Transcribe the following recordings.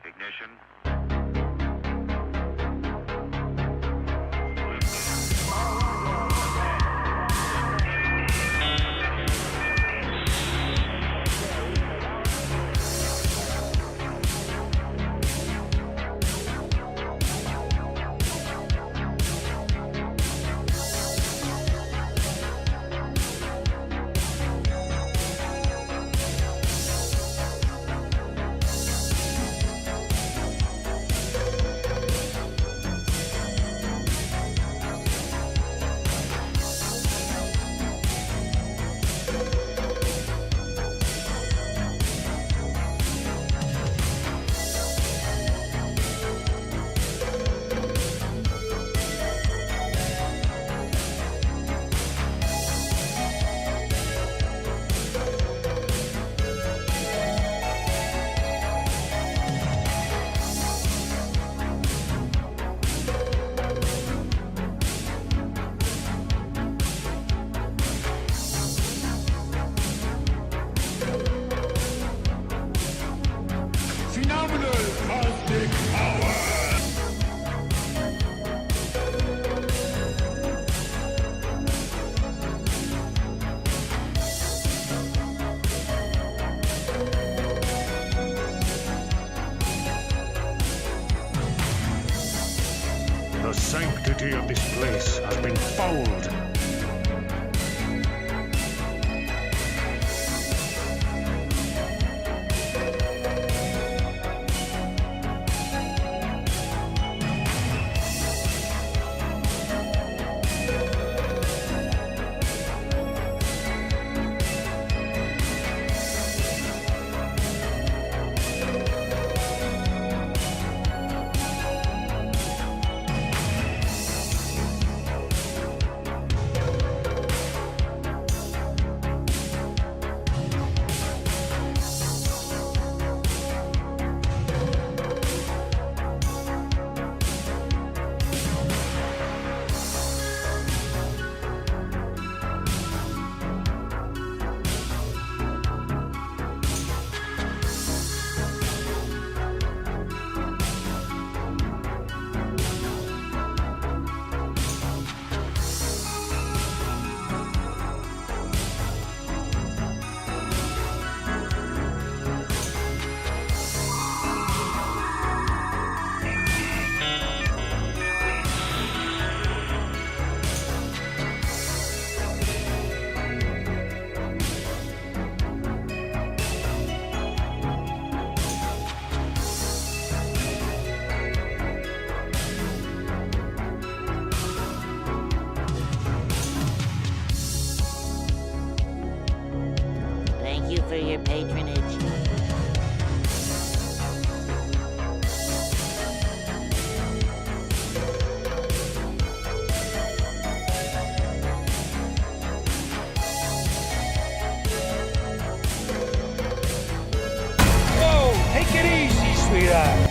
Ignition. The sanctity of this place has been fouled. Thank you for your patronage. Whoa, take it easy, sweetheart.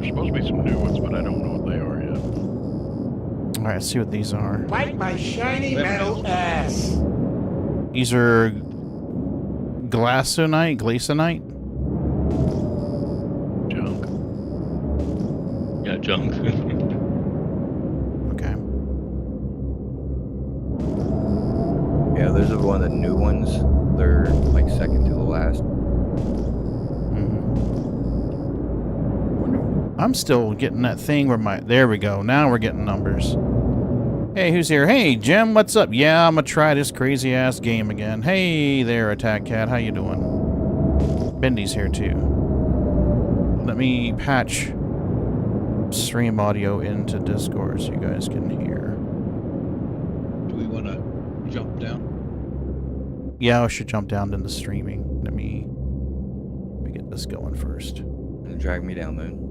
Supposed to be some new ones, but I don't know what they are yet. Alright, let's see what these are. Wipe my shiny metal ass. These are glassonite, Junk. Yeah, junk. Okay. Yeah, those are one of the new ones. They're like second to the last. I'm still getting that thing where my... There we go. Now we're getting numbers. Hey, who's here? Hey, Jim, what's up? Yeah, I'm gonna try this crazy-ass game again. Hey there, Attack Cat. How you doing? Bendy's here, too. Let me patch stream audio into Discord so you guys can hear. Do we want to jump down? Yeah, I should jump down into streaming. Let me get this going first. And drag me down, Moon.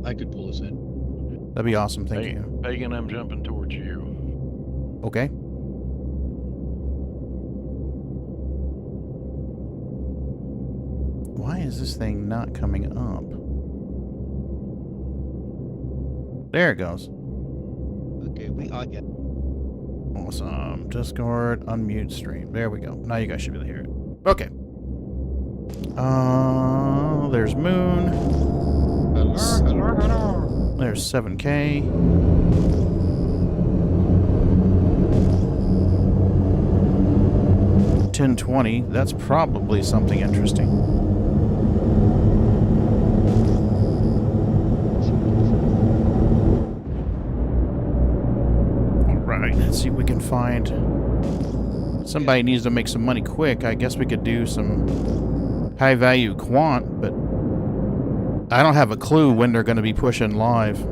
I could pull us in. That'd be awesome. Thank you. Pagan, I'm jumping towards you. Okay. Why is this thing not coming up? There it goes. Okay, I get. Awesome. Discord, unmute stream. There we go. Now you guys should be able to hear it. Okay. There's Moon. Hello. There's 7K. $10.20. That's probably something interesting. Alright, let's see if we can find... Somebody needs to make some money quick. I guess we could do some high-value quant, but I don't have a clue when they're going to be pushing live. You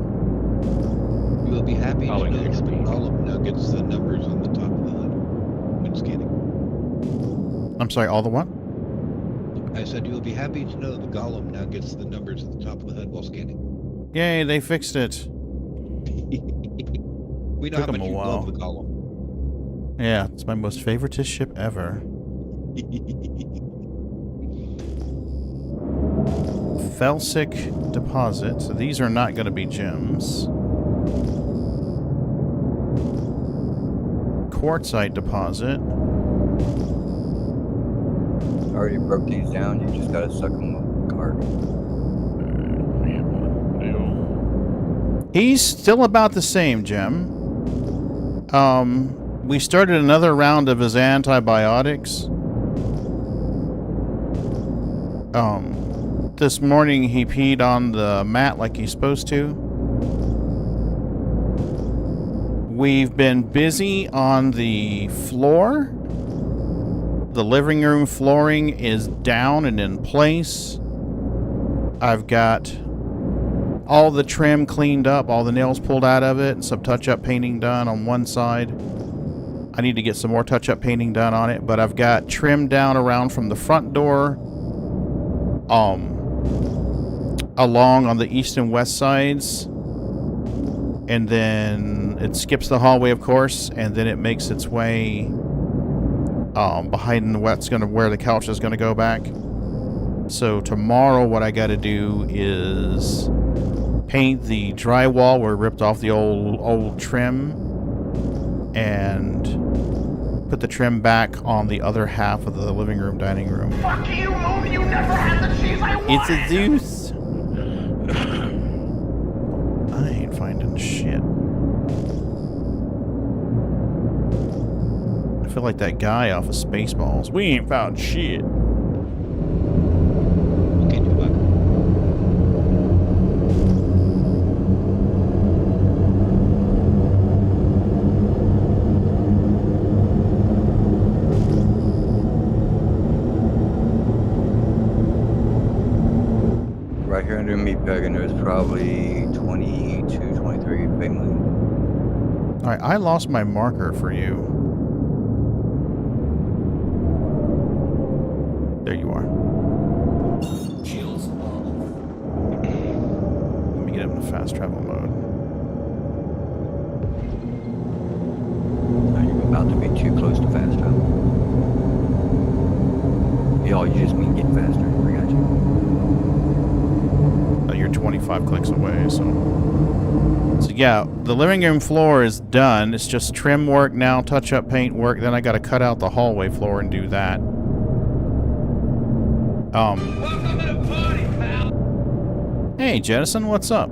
will be happy to know that all of now gets the numbers on the top of the HUD when scanning. I'm sorry, all the what? I said you will be happy to know the Golem now gets the numbers at the top of the HUD while scanning. Yay, they fixed it. We know Took how much them a you while. love the Golem. Yeah, it's my most favoritist ship ever. Felsic deposit. So these are not going to be gems. Quartzite deposit. I already broke these down. You just gotta suck them with a card. He's still about the same, Gem. We started another round of his antibiotics. This morning he peed on the mat like he's supposed to. We've been busy on the floor. The living room flooring is down and in place. I've got all the trim cleaned up, all the nails pulled out of it, and some touch-up painting done on one side. I need to get some more touch-up painting done on it, but I've got trim down around from the front door, along on the east and west sides, and then it skips the hallway, of course, and then it makes its way behind where the couch is gonna go back. So tomorrow, what I got to do is paint the drywall where we ripped off the old trim, and put the trim back on the other half of the living room, dining room. Fuck you, Moon! You never had the cheese I wanted! It's a Zeus. I ain't finding shit. I feel like that guy off of Spaceballs. We ain't found shit. Okay, do back. Right here under me, Pagan, there's probably 22, 23 family. Alright, I lost my marker for you. There you are. Let me get him in fast travel mode. Now you're about to be too close to fast travel. Y'all, you just mean get faster. I got you. You're 25 clicks away, so yeah, the living room floor is done. It's just trim work now, touch-up paint work. Then I got to cut out the hallway floor and do that. Welcome to the party, pal! Hey, Jettison, what's up?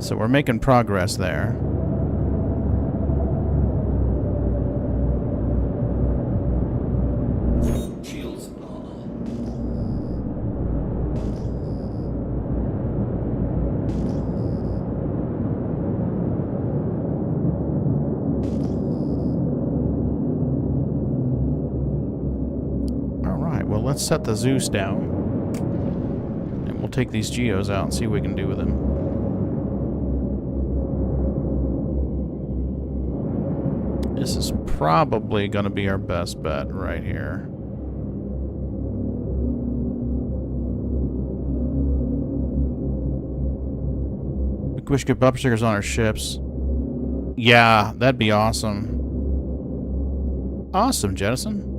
So we're making progress there. Let's set the Zeus down. And we'll take these Geos out and see what we can do with them. This is probably going to be our best bet right here. We should get bumper stickers on our ships. Yeah, that'd be awesome. Awesome, Jettison.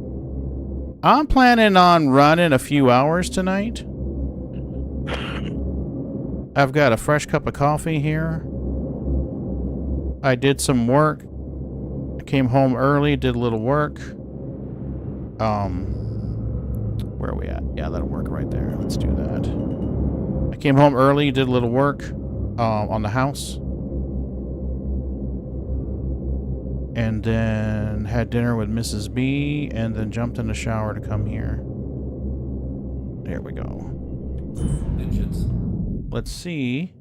I'm planning on running a few hours tonight. I've got a fresh cup of coffee here. I did some work. I came home early, did a little work. Where are we at? Yeah, that'll work right there. Let's do that. I came home early, did a little work on the house. And then had dinner with Mrs. B, and then jumped in the shower to come here. There we go. Let's see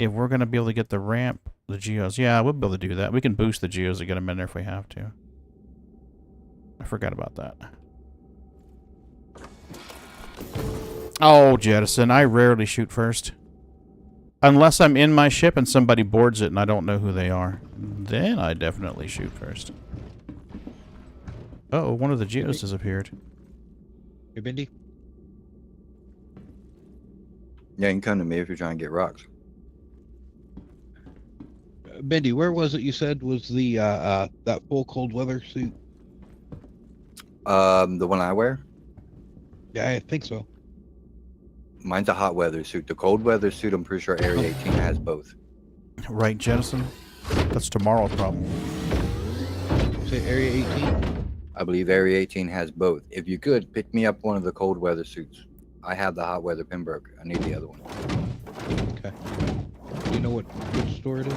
if we're going to be able to get the ramp, the Geos. Yeah, we'll be able to do that. We can boost the Geos to get them in there if we have to. I forgot about that. Oh, Jettison, I rarely shoot first. Unless I'm in my ship and somebody boards it and I don't know who they are. Then I definitely shoot first. Uh-oh, one of the Geos disappeared. Hey, Bendy? Yeah, you can come to me if you're trying to get rocks. Bendy, where was it you said was the that full cold weather suit? The one I wear? Yeah, I think so. Mine's a hot weather suit. The cold weather suit, I'm pretty sure Area 18 has both. Right, Jettison? That's tomorrow's problem. Say Area 18? I believe Area 18 has both. If you could, pick me up one of the cold weather suits. I have the hot weather Pembroke. I need the other one. Okay. Do you know which store it is?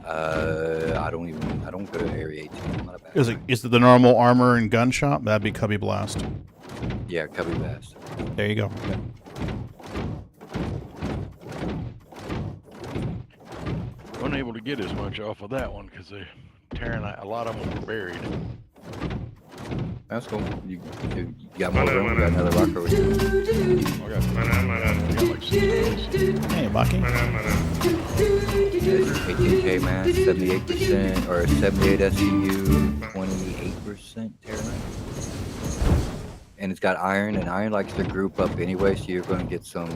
I don't go to Area 18. I'm not a bad guy. Is it the normal armor and gun shop? That'd be Cubby Blast. Yeah, Cubby Blast. There you go. Unable to get as much off of that one because they're tearing a lot of them were buried. That's cool. You got more room? You got another locker with you? I got like 6 bills. Hey, Bucky. 18K mass, 78%, or 78 SCU, 28% Terranite. And it's got iron, and iron likes to group up anyway, so you're going to get some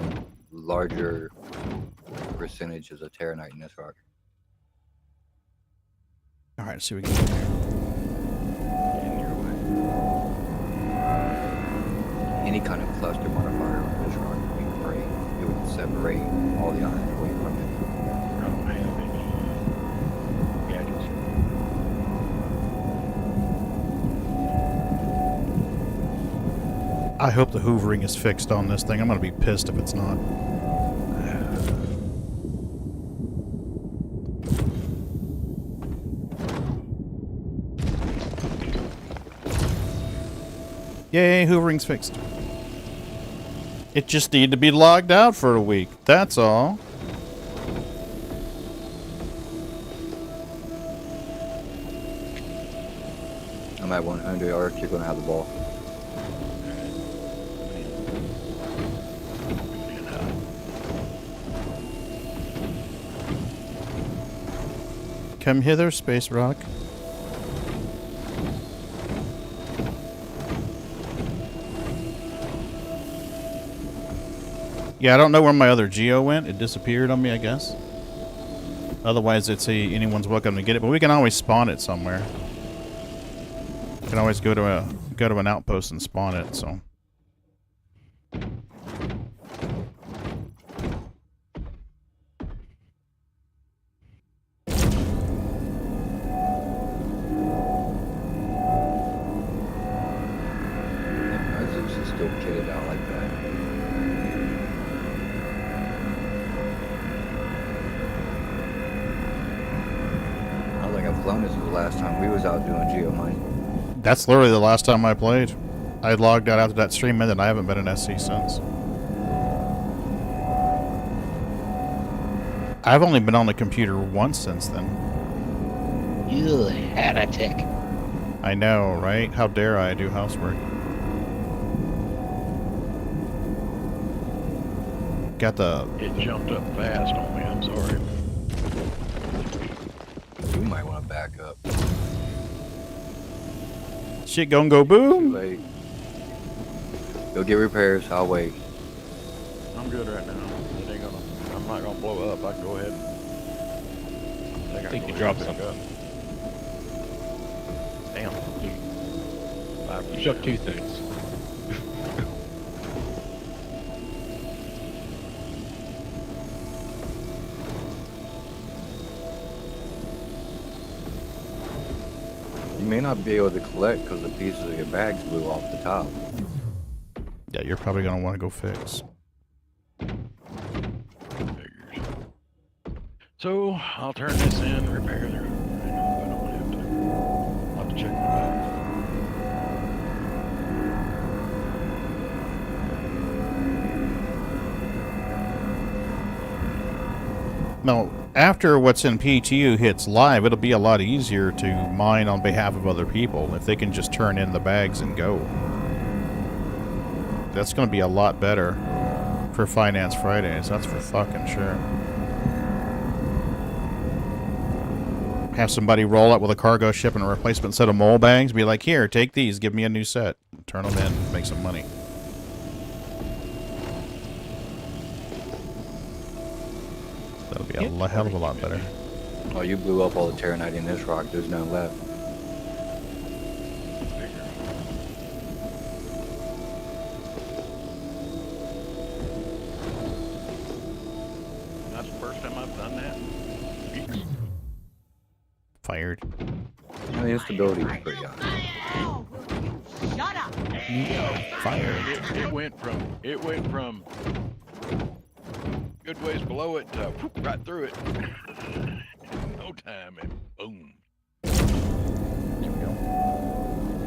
larger percentages of Terranite in this rock. Alright, let's see what we can do here. Any kind of cluster modifier on this rock would be great. It would separate all the iron away from it. I don't have any gadgets. I hope the hoovering is fixed on this thing. I'm going to be pissed if it's not. Yay, hoovering's fixed. It just needed to be logged out for a week. That's all. I'm at 100 arc, you're going to have the ball. Come hither, Space Rock. Yeah, I don't know where my other Geo went. It disappeared on me, I guess. Otherwise, it'd say anyone's welcome to get it. But we can always spawn it somewhere. We can always go to an outpost and spawn it. So. My Zeus is still kitted out like that. I don't think I've flown this was the last time we was out doing geo mining. That's literally the last time I played. I logged out after that stream ended and I haven't been in SC since. I've only been on the computer once since then. You heretic. I know, right? How dare I do housework? got the... It jumped up fast on me. I'm sorry. You might want to back up. Shit gonna go Too boom. late. Go get repairs. I'll wait. I'm good right now. It ain't gonna. I'm not gonna blow up. I can go ahead. I think you dropped something. Damn. You dropped 2 things. You may not be able to collect because the pieces of your bags blew off the top. Yeah, you're probably gonna want to go fix. Figures. So I'll turn this in, repair the. I don't have to. I'll have to check my bags. Now, after what's in PTU hits live, it'll be a lot easier to mine on behalf of other people if they can just turn in the bags and go. That's going to be a lot better for Finance Fridays, that's for fucking sure. Have somebody roll up with a cargo ship and a replacement set of mole bags, be like, here, take these, give me a new set. Turn them in, make some money. That'll be a hell of a lot better. Oh, you blew up all the Terranite in this rock. There's none left. That's the first time I've done that. Fired. I mean, the stability was pretty high. Shut up! Fired. It went from good ways below it to whoop, right through it. No time and boom. There we go.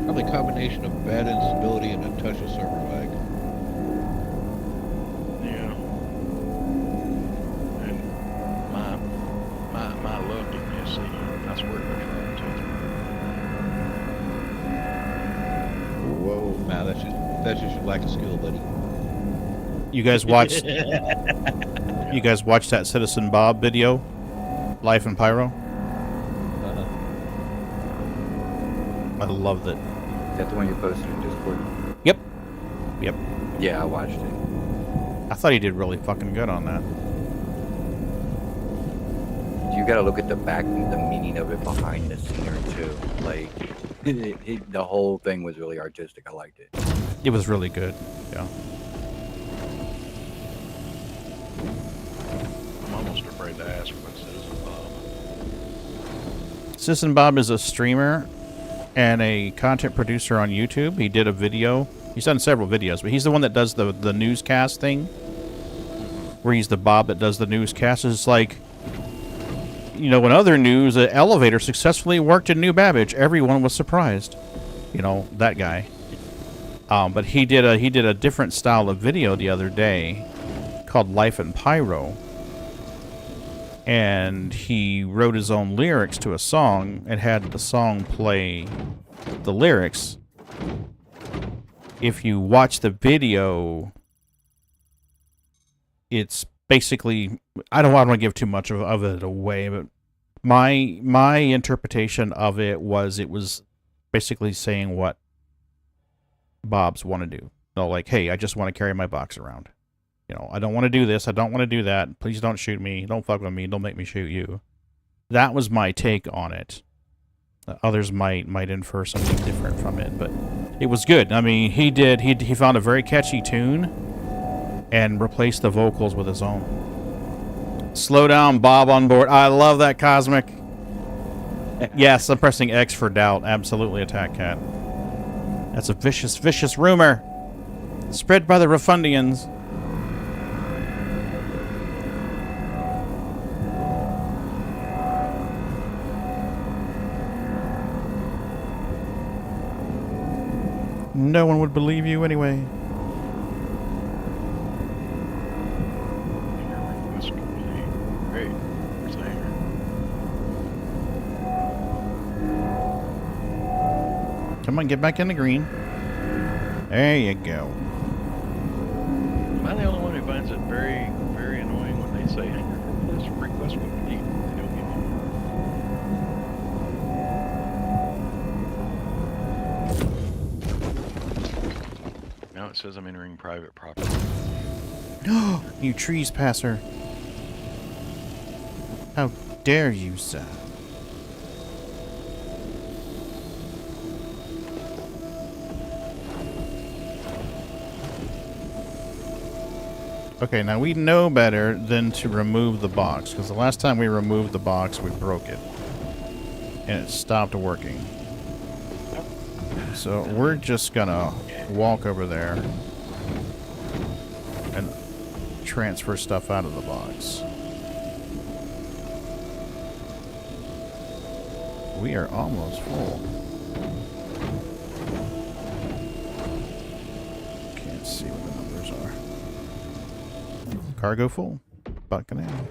Probably a combination of bad instability and a touch of server lag. Yeah. And my luck in this, see, I swear to God, Whoa, man, that's just your lack of skill, buddy. You guys watched you guys watched that Citizen Bob video? Life in Pyro? I loved it. Is that the one you posted in Discord? Yep. Yep. Yeah, I watched it. I thought he did really fucking good on that. You gotta look at the back, the meaning of it behind the scenery too. Like, the whole thing was really artistic. I liked it. It was really good. Yeah. I'm almost afraid to ask what Citizen Bob. Citizen Bob is a streamer and a content producer on YouTube. He did a video. He's done several videos, but he's the one that does the newscast thing. Where he's the Bob that does the newscast. It's like, you know, in other news, an elevator successfully worked in New Babbage. Everyone was surprised. You know, that guy. But he did a different style of video the other day called Life in Pyro. And he wrote his own lyrics to a song and had the song play the lyrics. If you watch the video, it's basically, I don't want to give too much of it away, but my interpretation of it was basically saying what Bobs want to do. No, like, hey, I just want to carry my box around. You know, I don't want to do this. I don't want to do that. Please don't shoot me. Don't fuck with me. Don't make me shoot you. That was my take on it. Others might infer something different from it, but it was good. I mean, he found a very catchy tune and replaced the vocals with his own. Slow down, Bob on board. I love that, Cosmic. Yes, I'm pressing X for doubt. Absolutely, Attack Cat. That's a vicious, vicious rumor spread by the Refundians. No one would believe you anyway. That's complete. Great. Where's Haggar? Come on, get back in the green. There you go. Am I the only one who finds it very say, Haggar, just request what we need. And he'll give you. Now it says I'm entering private property. You trees passer. How dare you, sir? Okay, now we know better than to remove the box, because the last time we removed the box, we broke it. And it stopped working. So we're just gonna walk over there and transfer stuff out of the box. We are almost full. Can't see what the numbers are. Cargo full. Bucking in.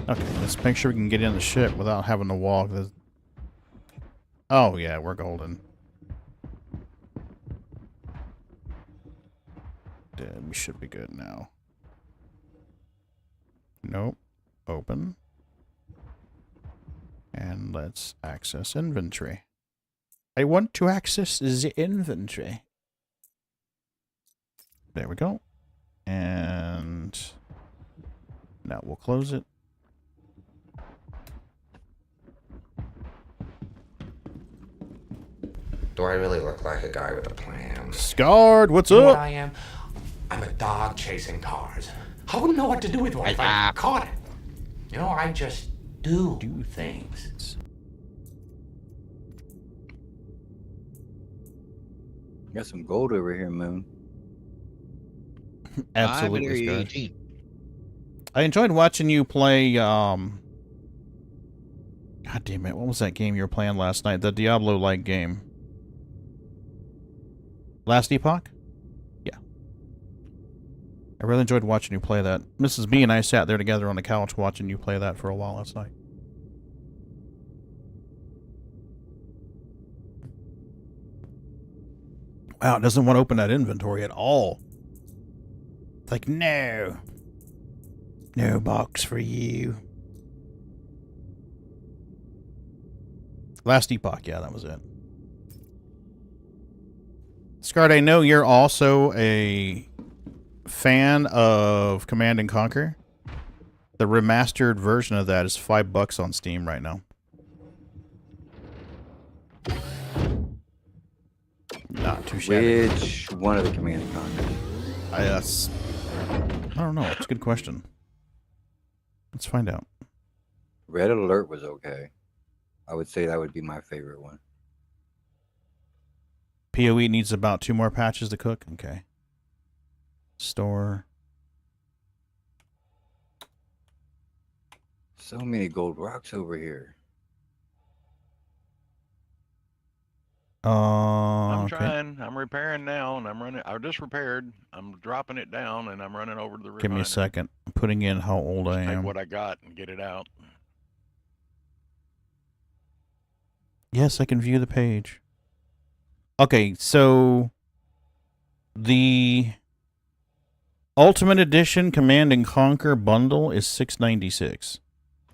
Okay, let's make sure we can get in the ship without having to walk. Oh, yeah, we're golden. Dead. We should be good now. Nope. Open. And let's access inventory. I want to access the inventory. There we go. And now we'll close it. Do I really look like a guy with a plan? Scarred, what's You know up? what I am? I'm a dog chasing cars. I wouldn't know what to do with one if I caught it. You know, I just do things. Got some gold over here, Moon. Absolutely, Area Scarred. 18. I enjoyed watching you play, God damn it, what was that game you were playing last night? The Diablo-like game. Last Epoch? Yeah. I really enjoyed watching you play that. Mrs. B and I sat there together on the couch watching you play that for a while last night. Wow, it doesn't want to open that inventory at all. It's like, no. No box for you. Last Epoch, yeah, that was it. Scarred, I know you're also a fan of Command and Conquer. The remastered version of that is $5 on Steam right now. Not too shabby. Which one of the Command and Conquer? I don't know. It's a good question. Let's find out. Red Alert was okay. I would say that would be my favorite one. PoE needs about 2 more patches to cook. Okay. Store. So many gold rocks over here. I'm Okay. trying. I'm repairing now, and I'm running. I just repaired. I'm dropping it down, and I'm running over to the refiner. Give me a second. I'm putting in how old I Take am. what I got and get it out. Yes, I can view the page. Okay, so the Ultimate Edition Command and Conquer bundle is $6.96.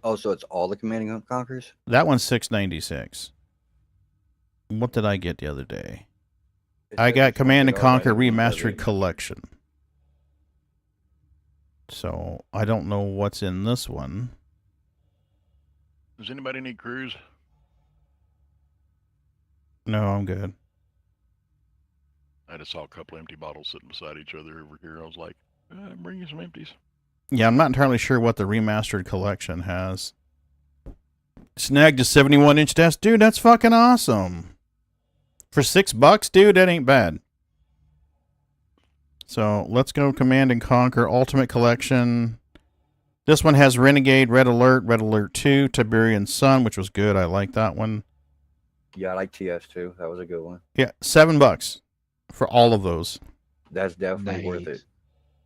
Oh, so it's all the Command and Conquers? That one's $6.96. What did I get the other day? It I says got it's Command and $20 Conquer every Remastered other. Collection. So I don't know what's in this one. Does anybody need crews? No, I'm good. I just saw a couple empty bottles sitting beside each other over here. I was like, bring you some empties. Yeah, I'm not entirely sure what the Remastered Collection has. Snagged a 71-inch desk. Dude, that's fucking awesome. For $6, dude, that ain't bad. So let's go Command and Conquer Ultimate Collection. This one has Renegade, Red Alert 2, Tiberian Sun, which was good. I like that one. Yeah, I like TS too. That was a good one. Yeah, $7 for all of those. That's definitely worth it.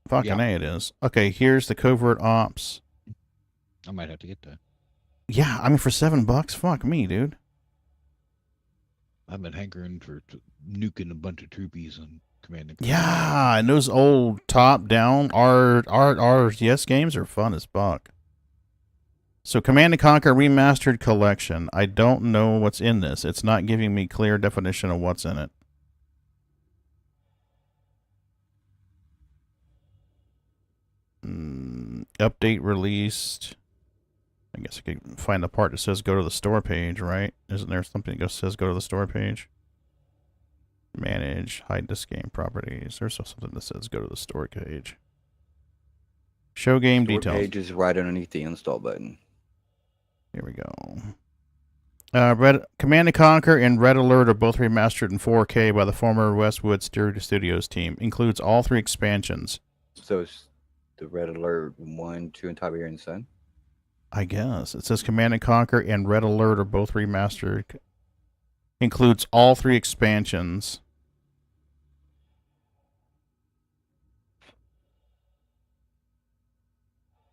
Fucking A, it is. Okay, here's the Covert Ops. I might have to get that. Yeah, I mean, for $7, fuck me, dude. I've been hankering for nuking a bunch of troopies and Command and Conquer. Yeah, and those old top-down RTS games are fun as fuck. So, Command and Conquer Remastered Collection. I don't know what's in this. It's not giving me clear definition of what's in it. Update released. I guess I could find the part that says go to the store page, right? Isn't there something that says go to the store page? Manage, hide this game properties. There's something that says go to the store page. Show game Store details. page is right underneath the install button. Here we go. Command and Conquer and Red Alert are both remastered in 4K by the former Westwood Studios team. Includes all 3 expansions. So it's the Red Alert 1, 2, and Tiberian Sun? I guess. It says Command and Conquer and Red Alert are both remastered. Includes all 3 expansions.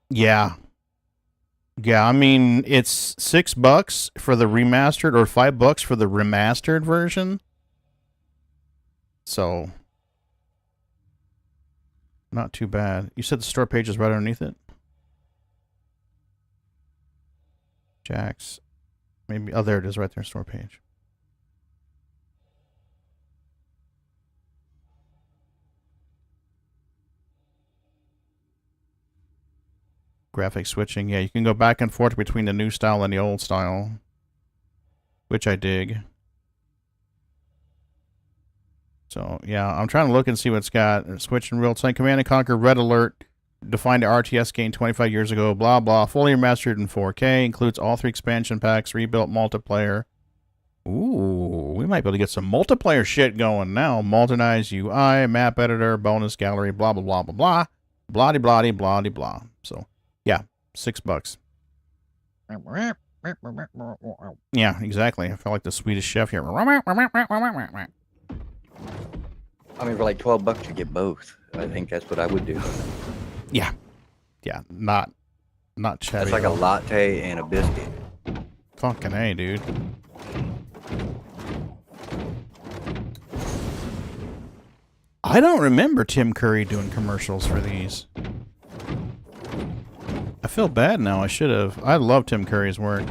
Yeah. Yeah, I mean, it's $6 for the remastered or $5 for the remastered version. So, not too bad. You said the store page is right underneath it? Jax. Maybe, oh, there it is right there, store page. Graphic switching. Yeah, you can go back and forth between the new style and the old style, which I dig. So, yeah, I'm trying to look and see what it's got. Switch in real time. Command and Conquer Red Alert. Defined the RTS game 25 years ago. Blah, blah. Fully remastered in 4K. Includes all 3 expansion packs. Rebuilt multiplayer. Ooh, we might be able to get some multiplayer shit going now. Modernized UI, map editor, bonus gallery, blah, blah, blah, blah, blah. Blah, blah, blah, blah, blah. So, yeah, $6. Yeah, exactly. I felt like the Swedish chef here. I mean, for like $12, you get both. I think that's what I would do. Yeah. Yeah, not chatty. It's like a latte and a biscuit. Fucking A, dude. I don't remember Tim Curry doing commercials for these. I feel bad now. I should have. I love Tim Curry's work.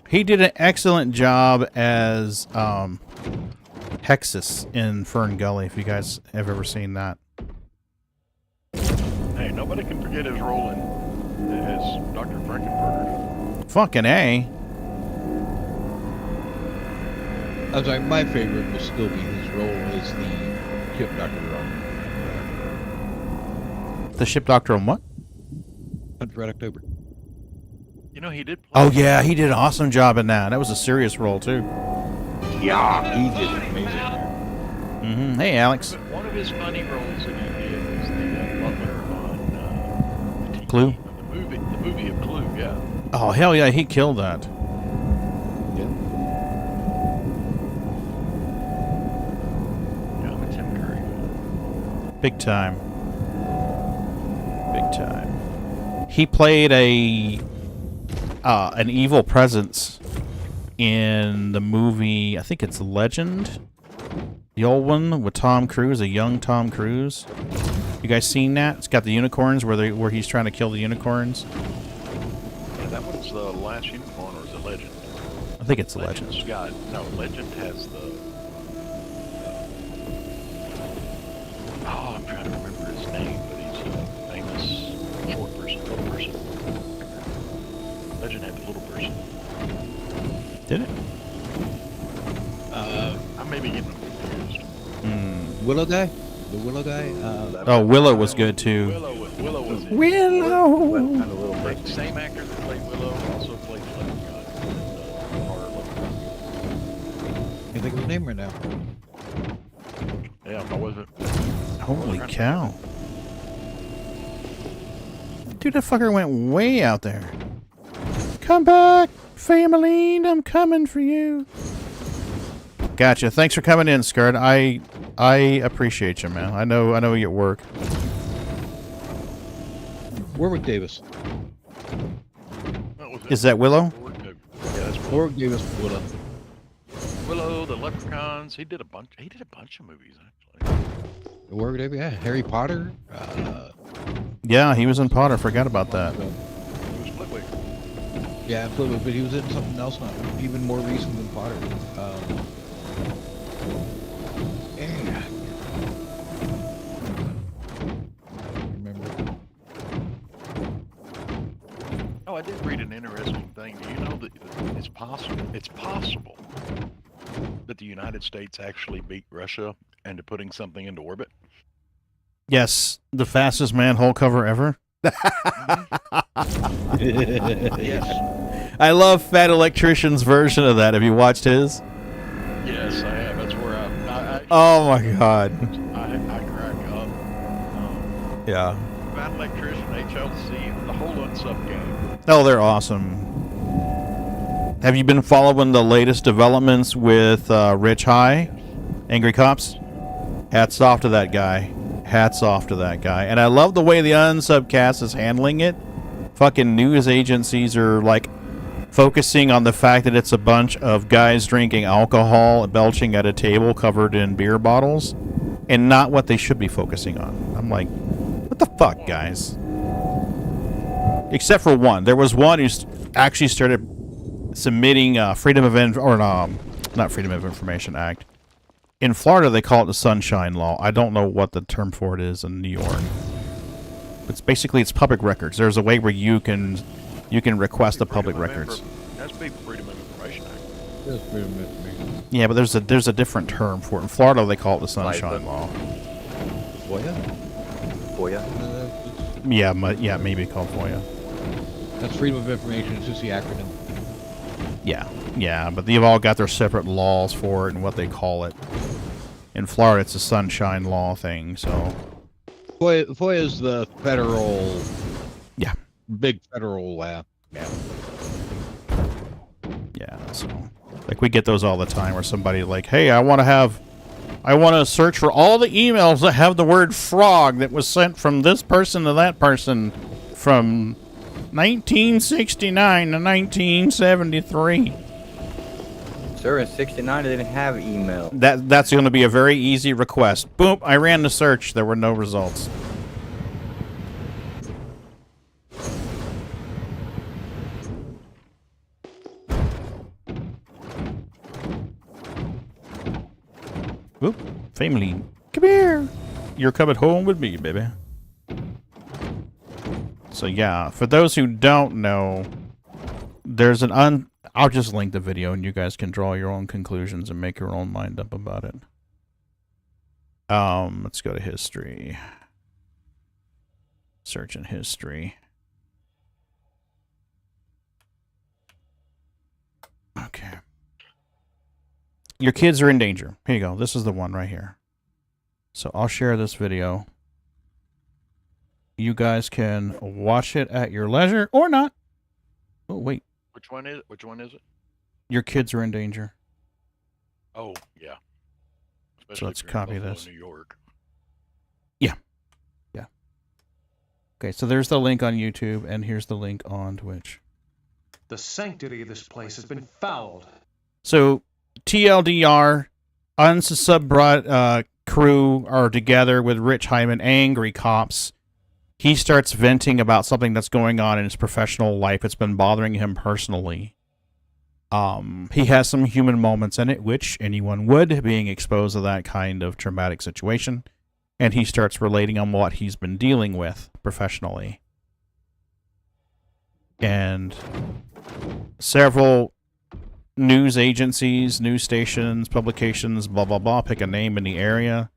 He did an excellent job as Hexus in Fern Gully, if you guys have ever seen that. Hey, nobody can forget his role as Dr. Frankenberger. Fucking A. I was like, my favorite will still be his role as the ship doctor on The ship doctor on what? Hunt for Red October. You know, he did play. Oh, yeah, he did an awesome job in that. That was a serious role, too. Yeah, he did amazing. Mm-hmm. Hey, Alex. But one of his funny roles that he did was the butler on the TV, Clue? The movie of Clue, yeah. Oh, hell yeah, he killed that. Yeah. Yeah, I'm a Tim Curry. Big time. Big time. He played an evil presence in the movie, I think it's Legend. The old one with Tom Cruise, a young Tom Cruise. You guys seen that? It's got the unicorns where he's trying to kill the unicorns. Yeah, that one's the Last Unicorn, or is it Legend? I think it's Legend. Legend has the... I'm trying to remember his name, but he's a famous short person, little person. Legend had the little person. Did it? I may be getting confused. Willow guy? The Willow guy? Oh, Willow was good too. Willow was it. Willow! Kind of little person. Same actor that played Willow also played Fleming Can't think of his name right now. Yeah, I wasn't. Holy cow. Dude, that fucker went way out there. Come back, family, I'm coming for you. Gotcha. Thanks for coming in, Skirt. I appreciate you, man. I know you at work. Warwick Davis. Is that Willow? Yeah, that's Warwick Davis. Willow. Willow, the Leprechauns. He did a bunch of movies actually. Warwick Davis. Yeah. Harry Potter. Yeah, he was in Potter. Forgot about that. He was Flitwick. Yeah, Flitwick, but he was in something else not even more recent than Potter. Yeah. Remember? Oh, I did read an interesting thing. Do you know that it's possible that the United States actually beat Russia into putting something into orbit? Yes, the fastest manhole cover ever. Yes. I love Fat Electrician's version of that. Have you watched his? Yes, I have. That's where I Oh my god. I crack up. Yeah. Fat Electrician, HLC, the whole unsub game. Oh, they're awesome. Have you been following the latest developments with Rich High, Angry Cops? Hats off to that guy. Hats off to that guy. And I love the way the unsubcast is handling it. Fucking news agencies are like focusing on the fact that it's a bunch of guys drinking alcohol and belching at a table covered in beer bottles, and not what they should be focusing on. I'm like, what the fuck, guys? Except for one. There was one who actually started submitting not Freedom of Information Act. In Florida, they call it the Sunshine Law. I don't know what the term for it is in New York. It's basically public records. There's a way where you can request the public records. That's the Freedom of Information Act. That's Freedom of Information. Yeah, but there's a different term for it. In Florida, they call it the Sunshine Law. FOIA? FOIA? Yeah, maybe called FOIA. That's Freedom of Information. It's just the acronym. Yeah, but they've all got their separate laws for it and what they call it. In Florida, it's a Sunshine Law thing, so... FOIA is the federal... Yeah. Big federal lab. Yeah, so... Like, we get those all the time where somebody like, hey, I want to search for all the emails that have the word frog that was sent from this person to that person from 1969 to 1973. Sir, in 69 they didn't have email. That's going to be a very easy request. Boom, I ran the search. There were no results. Whoop, family, come here. You're coming home with me, baby. So yeah, for those who don't know, there's an I'll just link the video and you guys can draw your own conclusions and make your own mind up about it. Let's go to history. Search in history. Okay. Your kids are in danger. Here you go. This is the one right here. So I'll share this video. You guys can watch it at your leisure or not. Oh, wait. Which one is it? Which one is it? Your kids are in danger. Oh, yeah. Especially So let's if you're in copy Buffalo, this. New York. Yeah. Yeah. Okay, so there's the link on YouTube, and here's the link on Twitch. The sanctity of this place has been fouled. So, TLDR, Unsub crew are together with Rich Hyman, Angry Cops. He starts venting about something that's going on in his professional life. It's been bothering him personally. He has some human moments in it, which anyone would, being exposed to that kind of traumatic situation. And he starts relating on what he's been dealing with professionally. And several news agencies, news stations, publications, blah, blah, blah, pick a name in the area,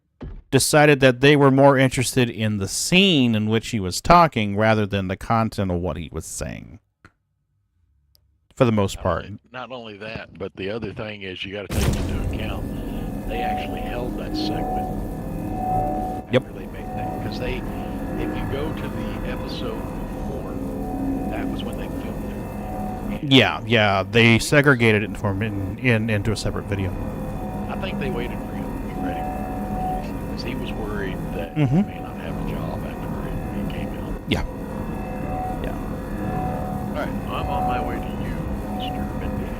decided that they were more interested in the scene in which he was talking rather than the content of what he was saying. For the most part. Not only that, but the other thing is you got to take into account they actually held that segment. Yep. After they because if you go to the episode before, that was when they filmed it. And Yeah, they segregated it for him into a separate video. I think they waited for him to be ready because he was worried that he may not have a job after it came out. Yeah. All right, I'm on my way to you, Mr. Nvida.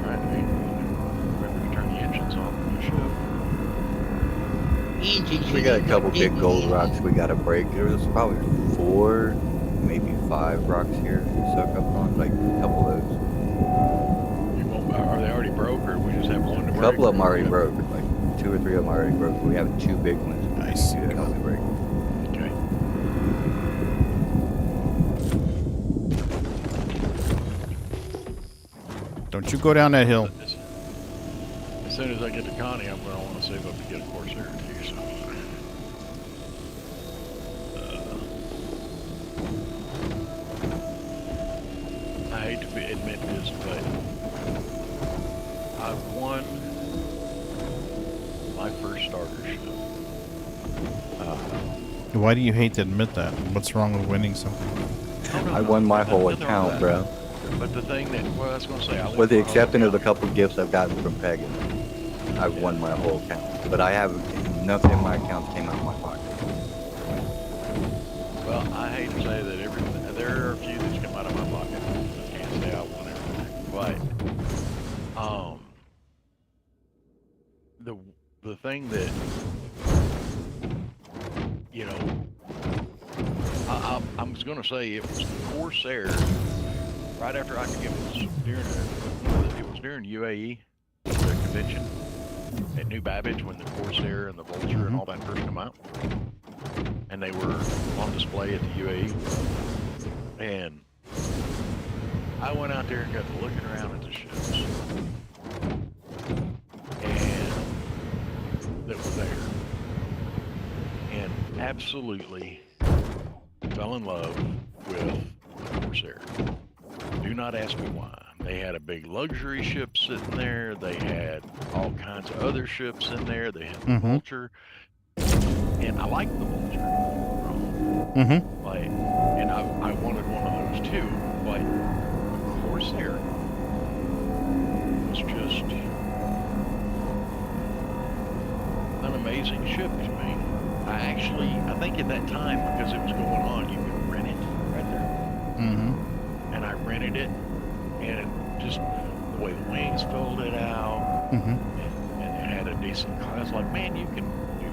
Trying to remember to turn the engines on the ship. We got a couple big gold rocks we got to break. There was probably 4, maybe 5 rocks here to suck up on, like a couple of those. Are they already broke, or we just have one to A break? couple of them already broke, like 2 or 3 of them already broke. We have 2 big ones. Nice. That only break. Okay. Don't you go down that hill. As soon as I get to Connie, I'm going to want to save up to get a Corsair too. So, I hate to admit this, but I've won my first starter ship. Why do you hate to admit that? What's wrong with winning something? I won my whole Nothing wrong account, with bro. that. But the thing that, well, I was going to say, I won With the my whole exception of a account. couple gifts I've gotten from Pagan, I've won my whole account. But I have nothing in my account came out of my pocket. Well, I hate to say that there are a few that's come out of my pocket. I can't say I won everything, but the thing that I was going to say, it was the Corsair. Right after it was during UAE, the convention at New Babbage when the Corsair and the Vulture and all that first come out, and they were on display at the UAE, and I went out there and got to looking around at the ships, and that were there, and absolutely fell in love with the Corsair. Do not ask me why. They had a big luxury ship sitting there. They had all kinds of other ships in there. They had the Vulture, and I liked the Vulture. Like, and I wanted one of those too. But the Corsair was just an amazing ship to me. I think at that time, because it was going on, you could rent it right there. And I rented it, and just the way the wings folded out, and it had a decent class. I was like, man, you can do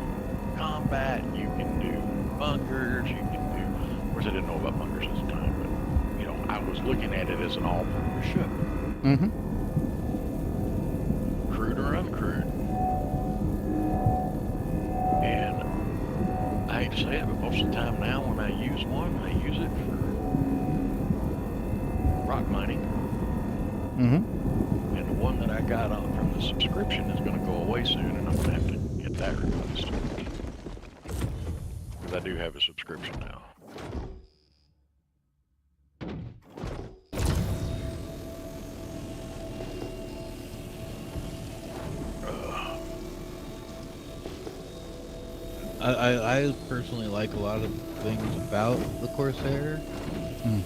combat, you can do bunkers, you can do. Of course, I didn't know about bunkers at the time, but I was looking at it as an all-purpose ship, crewed or uncrewed. And I hate to say it, but most of the time now, when I use one, I use it for rock mining. And the one that I got on from the subscription is going to go away soon, and I'm going to have to get that replaced. Because I do have a subscription now. I personally like a lot of things about the Corsair.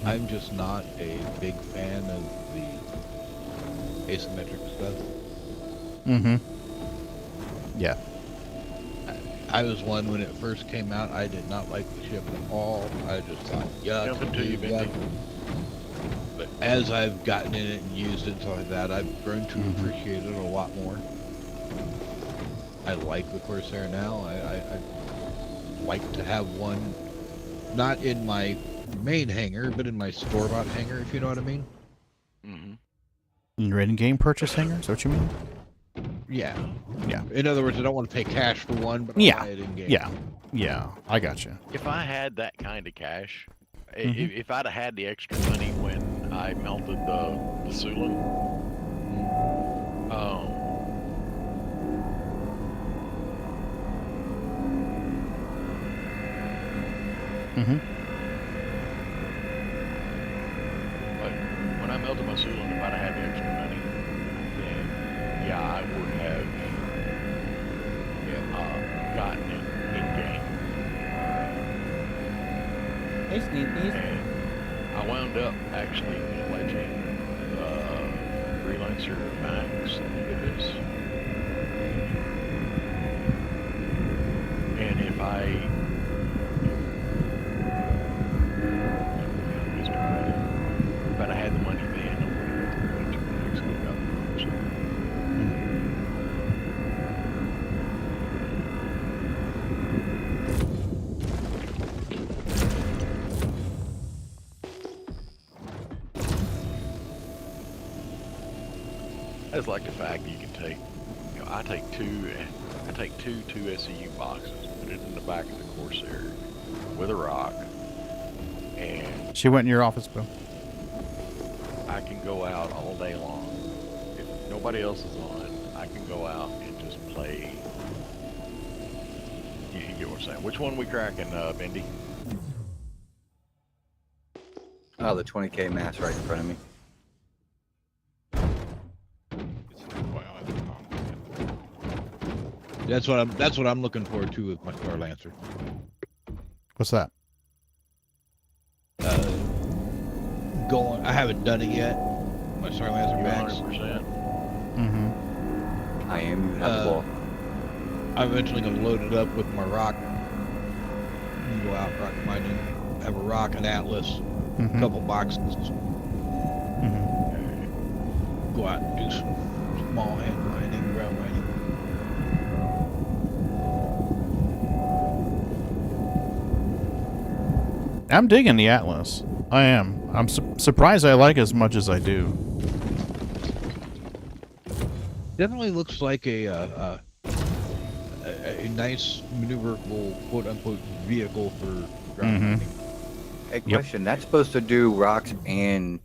I'm just not a big fan of the asymmetric stuff. Yeah. I was one when it first came out. I did not like the ship at all. I just thought, yuck. But as I've gotten in it and used it and stuff like that, I've grown to appreciate it a lot more. I like the Corsair now. I like to have one, not in my main hangar, but in my store-bought hangar, if you know what I mean. In-game purchase hangar? Is that what you mean? Yeah. Yeah. In other words, I don't want to pay cash for one, but I'll buy it in-game. Yeah, I got you. If I had that kind of cash, if I'd have had the extra money when I melted the Sulan, but when I melted my Sulan, if I'd have had the extra money, then yeah, I would have got gotten it in game. Hey, Sneakies. And I wound up actually pledging Freelancer Max, I think it is. And if I had the money then, I would have Freelancer Max and got the so. I just like the fact that you can take, you know, I take two 2SEU boxes, put it in the back of the Corsair with a rock, and She went in your office, Bill. I can go out all day long. If nobody else is on, I can go out and just play. You get what I'm saying. Which one we cracking, Bendy? Oh, the 20K mass right in front of me. That's what I'm looking forward to with my Star Lancer. What's that? I haven't done it yet. My Star Lancer Max. 100%. Mm-hmm. I am. You have the ball. I'm eventually going to load it up with my rock. And go out rock mining. Have a rock, an atlas, a couple boxes. Go out and do some small hand mining, ground mining. I'm digging the Atlas. I am. I'm surprised I like it as much as I do. Definitely looks like a nice maneuverable quote-unquote vehicle for ground mining. Hey, question. That's supposed to do rocks and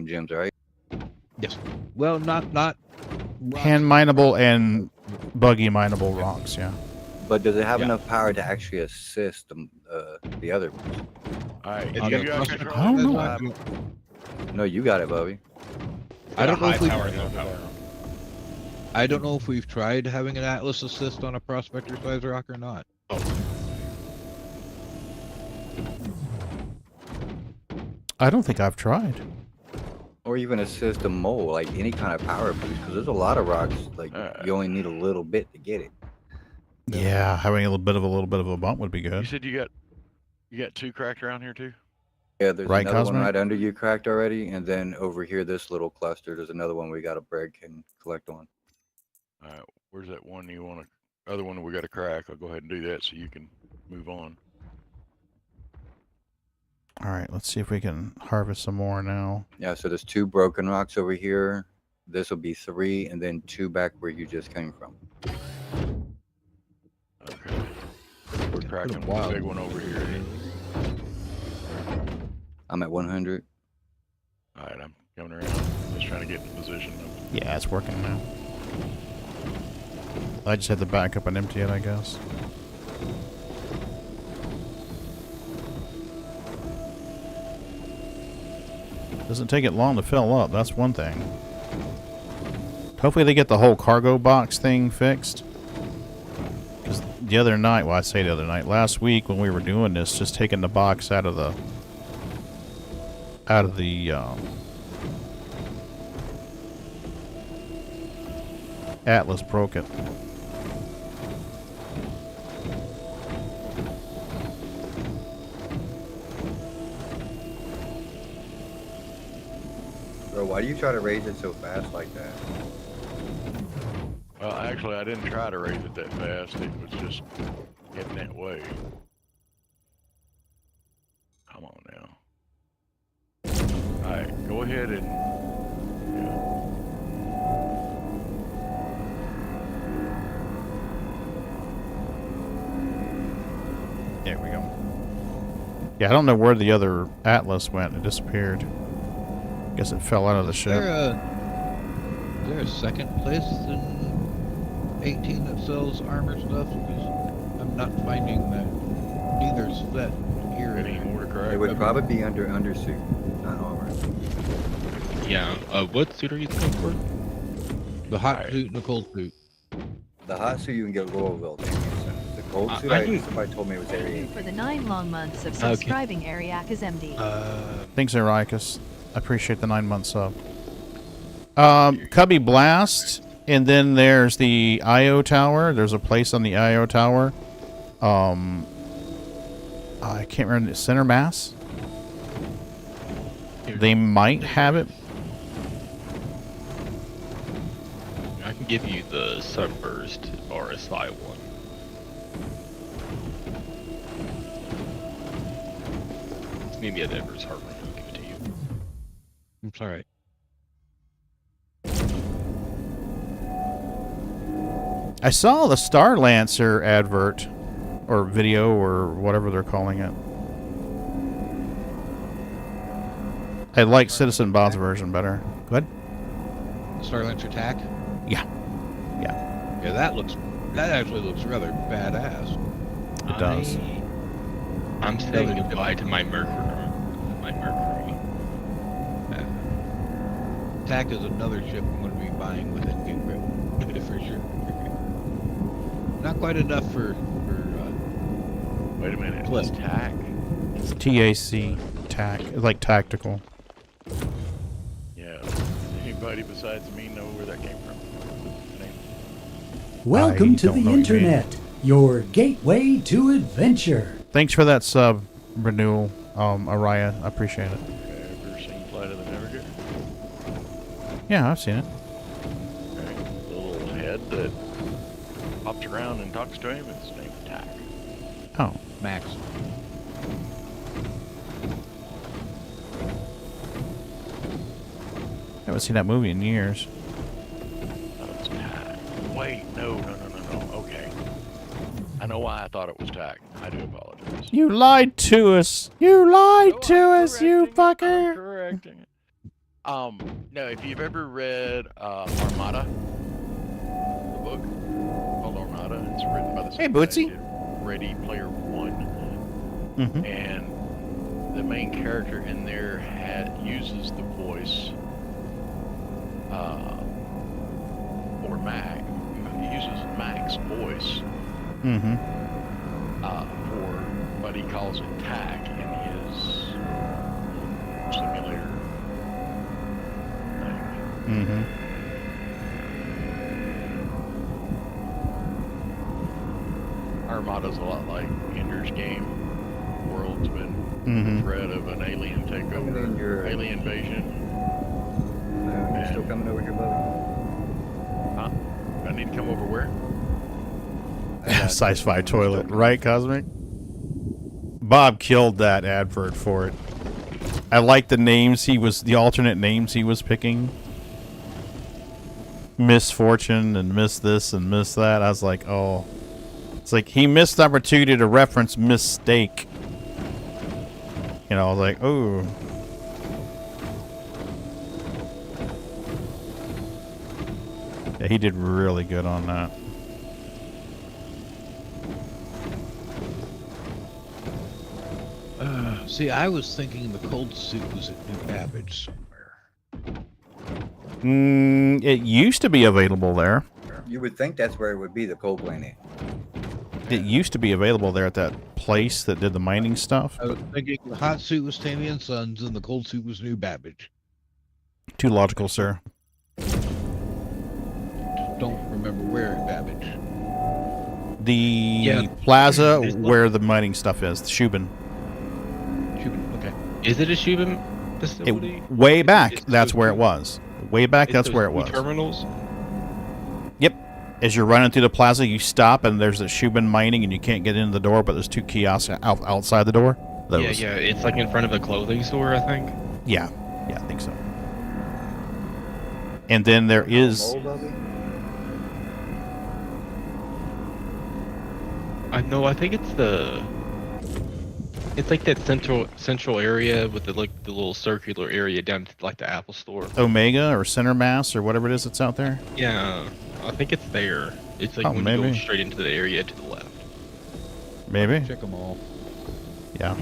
gems, right? Yes. Well, not rocks. Hand mineable and buggy mineable rocks, yeah. But does it have enough power to actually assist the other ones? Alright, I you got I control? don't know. No, you got it, Bobby. I don't know if power, no power. I don't know if we've tried having an Atlas assist on a prospector size rock or not. I don't think I've tried. Or even assist a mole, like any kind of power boost, because there's a lot of rocks, like you only need a little bit to get it. Yeah, having a little bit of a bump would be You good. said you got two cracked around here too? Yeah, there's Right, another one Cosmic? right under you cracked already, and then over here, this little cluster, there's another one we got to break and collect on. Alright, where's that one you want to, other one we got to crack? I'll go ahead and do that so you can move on. All right, let's see if we can harvest some more now. Yeah, so there's 2 broken rocks over here. This will be 3, and then 2 back where you just came from. Okay. We're cracking one big one over here. I'm at 100. Alright, I'm coming around. Just trying to get in position. Yeah, it's working now. I just had to back up and empty it, I guess. Doesn't take it long to fill up, that's one thing. Hopefully they get the whole cargo box thing fixed. Because the other night, well, I say the other night, last week when we were doing this, just taking the box out of the Atlas broke it. Bro, why do you try to raise it so fast like that? Well, actually, I didn't try to raise it that fast. It was just getting that way. Come on now. Alright, go ahead and... There we go. Yeah, I don't know where the other Atlas went. It disappeared. Guess it fell out of the ship. Is there a second place in 18 that sells armor stuff? Because I'm not finding that. Neither set here. Any more to crack? It would probably be under undersuit, not armor. Yeah, what suit are you looking for? The hot suit and the cold suit. The hot suit you can get Louisville. The cold suit? I I knew- somebody told me it was Area 8. For the 9 long months of subscribing, Ariak is MD. Thanks, Ericus. I appreciate the 9-month sub. Cubby Blast, and then there's the IO Tower. There's a place on the IO Tower. I can't remember the Center Mass. They might have it. I can give you the Sunburst RSI one. It's maybe a Denver's heart rate. I'll give it to you. It's all right. I saw the Star Lancer advert, or video, or whatever they're calling it. I like Citizen Bot's version better. Good. Starlancer attack. Yeah. Yeah, that actually looks rather badass. It does. I'm saying goodbye to my Mercury. Attack is another ship I'm going to be buying with it for sure. Not quite enough for Wait a minute. Clip. It's TAC. It's TAC. TAC. It's like tactical. Yeah. Anybody besides me know where that came from? Welcome I to don't the know what you mean. internet, your gateway to adventure. Thanks for that sub renewal, Araya. I appreciate it. Ever seen Flight of the Navigator? Yeah, I've seen it. Okay. The little head that pops around and talks to him is named TAC. Oh. Max. I haven't seen that movie in years. Thought it was TAC. Wait, no. Okay. I know why I thought it was TAC. I do apologize. You lied to us. You lied to us, you I'm fucker. correcting it. No, if you've ever read Armada, the book called Armada, it's written by the Hey, same guy who Bootsy. did Ready Player One, Mm-hmm. and the main character in there uses the voice for Mac. He uses Mac's voice Mm-hmm. for what he calls it TAC in his simulator thing. Mm-hmm. Armada's a lot like Ender's Game. World's been Mhm. threat of an alien takeover, in your- alien invasion. You're still coming over here, buddy? Huh? I need to come over where? Size 5 toilet, right, Cosmic? Bob killed that advert for it. I like the names the alternate names he was picking. Misfortune and miss this and miss that. I was like, oh. It's like he missed the opportunity to reference mistake. You know, I was like, oh. Yeah, he did really good on that. See, I was thinking the cold suit was at New Babbage somewhere. It used to be available there. You would think that's where it would be, the coal planet. It used to be available there at that place that did the mining stuff. I was thinking the hot suit was Tammy and Sons and the cold suit was New Babbage. Too logical, sir. Don't remember where in Babbage. The plaza where the mining stuff is, the Shubin. Okay. Is it a Shubin facility? Way back, that's where it was. Way back, that's where it was. Terminals? Yep. As you're running through the plaza, you stop and there's a Shubin mining and you can't get into the door, but there's 2 kiosks outside the door. Those. Yeah. It's like in front of a clothing store, I think. Yeah, I think so. And then there is... I think it's it's like that central area with the little circular area down to like the Apple Store. Omega or Center Mass or whatever it is that's out there. Yeah, I think it's there. It's like when you go straight into the area to the left. Maybe. Check them all. Yeah.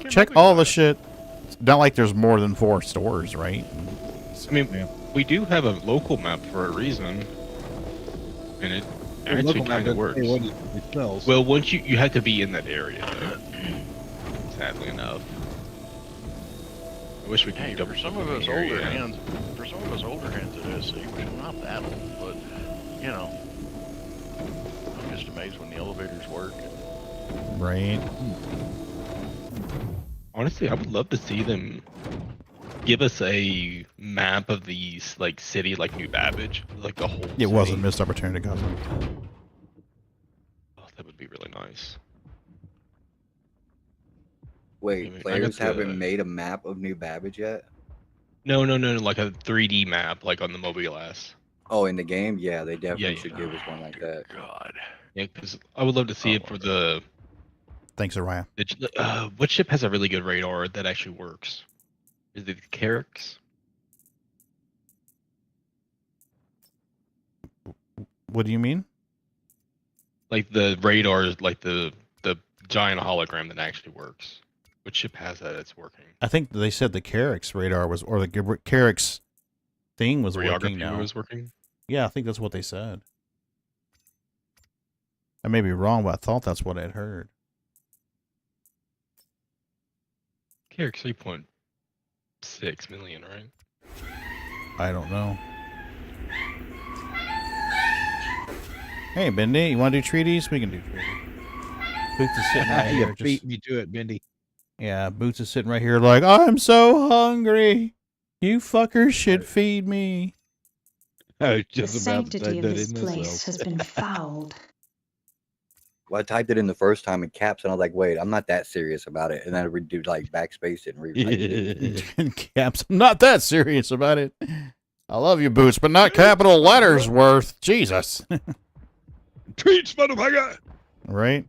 Check all the shit. It's not like there's more than 4 stores, right? I mean, we do have a local map for a reason, and actually kind of works. Well, once you have to be in that area, though. Sadly enough. I wish we could. Hey, for some of us older hands, it is. See, which I'm not that old, but you know, I'm just amazed when the elevators work. Right. Honestly, I would love to see them give us a map of these like city, like New Babbage, like the whole. It was a missed opportunity, guys. Oh, that would be really nice. Wait, players haven't made a map of New Babbage yet? No, like a 3D map, like on the mobile OS. Oh, in the game? Yeah, they definitely should give us one like that. God. Yeah, because I would love to see it for the. Thanks, Araya. What ship has a really good radar that actually works? Is it the Carracks? What do you mean? Like the radar, like the giant hologram that actually works. What ship has that that's working? I think they said the Carracks radar was, or the Carracks thing was working now. Was working? Yeah, I think that's what they said. I may be wrong, but I thought that's what I'd heard. Carracks 3.6 million, right? I don't know. Hey, Bendy, you want to do treaties? We can do treaties. Boots is sitting right here. Beat me to it, Bendy. Yeah, Boots is sitting right here like, I'm so hungry. You fuckers should feed me. I was just The about to sanctity say of that this in place myself. has been fouled. Well, I typed it in the first time in caps, and I was like, wait, I'm not that serious about it. And then I would do like backspace it and rewrite it. In caps, I'm not that serious about it. I love you, Boots, but not capital letters worth. Jesus. Treats, motherfucker! Right?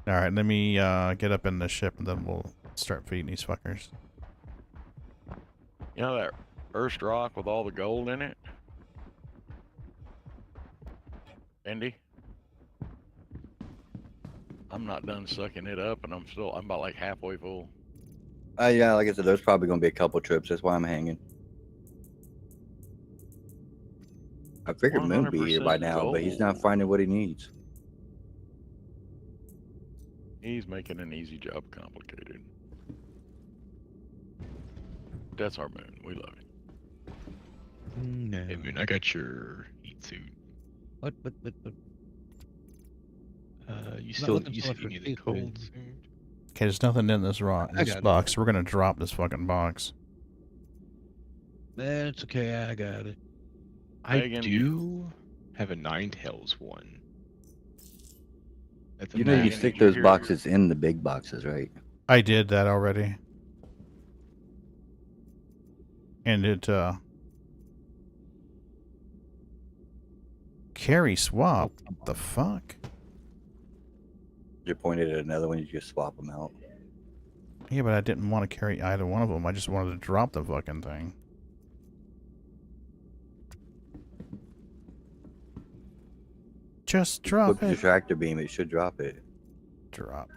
All right, let me get up in the ship, and then we'll start feeding these fuckers. You know that Earth rock with all the gold in it? Andy? I'm not done sucking it up, and I'm about like halfway full. Yeah, like I said, there's probably going to be a couple trips. That's why I'm hanging. I figured Moon would be here by now, but he's not finding what he needs. He's making an easy job complicated. That's our Moon. We love it. No. Hey, Moon, I got your heat suit. What? You still you need the cold suit? Okay, there's nothing in this box. We're gonna drop this fucking box. That's okay, I got it. I do have a Ninetales one. That's You know you stick those boxes in the big boxes, right? I did that already. And it, carry swap? What the fuck? You pointed at another one, you just swap them out. Yeah, but I didn't want to carry either one of them. I just wanted to drop the fucking thing. Just drop Flip it. the tractor beam, it should drop it. Drop.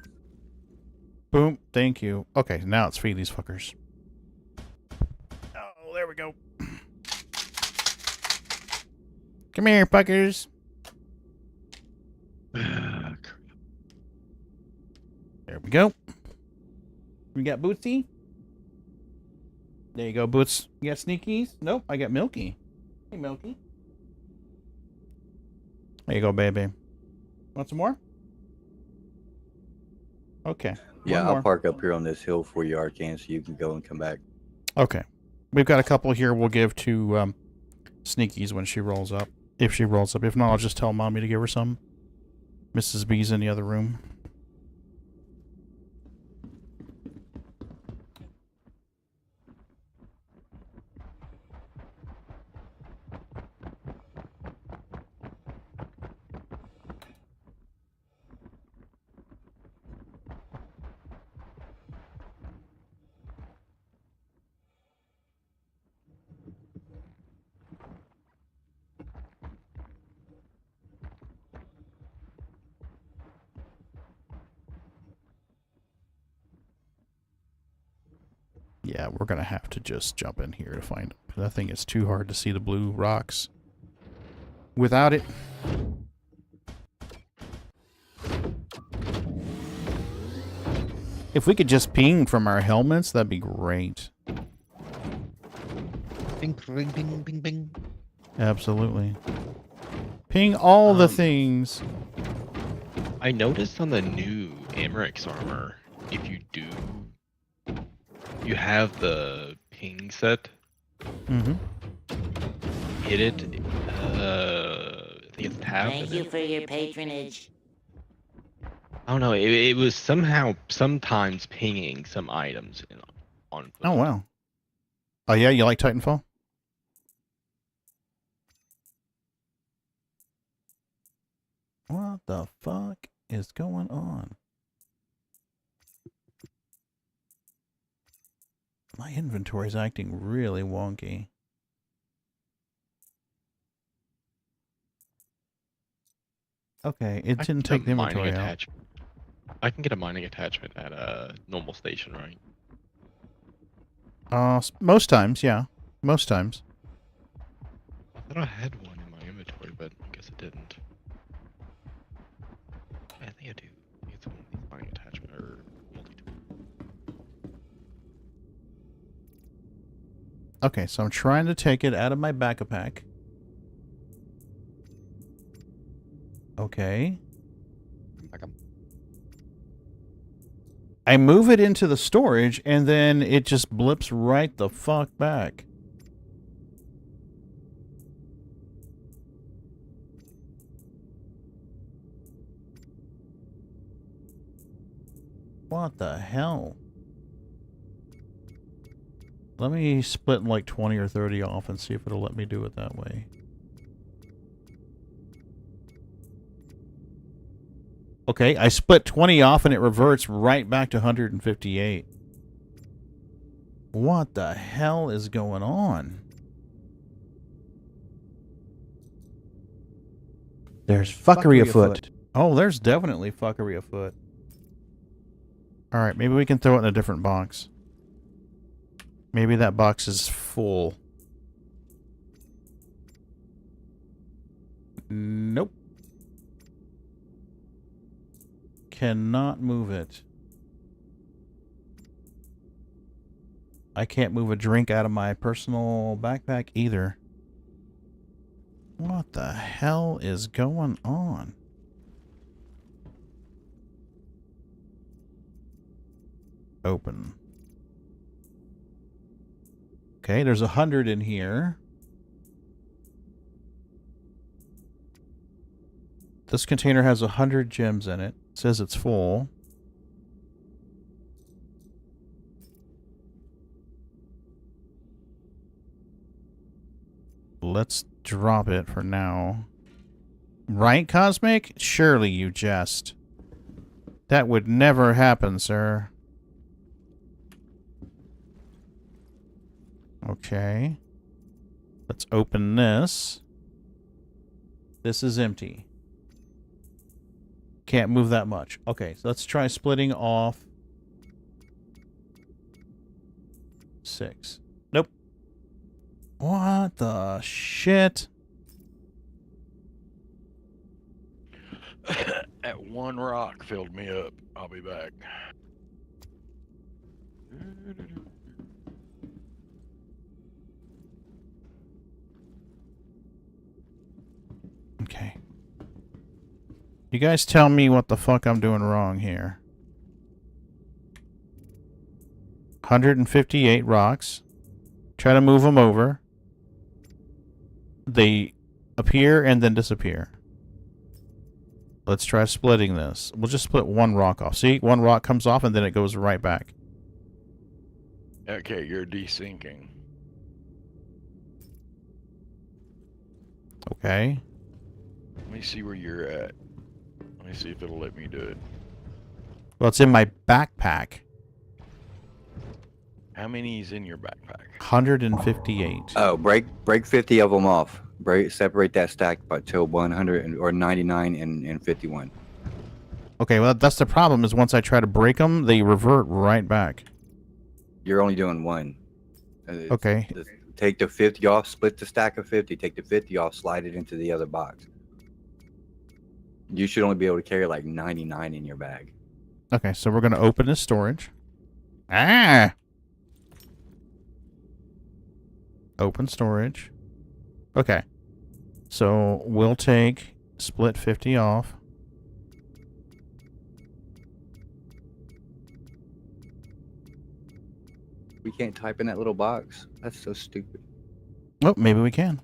Boom. Thank you. Okay, now let's feed these fuckers. Oh, there we go. Come here, fuckers. There we go. We got Bootsy. There you go, Boots. You got Sneakies? Nope, I got Milky. Hey, Milky. There you go, baby. Want some more? Okay. Yeah, I'll park up here on this hill for you, Arcane, so you can go and come back. Okay. We've got a couple here we'll give to Sneakies when she rolls up. If she rolls up. If not, I'll just tell Mommy to give her some. Mrs. B's in the other room. Yeah, we're going to have to just jump in here to find it. Because I think it's too hard to see the blue rocks without it. If we could just ping from our helmets, that'd be great. Bing, bing, bing, bing, bing. Absolutely. Ping all the things. I noticed on the new Ameryk's armor, if you do, you have the ping set. Mm-hmm. Hit it. I think it's tab. Thank you for your patronage. I don't know. It was sometimes pinging some items on. Oh wow. Oh yeah, you like Titanfall? What the fuck is going on? My inventory's acting really wonky. Okay, it didn't take the inventory out. I can get a mining attachment at a normal station, right? Most times, yeah. Most times. I thought I had one in my inventory, but I guess it didn't. Yeah, I think I do. It's one of these mining attachment or multi-tool. Okay, so I'm trying to take it out of my backpack. Okay. I move it into the storage, and then it just blips right the fuck back. What the hell? Let me split like 20 or 30 off and see if it'll let me do it that way. Okay, I split 20 off and it reverts right back to 158. What the hell is going on? There's fuckery afoot. Oh, there's definitely fuckery afoot. Alright, maybe we can throw it in a different box. Maybe that box is full. Nope. Cannot move it. I can't move a drink out of my personal backpack either. What the hell is going on? Open. Okay, there's 100 in here. This container has 100 gems in it. It says it's full. Let's drop it for now. Right, Cosmic? Surely you jest. That would never happen, sir. Okay. Let's open this. This is empty. Can't move that much. Okay, so let's try splitting off 6. Nope. What the shit? That one rock filled me up. I'll be back. Okay. You guys tell me what the fuck I'm doing wrong here. 158 rocks. Try to move them over. They appear and then disappear. Let's try splitting this. We'll just split one rock off. See? One rock comes off and then it goes right back. Okay, you're desyncing. Okay. Let me see where you're at. Let me see if it'll let me do it. Well, it's in my backpack. How many is in your backpack? 158. Oh, break 50 of them off. Separate that stack by till 100 or 99 and 51. Okay, well, that's the problem is once I try to break them, they revert right back. You're only doing one. Okay. Take the 50 off, split the stack of 50, take the 50 off, slide it into the other box. You should only be able to carry like 99 in your bag. Okay, so we're going to open this storage. Ah! Open storage. Okay. So we'll take split 50 off. We can't type in that little box. That's so stupid. Oh, maybe we can.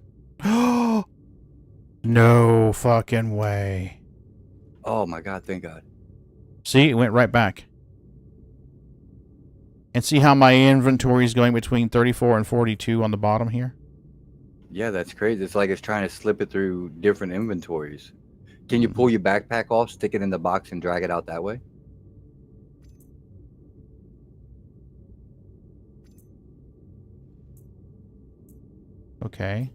No fucking way. Oh my god, thank God. See, it went right back. And see how my inventory is going between 34 and 42 on the bottom here? Yeah, that's crazy. It's like it's trying to slip it through different inventories. Can you pull your backpack off, stick it in the box, and drag it out that way? Okay.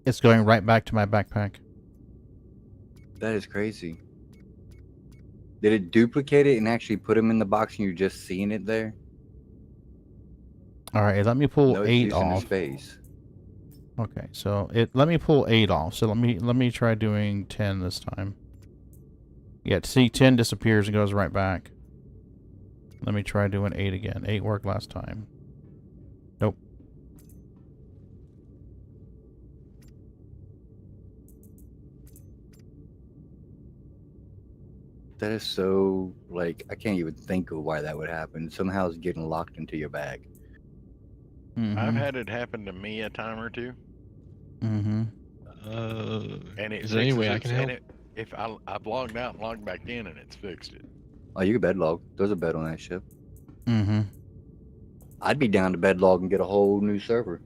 It's going right back to my backpack. That is crazy. Did it duplicate it and actually put them in the box and you're just seeing it there? All right, let me pull No, 8 it's using the off. space. Okay, so let me pull 8 off. So let me try doing 10 this time. Yeah, see, 10 disappears and goes right back. Let me try doing 8 again. 8 worked last time. Nope. That is so, like, I can't even think of why that would happen. Somehow it's getting locked into your bag. I've had it happen to me a time or two. Mm-hmm. And it is there any way I fixes can it, help? and if I've logged out and logged back in and it's fixed it. Oh, you can bed log. There's a bed on that ship. Mm-hmm. I'd be down to bed log and get a whole new server.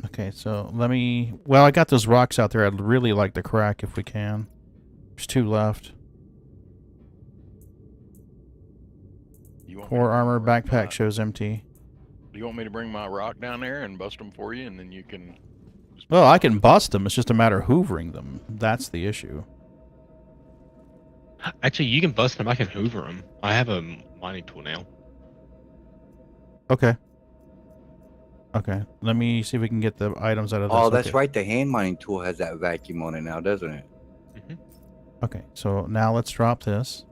Okay, so let me... Well, I got those rocks out there. I'd really like to crack if we can. There's 2 left. Core armor backpack shows empty. Do you want me to bring my rock down there and bust them for you, and then you can... Well, I can bust them. It's just a matter of hoovering them. That's the issue. Actually, you can bust them. I can hoover them. I have a mining tool now. Okay. Okay. Let me see if we can get the items out of this. Oh, that's Okay. right. The hand mining tool has that vacuum on it now, doesn't it? Okay, so now let's drop this.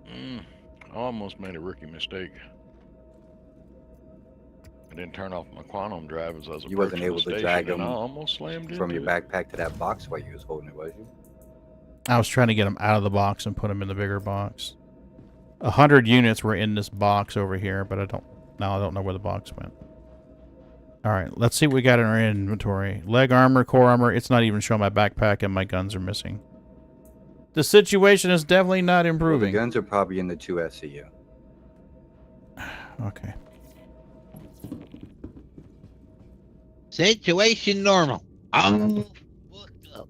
I almost made a rookie mistake. I didn't turn off my quantum drive as I was You wasn't approaching able the to station, drag and them I almost slammed from into your it. backpack to that box while you was holding it, was you? I was trying to get them out of the box and put them in the bigger box. 100 units were in this box over here, but I don't know where the box went. All right, let's see what we got in our inventory. Leg armor, core armor. It's not even showing my backpack, and my guns are missing. The situation is definitely not Well, the improving. guns are probably in the 2 SCU. Okay. Situation normal. I'm fucked up.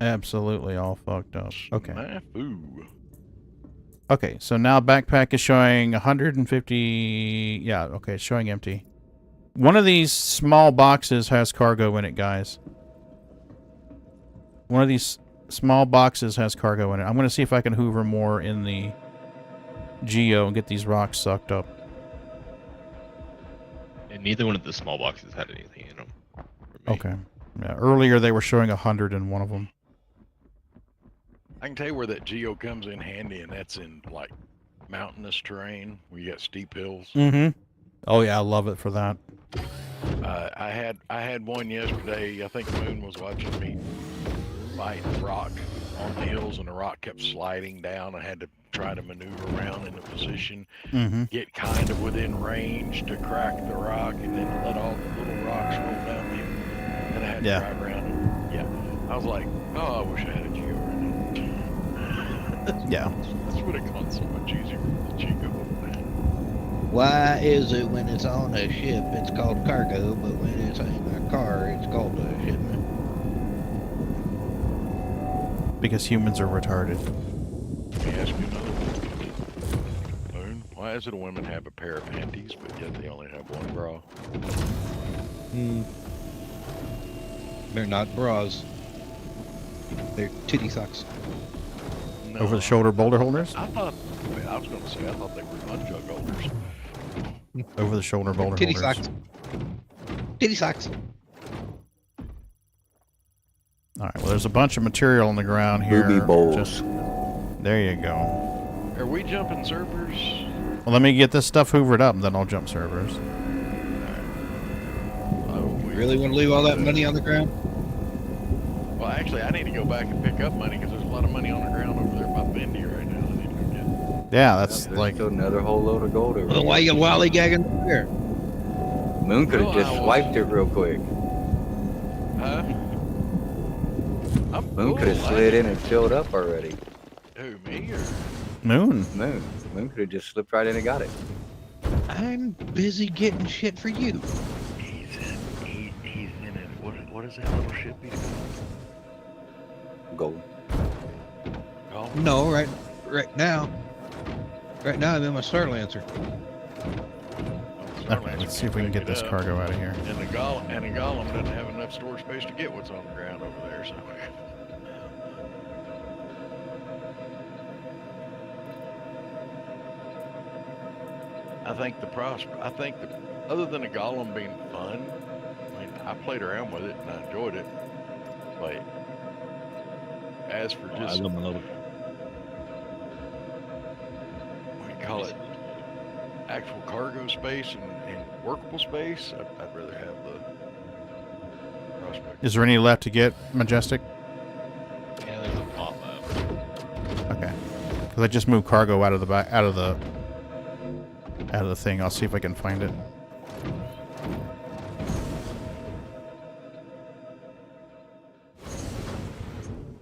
Absolutely all fucked up. Okay. Snafu. Okay, so now backpack is showing 150... Yeah, okay, it's showing empty. One of these small boxes has cargo in it, guys. One of these small boxes has cargo in it. I'm going to see if I can hoover more in the Geo and get these rocks sucked up. And neither one of the small boxes had anything in them. Okay. Yeah, earlier they were showing 100 in one of them. I can tell you where that geo comes in handy, and that's in like mountainous terrain where you got steep hills. Mm-hmm. Oh yeah, I love it for that. I had one yesterday. I think Moon was watching me fight a rock on the hills, and the rock kept sliding down. I had to try to maneuver around in a position, get kind of within range to crack the rock, and then let all the little rocks roll down the hill. And I had to drive around. And, I was like, oh, I wish I had a geo right now. Yeah. This would have gone so much easier with the Chico. Why is it when it's on a ship it's called cargo, but when it's in a car it's called a shipment? Because humans are retarded. Let me ask you another one. Moon, why is it women have a pair of panties, but yet they only have one bra? They're not bras. They're titty socks. No, Over the shoulder boulder holders? I thought, I was going to say, I thought they were lunch jug holders. Over the shoulder boulder Titty holders. socks. Titty socks. All right. Well, there's a bunch of material on the ground here. Booby bowls. Just, there you go. Are we jumping servers? Well, let me get this stuff hoovered up, and then I'll jump servers. Really want to leave all that money on the ground? Well, actually, I need to go back and pick up money because there's a lot of money on the ground over there by Bendy right now. I need to go get. Yeah, that's There's like still another whole load of gold over Well, why you lollygagging over there? Moon could have Well, just I was- swiped it real quick. Huh? Moon could have slid in and filled up already. Who, me or? Moon. Moon could have just slipped right in and got it. I'm busy getting shit for you. He's in it. What is that little ship he's Gold. called? No, right now. Right now, I'm in my Starlancer. Okay, let's see if we can get this cargo out of here. And the golem doesn't have enough storage space to get what's on the ground over there, so. I think other than the golem being fun, I mean, I played around with it and I enjoyed it. But as for I just, love my little. what do you call it, actual cargo space and workable space, I'd rather have the prospect. Is there any left to get, Majestic? Yeah, there's a lot left. Okay. Because I just moved cargo out of the back, out of the thing. I'll see if I can find it.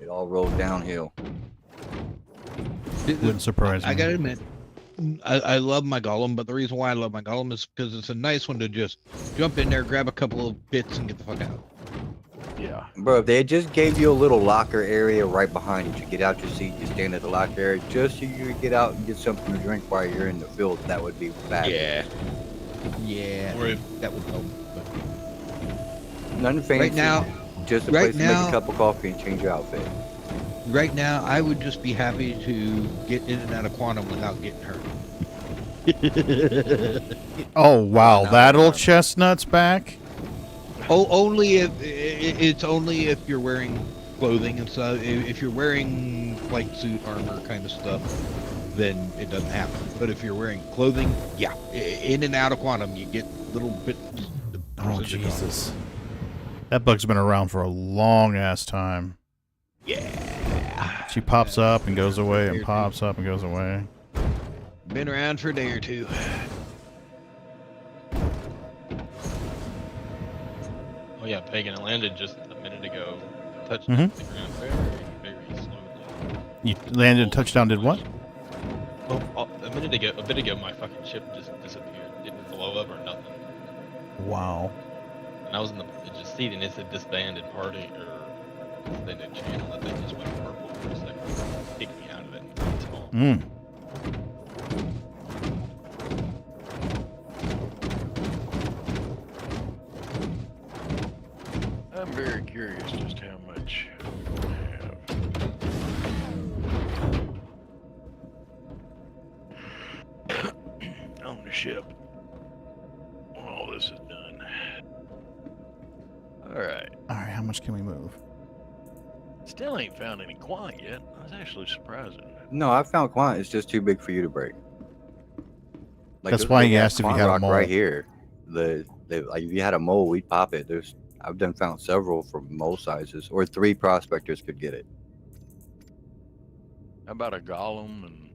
It all rolled downhill. Wouldn't surprise me. I gotta admit, I love my golem, but the reason why I love my golem is because it's a nice one to just jump in there, grab a couple of bits, and get the fuck out. Yeah. Bro, if they just gave you a little locker area right behind you to get out your seat, you stand at the locker area just so you could get out and get something to drink while you're in the field, that would be bad. Yeah, Or if that would help. Nothing fancy. Right now, just a right place to make now- a cup of coffee and change your outfit. Right now, I would just be happy to get in and out of quantum without getting hurt. Oh, wow. That old chestnut's back? Oh, only if it's only if you're wearing clothing and stuff. If you're wearing flight suit armor kind of stuff, then it doesn't happen. But if you're wearing clothing, yeah, in and out of quantum, you get little bits. Oh, Jesus. That bug's been around for a long-ass time. Yeah. She pops up and goes away and pops up and goes away. Been around for a day or two. Oh yeah, Pagan, it landed just a minute ago. Touched Mhm. the ground very slowly. You landed and touchdown did what? Oh, a bit ago, my fucking ship just disappeared. Didn't blow up or nothing. Wow. And I was in the just seat and it said disbanded party or disbanded channel. That thing just went purple for a second. Kicked me out of it. It's all. I'm very curious just how much we have. On the ship. When all this is done. Alright. Alright, how much can we move? Still ain't found any quant yet. That's actually surprising. No, I found quant. It's just too big for you to break. That's there's why big he ass asked if you quant had a rock mole. right here. Like if you had a mole, we'd pop it. I've found several from mole sizes, or 3 prospectors could get it. How about a golem and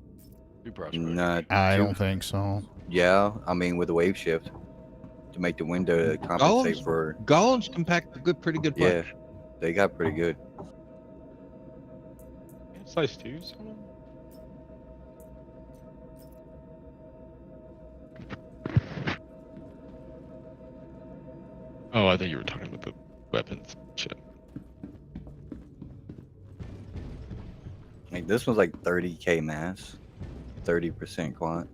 2 prospectors? Nah, I 2 don't think so. Yeah, I mean with a wave shift to make the window compensate for. Golems can pack a pretty good Yeah, punch. they got pretty good. Size 2s on them? Oh, I thought you were talking about the weapons shit. Like this one's like 30k mass, 30% quant.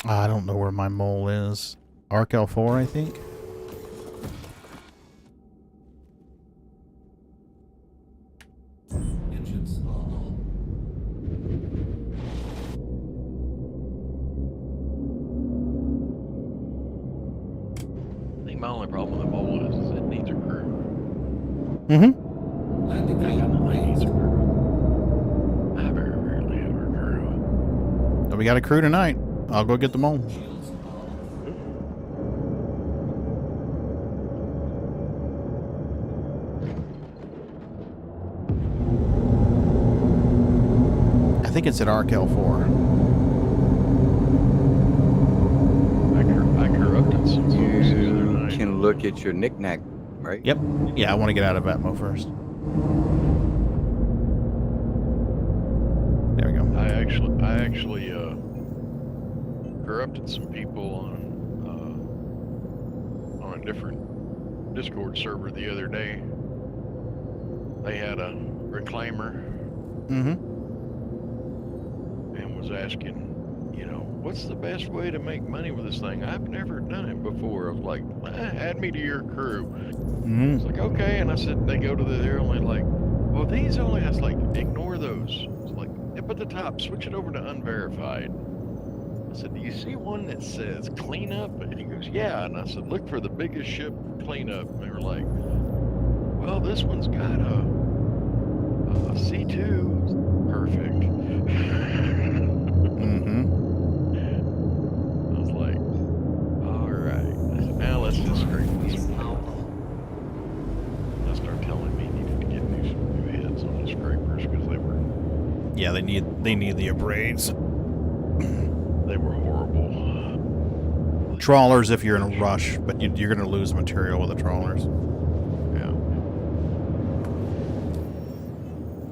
I don't know where my mole is. Arc L4, I think. think my only problem with the mole is it needs a crew. Mm-hmm. It definitely needs a crew. I very rarely have a crew. So we got a crew tonight. I'll go get the mole. I think it's at Arkel 4. I corrupted some folks the other night. You can look at your knick-knack, right? Yep. Yeah, I want to get out of Atmo first. There we go. I actually corrupted some people on a different Discord server the other day. They had a reclaimer Mm-hmm. and was asking, what's the best way to make money with this thing? I've never done it before. I was like, add me to your crew. Mm-hmm. It's like, okay. And I said, they go to they're only like, well, these only, I was like, ignore those. It's like, up at the top, switch it over to unverified. I said, do you see one that says cleanup? And he goes, yeah. And I said, look for the biggest ship cleanup. And they were like, well, this one's got a C2. Perfect. Mm-hmm. I was like, all right. I said, now let's just scrape this one. They'll start telling me needed to get new heads on the scrapers because they were. Yeah, they need the abrades. They were horrible. Trawlers if you're in a rush, but you're going to lose material with the trawlers. Yeah.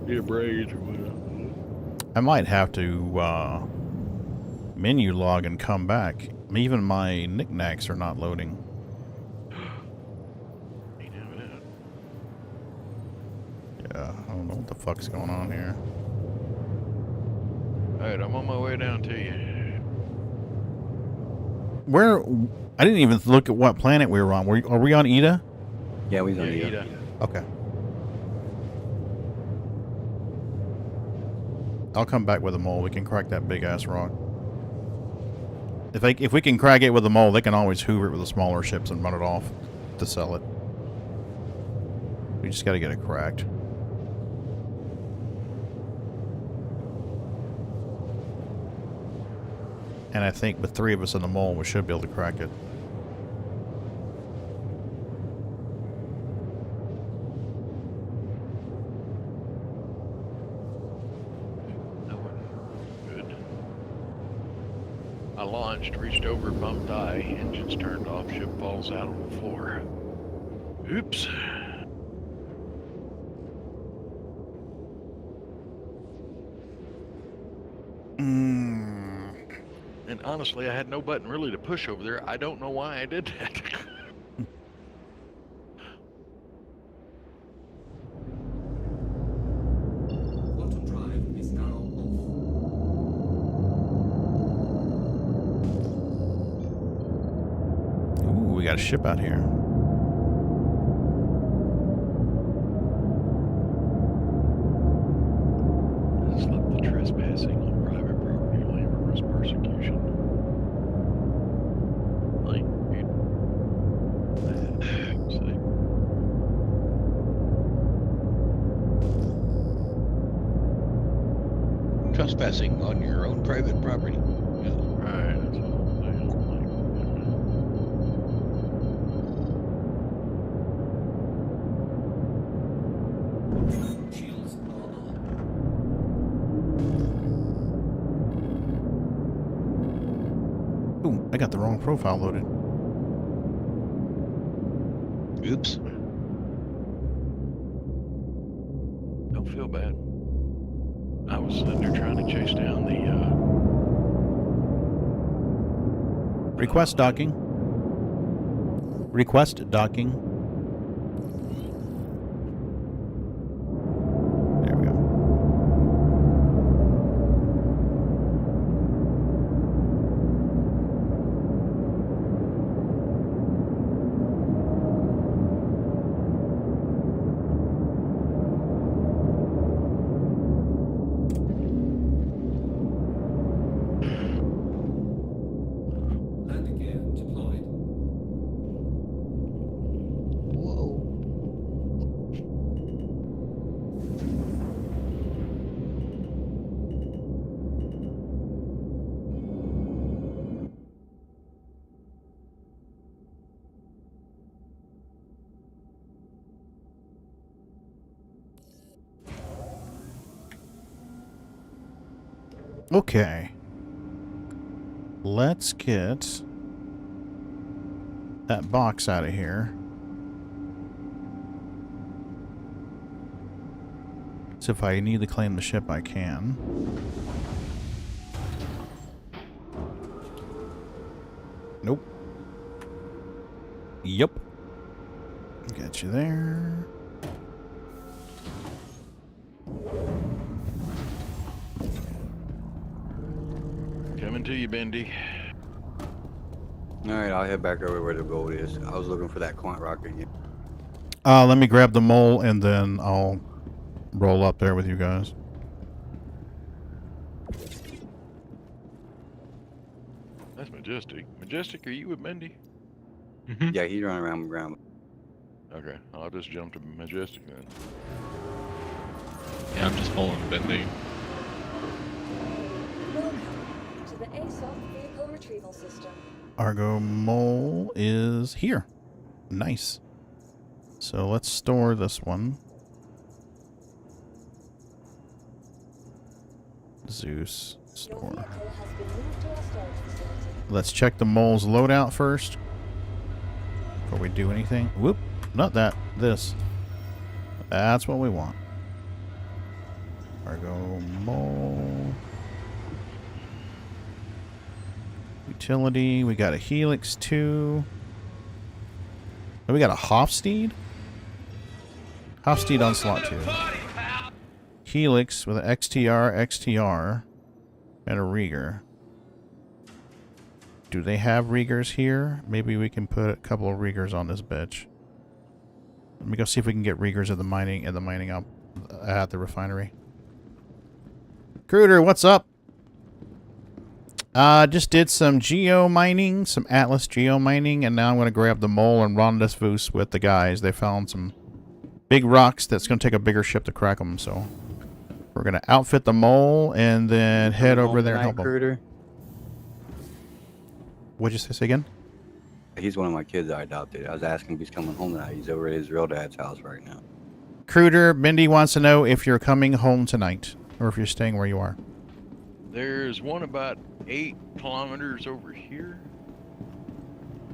The abrades or whatever. I might have to menu log and come back. Even my knickknacks are not loading. Yeah, I don't know what the fuck's going on here. Alright, I'm on my way down to you. Where? I didn't even look at what planet we were on. Are we on Ida? Yeah, we on Yeah, Ida. Okay. I'll come back with a mole. We can crack that big ass rock. If we can crack it with a mole, they can always hoover it with the smaller ships and run it off to sell it. We just got to get it cracked. And I think with 3 of us in the mole, we should be able to crack it. Good. I launched, reached over, bumped I, engines turned off, ship falls out on the floor. Oops. And honestly, I had no button really to push over there. I don't know why I did that. Quantum drive is now Ooh, we got a ship out here. This left the trespassing on private property land risk persecution. Like, Trespassing on your own private property. Yeah. right, that's what I'm saying. shields Ooh, I got the wrong profile loaded. Oops. Don't feel bad. I was sitting there trying to chase down the, Request docking. Request docking. There we go. landing gear deployed. Okay. Let's get that box out of here. So if I need to claim the ship, I can. Nope. Yep. Got you there. Coming to you, Bendy. Alright, I'll head back over where the gold is. I was looking for that quant rocket again. Let me grab the mole and then I'll roll up there with you guys. That's Majestic. Majestic, are you with Bendy? Yeah, he's running around the ground. Okay, I'll just jump to Majestic then. Yeah, I'm just following Bendy. Welcome to the ASOF Vehicle Retrieval System. Argo mole is here. Nice. So let's store this one. Zeus. Store. Let's check the mole's loadout first. Before we do anything. Whoop. Not that. This. That's what we want. Argo mole. Utility. We got a Helix 2. Oh, we got a Hofsteed? Hofsteed on slot 2. Helix with an XTR, and a Rieger. Do they have Riegers here? Maybe we can put a couple of Riegers on this bitch. Let me go see if we can get Riegers at the mining up at the refinery. Cruder, what's up? Just did some geo mining, some Atlas geo mining, and now I'm going to grab the mole and rendezvous with the guys. They found some big rocks that's going to take a bigger ship to crack them, so we're going to outfit the mole and then head over there and help them. What'd you say again? He's one of my kids I adopted. I was asking if he's coming home tonight. He's over at his real dad's house right now. Cruder, Bendy wants to know if you're coming home tonight or if you're staying where you are. There's one about 8 kilometers over here.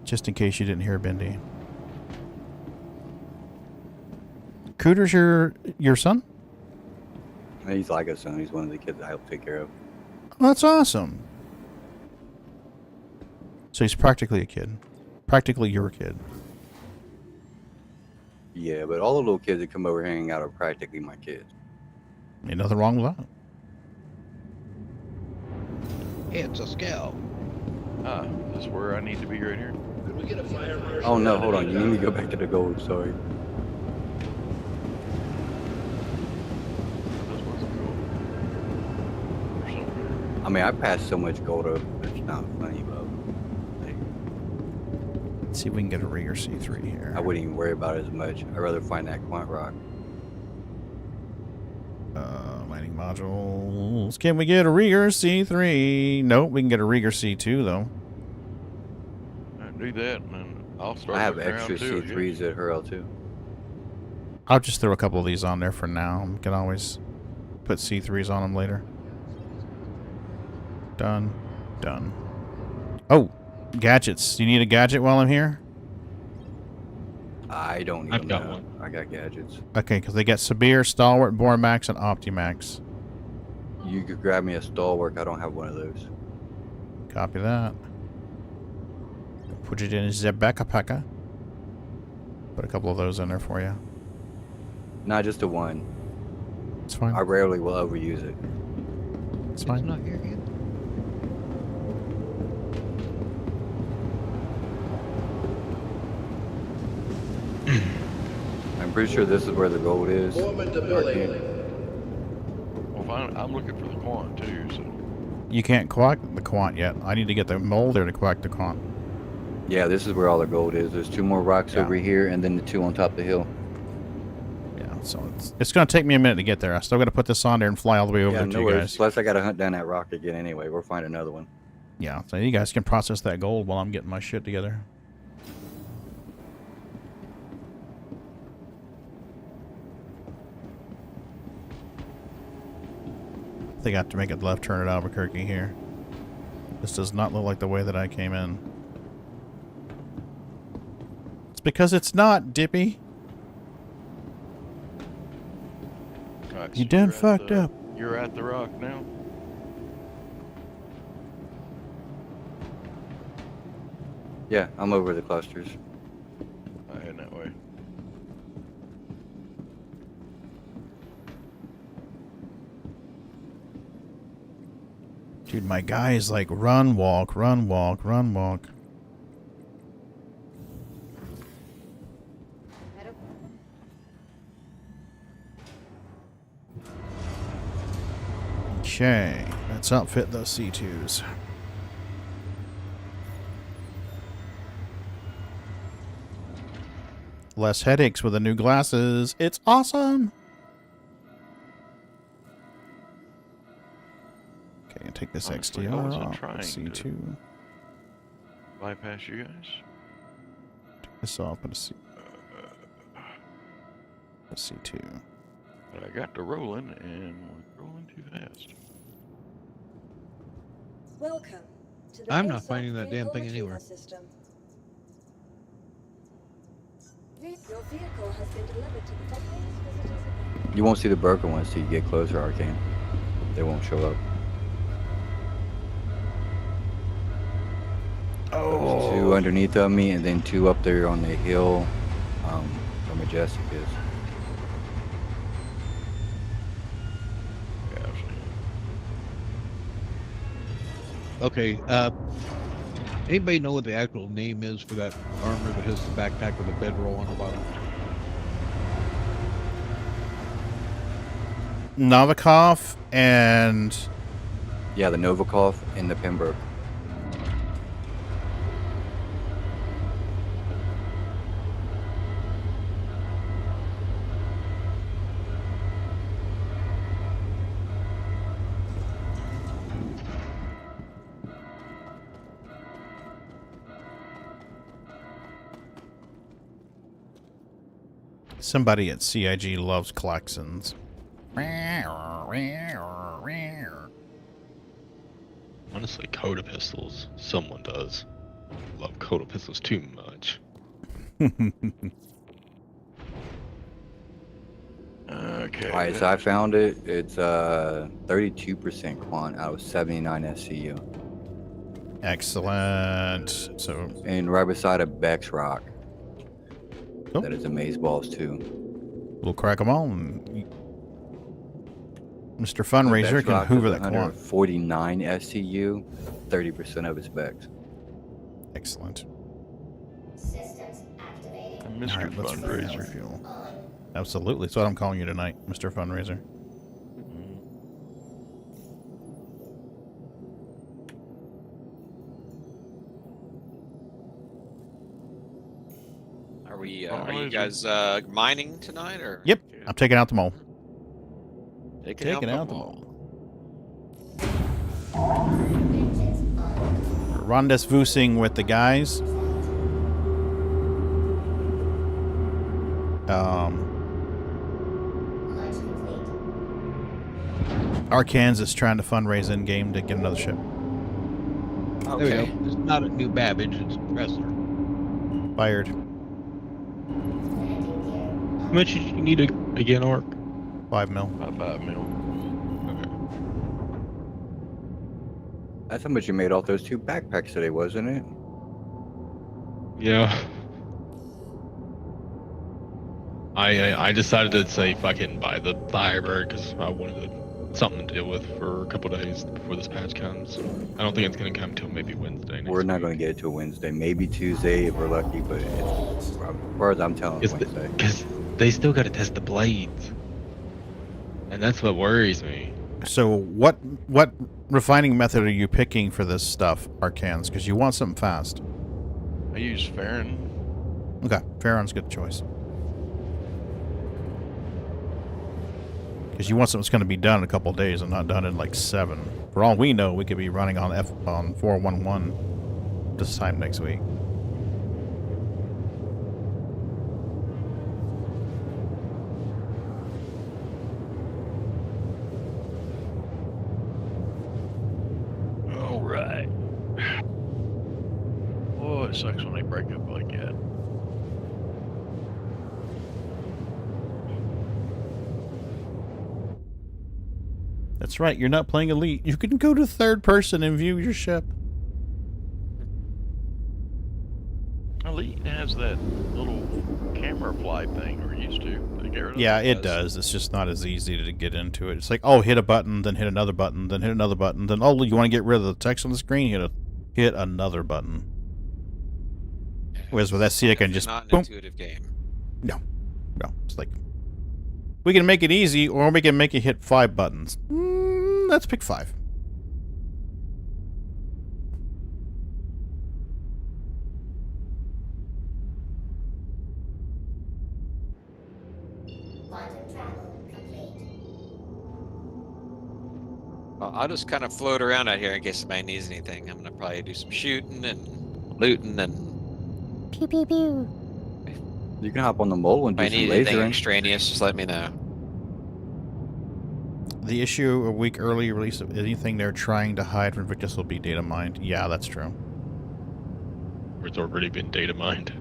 Just in case you didn't hear Bendy. Cruder's your son? He's like a son. He's one of the kids I help take care of. Oh, that's awesome. So he's practically a kid. Practically your kid. Yeah, but all the little kids that come over here and hang out are practically my kids. Ain't nothing wrong with that. It's a scout. Ah, this is where I need to be right here. Could we get a fire marshal? Oh no, hold on. You need to go back to the gold. Sorry. I mean, I passed so much gold up. It's not funny, but let's see if we can get a Rieger C3 here. I wouldn't even worry about it as much. I'd rather find that quant rock. Mining modules. Can we get a Rieger C3? Nope, we can get a Rieger C2 though. I do that, and then I'll start. I have extra C3s at Hurl too. I'll just throw a couple of these on there for now. We can always put C3s on them later. Done. Done. Oh, gadgets. You need a gadget while I'm here? I don't even know. I've got one. I got gadgets. Okay, because they get Sabir, Stalwart, Bormax, and Optimax. You could grab me a Stalwart. I don't have one of those. Copy that. Put it in the backpack. Put a couple of those in there for you. Not just the one. It's fine. I rarely will overuse it. It's fine. It's not here yet. I'm pretty sure this is where the gold is. Well, I'm looking for the quant too, so. You can't quack the quant yet. I need to get the mole there to quack the quant. Yeah, this is where all the gold is. There's 2 more rocks over here, and then the 2 on top of the hill. Yeah, so it's going to take me a minute to get there. I still got to put this on there and fly all the way over there to you guys. Plus, I got to hunt down that rock again anyway. We'll find another one. Yeah, so you guys can process that gold while I'm getting my shit together. I think I have to make a left turn at Albuquerque here. This does not look like the way that I came in. It's because it's not, Dippy. Right, You so done you're at fucked the- up. You're at the rock now? Yeah, I'm over the clusters. I head that way. Dude, my guy is like run, walk, run, walk, run, walk. Okay, let's outfit those C2s. Less headaches with the new glasses. It's awesome! Okay, take this Honestly, I XTR wasn't off. trying C2. to bypass you guys. Take this off, put a C. A C2. But I got to rolling, and we're rolling too fast. Welcome to the I'm not ASOP finding that damn vehicle thing retrieval anywhere. System. Your vehicle has been delivered to the Footprints Visitors. You won't see the broken ones till you get closer, Arcane. They won't show up. There's two underneath of me, and then two up there on the hill where Majestic is. Yeah, I've seen it. Okay, anybody know what the actual name is for that armor that has the backpack with a bedroll on the bottom? Novikov and... Yeah, the Novikov and the Pembroke. Somebody at CIG loves klaxons. Honestly, Coda pistols. Someone does. Love Coda pistols too much. Okay. Alright, so I found it. It's 32% quant out of 79 SCU. Excellent. So, And right beside a Bex Rock. Oh. That is Amazeballs too. we'll crack them all. And Mr. Fundraiser Bex can Rock hoover is that quant. 149 SCU, 30% of its Bex. Excellent. Mr. All right, let's Fundraiser. refuel. Absolutely. That's what I'm calling you tonight, Mr. Fundraiser. Are you guys mining tonight, or? Yep, I'm taking out the mole. Taking out the mole. Rendezvousing with the guys. Arkansas trying to fundraise in game to get another ship. There we go. It's not a new Babbage, it's a compressor. Fired. How much did you need again, Ark? 5 mil. 5 mil. That's how much you made off those two backpacks today, wasn't it? Yeah. I decided to say fucking buy the Firebird because I wanted something to deal with for a couple days before this patch comes. I don't think it's going to come till maybe Wednesday. We're not going to get it till Wednesday. Maybe Tuesday if we're lucky, but it's, as far as I'm telling, Wednesday. Because they still got to test the blades. And that's what worries me. So what refining method are you picking for this stuff, Arcans? Because you want something fast. I use Farron. Okay, Farron's a good choice. Because you want something that's going to be done in a couple days and not done in like 7. For all we know, we could be running on 411 this time next week. sucks when they break up like that. That's right, you're not playing Elite. You can go to third person and view your ship. Elite has that little camera fly thing, or used to. They get rid of Yeah, it does. It's just not as easy to get into it. It's like, oh, hit a button, then hit another button, then hit another button, then, oh, you want to get rid of the text on the screen? Hit another button. Whereas with SC, I can just, not an boom. intuitive game. No. It's like, we can make it easy, or we can make it hit 5 buttons. Let's pick 5. Well, I'll just kind of float around out here in case somebody needs anything. I'm gonna probably do some shooting and looting and. Pew pew pew. You can hop on the mole and do If I some need anything lasering. extraneous, just let me know. The issue a week early release of anything they're trying to hide from Invictus will be data mined. Yeah, that's true. It's already been data mined.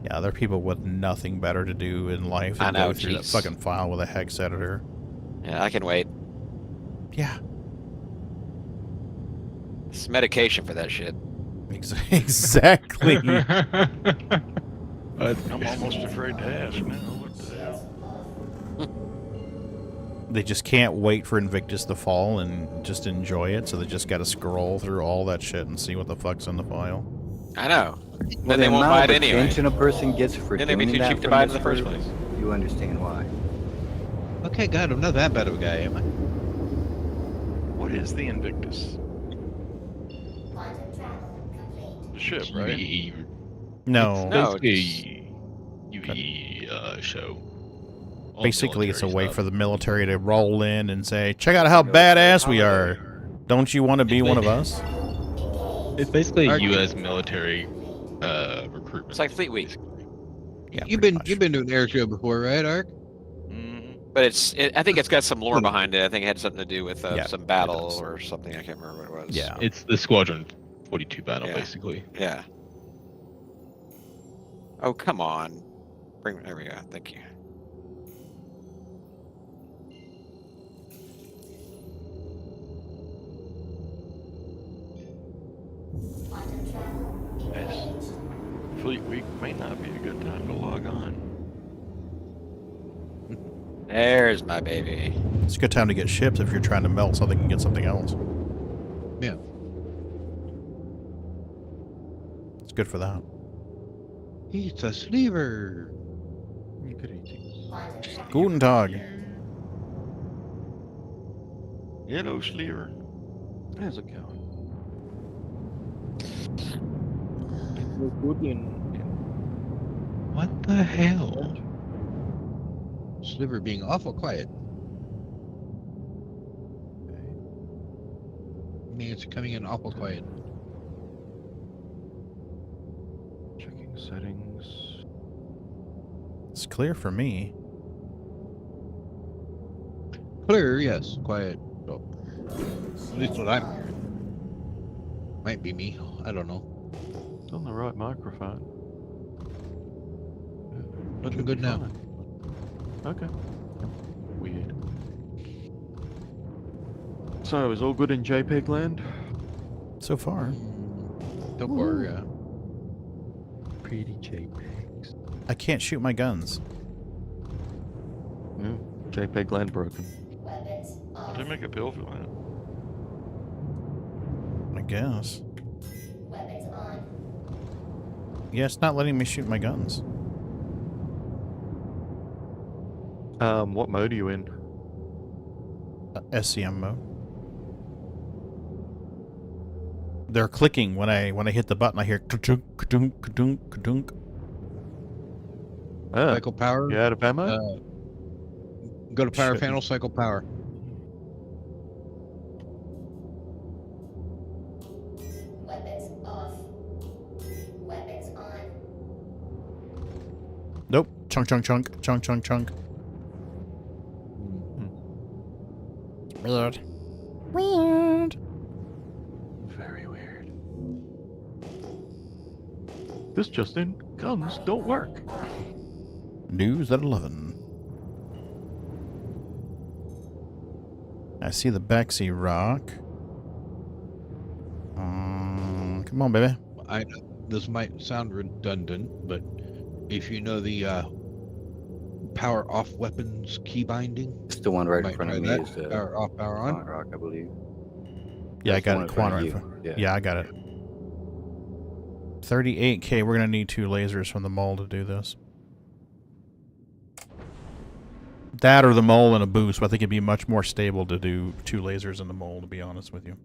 Yeah, there are people with nothing better to do in life than go through that fucking file with a hex editor. Yeah, I can wait. Yeah. It's medication for that shit. Exactly. I'm almost afraid to ask now. What the hell? They just can't wait for Invictus to fall and just enjoy it, so they just gotta scroll through all that shit and see what the fuck's in the file. I know. Well, Then they won't buy it anyway. attention a person gets for Then they'd be doing too that cheap to from buy it in this the first group, place. You understand why. Okay, God, I'm not that bad of a guy, am I? What is the Invictus? The ship, right? No. No, Basically, UV show. All Basically, it's a military way stuff. for the military to roll in and say, check out how badass we are. Don't you want to be one of us? It's basically U.S. military recruitment. It's like Fleet Week. Yeah, you've been doing an air show before, right, Ark? But I think it's got some lore behind it. I think it had something to do with Yeah, some battle or something. I can't remember what it was. Yeah. It's the Squadron 42 battle, Yeah. basically. Yeah. Oh, come on. There we go. Thank you. Yes. Fleet Week may not be a good time to log on. There's my baby. It's a good time to get ships if you're trying to melt something and get something else. Yeah. It's good for that. It's a sleever. Guten Tag. Hello, Sleever. How's it going? What the hell? Sliver being awful quiet. I mean, it's coming in awful quiet. Checking settings. It's clear for me. Clear, yes. Quiet. Oh. At least what I'm hearing. Might be me. I don't know. It's on the right microphone. Looking good now. Fine. Okay. Weird. So, is all good in JPEG land? So far. So far, yeah. Pretty JPEGs. I can't shoot my guns. Yeah, JPEG land broken. Did they make a bill for that? I guess. Yeah, it's not letting me shoot my guns. What mode are you in? SCM mode. They're clicking when I hit the button. I hear ka-dunk, ka-dunk, ka-dunk, ka-dunk. Cycle power. You out of ammo? Go to power Shouldn't. panel, cycle power. Weapons off. Weapons on. Nope. Chunk, chunk, chunk, chunk, chunk, chunk. Weird. Weird. Very weird. this just in. Guns don't work. News at 11. I see the Bexy rock. Come on, baby. This might sound redundant, but if you know the power off weapons key binding, It's the one right in front of me. that. Is the Power off, power on. Quant Rock, I believe. Yeah, I That's the got one it. in front of Quant you. yeah, I got it. 38K. We're going to need 2 lasers from the mole to do this. That or the mole and a boost, but I think it'd be much more stable to do 2 lasers in the mole, to be honest with you.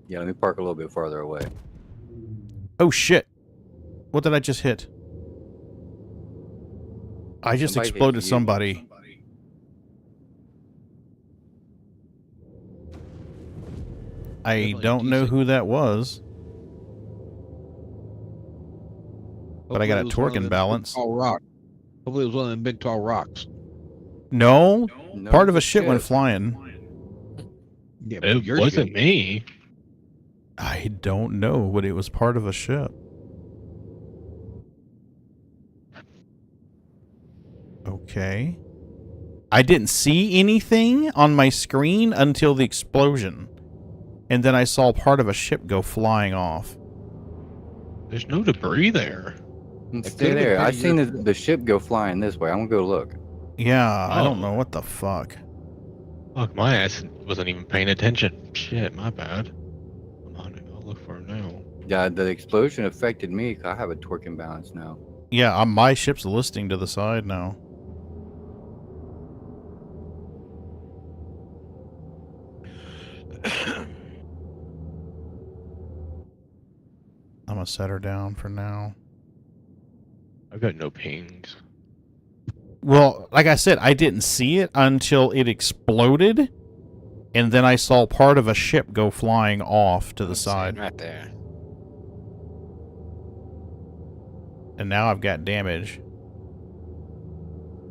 Yeah, let me park a little bit farther away. Oh, shit. What did I just hit? I just Somebody hit exploded you. somebody. I don't know who that was. But I got a torque imbalance. Hopefully it was one of them big tall rocks. No, No, part of a it's ship went flying. Yeah, It wasn't me. I don't know, but it was part of a ship. Okay. I didn't see anything on my screen until the explosion. And then I saw part of a ship go flying off. There's no debris there. Stay there. I seen the ship go flying this way. I'm gonna go look. Yeah, I don't know what the fuck. Fuck, my ass wasn't even paying attention. Shit, my bad. I'm on it. I'll look for it now. Yeah, the explosion affected me. 'Cause I have a torque imbalance now. Yeah, my ship's listing to the side now. I'm gonna set her down for now. I've got no pings. Well, like I said, I didn't see it until it exploded, and then I saw part of a ship go flying off to the side. Right there. And now I've got damage.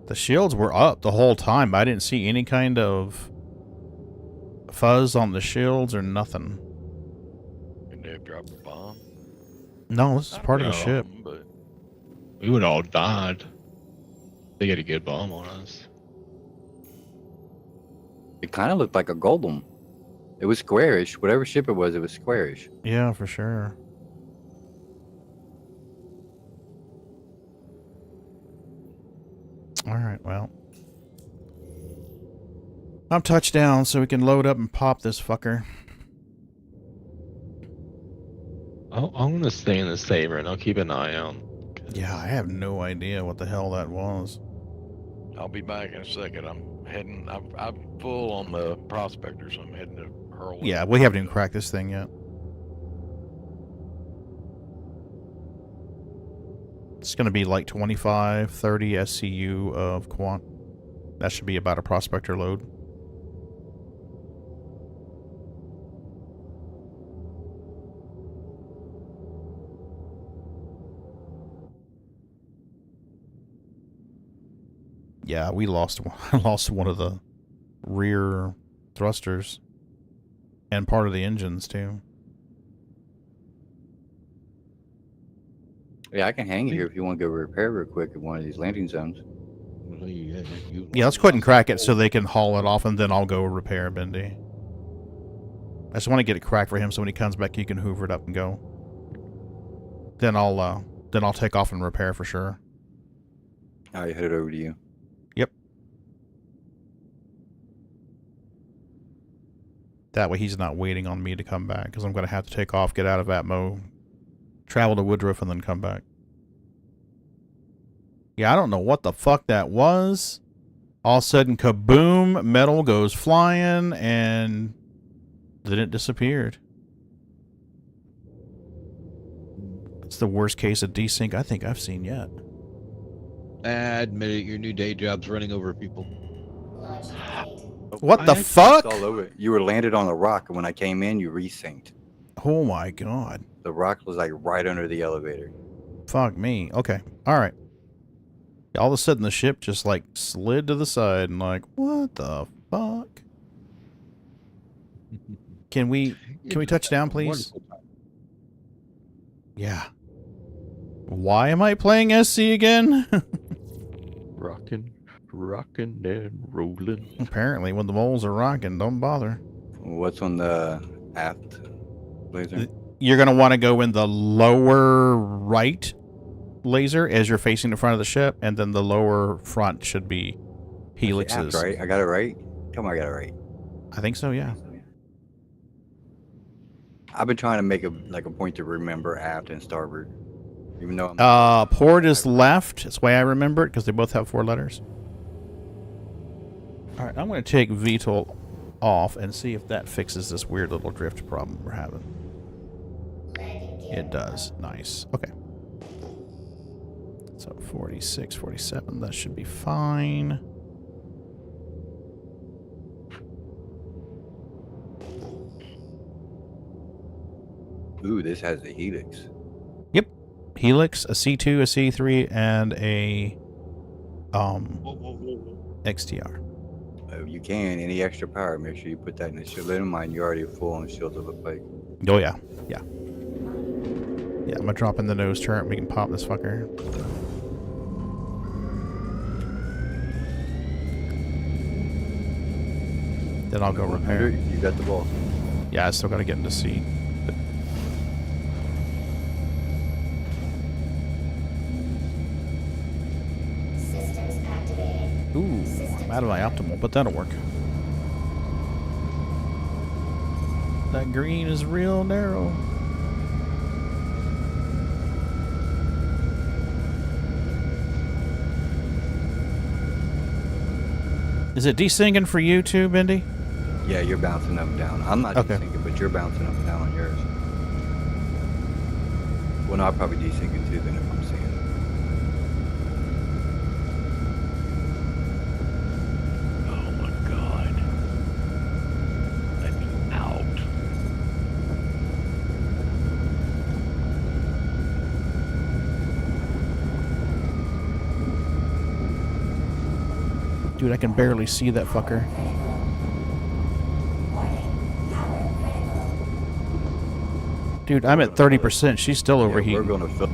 The shields were up the whole time, but I didn't see any kind of fuzz on the shields or nothing. Can they drop a bomb? No, this is part of a ship. But We would all died. They get a good bomb on us. It kind of looked like a golem. It was squarish. Whatever ship it was squarish. Yeah, for sure. Alright, well. I'm touchdown, so we can load up and pop this fucker. I'm gonna stay in the saver and I'll keep an eye out. Yeah, I have no idea what the hell that was. I'll be back in a second. I'm heading. I'm full on the prospector, so I'm heading to hurl. Yeah, we haven't even cracked this thing yet. It's going to be like 25, 30 SCU of quant. That should be about a prospector load. Yeah, we lost one of the rear thrusters and part of the engines too. Yeah, I can hang here if you want to go repair real quick at one of these landing zones. Yeah, let's go ahead and crack it so they can haul it off, and then I'll go repair Bendy. I just want to get it cracked for him so when he comes back, he can hoover it up and go. Then I'll take off and repair for sure. All right, head it over to you. Yep. That way he's not waiting on me to come back, because I'm going to have to take off, get out of Atmo, travel to Woodruff, and then come back. Yeah, I don't know what the fuck that was. All of a sudden, kaboom, metal goes flying, and then it disappeared. It's the worst case of desync I think I've seen yet. Admit it, your new day job's running over people. What the fuck? All over. You were landed on a rock, and when I came in, you resynced. Oh my god. The rock was like right under the elevator. Fuck me. Okay. Alright. All of a sudden the ship just like slid to the side and like, what the fuck? Can we Can we touch down, please? Yeah. Why am I playing SC again? Rocking and rolling. Apparently, when the moles are rocking, don't bother. What's on the aft laser? You're going to want to go in the lower right laser as you're facing the front of the ship, and then the lower front should be helixes. Aft, right? I got it right? Tell me I got it right. I think so, yeah. I've been trying to make a point to remember aft and starboard. Even though I'm port is left. That's why I remember it, because they both have 4 letters. All right, I'm going to take VTOL off and see if that fixes this weird little drift problem we're having. It does. Nice. Okay. So 46, 47, that should be fine. Ooh, this has the helix. Yep. Helix, a C2, a C3, and a XTR. You can. Any extra power, make sure you put that in the shield. Let in mind, you're already full on shields of a plate. Oh, yeah. Yeah. Yeah, I'm going to drop in the nose turret. We can pop this fucker. Then I'll go repair. You got the ball. Yeah, I still got to get into C. Ooh, I'm out of my optimal, but that'll work. That green is real narrow. Is it desyncing for you too, Bendy? Yeah, you're bouncing up and down. I'm not desyncing, but you're bouncing up and down on yours. Well, no, I'll probably desync it too then if I'm seeing it. Oh my god. Let me out. Dude, I can barely see that fucker. Dude, I'm at 30%. She's still overheating. We're gonna fill.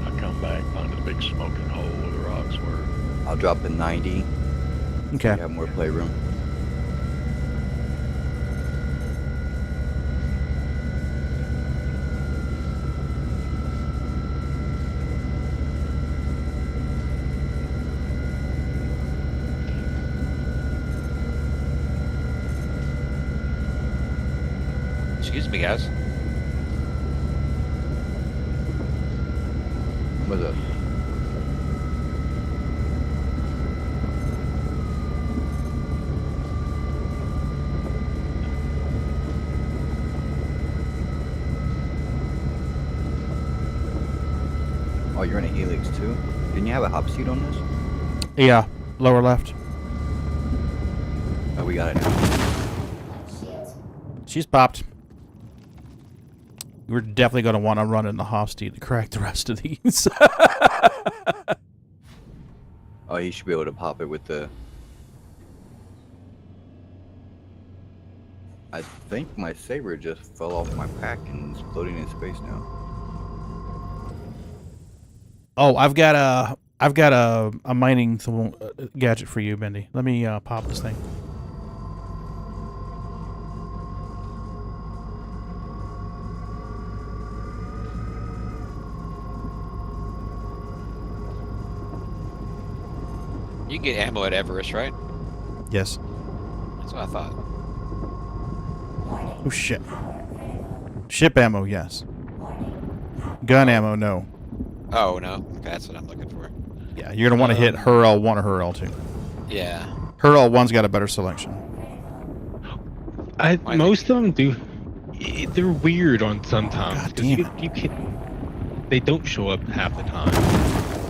I come back, find a big smoking hole where the rocks were. I'll drop to 90. Okay. So you have more playroom. Excuse me, guys. What's up? Oh, you're in a helix too? Didn't you have a hop seat on this? Yeah, lower left. Oh, we got it now. She's popped. We're definitely going to want to run in the Hofstede to crack the rest of these. Oh, you should be able to pop it with the... I think my saber just fell off my pack and is floating in space now. Oh, I've got a mining gadget for you, Bendy. Let me pop this thing. You can get ammo at Everest, right? Yes. That's what I thought. Oh shit. Ship ammo, yes. Gun ammo, no. Oh, no. Okay, that's what I'm looking for. Yeah, you're going to want to hit her L1 or her L2. Yeah. Her L1's got a better selection. Most of them do. They're weird on sometimes. God damn. You can, they don't show up half the time.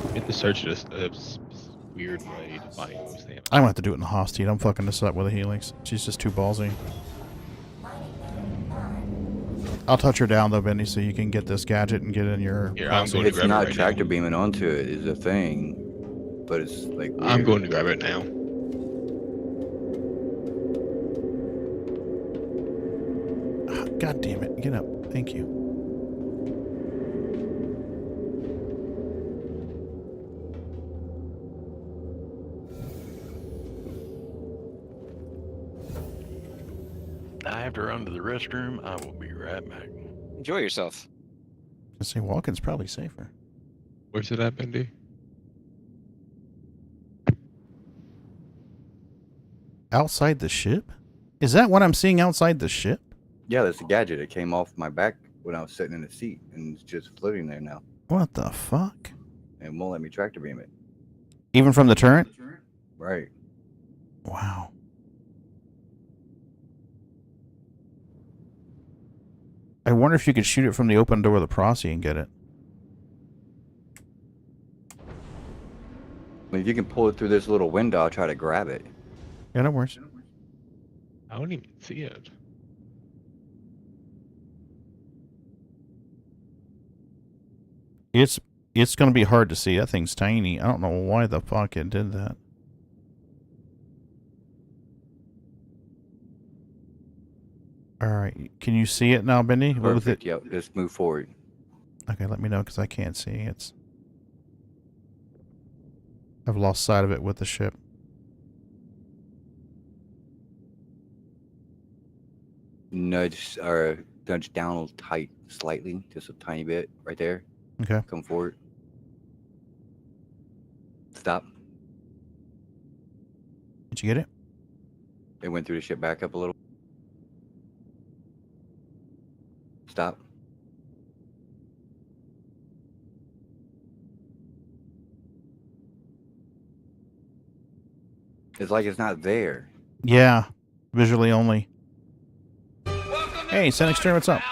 You have to search it a weird way to find those things. I'm going to have to do it in the Hofstede. I'm fucking this up with a Helix. She's just too ballsy. I'll touch her down though, Benny, so you can get this gadget and get in your. Here, I'm going to It's grab it not right tractor now. beaming onto it is a thing, but it's like weird. I'm going to grab it now. God damn it! Get up. Thank you. I have to run to the restroom. I will be right back. Enjoy yourself. I say walking's probably safer. Where's it at, Bendy? Outside the ship? Is that what I'm seeing outside the ship? Yeah, that's a gadget. It came off my back when I was sitting in the seat, and it's just floating there now. What the fuck? And won't let me tractor beam it. Even from the turret? Right. Wow. I wonder if you could shoot it from the open door of the Prosy and get it. I mean, if you can pull it through this little window, I'll try to grab it. Yeah, no worries. I don't even see it. It's going to be hard to see. That thing's tiny. I don't know why the fuck it did that. Alright, can you see it now, Benny? What was it? Yep, just move forward. Okay, let me know because I can't see. I've lost sight of it with the ship. Nudge down tight slightly, just a tiny bit, right there. Okay. Come forward. Stop. Did you get it? It went through the ship back up a little. Stop. It's like it's not there. Yeah, visually only. Hey, Senexter, what's up?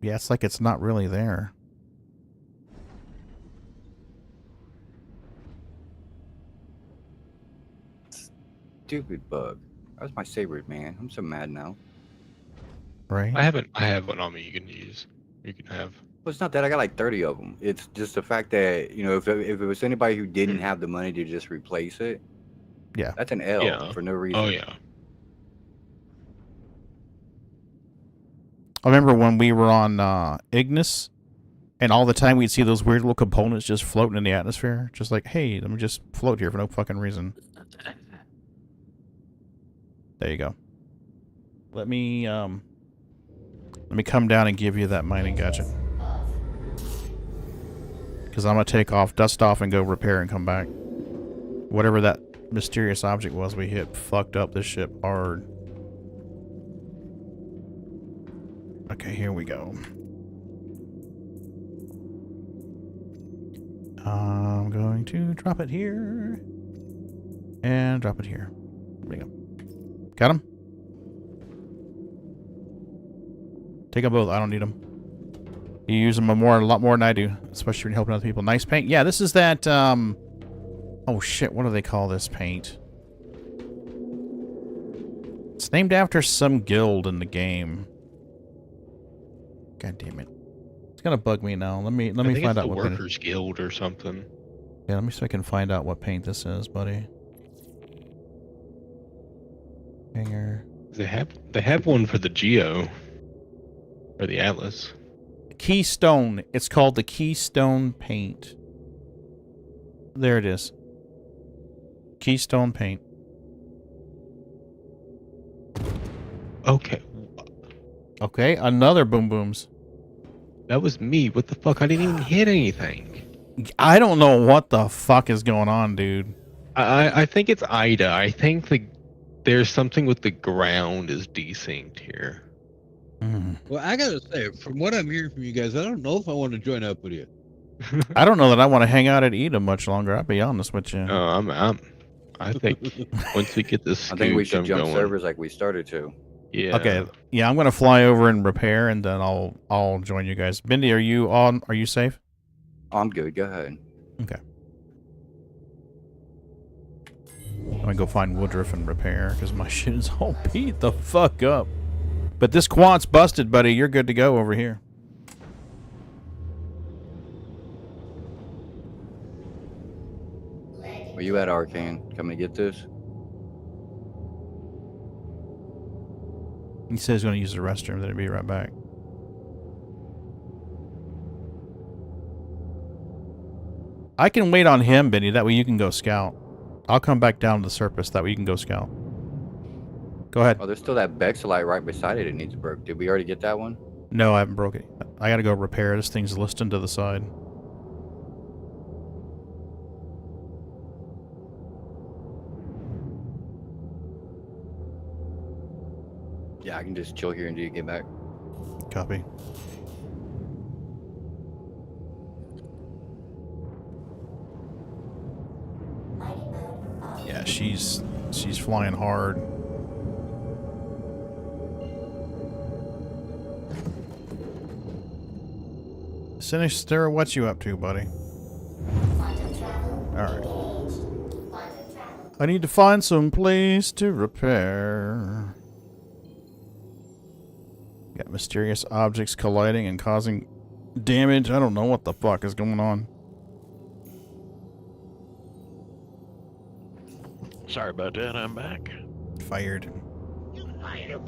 Yeah, it's like it's not really there. Stupid bug. That was my saber, man. I'm so mad now. Right? I have one on me you can use. You can have. Well, it's not that. I got like 30 of them. It's just the fact that, you know, if it was anybody who didn't have the money to just replace it, yeah, that's an L Yeah. for no reason. Oh yeah. I remember when we were on Ignis, and all the time we'd see those weird little components just floating in the atmosphere. Just like, hey, let me just float here for no fucking reason. There you go. Let me come down and give you that mining gadget. Because I'm going to take off, dust off, and go repair and come back. Whatever that mysterious object was we hit fucked up this ship hard. Okay, here we go. I'm going to drop it here. And drop it here. There we go. Got him? Take them both. I don't need them. You use them a lot more than I do. Especially when you're helping other people. Nice paint. Yeah, this is that, oh shit, what do they call this paint? It's named after some guild in the game. God damn it. It's gonna bug me now. Let me I think find it's out the what Workers Guild or something. Yeah, let me see if I can find out what paint this is, buddy. Hanger. They have one for the Geo. Or the Atlas. Keystone. It's called the Keystone paint. There it is. Keystone paint. Okay. Okay, another boom booms. That was me. What the fuck? I didn't even hit anything. I don't know what the fuck is going on, dude. I think it's Ida. I think there's something with the ground is desynced here. Well, I gotta say, from what I'm hearing from you guys, I don't know if I want to join up with you. I don't know that I want to hang out at Eda much longer. I'll be honest with you. I think once we get this, I think we should jump going. servers like we started to. Yeah. Okay. Yeah, I'm gonna fly over and repair, and then I'll join you guys. Bindi, are you on? Are you safe? I'm good. Go ahead. Okay. I'm gonna go find Woodruff and repair because my shit is all beat the fuck up. But this quant's busted, buddy. You're good to go over here. Where you at, Arcane? Coming to get this? He says he's gonna use the restroom, then he'll be right back. I can wait on him, Benny. That way you can go scout. I'll come back down to the surface. That way you can go scout. Go ahead. Oh, there's still that Bexalite right beside it. It needs broke. Did we already get that one? No, I haven't broke it. I gotta go repair. This thing's listing to the side. Yeah, I can just chill here until you get back. Copy. Yeah, she's flying hard. Sinister, what you up to, buddy? Alright. I need to find some place to repair. Got mysterious objects colliding and causing damage. I don't know what the fuck is going on. Sorry about that. I'm back. Fired. You fire!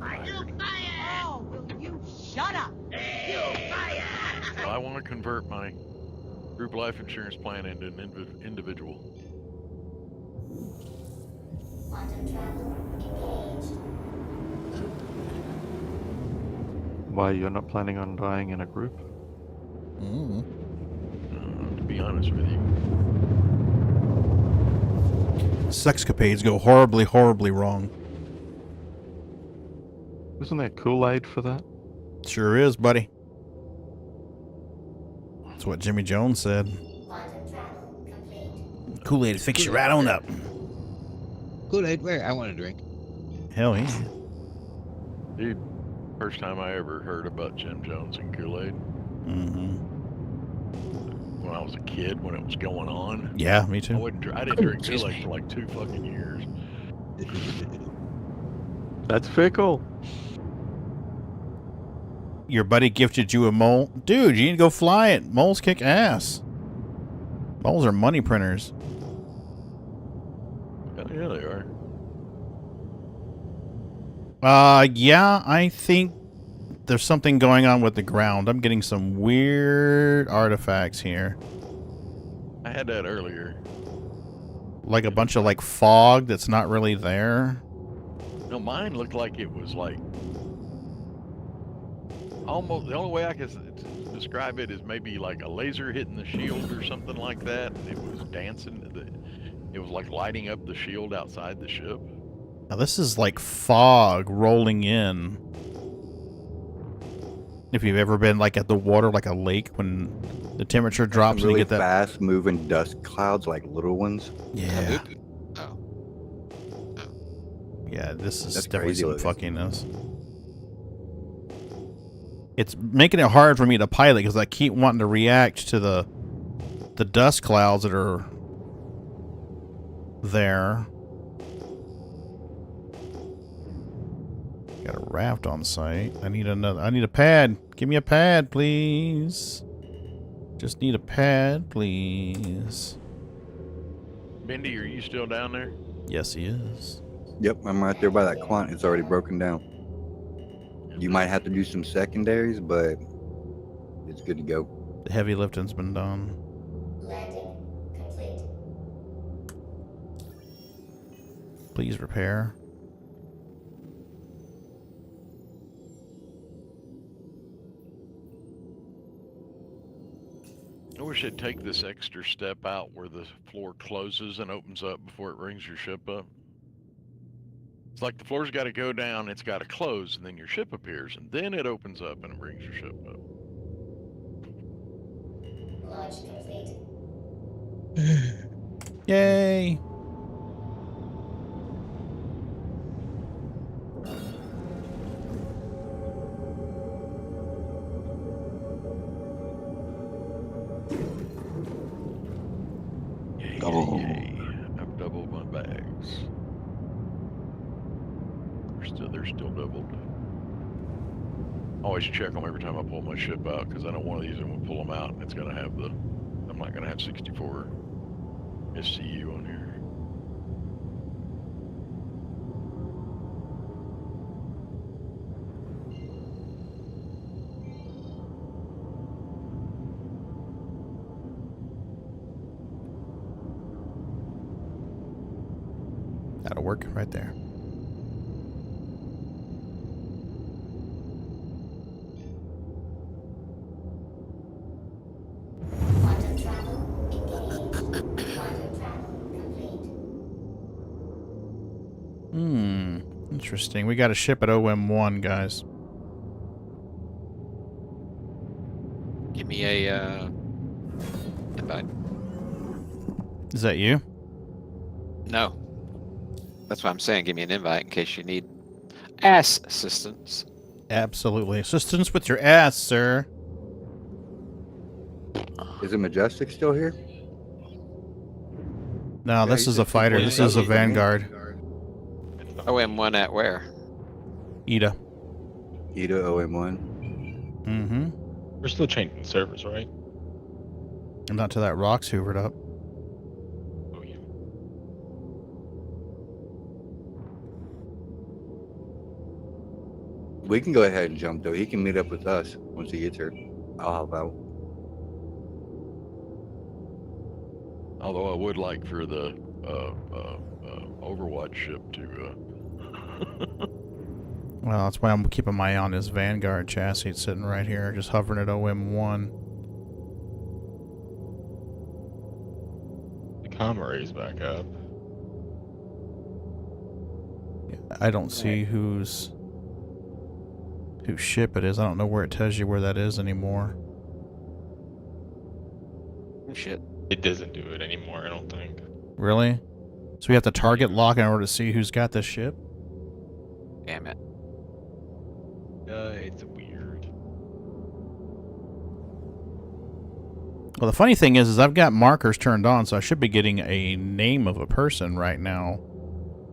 Oh, will you shut up? You fire! I want to convert my group life insurance plan into an individual. Why, you're not planning on dying in a group? To be honest with you. Sexcapades go horribly, horribly wrong. Isn't there Kool-Aid for that? Sure is, buddy. That's what Jimmy Jones said. Kool-Aid to fix you right on up. Kool-Aid, where? I want a drink. Hell yeah. Dude, first time I ever heard about Jim Jones and Kool-Aid. When I was a kid, when it was going on. Yeah, me too. I didn't drink Kool-Aid for like 2 fucking years. That's fickle. Your buddy gifted you a mole? Dude, you need to go fly it. Moles kick ass. Moles are money printers. Yeah, they are. Yeah, I think there's something going on with the ground. I'm getting some weird artifacts here. I had that earlier. Like a bunch of like fog that's not really there. No, mine looked like it was like almost, the only way I can describe it is maybe like a laser hitting the shield or something like that. It was dancing. It was like lighting up the shield outside the ship. Now this is like fog rolling in. If you've ever been like at the water, like a lake, when the temperature drops really and you get that fast moving dust clouds, like little ones. Yeah. Yeah, this is definitely some fuckiness. It's making it hard for me to pilot because I keep wanting to react to the dust clouds that are there. Got a raft on site. I need a pad. Give me a pad, please. Just need a pad, please. Bendy, are you still down there? Yes, he is. Yep, I'm right there by that quant. It's already broken down. You might have to do some secondaries, but it's good to go. The heavy lifting's been done. Landing complete. Please repair. I wish it'd take this extra step out where the floor closes and opens up before it brings your ship up. It's like the floor's got to go down, it's got to close, and then your ship appears, and then it opens up and it brings your ship up. Launch complete. Yay! Yay. I've doubled my bags. still doubled. Always check them every time I pull my ship out, because I know one of these I'm going to pull them out and it's going to have the, I'm not going to have 64 SCU on here. That'll work right there. Interesting. We got a ship at OM1, guys. Give me a invite. Is that you? No. That's what I'm saying. Give me an invite in case you need ass assistance. Absolutely. Assistance with your ass, sir. Is it Majestic still here? No, this is a fighter. This is a Vanguard. OM1 at where? Ida. Ida OM1. Mm-hmm. We're still changing servers, right? And not till that rock's hoovered up. Oh, yeah. We can go ahead and jump, though. He can meet up with us once he gets here. I'll help out. Although I would like for the Overwatch ship to... Well, that's why I'm keeping my eye on this Vanguard chassis. It's sitting right here, just hovering at OM1. The Comrade's back up. I don't see whose ship it is. I don't know where it tells you where that is anymore. Shit. It doesn't do it anymore, I don't think. Really? So we have to target lock in order to see who's got this ship? Damn it. It's weird. Well, the funny thing is I've got markers turned on, so I should be getting a name of a person right now.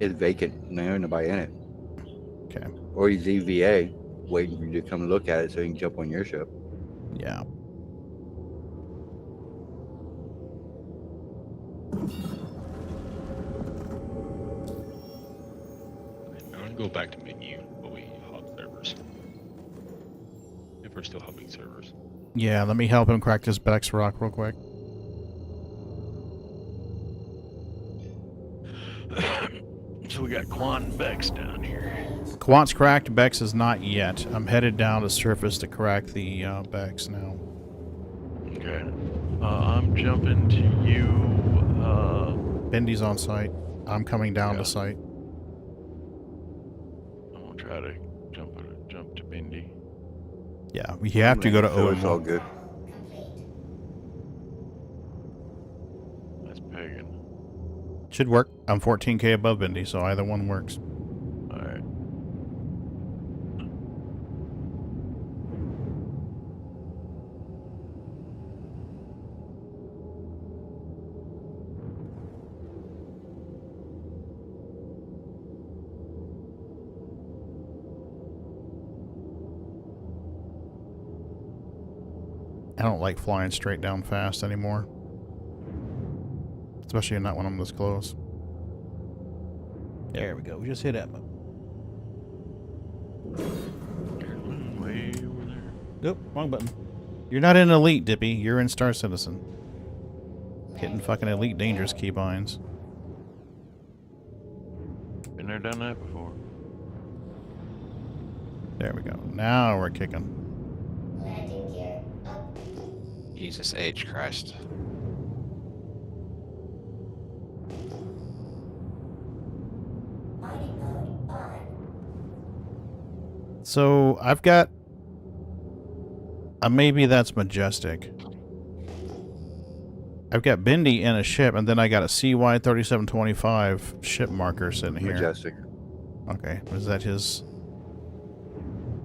It's vacant. There's nobody in it. Okay. Or he's EVA, waiting for you to come look at it so he can jump on your ship. Yeah. I'm gonna go back to menu, but we hub servers. If we're still hubbing servers. Yeah, let me help him crack this Bex rock real quick. So we got Quan and Bex down here. Quant's cracked, Bex is not yet. I'm headed down to surface to crack the Bex now. Okay. I'm jumping to you. Bendy's on site. I'm coming down to site. I'm gonna try to jump to Bendy. Yeah, we have to go to So OM1. it's all good. That's Pagan. Should work. I'm 14k above Bendy, so either one works. Alright. I don't like flying straight down fast anymore. Especially not when I'm this close. There we go. We just hit Emma. Way over there. Nope, wrong button. You're not in Elite, Dippy. You're in Star Citizen. Hitting fucking Elite dangerous keybinds. Been there, done that before. There we go. Now we're kicking. Jesus H. Christ. So I've got maybe that's Majestic. I've got Bendy in a ship, and then I got a CY 3725 ship marker sitting here. Majestic. Okay, was that his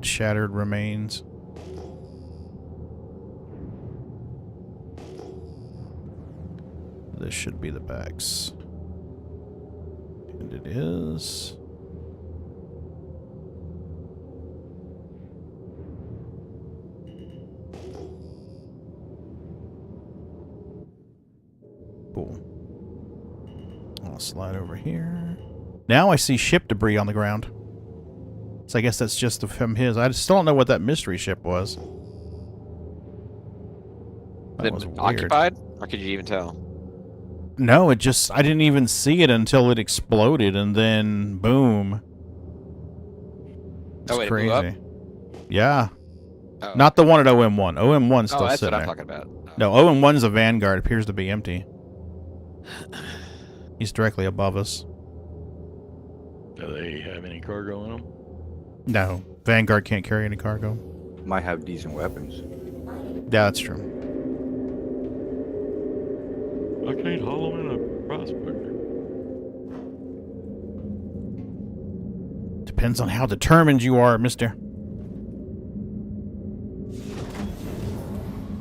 shattered remains? This should be the Bex. And it is. Cool. I'll slide over here. Now I see ship debris on the ground. So I guess that's just from his. I still don't know what that mystery ship was. That was weird. Occupied? Or could you even tell? No, it just... I didn't even see it until it exploded, and then boom. It's Oh, wait, crazy. it blew up? Yeah. Oh. Not the one at OM1. OM1's still that's sitting what I'm there. talking about. Oh. No, OM1's a Vanguard. Appears to be empty. He's directly above us. Do they have any cargo in them? No. Vanguard can't carry any cargo. Might have decent weapons. Yeah, that's true. I can't haul them in a prospector. Depends on how determined you are, mister.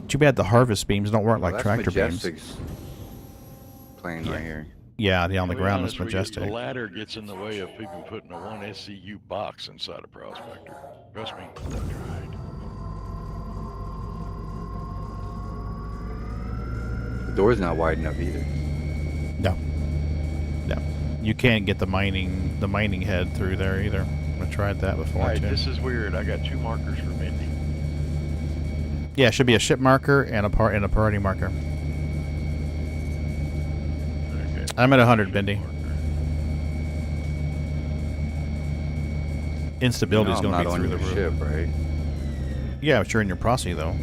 Too bad the harvest beams don't work like that's tractor Majestic's beams. plane right here. Yeah, the on the To be ground honest is with you, Majestic. The ladder gets in the way of people putting a 1 SCU box inside a prospector. Trust me, I've tried. The door's not wide enough either. No. No. You can't get the mining head through there either. I tried that before Alright, too. this is weird. I got 2 markers for Mindy. Yeah, it should be a ship marker and a party marker. Okay. I'm at 100, Bendy. Instability's going to be through the roof. Ship, right? Yeah, but you're in your posse though.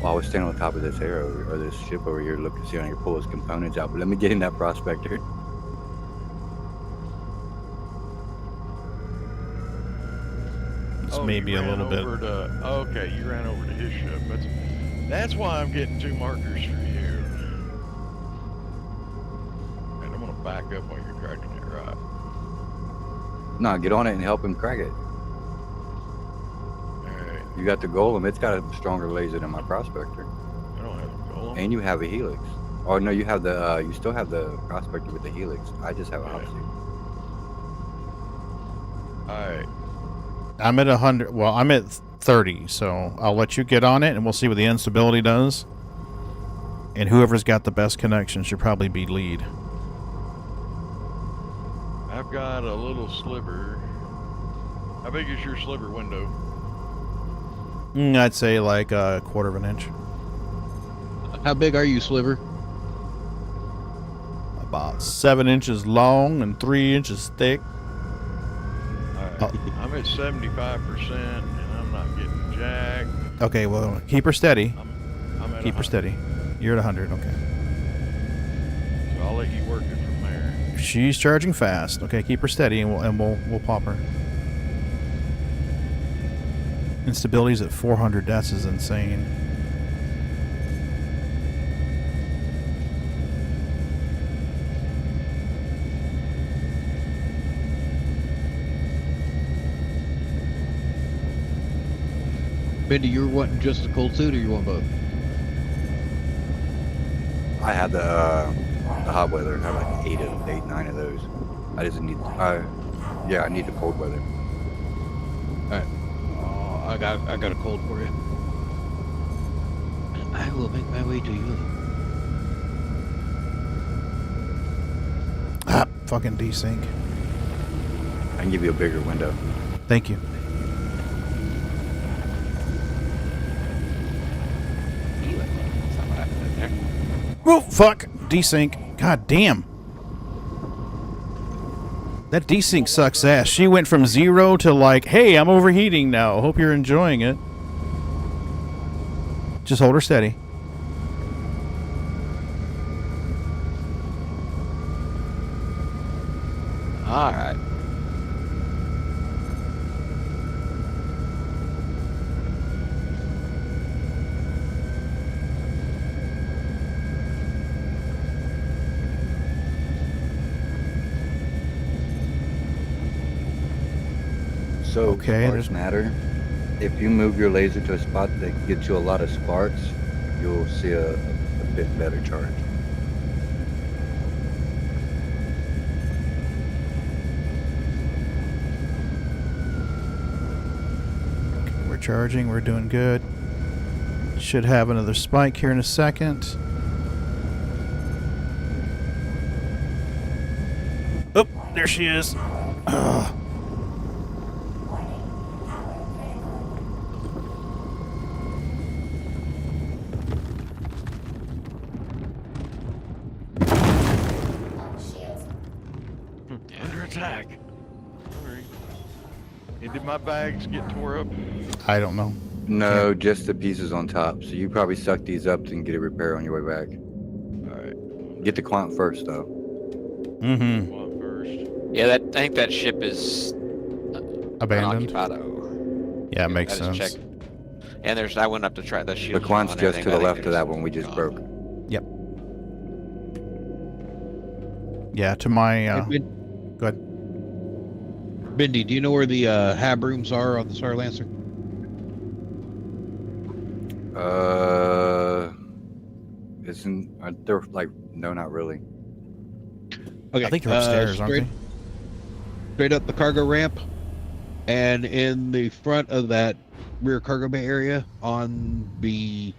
Well, I was standing on top of this arrow or this ship over here, looking to see if I can pull his components out. But let me get in that prospector. It's maybe a little bit. Okay, you ran over to his ship. That's why I'm getting 2 markers for you. And I'm gonna back up while you're cracking it right. No, get on it and help him crack it. Alright. You got the golem. It's got a stronger laser than my prospector. I don't have a golem. And you have a helix. Oh no, you have the. You still have the prospector with the helix. I just have a Yeah. opposite. Alright. I'm at 100. Well, I'm at 30, so I'll let you get on it, and we'll see what the instability does. And whoever's got the best connection should probably be lead. I've got a little sliver. How big is your sliver window? I'd say like a 1/4 of an inch. How big are you, Sliver? About 7 inches long and 3 inches thick. I'm at 75% and I'm not getting jack. Okay, well, keep her steady. I'm at Keep her 100. steady. You're at 100, okay. So I'll let you work it from there. She's charging fast. Okay, keep her steady, and we'll pop her. Instability's at 400. That's is insane. Bendy, you're wanting just the cold suit, or you want both? I had the hot weather. I have like 8, 9 of those. I just need. Yeah, I need the cold weather. All right. I got a cold for you. I will make my way to you. Ah, fucking desync. I can give you a bigger window. Thank you. Oh, fuck. Desync. God damn. That desync sucks ass. She went from 0 to like, hey, I'm overheating now. Hope you're enjoying it. Just hold her steady. All right. So, Okay, sparks matter. If you move your laser to a spot that gets you a lot of sparks, you'll see a bit better charge. We're charging. We're doing good. Should have another spike here in a second. There she is. Ugh. Under attack. Sorry. And did my bags get tore up? I don't know. No, just the pieces on top. So you probably suck these up and get a repair on your way back. Alright. Get the quant first, though. Mm-hmm. One first. Yeah, I think that ship is Abandoned. Unoccupado. Yeah, it makes I just sense. checked. And I went up to try the The shield. quant's just to the left of that one we just broke. Yep. Yeah, to my... Hey, go ahead. Bindi, do you know where the hab rooms are on the Star Lancer? Aren't there, like, no, not really. Okay. I think they're upstairs, aren't they? Straight up the cargo ramp, and in the front of that rear cargo bay area on the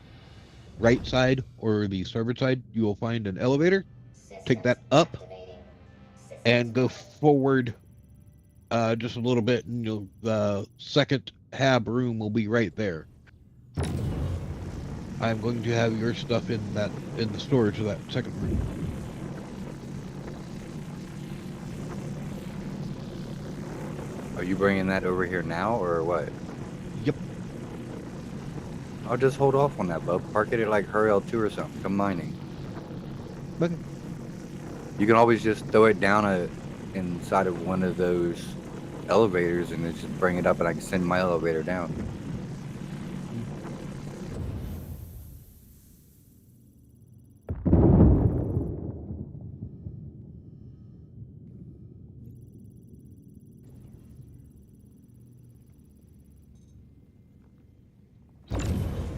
right side or the starboard side, you will find an elevator. Take that up and go forward just a little bit, and the second hab room will be right there. I'm going to have your stuff in the storage of that second room. Are you bringing that over here now, or what? Yep. I'll just hold off on that, bub. Park it at, like, Hurl 2 or something. Come mining. Okay. You can always just throw it down inside of one of those elevators and then just bring it up, and I can send my elevator down.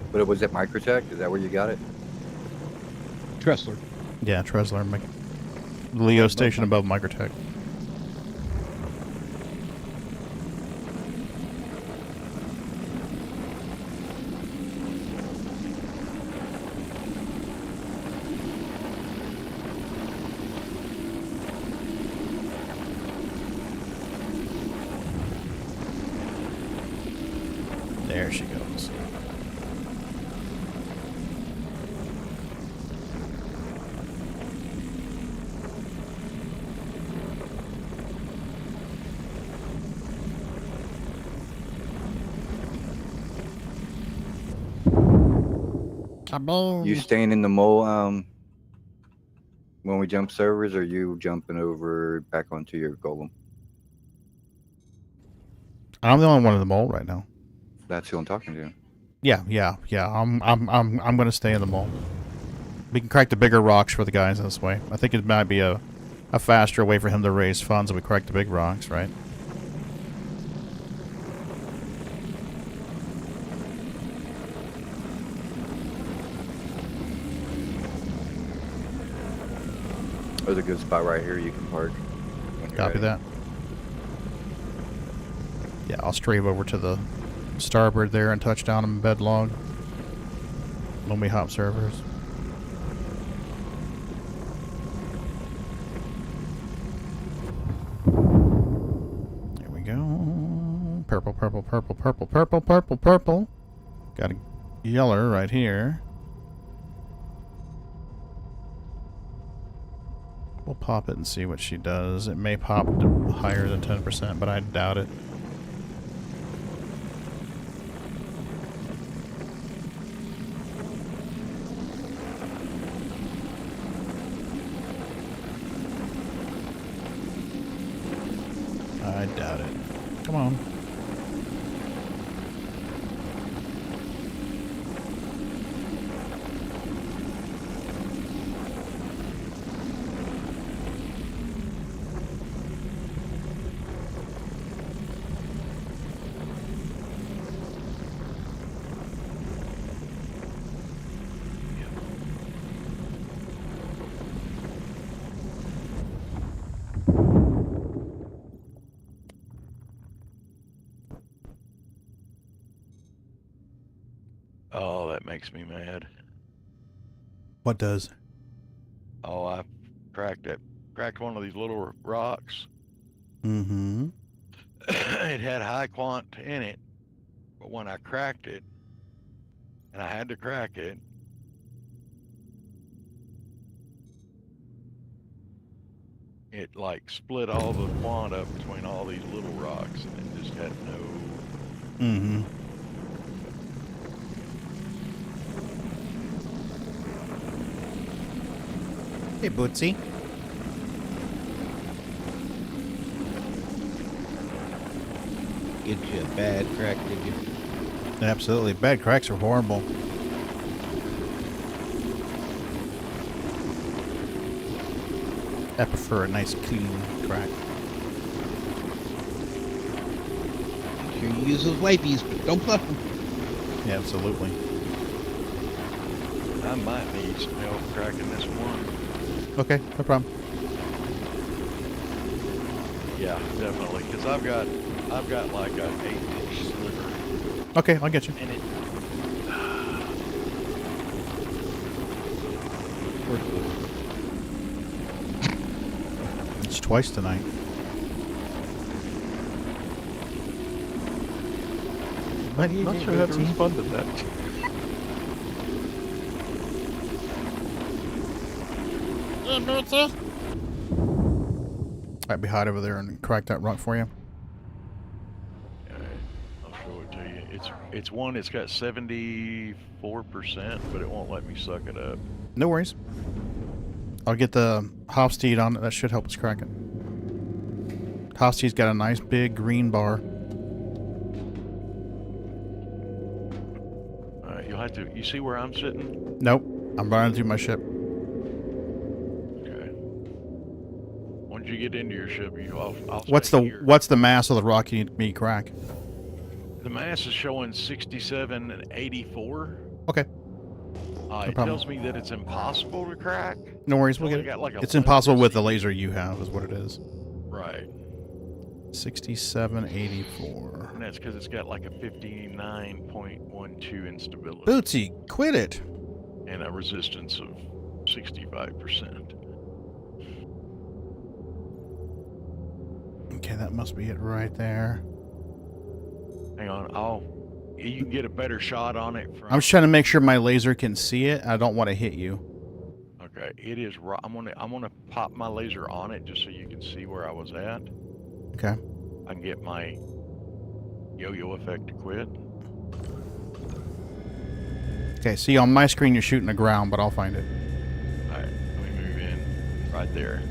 But was it Microtech? Is that where you got it? Tressler. Yeah, Tressler. Leo station above Microtech. There she goes. You staying in the mole when we jump servers, or you jumping over back onto your golem? I'm the only one in the mole right now. That's who I'm talking to. Yeah. I'm gonna stay in the mole. We can crack the bigger rocks for the guys this way. I think it might be a faster way for him to raise funds if we crack the big rocks, right? There's a good spot right here you can park. Copy that. Yeah, I'll strave over to the starboard there and touch down on bedlog when we hop servers. There we go. Purple, purple, purple, purple, purple, purple, purple. Got a yeller right here. We'll pop it and see what she does. It may pop to higher than 10%, but I doubt it. I doubt it. Come on. Oh, that makes me mad. What does? Oh, I cracked one of these little rocks, Mm-hmm. It had high quant in it, but when I cracked it, and I had to crack it, it like split all the quant up between all these little rocks, and it just had no. Mm-hmm. Hey, Bootsy. Get you a bad crack, did you? Absolutely. Bad cracks are horrible. I prefer a nice clean crack. Make sure you use those wipies, but don't puff them. Yeah, absolutely. I might need some help cracking this one. Okay, no problem. Yeah, definitely, because I've got like an 8-inch sliver. Okay, I'll get you. And it. It's twice tonight. I'm not sure how to respond to that. I'd be hot over there and crack that rock for you. I'll show it to you. It's one. It's got 74%, but it won't let me suck it up. No worries. I'll get the Hofstede on it. That should help us crack it. Hofstede's got a nice big green bar. All right, you'll have to. You see where I'm sitting? Nope. I'm running through my ship. Okay. Once you get into your ship, I'll What's the mass of the rock you need me to crack? The mass is showing 67 and 84. Okay. It tells me that it's impossible to crack. No worries, we'll get it. It's impossible with the laser you have, is what it is. Right. 6784. And that's because it's got like a 59.12 instability. Bootsy, quit it. And a resistance of 65%. Okay, that must be it right there. Hang on, you can get a better shot on it from. I'm just trying to make sure my laser can see it. I don't want to hit you. Okay, it is right. I'm gonna pop my laser on it just so you can see where I was at. Okay. I can get my yo-yo effect to quit. Okay, see on my screen you're shooting the ground, but I'll find it. All right, let me move in right there.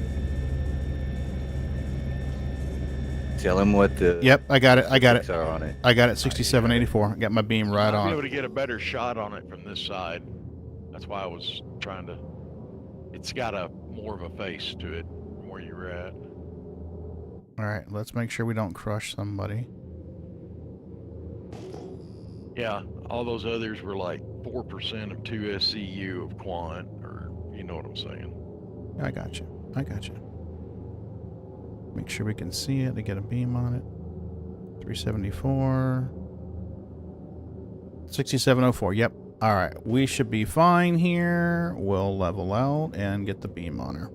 Tell him what the. Yep, I got it. I got it. Are on it. I got it. 6784. I got my beam right I'll on. be able to get a better shot on it from this side. That's why I was trying to. It's got more of a face to it from where you're at. All right, let's make sure we don't crush somebody. Yeah, all those others were like 4% of 2 SCU of quant, or you know what I'm saying. I got you. I got you. Make sure we can see it to get a beam on it. 374. 6704. Yep. All right. We should be fine here. We'll level out and get the beam on her.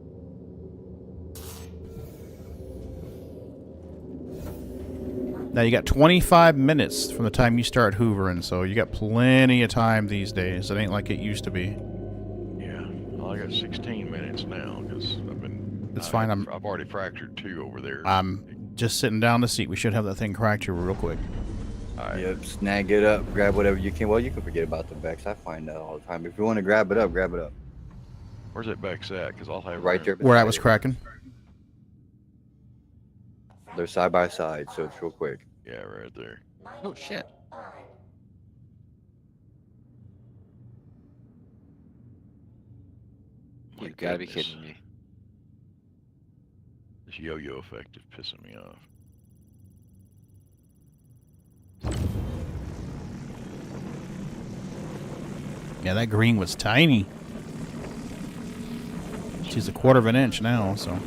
Now you got 25 minutes from the time you start hoovering, so you got plenty of time these days. It ain't like it used to be. Yeah. Well, I got 16 minutes now because I've been. It's fine. I've already fractured 2 over there. I'm just sitting down the seat. We should have that thing cracked here real quick. All right. Yep, snag it up, grab whatever you can. Well, you can forget about the Vex. I find that all the time. If you want to grab it up, grab it up. Where's that Vex at? Because I'll have right there. Where I was cracking. They're side by side, so it's real quick. Yeah, right there. Oh shit. My You gotta be goodness. kidding me. This yo-yo effect is pissing me off. Yeah, that green was tiny. She's a 1/4 of an inch now, so.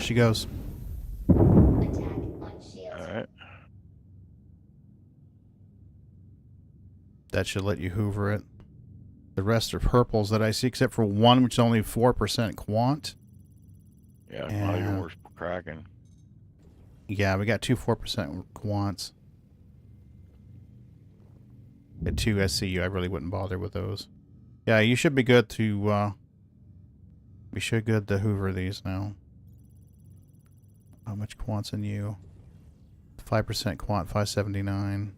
she goes. Alright. That should let you hoover it. The rest are purples that I see, except for one, which is only 4% quant. Yeah, not even worse for cracking. Yeah, we got 2 4% quants. And 2 SCU. I really wouldn't bother with those. Yeah, you should be good to, we should good to hoover these now. How much quant's in you? 5% quant, 579.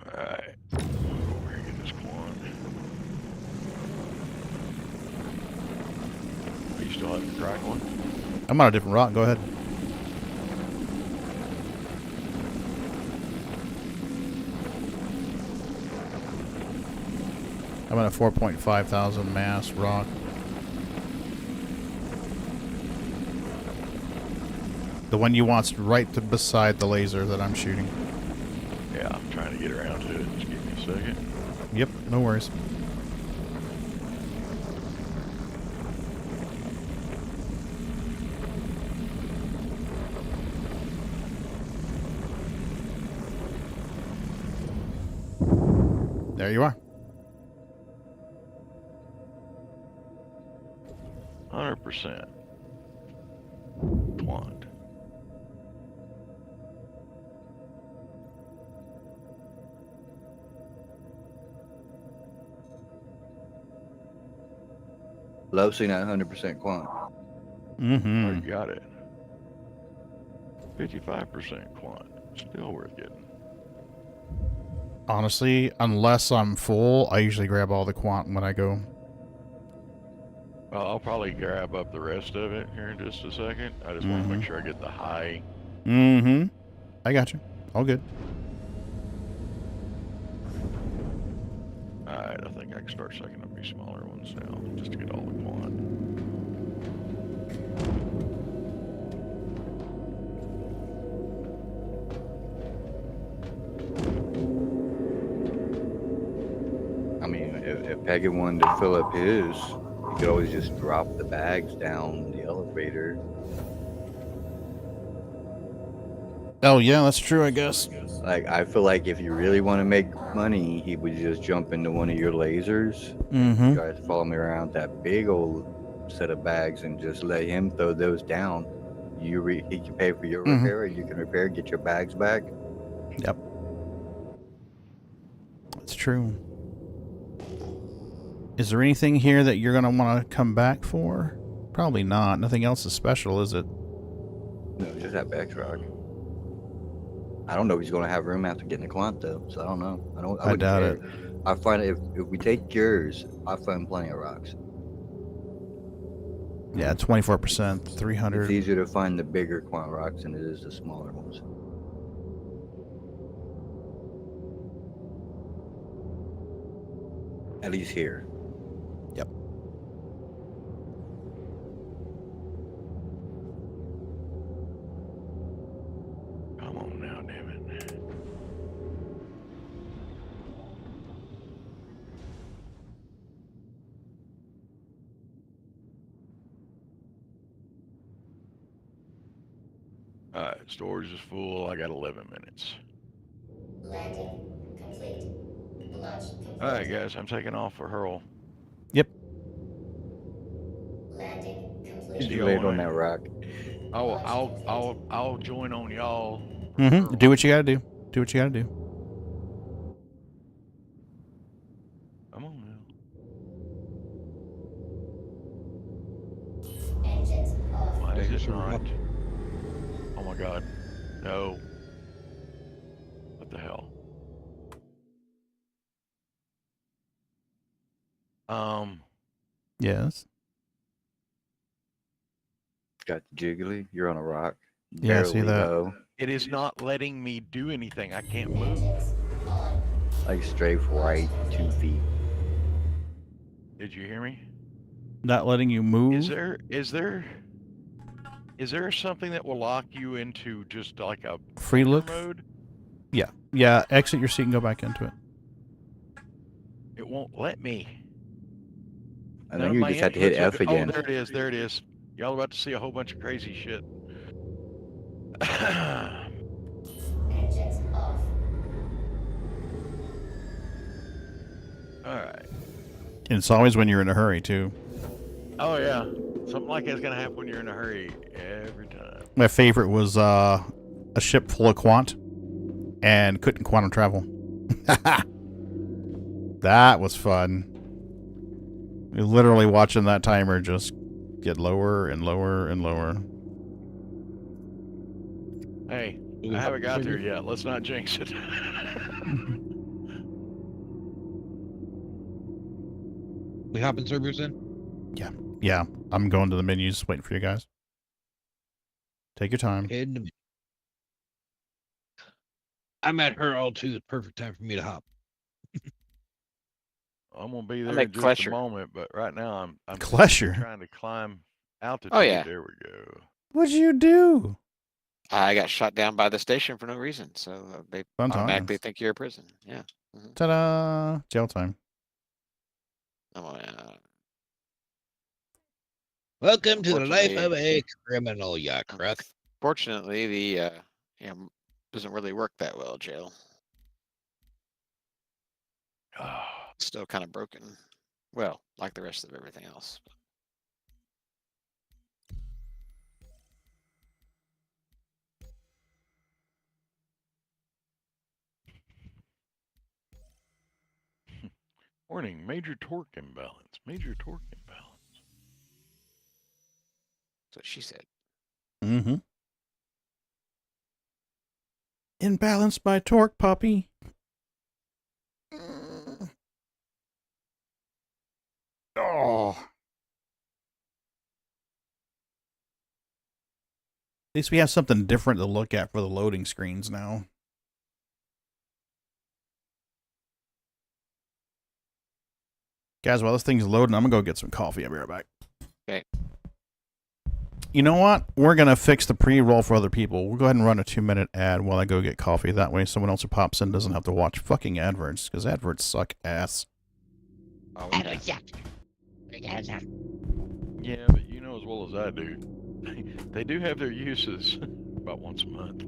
Alright. Over here and get this quant. Are you still having to crack one? I'm on a different rock. Go ahead. I'm on a 4.5 thousand mass rock. The one you want's right beside the laser that I'm shooting. Yeah, I'm trying to get around to it. Just give me a second. Yep, no worries. There you are. 100%. Quant. Love seeing that 100% quant. Mm-hmm. Oh, you got it. 55% quant. Still worth getting. Honestly, unless I'm full, I usually grab all the quant when I go. Well, I'll probably grab up the rest of it here in just a second. I just want to make sure I get the high. Mm-hmm. I got you. All good. Alright, I think I can start sucking up these smaller ones now, just to get all the quant. I mean, if Pagan wanted to fill up his, he could always just drop the bags down the elevator. Oh, yeah, that's true, I guess. Like, I feel like if you really want to make money, he would just jump into one of your lasers. Mm-hmm. You guys follow me around that big old set of bags and just let him throw those down. He can pay for your repair, you can repair, get your bags back. Yep. That's true. Is there anything here that you're going to want to come back for? Probably not. Nothing else is special, is it? No, just that back rock. I don't know if he's going to have room after getting the quant, though, so I don't know. I doubt it. I find if we take yours, I find plenty of rocks. Yeah, 24%, 300. It's easier to find the bigger quant rocks than it is the smaller ones. At least here. Yep. Come on now, damn it. Alright, storage is full. I got 11 minutes. Landing complete. Launch complete. Alright, guys, I'm taking off for Hurl. Yep. Landing complete. You laid on that rock. I'll join on y'all. Mm-hmm. Do what you gotta do. Do what you gotta do. Come on now. Engines off. Why is this not? Oh my god. No. What the hell? Yes. Got the jiggly. You're on a rock. Yeah, I see that. Low. It is not letting me do anything. I can't move. Like strafe right 2 feet. Did you hear me? Not letting you move? Is there something that will lock you into just like a free look mode? Yeah. Yeah, exit your seat and go back into it. won't let me. I None think of you my just had to hit inputs are F again. Oh, there it is. There it is. Y'all about to see a whole bunch of crazy shit. Engines off. All right. And it's always when you're in a hurry, too. Oh yeah, something like that's gonna happen when you're in a hurry every time. My favorite was a ship full of quant and couldn't quantum travel. That was fun. You're literally watching that timer just get lower and lower and lower. Hey, I haven't got there yet. Let's not jinx it. We hopping servers in? Yeah, I'm going to the menus, waiting for you guys. Take your time. I'm at her all too. The perfect time for me to hop. I'm gonna be there like in just Klesher. a moment, but right now I'm Klesher? trying to climb altitude. Oh, yeah. There we go. What'd you do? I got shot down by the station for no reason, so they Fun automatically times. think you're a prison. Yeah. Mhm. Ta-da! Jail time. Oh, Welcome to the life of Unfortunately- a criminal, ya crap. Fortunately, the doesn't really work that well, jail. Still kind of broken. Well, like the rest of everything else. Warning, major torque imbalance. Major torque imbalance. That's what she said. Mm-hmm. Imbalanced by torque, puppy. Oh. At least we have something different to look at for the loading screens now. Guys, while this thing's loading, I'm going to go get some coffee. I'll be right back. Okay. You know what? We're going to fix the pre-roll for other people. We'll go ahead and run a 2-minute ad while I go get coffee. That way someone else who pops in doesn't have to watch fucking adverts, because adverts suck ass. Oh, Yeah, but you know as well as I do, they do have their uses about once a month.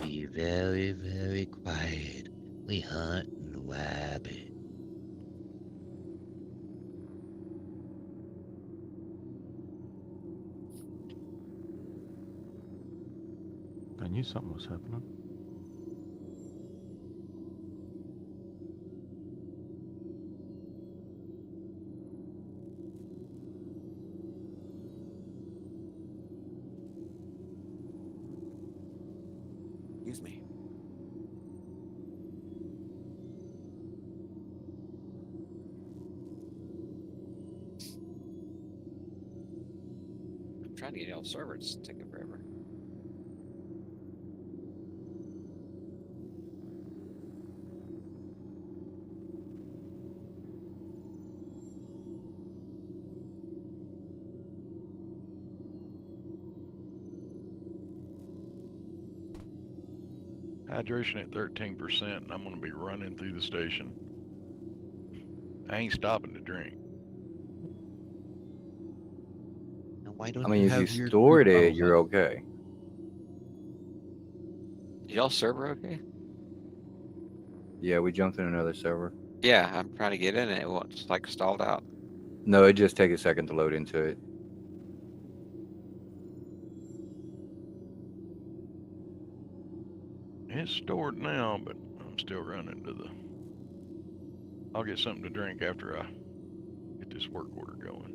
Be very, very quiet. We hunt and wabbit. I knew something was happening. Excuse me. I'm trying to get y'all servers. It's taking forever. Hydration at 13%, and I'm going to be running through the station. I ain't stopping to drink. Why don't I mean, you if have you your stored cruise it, bottles you're up? okay. Y'all server okay? Yeah, we jumped in another server. Yeah, I'm trying to get in it. It won't, it's like stalled out. No, it just takes a second to load into it. It's stored now, but I'm still running to the... I'll get something to drink after I get this work order going.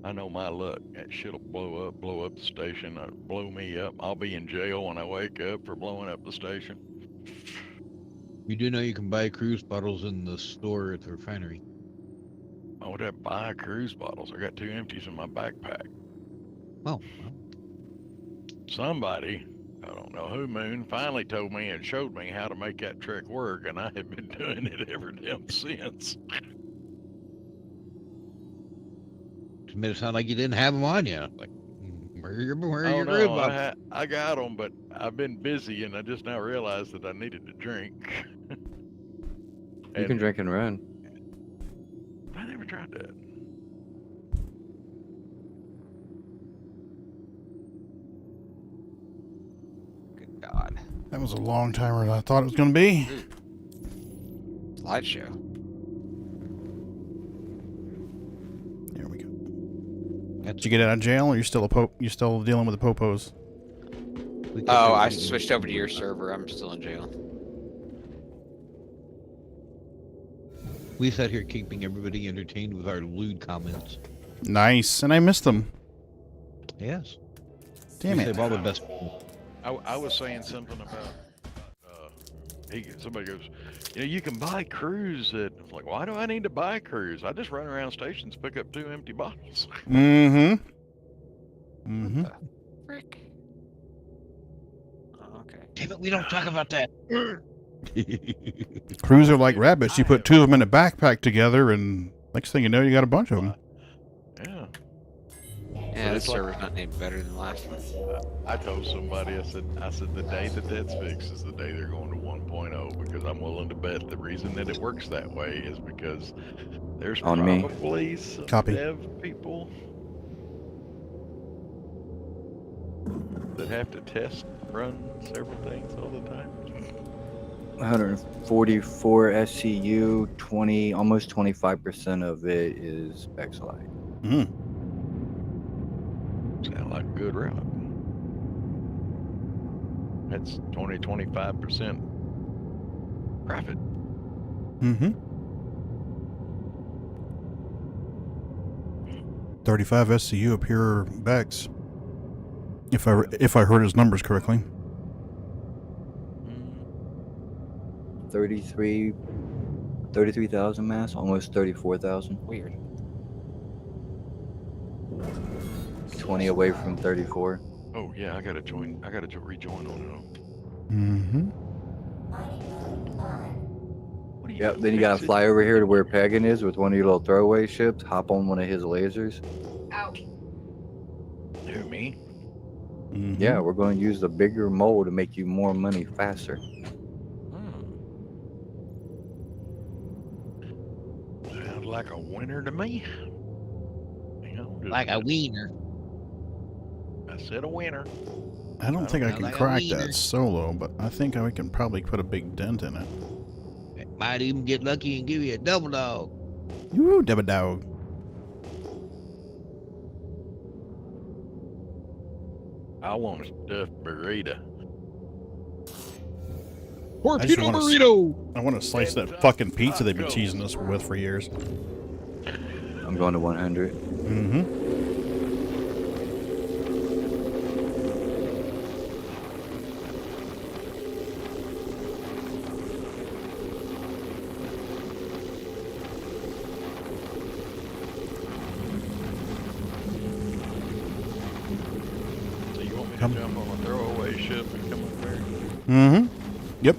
I know my luck. That shit'll blow up the station, blow me up. I'll be in jail when I wake up for blowing up the station. You do know you can buy cruise bottles in the store at the refinery. I would have to buy cruise bottles. I got 2 empties in my backpack. Oh, well. Somebody, I don't know who, Moon, finally told me and showed me how to make that trick work, and I have been doing it ever damn since. It made it sound like you didn't have them on you. Like, where are your Oh, cruise no, bottles? I got them, but I've been busy, and I just now realized that I needed to drink. You can drink and run. I never tried that. Good God. That was a long timer than I thought it was going to be. Slideshow. There we go. Did you get out of jail, or you still you still dealing with the popos? Oh, I switched over to your server. I'm still in jail. We sat here keeping everybody entertained with our lewd comments. Nice, and I missed them. Yes. Damn we it. Save all the best. I was saying something about somebody goes, you know, you can buy cruise at. I was like, why do I need to buy cruise? I just run around stations, pick up 2 empty bottles. Mm-hmm. Mm-hmm. Frick. Oh, okay. Damn it, we don't talk about that. Crews are like rabbits. You put 2 of them in a backpack together, and next thing you know, you got a bunch of them. Yeah. Yeah, this server's not any better than the last one. I told somebody, I said the day that that's fixed is the day they're going to 1.0, because I'm willing to bet the reason that it works that way is because there's On me. probably some Copy. dev people that have to test run several things all the time. 144 SCU, almost 25% of it is backslide. Mm. Sound like a good route. That's 25% profit. Mm-hmm. 35 SCU of pure Bex. If I heard his numbers correctly. 33,000 mass, almost 34,000. Weird. 20 away from 34. Oh yeah, I gotta rejoin on it. Mm-hmm. Yep, then you gotta fly over here to where Pagan is with one of your little throwaway ships, hop on one of his lasers. Out. Who, me? Mm-hmm. Yeah, we're going to use the bigger mold to make you more money faster. Sounds like a winner to me. Hang on, Like a wiener. I said a winner. I don't think I sound can like a crack wiener. that solo, but I think I can probably put a big dent in it. Might even get lucky and give you a double dog. Woo, double dog. I want a stuffed burrito. Torpedo burrito! I want to slice that fucking pizza they've been teasing us with for years. I'm going to 100. Mm-hmm. So you want me to jump on a throwaway ship and come up there? Mm-hmm. Yep.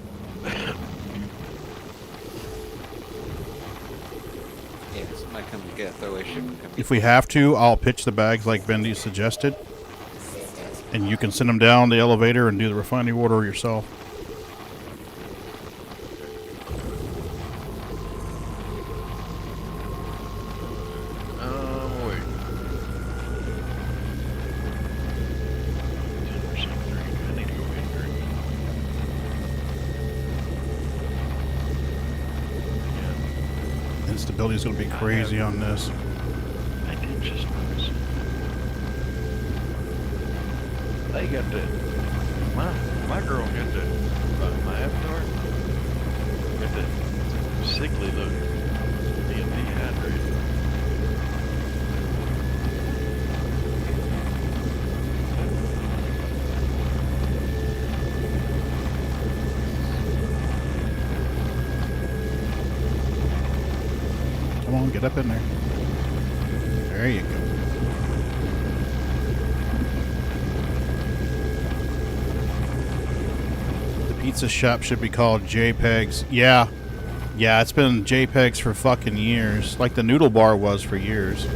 Yeah, somebody come get a throwaway ship and come. If we have to, I'll pitch the bags like Bendy suggested. And you can send them down the elevator and do the refining order yourself. Wait. 10% drink. I need to go get a drink. Instability is going to be crazy on this. I did just notice. They got that. My girl got that. My avatar got that sickly look. Being dehydrated. Come on, get up in there. There you go. The pizza shop should be called JPEGs. Yeah. Yeah, it's been JPEGs for fucking years. Like the noodle bar was for years.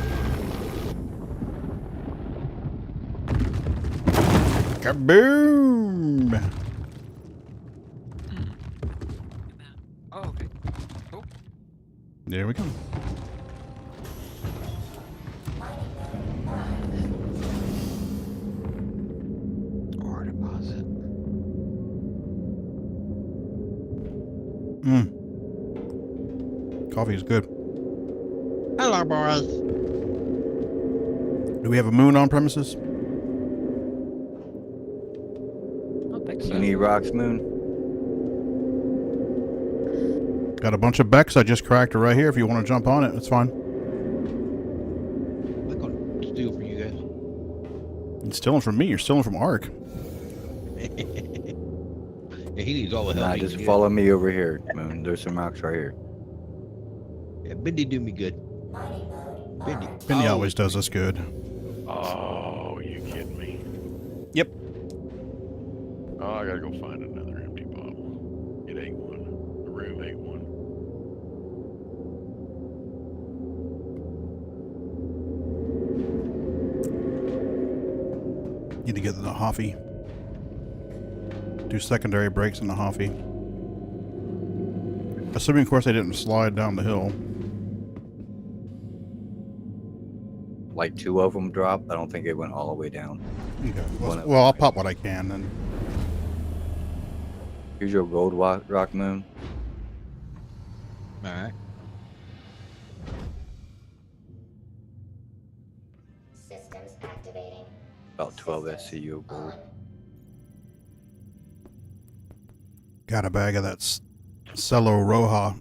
Kaboom! Oh, okay. Cool. There we go. Ore deposit. Coffee is good. Hello, boys. Do we have a moon on premises? I don't think so. You need rocks, Moon? Got a bunch of Becks. I just cracked it right here. If you want to jump on it, it's fine. I'm going to steal from you guys. You're stealing from me. You're stealing from Ark. Yeah, he needs all the help. Nah, he just can get. follow me over here, Moon. There's some rocks right here. Yeah, Bendy do me good. Bendy. Benny always does us good. Oh, you kidding me? Yep. Oh, I gotta go find another empty bottle. It ain't one. The room ain't one. Need to get to the Hoffy. Do secondary breaks in the Hoffy. Assuming, of course, they didn't slide down the hill. Like 2 of them dropped. I don't think it went all the way down. Okay. Well, I'll pop what I can then. Here's your gold rock, Moon. Alright. Systems activating. About 12 SCU of gold. Got a bag of that Cello Roja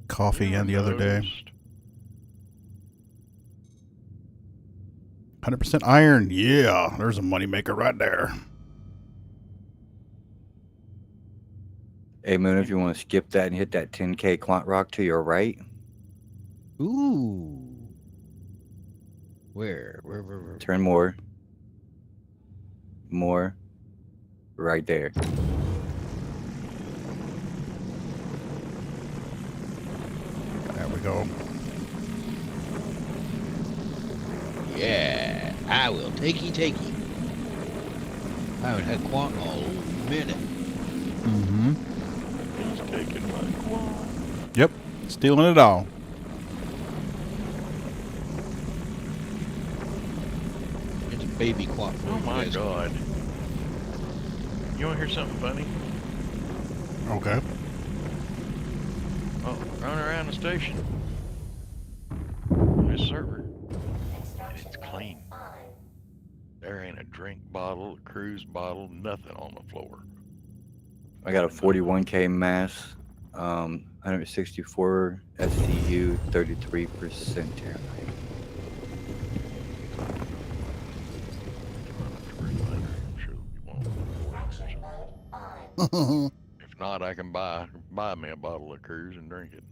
coffee in the other day. 100% iron. Yeah, there's a moneymaker right there. Hey, Moon, if you want to skip that and hit that 10K quant rock to your right. Ooh. Where? Turn more. More. Right there. There we go. Yeah, I will takey. I haven't had quant in a minute. Mm-hmm. He's taking my quad. Yep. Stealing it all. It's a baby quant for Oh you my guys. god. You wanna hear something funny? Okay. Oh, run around the station. This server. And it's clean. There ain't a drink bottle, a cruise bottle, nothing on the floor. I got a 41K mass, 164 SCU, 33% Terranite. If not, I can buy me a bottle of cruise and drink it.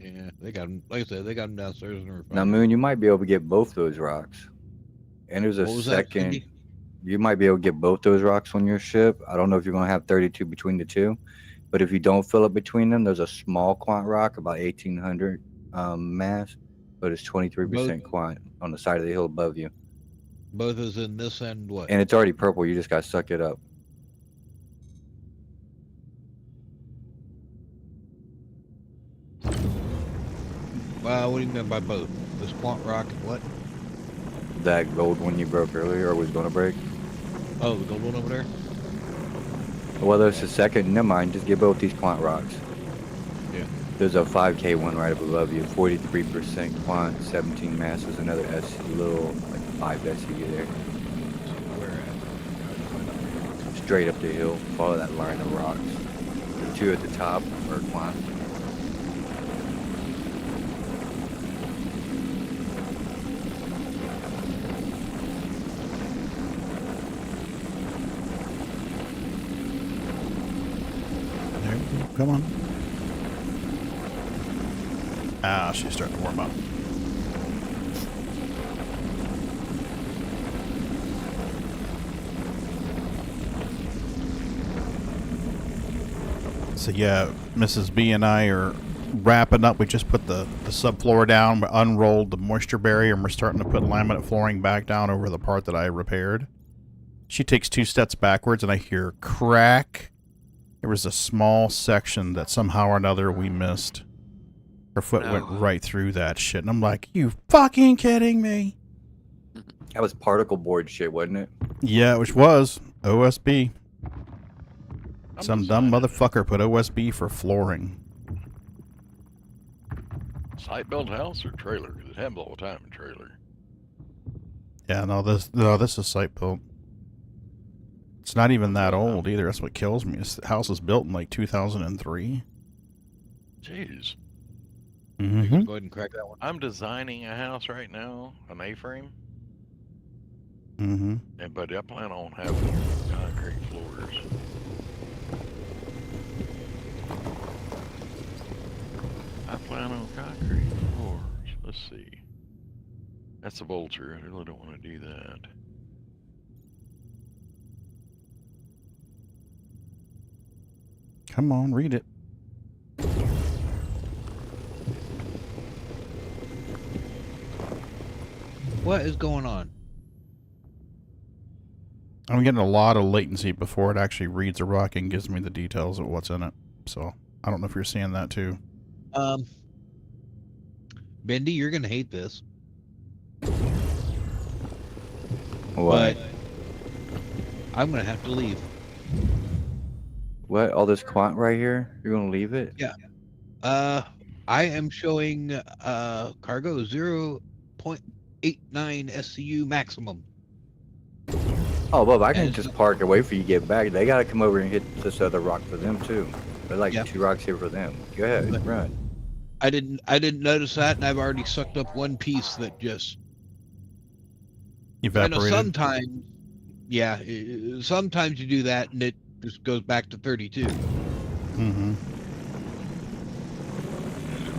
Yeah, they got them. Like I said, they got them downstairs in the refinery. Now, Moon, you might be able to get both those rocks. And there's a What was that, second. Cindy? You might be able to get both those rocks on your ship. I don't know if you're going to have 32 between the two. But if you don't fill it between them, there's a small quant rock, about 1,800 mass. But it's 23% quant on the side of the hill above you. Both is in this and what? And it's already purple. You just got to suck it up. What do you mean by both? This quant rock and what? That gold one you broke earlier or was going to break. Oh, the gold one over there? Well, there's a second. Never mind. Just get both these quant rocks. Yeah. There's a 5K one right above you. 43% quant, 17 mass. There's another little like 5 SU there. Where at? Straight up the hill. Follow that line of rocks. The two at the top are quant. Come on. Ah, she's starting to warm up. So yeah, Mrs. B and I are wrapping up. We just put the subfloor down, we unrolled the moisture barrier, and we're starting to put laminate flooring back down over the part that I repaired. She takes 2 steps backwards, and I hear crack. There was a small section that somehow or another we missed. Her foot went right through that shit. And I'm like, you fucking kidding me? That was particle board shit, wasn't it? Yeah, which was OSB. Some dumb motherfucker put OSB for flooring. Site-built house or trailer? Because it happens all the time in trailer. Yeah, no, this is site built. It's not even that old either. That's what kills me. The house was built in like 2003. Jeez. Mm-hmm. You can go ahead and crack that one. I'm designing a house right now, an A-frame. Mm-hmm. But I plan on having concrete floors. I plan on concrete floors. Let's see. That's a vulture. I really don't want to do that. Come on, read it. What is going on? I'm getting a lot of latency before it actually reads a rock and gives me the details of what's in it. So, I don't know if you're seeing that too. Bendy, you're going to hate this. What? But I'm going to have to leave. What? All this quant right here? You're gonna leave it? Yeah. I am showing cargo 0.89 SCU maximum. Oh, Bob, I can just park and wait for you to get back. They gotta come over and hit this other rock for them too. There's like 2 rocks here for them. Go ahead, run. I didn't notice that, and I've already sucked up one piece that just evaporated. I know sometimes, yeah, sometimes you do that, and it just goes back to 32. Mm-hmm.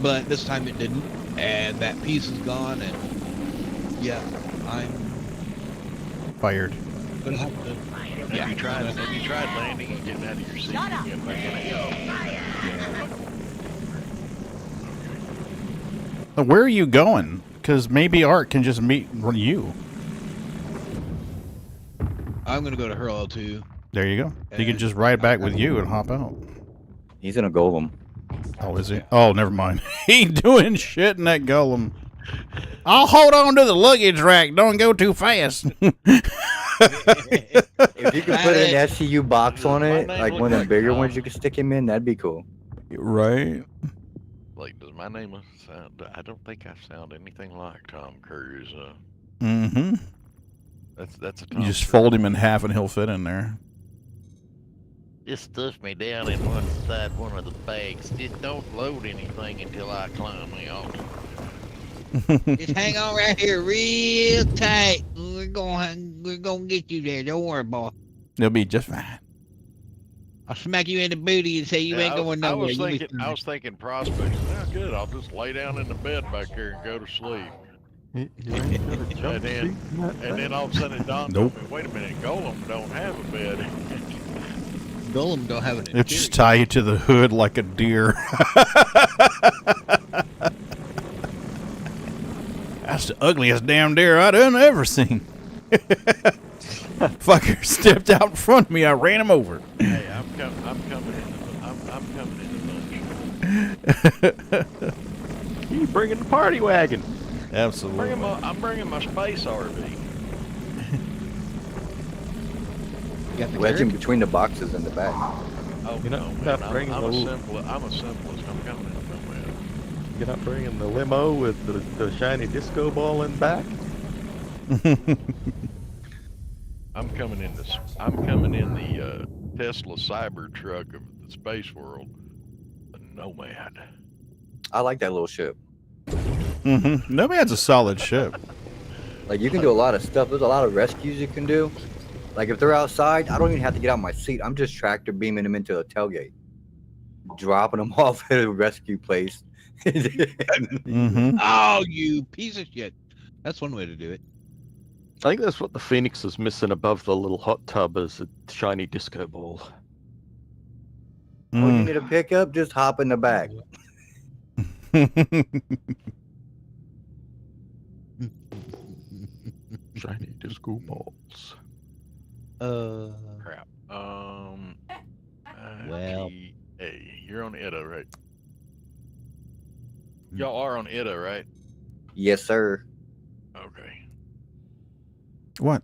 But this time it didn't, and that piece is gone, and yeah, I'm fired. Gonna have to. Have you tried landing and getting out of your seat and getting back in it? Where are you going? Because maybe Art can just meet you. I'm gonna go to Hurl too. There you go. He can just ride back with you and hop out. He's in a golem. Oh, is he? Oh, never mind. He doing shit in that golem. I'll hold on to the luggage rack. Don't go too fast. If you could put an SCU box on it, like one of the bigger ones you could stick him in, that'd be cool. Right. Like, does my name sound? I don't think I sound anything like Tom Cruise. Mm-hmm. That's a You just fold him in half and he'll fit in there. Just stuff me down in one of the bags. Just don't load anything until I climb out. Just hang on right here real tight. We're gonna get you there. Don't worry, boy. They'll be just fine. I'll smack you in the booty and say you ain't going nowhere. I was thinking prospects. Oh, good. I'll just lay down in the bed back here and go to sleep. You ain't got a jump seat in that And then all of a sudden it dawned on me, wait a minute, Golem don't have a bed. Golem don't have an They'll just tie you to the hood like a deer. That's the ugliest damn deer I've ever seen. Fucker stepped out in front of me. I ran him over. Hey, I'm coming in the bunch. You bringing the party wagon? Absolutely. I'm bringing my space RV. Wedging between the boxes in the back. Oh, You're no, not man. bringing I'm the- a simplest. I'm coming in the nomad. You're not bringing the limo with the shiny disco ball in back? I'm coming in the Tesla Cybertruck of the space world. The Nomad. I like that little ship. Nomad's a solid ship. Like, you can do a lot of stuff. There's a lot of rescues you can do. Like, if they're outside, I don't even have to get out of my seat. I'm just tractor beaming them into a tailgate, dropping them off at a rescue place. Oh, you piece of shit. That's one way to do it. I think that's what the Phoenix is missing above the little hot tub is a shiny disco ball. Oh, you need a pickup? Just hop in the back. Shiny disco balls. Crap. Well. Hey, you're on IDA, right? Y'all are on IDA, right? Yes, sir. Okay. What?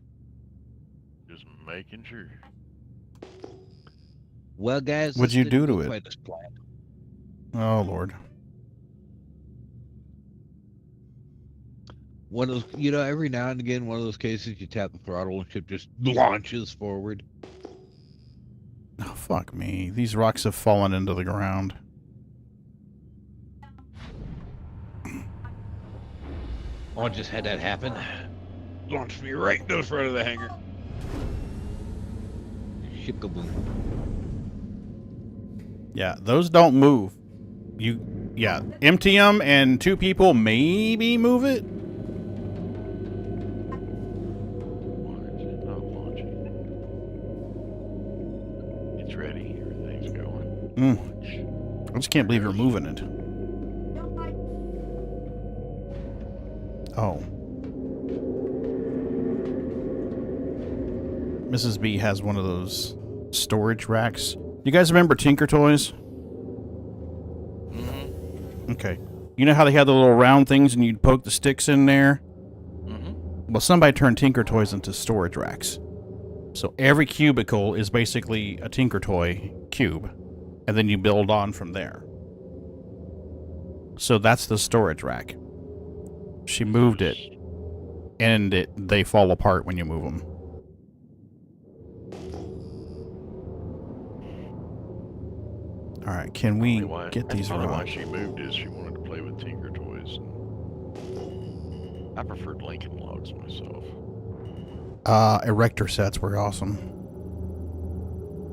Just making sure. Well, guys, What'd this you didn't do to go it? quite as planned. Oh, Lord. One of those, every now and again, one of those cases, you tap the throttle and ship just launches forward. Oh, fuck me. These rocks have fallen into the ground. Oh, just had that happen. Launched me right into the front of the hangar. Shikaboom. Yeah, those don't move. Yeah, empty them and two people maybe move it. It's ready. Everything's going. I just can't believe you're moving it. Oh. Mrs. B has one of those storage racks. You guys remember Tinker Toys? Okay. You know how they had the little round things and you'd poke the sticks in there? Well, somebody turned Tinker Toys into storage racks. So every cubicle is basically a Tinker Toy cube. And then you build on from there. So that's the storage rack. She moved it. And they fall apart when you move them. Alright, can we get these Probably why rocks? she moved is she wanted to play with Tinker Toys. I preferred Lincoln Logs myself. Erector sets were awesome.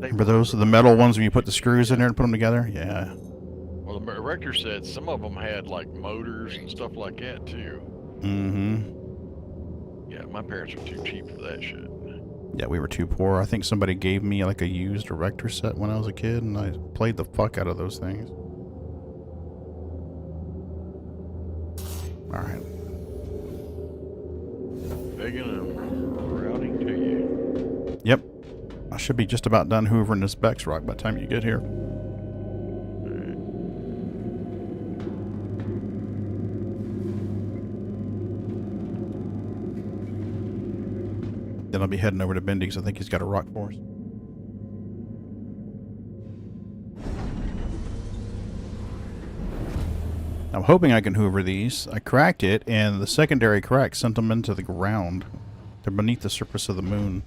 Remember those? The metal ones where you put the screws in there and put them together? Yeah. Well, the erector sets, some of them had like motors and stuff like that too. Yeah, my parents were too cheap for that shit. Yeah, we were too poor. I think somebody gave me like a used erector set when I was a kid, and I played the fuck out of those things. Alright. Pagan, I'm routing to you. Yep. I should be just about done hoovering this Bex rock by the time you get here. Then I'll be heading over to Bendy because I think he's got a rock for us. I'm hoping I can hoover these. I cracked it, and the secondary crack sent them into the ground. They're beneath the surface of the moon.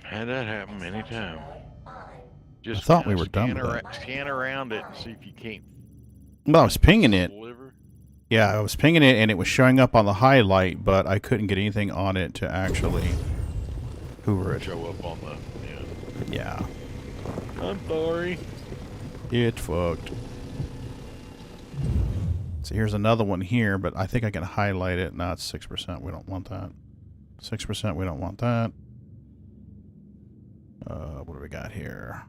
Had that happen many times. Just I thought we kinda were done with scan around it and see if you can't. Well, I was pinging it. Deliver. Yeah, I was pinging it, and it was showing up on the highlight, but I couldn't get anything on it to actually hoover it. Show up on the. Yeah. I'm sorry. It fucked. So here's another one here, but I think I can highlight it. No, it's 6%. We don't want that. 6%. We don't want that. What do we got here?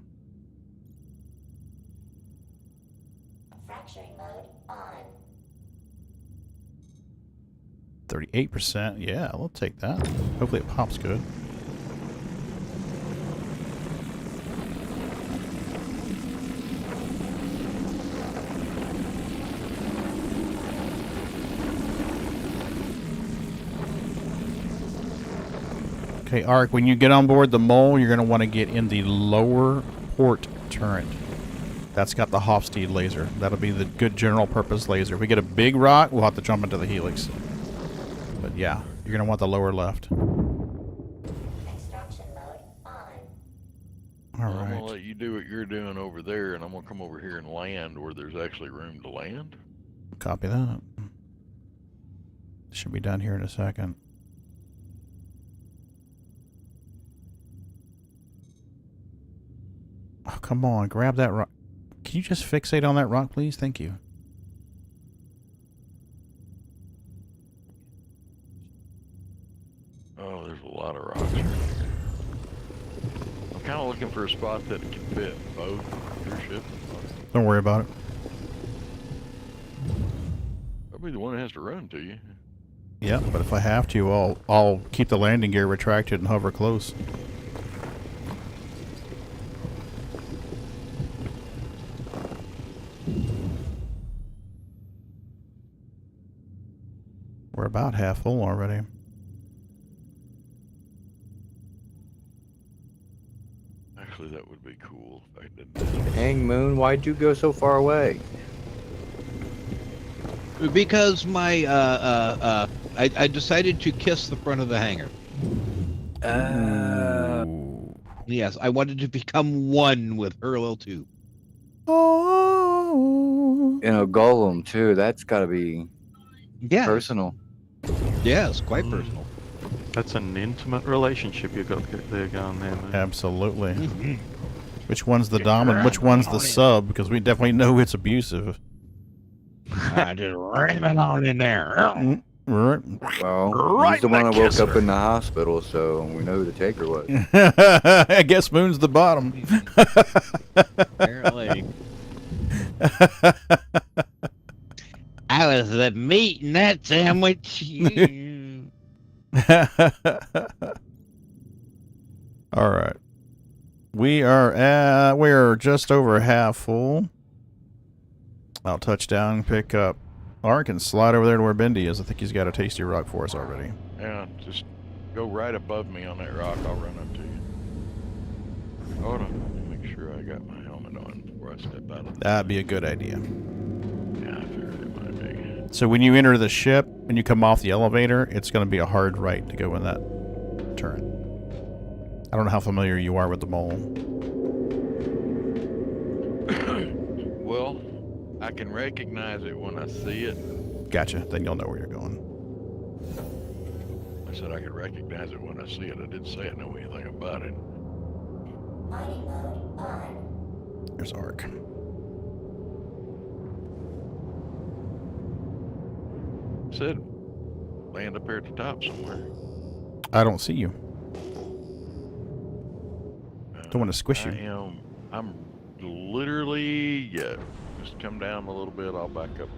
Fracturing mode on. 38%. Yeah, we'll take that. Hopefully it pops good. Okay, Ark, when you get on board the mole, you're going to want to get in the lower port turret. That's got the Hofstede laser. That'll be the good general purpose laser. If we get a big rock, we'll have to jump into the helix. But yeah, you're going to want the lower left. I'm gonna let you do what you're doing over there, and I'm gonna come over here and land where there's actually room to land. Copy that. Should be done here in a second. Oh, come on, grab that rock. Can you just fixate on that rock, please? Thank you. Oh, there's a lot of rocks right here. I'm kind of looking for a spot that can fit both your ship. Don't worry about it. I'll be the one that has to run to you. Yeah, but if I have to, I'll keep the landing gear retracted and hover close. We're about half full already. Actually, that would be cool if I did that. Dang, Moon, why'd you go so far away? Because my I decided to kiss the front of the hangar. Yes, I wanted to become one with Hurlo 2. Oh. You know, Golem too. That's got to be personal. Yes, quite personal. That's an intimate relationship you've got there going there, man. Absolutely. Which one's the dominant? Which one's the sub? Because we definitely know it's abusive. I just ram it on in there. Well, he's the one that woke up in the hospital, so we know who the taker was. I guess Moon's the bottom. Apparently. I was the meat in that sandwich. All right. We're just over half full. I'll touch down, pick up Ark, and slide over there to where Bendy is. I think he's got a tasty rock for us already. Yeah, just go right above me on that rock. I'll run up to you. Hold on. Let me make sure I got my helmet on before I step out of the That'd be a good idea. Yeah, I figured it might be. So when you enter the ship, when you come off the elevator, it's going to be a hard right to go in that turret. I don't know how familiar you are with the mole. Well, I can recognize it when I see it. Gotcha. Then you'll know where you're going. I said I could recognize it when I see it. I didn't say I know anything about it. There's Ark. Said land up here at the top somewhere. I don't see you. Don't want to squish you. I'm literally, just come down a little bit. I'll back up.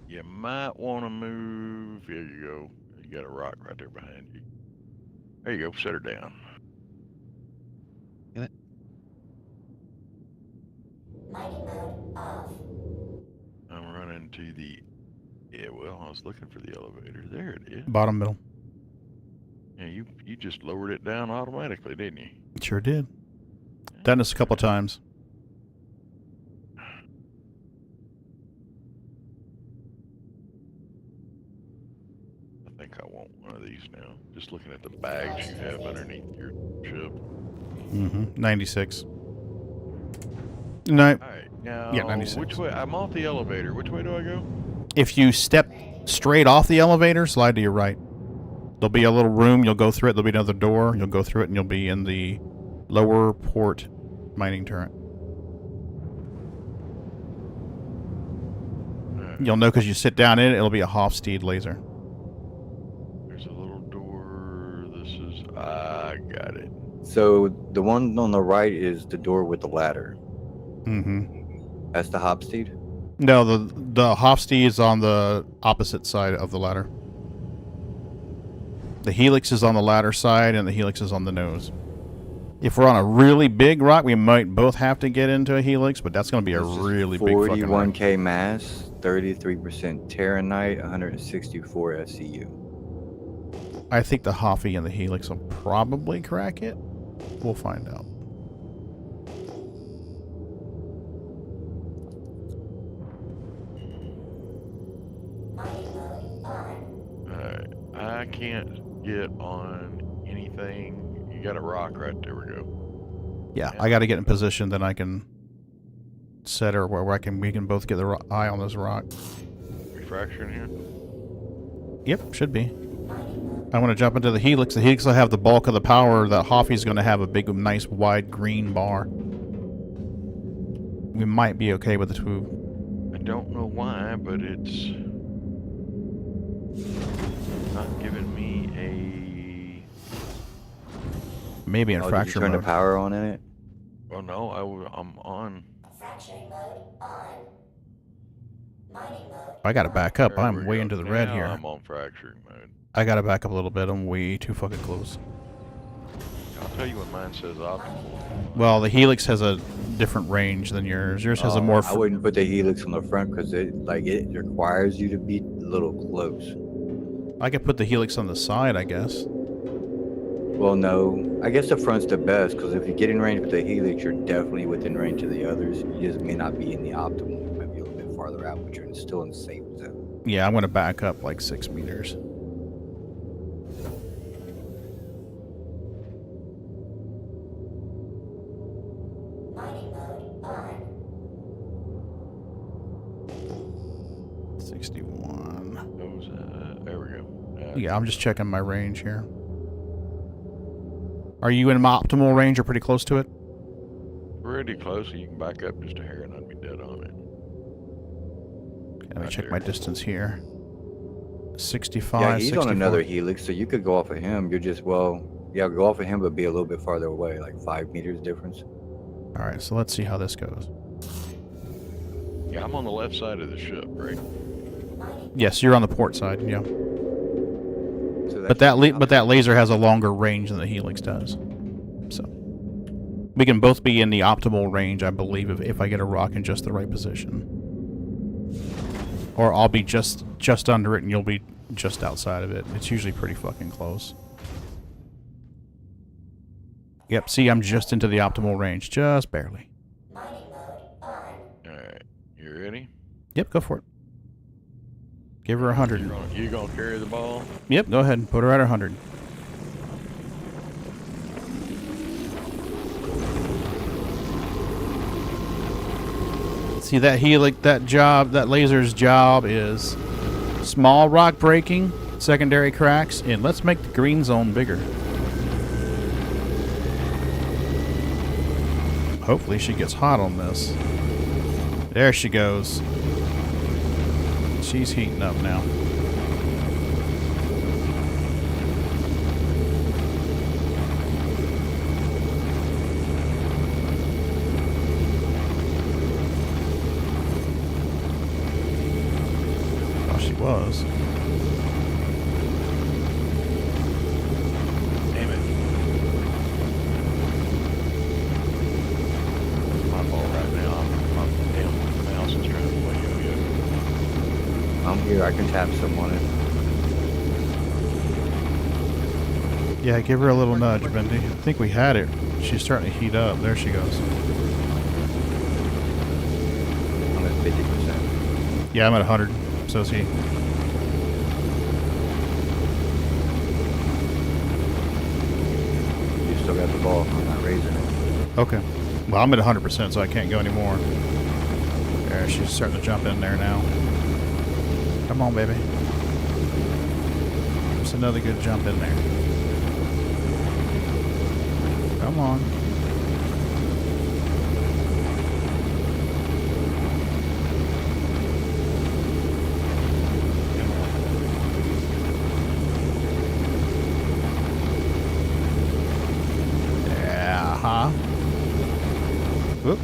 You might want to move. Here you go. You got a rock right there behind you. There you go. Set her down. Get it? I'm running to the... Yeah, well, I was looking for the elevator. There it is. Bottom middle. Yeah, you just lowered it down automatically, didn't you? Sure did. Done this a couple times. I think I want one of these now. Just looking at the bags you have underneath your ship. 96. No. All right, now, Yeah, 96. which way? I'm off the elevator. Which way do I go? If you step straight off the elevator, slide to your right. There'll be a little room. You'll go through it. There'll be another door. You'll go through it, and you'll be in the lower port mining turret. You'll know because you sit down in it. It'll be a Hofstede laser. There's a little door. This is... I got it. So the one on the right is the door with the ladder. Mm-hmm. That's the Hofstede? No, the Hofstee is on the opposite side of the ladder. The Helix is on the ladder side, and the Helix is on the nose. If we're on a really big rock, we might both have to get into a Helix, but that's going to be a really big fucking rock. 41k mass, 33% Terranite, 164 SCU. I think the Hoffy and the Helix will probably crack it. We'll find out. Alright, I can't get on anything. You got a rock right there. We go. Yeah, I got to get in position, then I can set her where we can both get the eye on this rock. Refraction here? Yep, should be. I want to jump into the Helix. The Helix will have the bulk of the power. The Hoffy's going to have a big, nice, wide green bar. We might be okay with the two. I don't know why, but it's not giving me a... Maybe in fracture did you turn mode. the power on in it? Well, no, I'm on. I got to back up. There I'm we way go. into the red Now here. I'm on fracturing mode. I got to back up a little bit. I'm way too fucking close. I'll tell you when mine says optimal. Well, the Helix has a different range than yours. Yours has a more... I wouldn't put the Helix on the front because it requires you to be a little close. I could put the Helix on the side, I guess. Well, no. I guess the front's the best because if you get in range with the Helix, you're definitely within range of the others. You just may not be in the optimal. You might be a little bit farther out, but you're still in the safe zone. Yeah, I'm going to back up like 6 meters. There we go. Yeah, I'm just checking my range here. Are you in my optimal range or pretty close to it? Pretty close, so you can back up just a hair and I'd be dead on it. Okay, let me check my distance here. 65, Yeah, he's 64. on another Helix, so you could go off of him. You're just, go off of him, but be a little bit farther away, like 5 meters difference. All right, so let's see how this goes. Yeah, I'm on the left side of the ship, right? Yes, you're on the port side, yeah. So But that laser has a longer range than the Helix does. So we can both be in the optimal range, I believe, if I get a rock in just the right position. Or I'll be just under it and you'll be just outside of it. It's usually pretty fucking close. Yep, see, I'm just into the optimal range, just barely. Alright, you ready? Yep, go for it. Give her 100. You gonna carry the ball? Yep, go ahead and put her at 100. See, that Helix, that laser's job is small rock breaking, secondary cracks, and let's make the green zone bigger. Hopefully she gets hot on this. There she goes. She's heating up now. Oh, she was. Damn it. My fault right now. My damn mouse is trying to play yo-yo. I'm here. I can tap someone. Yeah, give her a little nudge, Bendy. I think we had it. She's starting to heat up. There she goes. I'm at 50%. Yeah, I'm at 100. So is he. You still got the ball. I'm not raising it. Okay. Well, I'm at 100%, so I can't go anymore. There, she's starting to jump in there now. Come on, baby. Just another good jump in there. Come on. Yeah, huh? Whoop.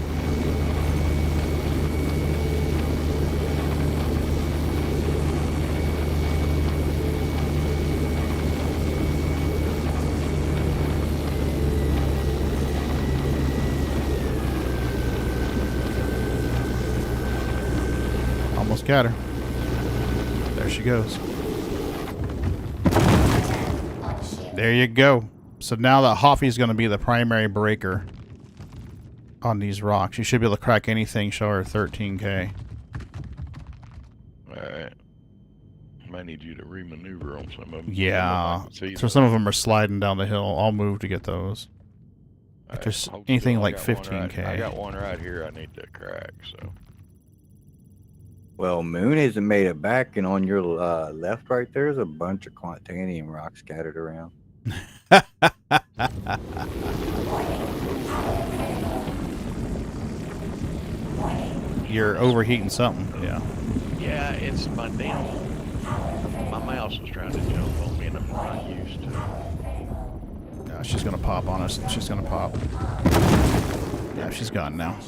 Got her. There she goes. There you go. So now that Hoffy is going to be the primary breaker on these rocks. You should be able to crack anything short of 13k. Alright. Might need you to remaneuver on some of them. Yeah. So some of them are sliding down the hill. I'll move to get those. If there's anything like 15k. I got one right here I need to crack, so. Well, Moon hasn't made it back, and on your left right there's a bunch of quantanium rocks scattered around. You're overheating something, yeah. Yeah, it's my damn. My mouse was trying to jump on me, and I'm not used to it. No, she's gonna pop on us. She's gonna pop. Yeah, she's gone now.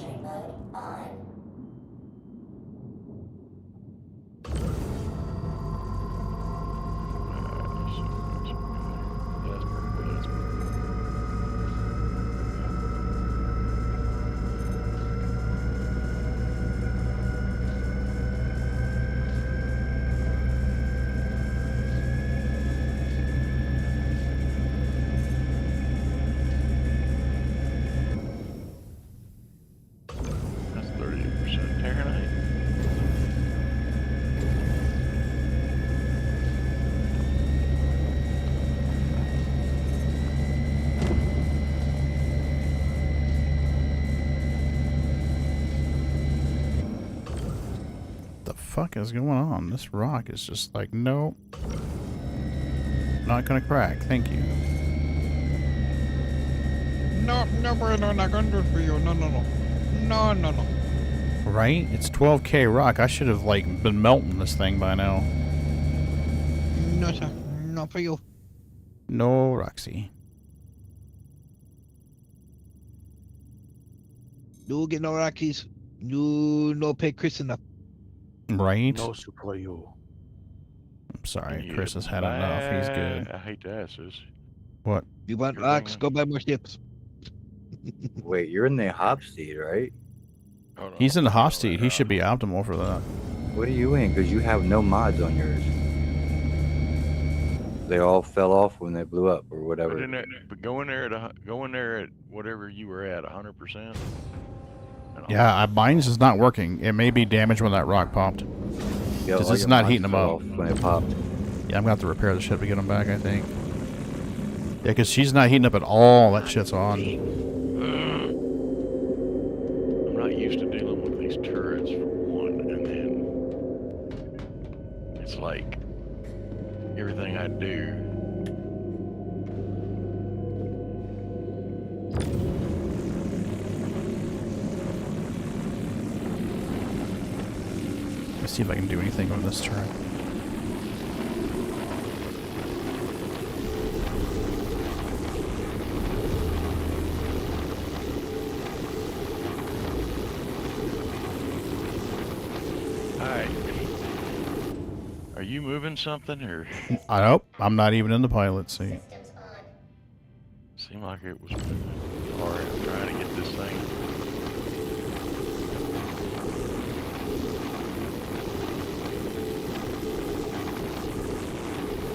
That's 38% Fahrenheit. The fuck is going on? This rock is just like, nope. Not gonna crack, thank you. No, not gonna do it for you. No. Right? It's 12k rock. I should have, like, been melting this thing by now. No, sir. Not for you. No, Roxy. No get no Rockies. No pay Chris enough. Right? No supply you. I'm sorry, Yeah, Chris has had enough. He's good. I hate to ask this. What? You want rocks? Go buy more ships. Wait, you're in the Hopseed, right? Hold on. He's in the Hofstead. He should be optimal for that. What are you in? Because you have no mods on yours. They all fell off when they blew up or whatever. But go in there at whatever you were at, 100%. Yeah, mine's is not working. It may be damaged when that rock popped. Yeah, Because all it's your not mods heating them fell up. off when it popped. Yeah, I'm going to have to repair the ship to get them back, I think. Yeah, because she's not heating up at all. That shit's on. I'm not used to dealing with these turrets for one, and then it's like everything I do. Let's see if I can do anything on this turret. Hi. Are you moving something, or? I nope. I'm not even in the pilot seat. Seemed like it was moving. Alright, I'm trying to get this thing.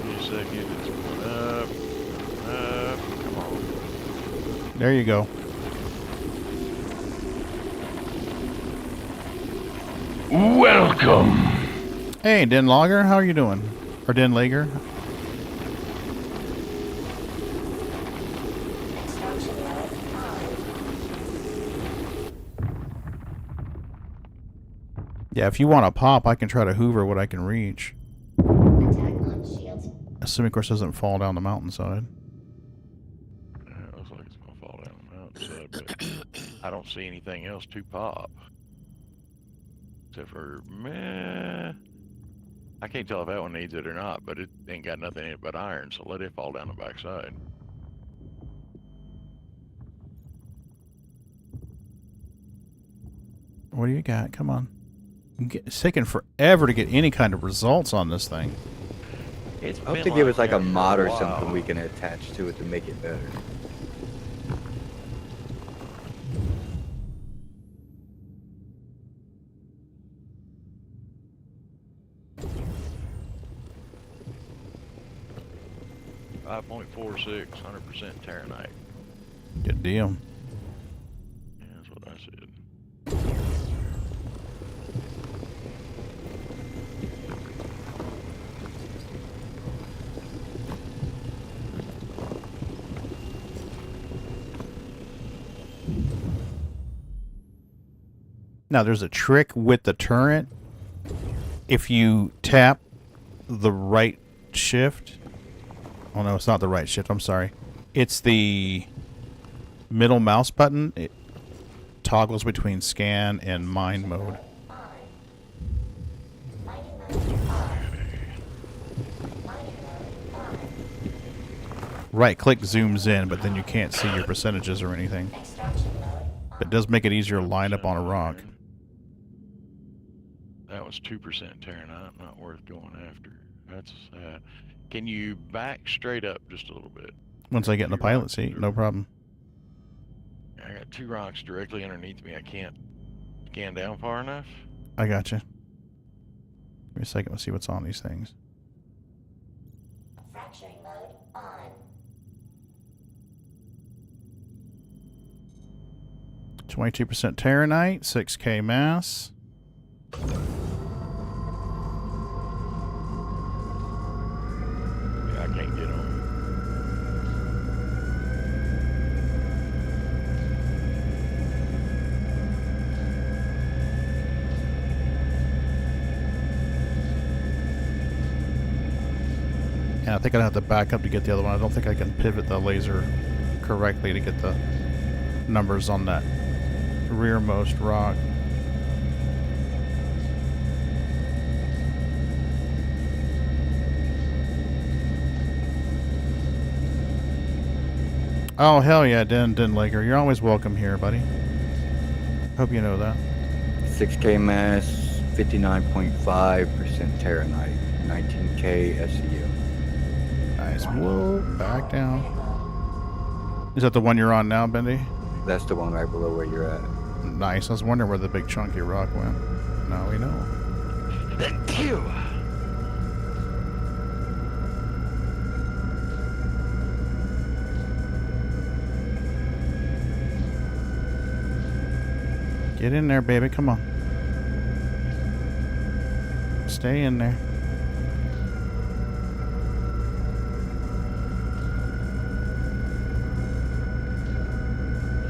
Wait a second, it's going up. Come on. There you go. Welcome. Hey, Den Logger, how are you doing? Or Den Lager? Yeah, if you want to pop, I can try to hoover what I can reach. Assuming, of course, it doesn't fall down the mountainside. It looks like it's going to fall down the mountainside, but I don't see anything else to pop. Except for, meh. I can't tell if that one needs it or not, but it ain't got nothing in it but iron, so let it fall down the backside. What do you got? Come on. It's taking forever to get any kind of results on this thing. It's I hope they give us like a mod or something we can attach to it to make it better. 5.46, 100% Terranite. Good deal. Yeah, that's what I said. Now, there's a trick with the turret. If you tap the right shift... Oh, no, it's not the right shift. I'm sorry. It's the middle mouse button. It toggles between scan and mine mode. Right-click zooms in, but then you can't see your percentages or anything. It does make it easier to line up on a rock. That was 2% Terranite, not worth going after. That's sad. Can you back straight up just a little bit? Once I get in the pilot seat, no problem. I got 2 rocks directly underneath me. I can't scan down far enough. I gotcha. Give me a second, let's see what's on these things. Fracturing mode on. 22% Terranite, 6K mass. Yeah, I can't get on. Yeah, I think I'd have to back up to get the other one. I don't think I can pivot the laser correctly to get the numbers on that rearmost rock. Oh, hell yeah, Den Laker. You're always welcome here, buddy. Hope you know that. 6K mass, 59.5% Terranite, 19K SEU. Nice. Whoa, back down. Is that the one you're on now, Bendy? That's the one right below where you're at. Nice. I was wondering where the big chunky rock went. Now we know. Thank you. Get in there, baby. Come on. Stay in there.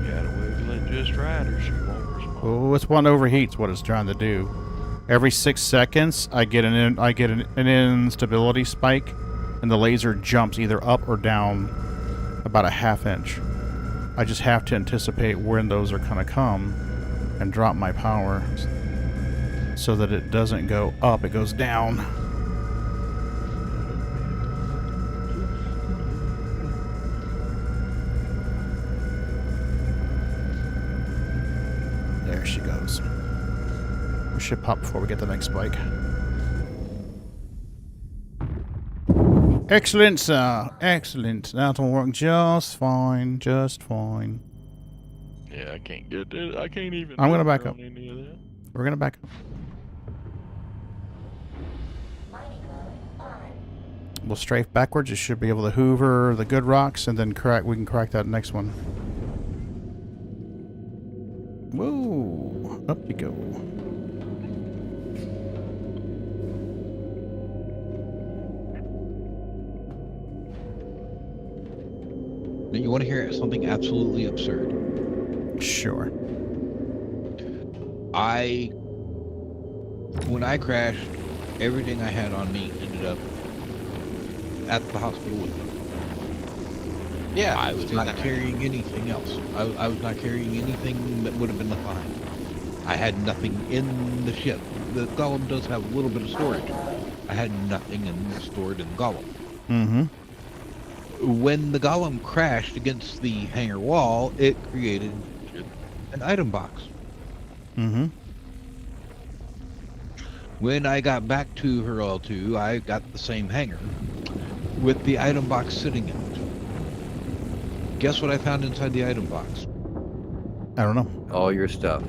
You gotta wiggle it just right or she won't respond. Oh, it's one overheats what it's trying to do. Every 6 seconds, I get an instability spike, and the laser jumps either up or down about a ½ inch. I just have to anticipate when those are going to come and drop my power so that it doesn't go up, it goes down. There she goes. We should pop before we get the next spike. Excellent, sir. Excellent. That'll work just fine. Just fine. Yeah, I can't get it. I can't even. I'm gonna back up. Any of that. We're gonna back up. We'll strafe backwards. You should be able to hoover the good rocks, and then we can crack that next one. Whoa! Up you go. You want to hear something absolutely absurd? Sure. When I crashed, everything I had on me ended up at the hospital with me. Yeah, I was not carrying anything else. I was not carrying anything that would have been left behind. I had nothing in the ship. The Golem does have a little bit of storage. I had nothing stored in the Golem. Mm-hmm. When the Golem crashed against the hangar wall, it created an item box. Mm-hmm. When I got back to her L2, I got the same hangar with the item box sitting in it. Guess what I found inside the item box? I don't know. All your stuff.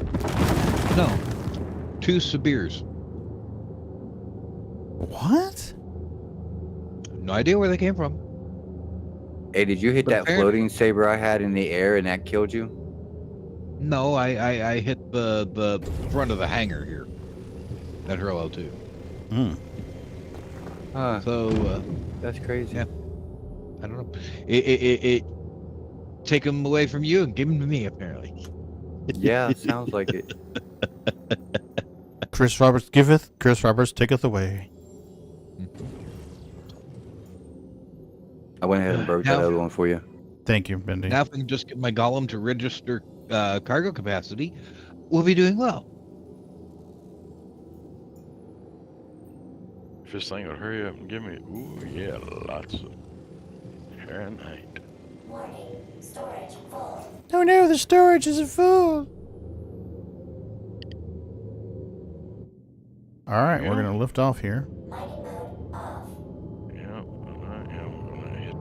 No. 2 Sabirs. What? No idea where they came from. Hey, did you hit But that apparently- floating saber I had in the air and that killed you? No, I hit the front of the hangar here. At Hurlo too. So that's crazy. Yeah, I don't know. It take them away from you and give them to me apparently. Yeah, sounds like it. Chris Roberts giveth, Chris Roberts taketh away. I went ahead and broke that other one for you. Thank you, Bendy. Now if I can just get my golem to register cargo capacity, we'll be doing well. If this thing would hurry up and give me, ooh, yeah, lots of Fahrenheit. Warning, storage full. Oh no, the storage is full. All right, we're gonna lift off here. Yeah, and I am gonna hit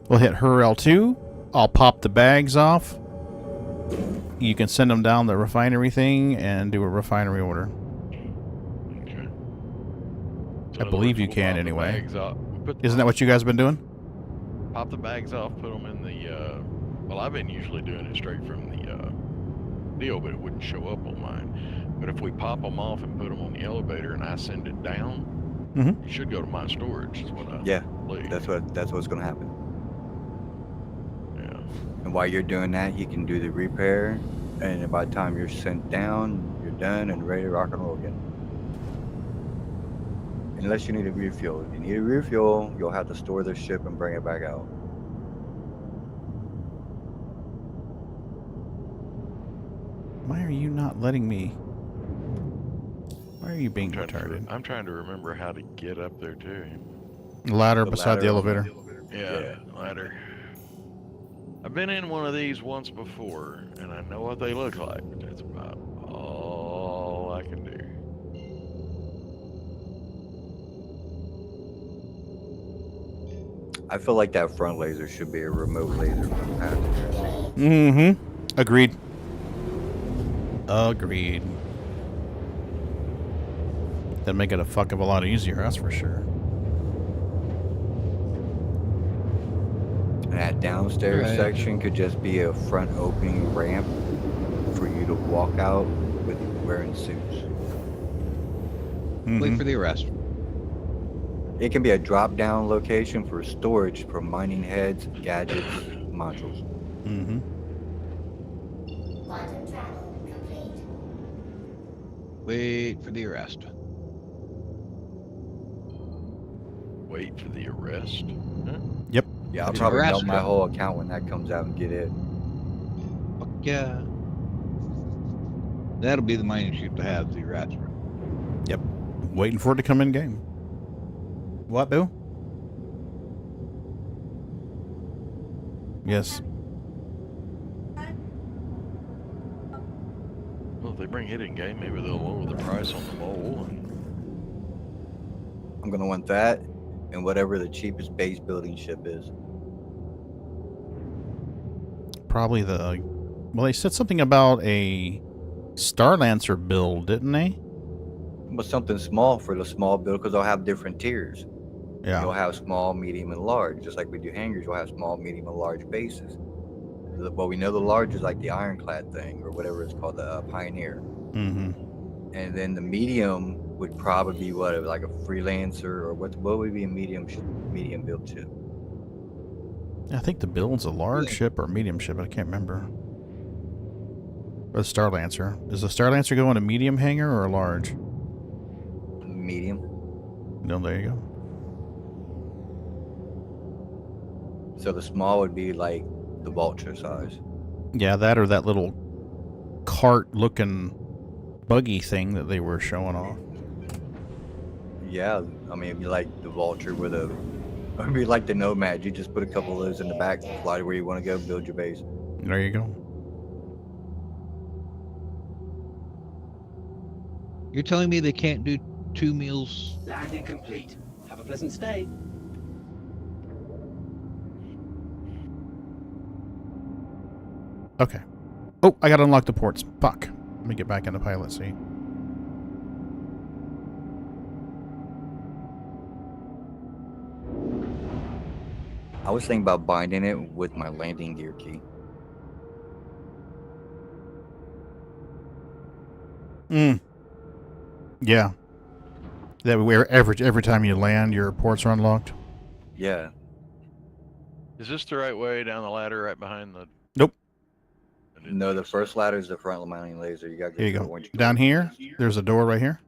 We'll hit her L2. I'll pop the bags off. You can send them down the refinery thing and do a refinery order. I believe you can anyway. Isn't that what you guys have been doing? Pop the bags off, put them in the, well, I've been usually doing it straight from the deal, but it wouldn't show up on mine. But if we pop them off and put them on the elevator and I send it down, it should go to my storage is what I believe. That's what's gonna happen. Yeah. And while you're doing that, you can do the repair, and by the time you're sent down, you're done and ready to rock and roll again. Unless you need a refuel. If you need a refuel, you'll have to store the ship and bring it back out. Why are you not letting me? Why are you being retarded? I'm trying to remember how to get up there too. Ladder beside the elevator. Yeah, ladder. I've been in one of these once before, and I know what they look like, but that's about all I can do. I feel like that front laser should be a remote laser from the passenger seat. Mm-hmm. Agreed. Agreed. That'd make it a fuck of a lot easier, that's for sure. And that downstairs section could just be a front opening ramp for you to walk out with wearing suits. Wait for the arrest. It can be a drop-down location for storage for mining heads, gadgets, modules. Mm-hmm. Quantum travel complete. Wait for the arrest. Wait for the arrest? Huh? Yep. Yeah, I'll It's probably arrest melt my travel. whole account when that comes out and get it. Fuck yeah. That'll be the mining ship to have, the arrest. Yep. Waiting for it to come in game. What, Bill? Yes. Well, if they bring it in game, maybe they'll lower the price on the mole. And I'm gonna want that and whatever the cheapest base building ship is. Probably the... Well, they said something about a Starlancer build, didn't they? But something small for the small build, because they'll have different tiers. Yeah. You'll have small, medium, and large. Just like we do hangars, you'll have small, medium, and large bases. Well, we know the large is like the ironclad thing, or whatever it's called, the Pioneer. Mm-hmm. And then the medium would probably be what, like a freelancer, or what would be a medium build ship? I think the build's a large ship or a medium ship. I can't remember. Or the Starlancer. Is the Starlancer going a medium hangar or a large? Medium. No, there you go. So the small would be like the Vulture size. Yeah, that or that little cart-looking buggy thing that they were showing off. Yeah, I mean, it'd be like the Vulture with a... It'd be like the Nomad. You just put a couple of those in the back, fly to where you want to go, build your base. There you go. You're telling me they can't do 2 meals? Landing complete. Have a pleasant stay. Okay. Oh, I gotta unlock the ports. Fuck. Let me get back into pilot seat. I was thinking about binding it with my landing gear key. Yeah. That way, every time you land, your ports are unlocked. Yeah. Is this the right way down the ladder right behind the... Nope. No, the first ladder is the front mounting laser. You got to Here you go. go. Down here, there's a door right here.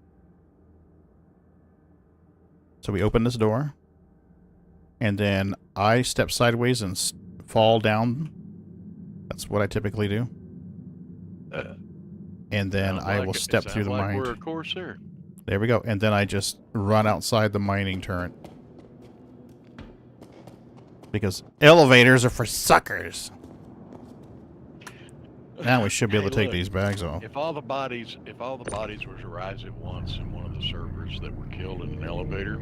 So we open this door. And then I step sideways and fall down. That's what I typically do. And then I will step through the mine. We're a Corsair. There we go. And then I just run outside the mining turret. Because elevators are for suckers. Now we should be able to take these bags off. If all the bodies were to rise at once in one of the servers that were killed in an elevator,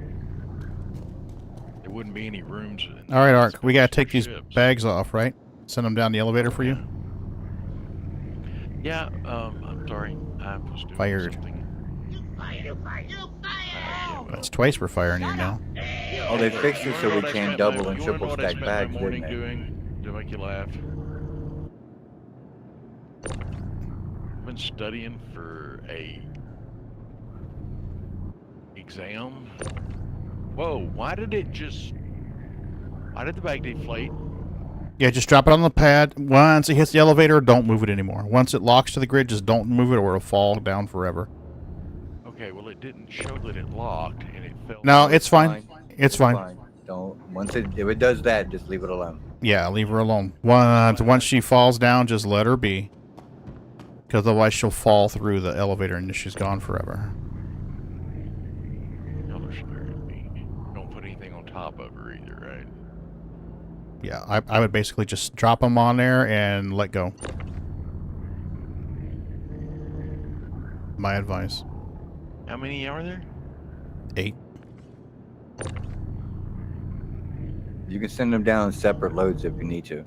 there wouldn't be any rooms. All right, Ark, we got to take these bags off, right? Send them down the elevator for you? Yeah, I'm sorry. I was doing Fired. something. That's twice we're firing you now. Oh, they fixed it so we can't double and triple stack bags, didn't they? Doing to make you laugh. I've been studying for a exam. Whoa, why did the bag deflate? Yeah, just drop it on the pad. Once it hits the elevator, don't move it anymore. Once it locks to the grid, just don't move it or it'll fall down forever. Okay, well it didn't show that it locked and it fell. No, it's fine. It's fine. Don't. If it does that, just leave it alone. Yeah, leave her alone. Once she falls down, just let her be. Because otherwise she'll fall through the elevator and she's gone forever. Don't put anything on top of her either, right? Yeah, I would basically just drop them on there and let go. My advice. How many are there? 8. You can send them down separate loads if you need to.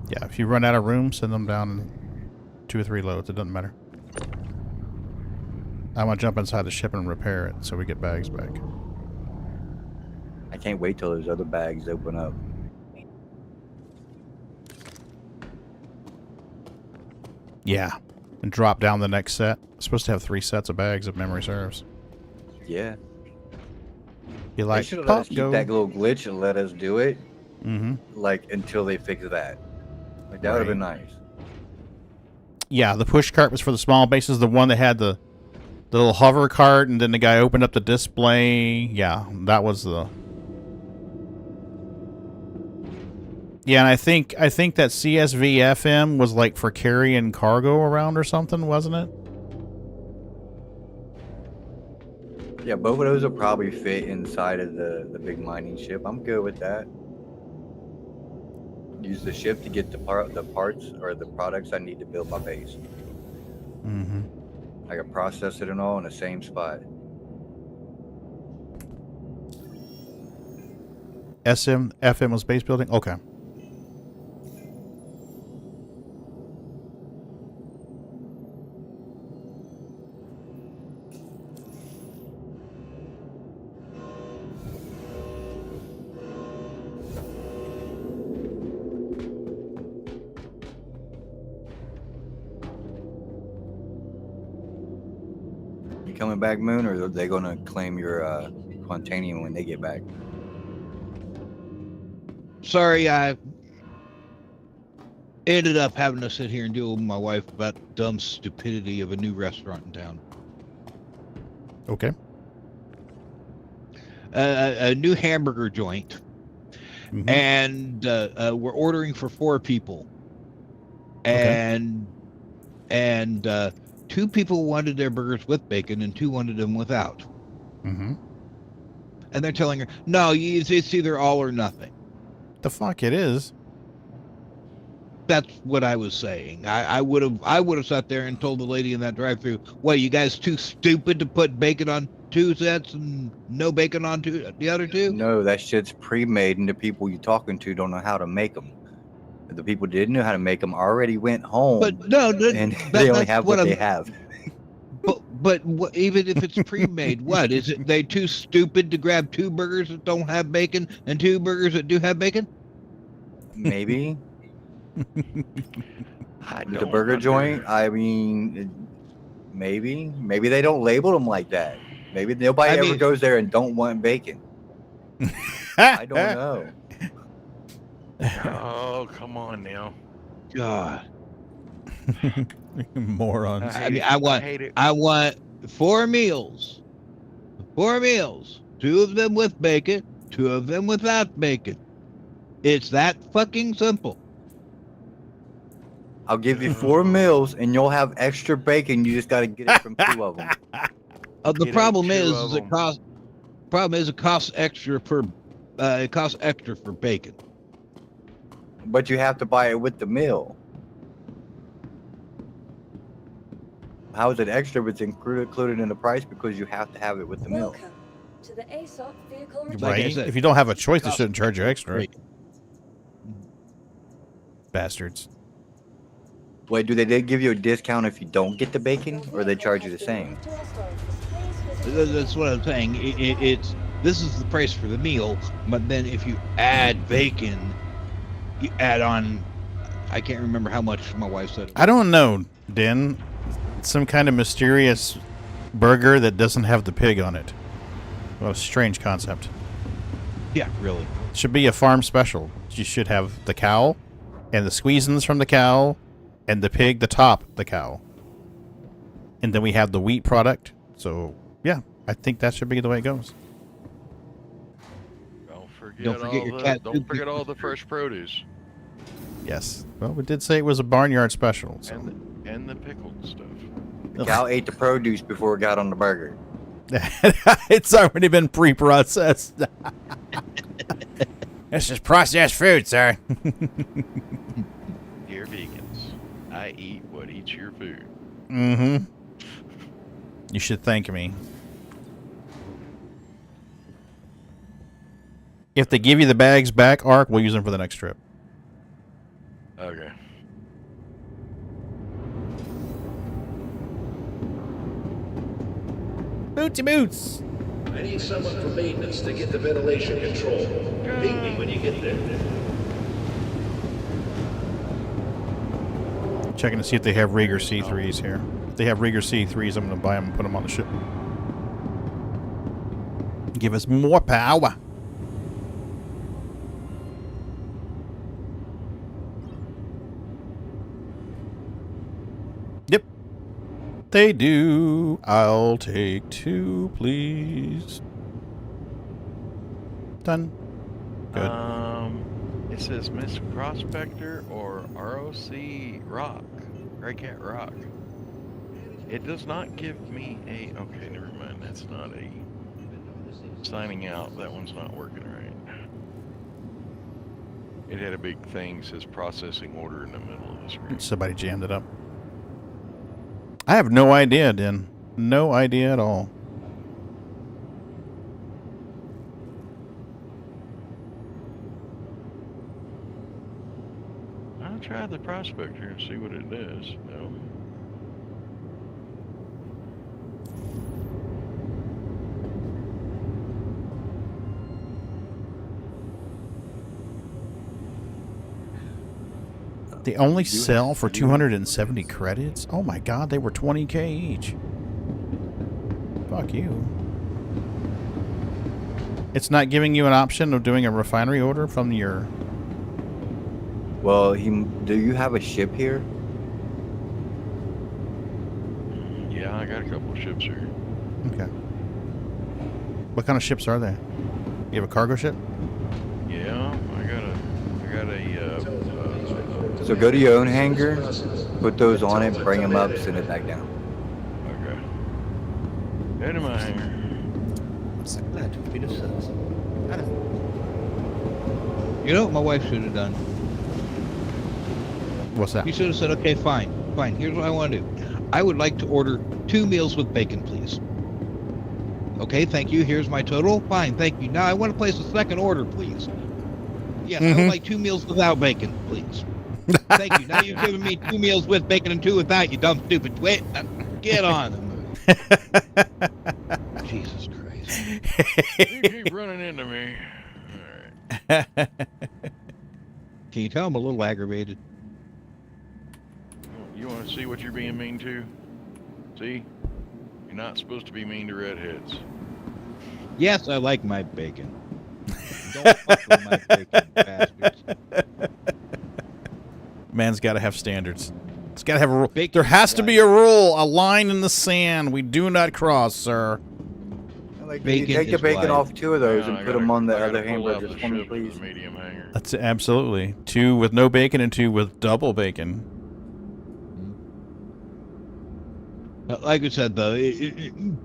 Yeah, if you run out of room, send them down in 2 or 3 loads. It doesn't matter. I'm going to jump inside the ship and repair it so we get bags back. I can't wait till those other bags open up. Yeah. And drop down the next set. It's supposed to have 3 sets of bags if memory serves. Yeah. You like, they should let us keep that little glitch and let us do it. Mm-hmm. Like, until they fix that. Like, that would have been nice. Yeah, the push cart was for the small bases. The one that had the little hover cart, and then the guy opened up the display. Yeah, that was the... Yeah, and I think that CSV FM was like for carrying cargo around or something, wasn't it? Yeah, both of those will probably fit inside of the big mining ship. I'm good with that. Use the ship to get the parts or the products I need to build my base. Mm-hmm. I can process it and all in the same spot. FM was base building? Okay. Coming back, Moon, or are they going to claim your Quantanium when they get back? Sorry, I ended up having to sit here and deal with my wife about the dumb stupidity of a new restaurant in town. Okay. A new hamburger joint. Mm-hmm. And we're ordering for 4 people. And 2 people wanted their burgers with bacon and 2 wanted them without. Mm-hmm. And they're telling her, no, it's either all or nothing. The fuck it is. That's what I was saying. I would have sat there and told the lady in that drive-thru, what, you guys too stupid to put bacon on 2 sets and no bacon on the other 2? No, that shit's pre-made and the people you're talking to don't know how to make them. The people didn't know how to make them already went home. But no, and they only have what they have. But even if it's pre-made, what is it? They too stupid to grab 2 burgers that don't have bacon and 2 burgers that do have bacon? Maybe. The burger joint. I mean, maybe they don't label them like that. Maybe nobody ever goes there and don't want bacon. I don't know. Oh, come on now. God. Morons. I mean, I want 4 meals. 4 meals. 2 of them with bacon, 2 of them without bacon. It's that fucking simple. I'll give you 4 meals and you'll have extra bacon. You just got to get it from 2 of them. The problem is it costs. Problem is it costs extra for. It costs extra for bacon. But you have to buy it with the meal. How is it extra if it's included in the price? Because you have to have it with the meal. Welcome to the ASOC vehicle Right? Like If you don't have a choice, they shouldn't charge you extra. Bastards. Wait, do they give you a discount if you don't get the bacon, or they charge you the same? That's what I'm saying. This is the price for the meal, but then if you add bacon, you add on. I can't remember how much my wife said. I don't know, Den. Some kind of mysterious burger that doesn't have the pig on it. What a strange concept. Yeah, really. Should be a farm special. You should have the cow, and the squeezins from the cow, and the pig, the top, the cow. And then we have the wheat product. So, yeah, I think that should be the way it goes. Don't forget your cat. Don't forget all the fresh produce. Yes. Well, we did say it was a barnyard special. So. And the pickled stuff. The cow ate the produce before it got on the burger. It's already been pre-processed. This is processed food, sir. Dear vegans, I eat what eats your food. Mm-hmm. You should thank me. If they give you the bags back, Ark, we'll use them for the next trip. Okay. Bootsy boots. I need someone from maintenance to get the ventilation control. Ping me when you get there. Checking to see if they have Rieger C3s here. If they have Rieger C3s, I'm going to buy them and put them on the ship. Give us more power. Yep. They do. I'll take 2, please. Done. Good. It says Miss Prospector or ROC Rock. Gray Cat Rock. It does not give me a... Okay, never mind. That's not a... Signing out. That one's not working right. It had a big thing, says processing order in the middle of the screen. Somebody jammed it up. I have no idea, Den. No idea at all. I'll try the Prospector and see what it does. No. They only sell for 270 credits? Oh my god, they were 20k each. Fuck you. It's not giving you an option of doing a refinery order from your... Well, do you have a ship here? Yeah, I got a couple of ships here. Okay. What kind of ships are they? You have a cargo ship? Yeah, I got a So go to your own hangar, put those on it, bring them up, send it back down. Okay. Head in my hangar. I'm so glad to be of service. You know what my wife should have done? What's that? You should have said, okay, fine. Here's what I want to do. I would like to order 2 meals with bacon, please. Okay, thank you. Here's my total. Fine, thank you. Now I want to place a second order, please. Yes, I would like 2 meals without bacon, please. Thank you. Now you've given me 2 meals with bacon and 2 without, you dumb, stupid twit. Get on. Jesus Christ. You keep running into me. All right. Can you tell I'm a little aggravated? You want to see what you're being mean to? See? You're not supposed to be mean to redheads. Yes, I like my bacon. Don't fuck with my bacon, bastards. Man's got to have standards. It's got to have a rule. Bacon There has to be a rule, a line in the sand. We do not cross, sir. Like, Bacon you take the is bacon life. off 2 of those Yeah, and I put gotta- them on the I gotta other pull out hamburgers the for me, ship with please. the medium hanger. That's absolutely 2 with no bacon and 2 with double bacon. Like I said, though,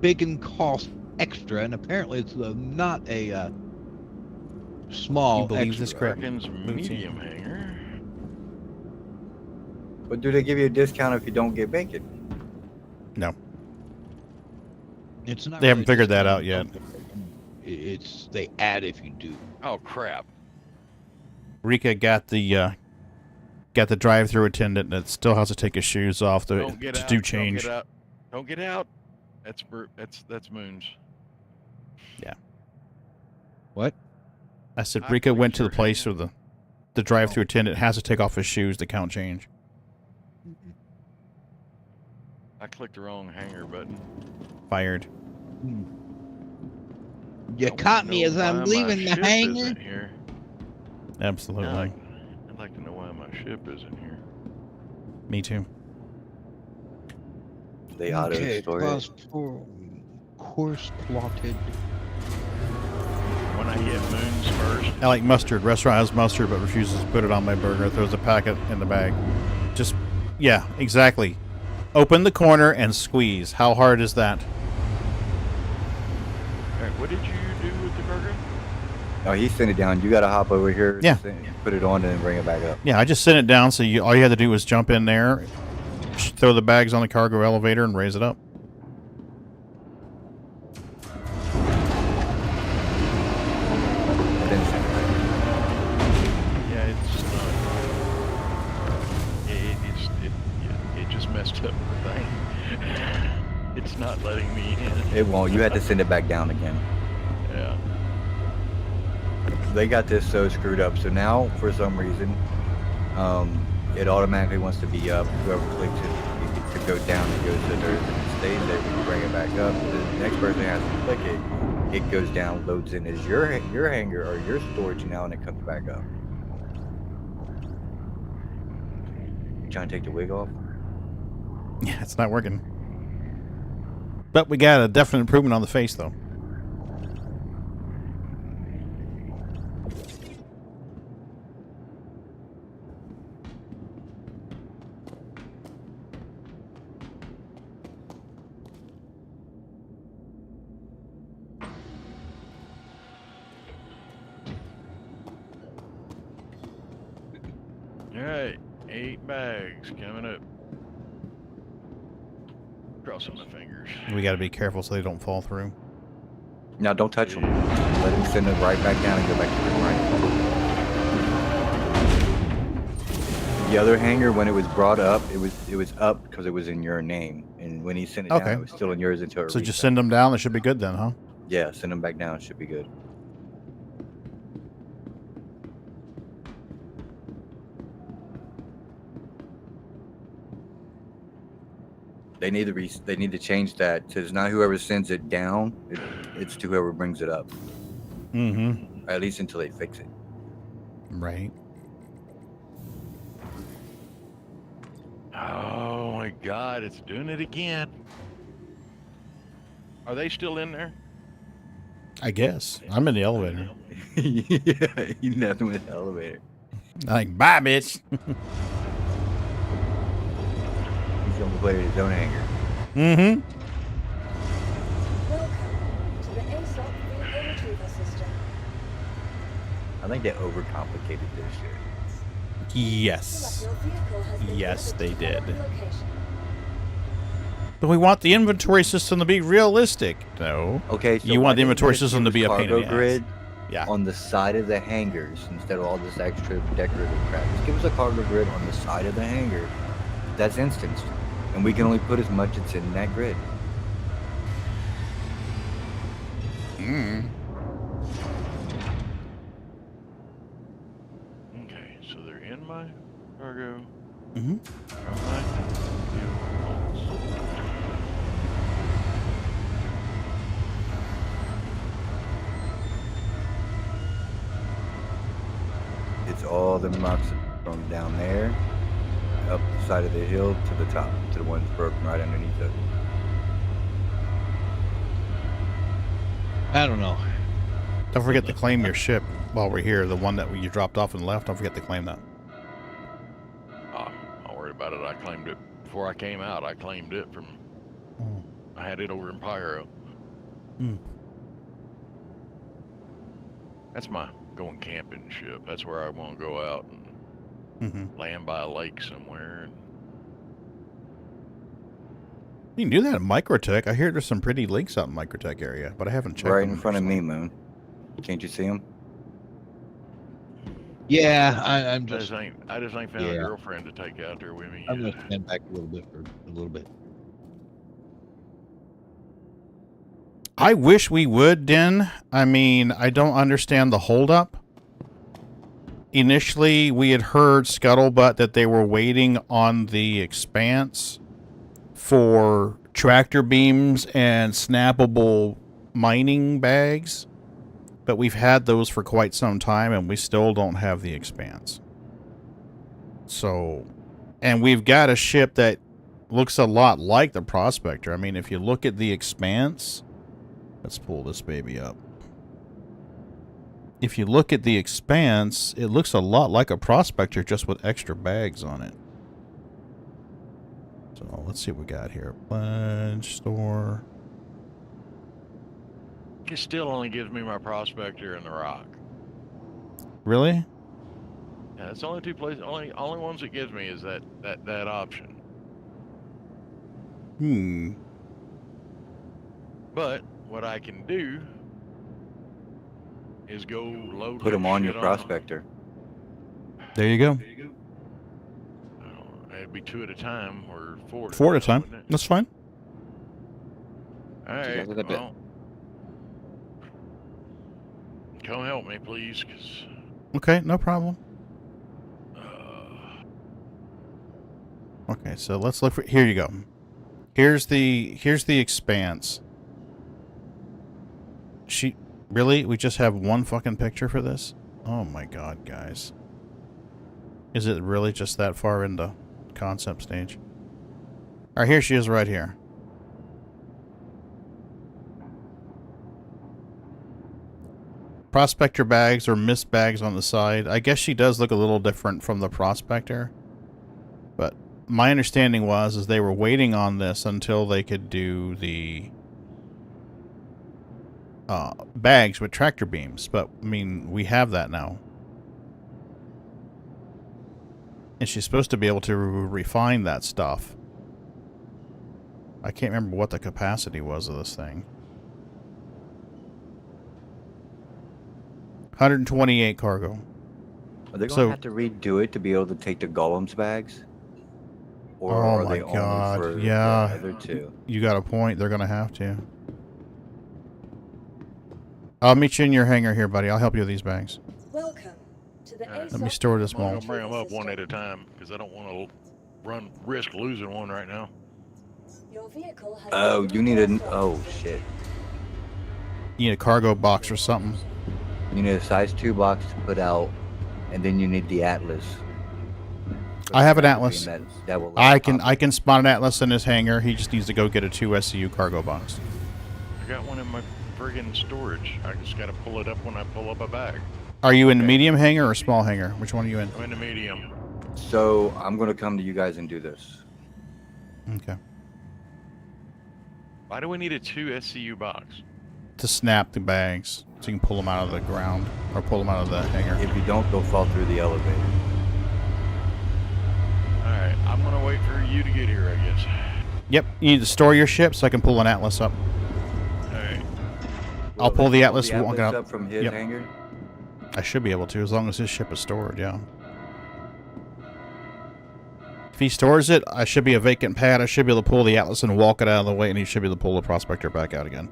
bacon costs extra, and apparently it's not a small You believe extra. this crap? Bacon's medium hanger. But do they give you a discount if you don't get bacon? No. It's not. They haven't really figured that discounted. out yet. It's they add if you do. Oh crap! Rika got the drive-through attendant that still has to take his shoes off to Don't get out. do change. Don't get out. Don't get out. That's Moon's. Yeah. What? I said Rika went to the place where the drive-through attendant has to take off his shoes to count change. I clicked the wrong hanger button. Fired. You caught me as I'm leaving the hangar. Here. Absolutely. I'd like to know why my ship isn't here. Me too. They auto store plus it. 4 course plotted. When I hit Moon's first. I like mustard. Restaurant has mustard but refuses to put it on my burger. Throws a packet in the bag. Just, yeah, exactly. Open the corner and squeeze. How hard is that? All right, what did you do with the burger? Oh, he sent it down. You got to hop over here. Yeah. Put it on and then bring it back up. Yeah, I just sent it down, so all you had to do was jump in there, throw the bags on the cargo elevator, and raise it up. Yeah, it's not. It just messed up the thing. It's not letting me in. It won't. You had to send it back down again. Yeah. They got this so screwed up. So now, for some reason, it automatically wants to be up. Whoever clicks it, to go down, it goes to there, and it stays there. We can bring it back up. The next person has to click it. It goes down, loads in as your hanger or your storage now, and it comes back up. You trying to take the wig off? Yeah, it's not working. But we got a definite improvement on the face, though. All right, 8 bags coming up. Crossing my fingers. We got to be careful so they don't fall through. Now, don't touch them. Let him send it right back down and go back to the right. The other hanger, when it was brought up, it was up because it was in your name, and when he sent it down, it was still in yours until it So reset. just send them down. They should be good then, huh? Yeah, send them back down. It should be good. They need to change that to it's not whoever sends it down. It's to whoever brings it up. Mm-hmm. At least until they fix it. Right. Oh my God, it's doing it again. Are they still in there? I guess. I'm in the elevator. Yeah, you nothing with the elevator. Like, bye, bitch. He's gonna play with his own hanger. Mm-hmm. Welcome to the ASOP vehicle retrieval system. I think they overcomplicated this shit. Yes. Your vehicle has been Yes, they did. location. But we want the inventory system to be realistic. No. Okay, so you why want the didn't inventory they just system to use be a pain in cargo the ass. grid Yeah. on the side of the hangars instead of all this extra decorative crap. Just give us a cargo grid on the side of the hangar. That's instanced. And we can only put as much as in that grid. Okay, so they're in my cargo. Mm-hmm. It's all the marks from down there, up the side of the hill to the top, to the ones broken right underneath it. I don't know. Don't forget to claim your ship while we're here. The one that you dropped off and left. Don't forget to claim that. I'm not worried about it. I claimed it before I came out. I claimed it from. I had it over in Pyro. That's my going camping ship. That's where I want to go out and land by a lake somewhere. You can do that in Microtech. I hear there's some pretty lakes out in Microtech area, but I haven't checked. Right in front of me, Moon. Can't you see them? Yeah, I'm just. I just ain't found a girlfriend to take out there with me. I'm gonna stand back a little bit for a little bit. I wish we would, Den. I mean, I don't understand the holdup. Initially, we had heard scuttlebutt that they were waiting on the Expanse for tractor beams and snappable mining bags. But we've had those for quite some time, and we still don't have the Expanse. So, and we've got a ship that looks a lot like the Prospector. I mean, if you look at the Expanse, let's pull this baby up. If you look at the Expanse, it looks a lot like a Prospector, just with extra bags on it. So, let's see what we got here. Pledge, store. It still only gives me my Prospector and the Rock. Really? Yeah, that's the only two places. Only ones it gives me is that option. But what I can do is go load. Put them on your Prospector. There you go. It'd be 2 at a time or 4. 4 at a time. That's fine. All right. Well, come help me, please. Okay, no problem. Okay, so let's look for. Here you go. Here's the Expanse. Really? We just have one fucking picture for this? Oh my god, guys. Is it really just that far into concept stage? Alright, here she is right here. Prospector bags or mist bags on the side. I guess she does look a little different from the Prospector. But my understanding was they were waiting on this until they could do the bags with tractor beams. But, I mean, we have that now. And she's supposed to be able to refine that stuff. I can't remember what the capacity was of this thing. 128 cargo. Are they going to have to redo it to be able to take the golems bags? Or oh are my they god, only for yeah. the other two? You got a point. They're going to have to. I'll meet you in your hangar here, buddy. I'll help you with these bags. Welcome to the Let me store this I'm mold. gonna bring them up one at a time because I don't want to risk losing one right now. Your vehicle has Oh, you need a... Oh, shit. You need a cargo box or something. You need a size 2 box to put out, and then you need the Atlas. I have an Atlas. That will I can spawn an Atlas in his hangar. He just needs to go get a 2 SCU cargo box. I got one in my friggin' storage. I just gotta pull it up when I pull up a bag. Are you in the medium hangar or small hangar? Which one are you in? I'm in the medium. So, I'm going to come to you guys and do this. Okay. Why do we need a 2 SCU box? To snap the bags so you can pull them out of the ground or pull them out of the hangar. If you don't, they'll fall through the elevator. Alright, I'm gonna wait for you to get here, I guess. Yep, you need to store your ship so I can pull an Atlas up. Alright. I'll pull the Atlas, Atlas up. up from his hangar? I should be able to, as long as his ship is stored, yeah. If he stores it, I should be a vacant pad. I should be able to pull the Atlas and walk it out of the way, and he should be able to pull the Prospector back out again.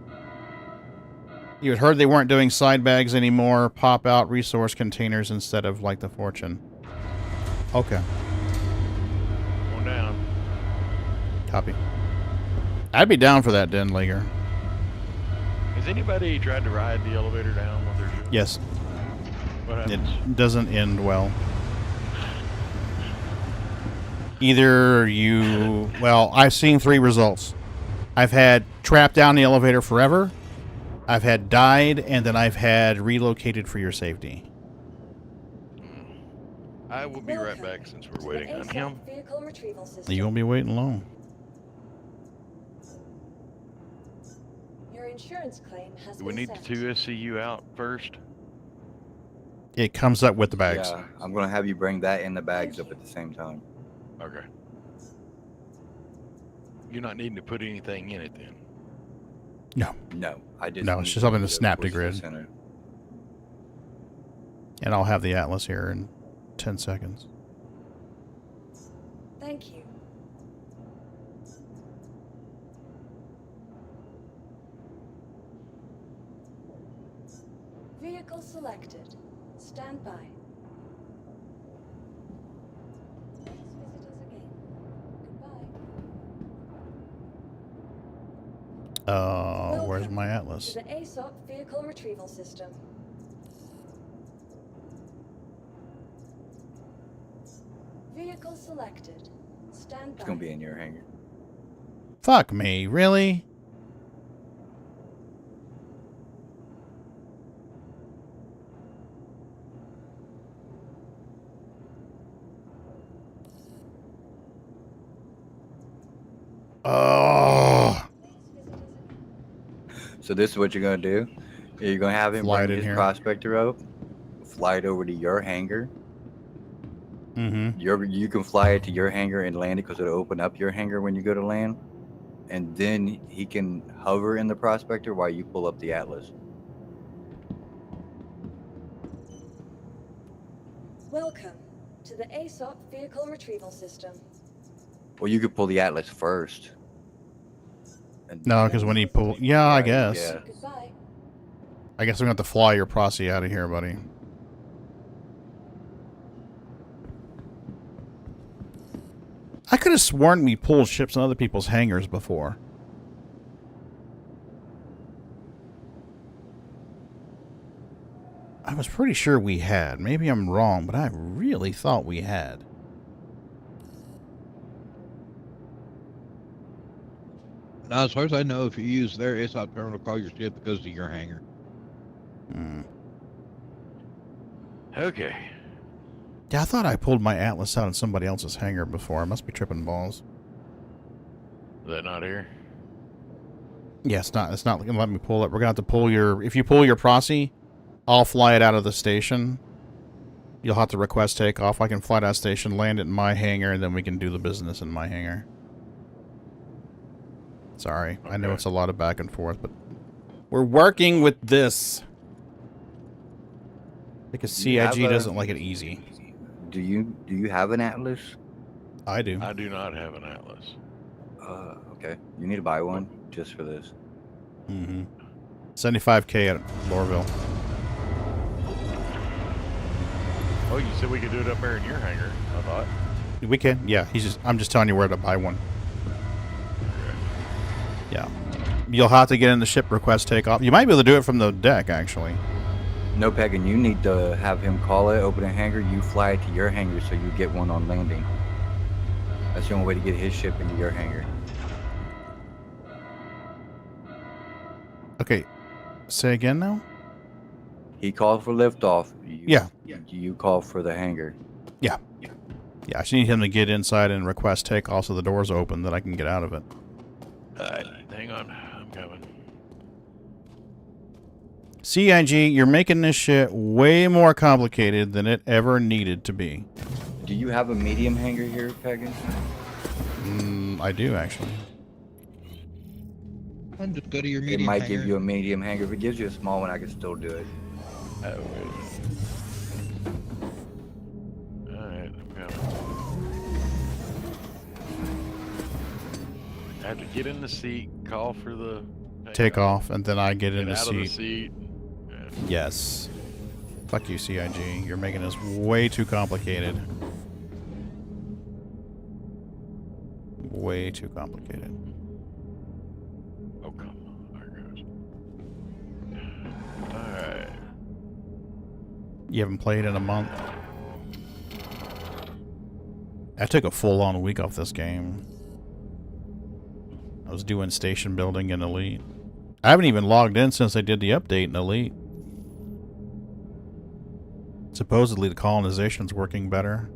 You had heard they weren't doing side bags anymore. Pop out resource containers instead of like the Fortune. Okay. Going down. Copy. I'd be down for that, Den Leaguer. Has anybody tried to ride the elevator down what they're doing? Yes. What happens? It doesn't end well. Either you... Well, I've seen 3 results. I've had trapped down the elevator forever, I've had died, and then I've had relocated for your safety. I will be right back since we're waiting on him. You won't be waiting long. Your insurance claim has Do we been need the sent. 2 SCU out first? It comes up with the bags. Yeah, I'm going to have you bring that and the bags up at the same time. Okay. You're not needing to put anything in it then? No. No, I just... No, it's just something to snap to grid. And I'll have the Atlas here in 10 seconds. Thank you. Vehicle selected. Stand by. Please visit us again. Goodbye. Where's my Atlas? To the ASOP vehicle retrieval system. Vehicle selected. Stand by. It's going to be in your hangar. Fuck me, really? Oh. So this is what you're going to do. You're going to have him Fly it bring in his here. prospector up, fly it over to your hangar. Mm-hmm. You can fly it to your hangar and land it because it'll open up your hangar when you go to land. And then he can hover in the prospector while you pull up the Atlas. Welcome to the ASOP vehicle retrieval system. Well, you could pull the Atlas first. No, because when he pull... Yeah, I guess. Yeah. Goodbye. I guess I'm going to have to fly your Prosy out of here, buddy. I could have sworn we pulled ships in other people's hangars before. I was pretty sure we had. Maybe I'm wrong, but I really thought we had. Now, as far as I know, if you use their ASOP terminal to call your ship, it goes to your hangar. Hmm. Okay. Yeah, I thought I pulled my Atlas out in somebody else's hangar before. I must be tripping balls. Is that not here? Yeah, it's not going to let me pull it. We're going to have to pull your... If you pull your Prosy, I'll fly it out of the station. You'll have to request takeoff. I can fly that station, land it in my hangar, and then we can do the business in my hangar. Sorry. Okay. I know it's a lot of back and forth, but we're working with this. Because CIG doesn't like it easy. Do you have an Atlas? I do. I do not have an Atlas. Okay. You need to buy one just for this. Mm-hmm. 75K at Lorville. Oh, you said we could do it up there in your hangar, I thought. We can? Yeah. I'm just telling you where to buy one. Yeah. You'll have to get in the ship request takeoff. You might be able to do it from the deck, actually. No, Pagan, you need to have him call it, open a hangar, you fly it to your hangar so you get one on landing. That's the only way to get his ship into your hangar. Okay. Say again now? He called for liftoff. Yeah. You call for the hangar. Yeah. Yeah, I just need him to get inside and request takeoff so the door's open that I can get out of it. Alright, hang on. I'm coming. CIG, you're making this shit way more complicated than it ever needed to be. Do you have a medium hangar here, Pagan? I do, actually. And just go to your medium It might hangar. give you a medium hangar. If it gives you a small one, I can still do it. Oh, alright, I'm coming. I have to get in the seat, call for the take off, and then I get in Get the out of the seat. seat. Yes. Fuck you, CIG. You're making this way too complicated. Way too complicated. Oh, come on. There it goes. Alright. You haven't played in a month? I took a full-on week off this game. I was doing station building in Elite. I haven't even logged in since I did the update in Elite. Supposedly the colonization's working better.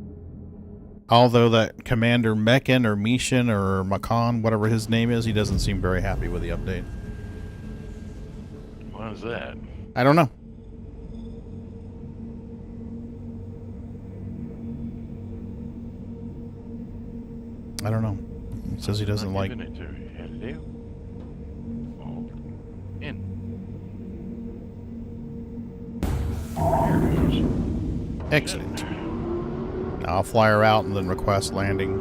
Although that Commander Mechan or Mishan or Makan, whatever his name is, he doesn't seem very happy with the update. Why is that? I don't know. I don't know. He says he doesn't like... Giving it to you. Hello? Oh. In. There it goes. Excellent. Now I'll fly her out and then request landing.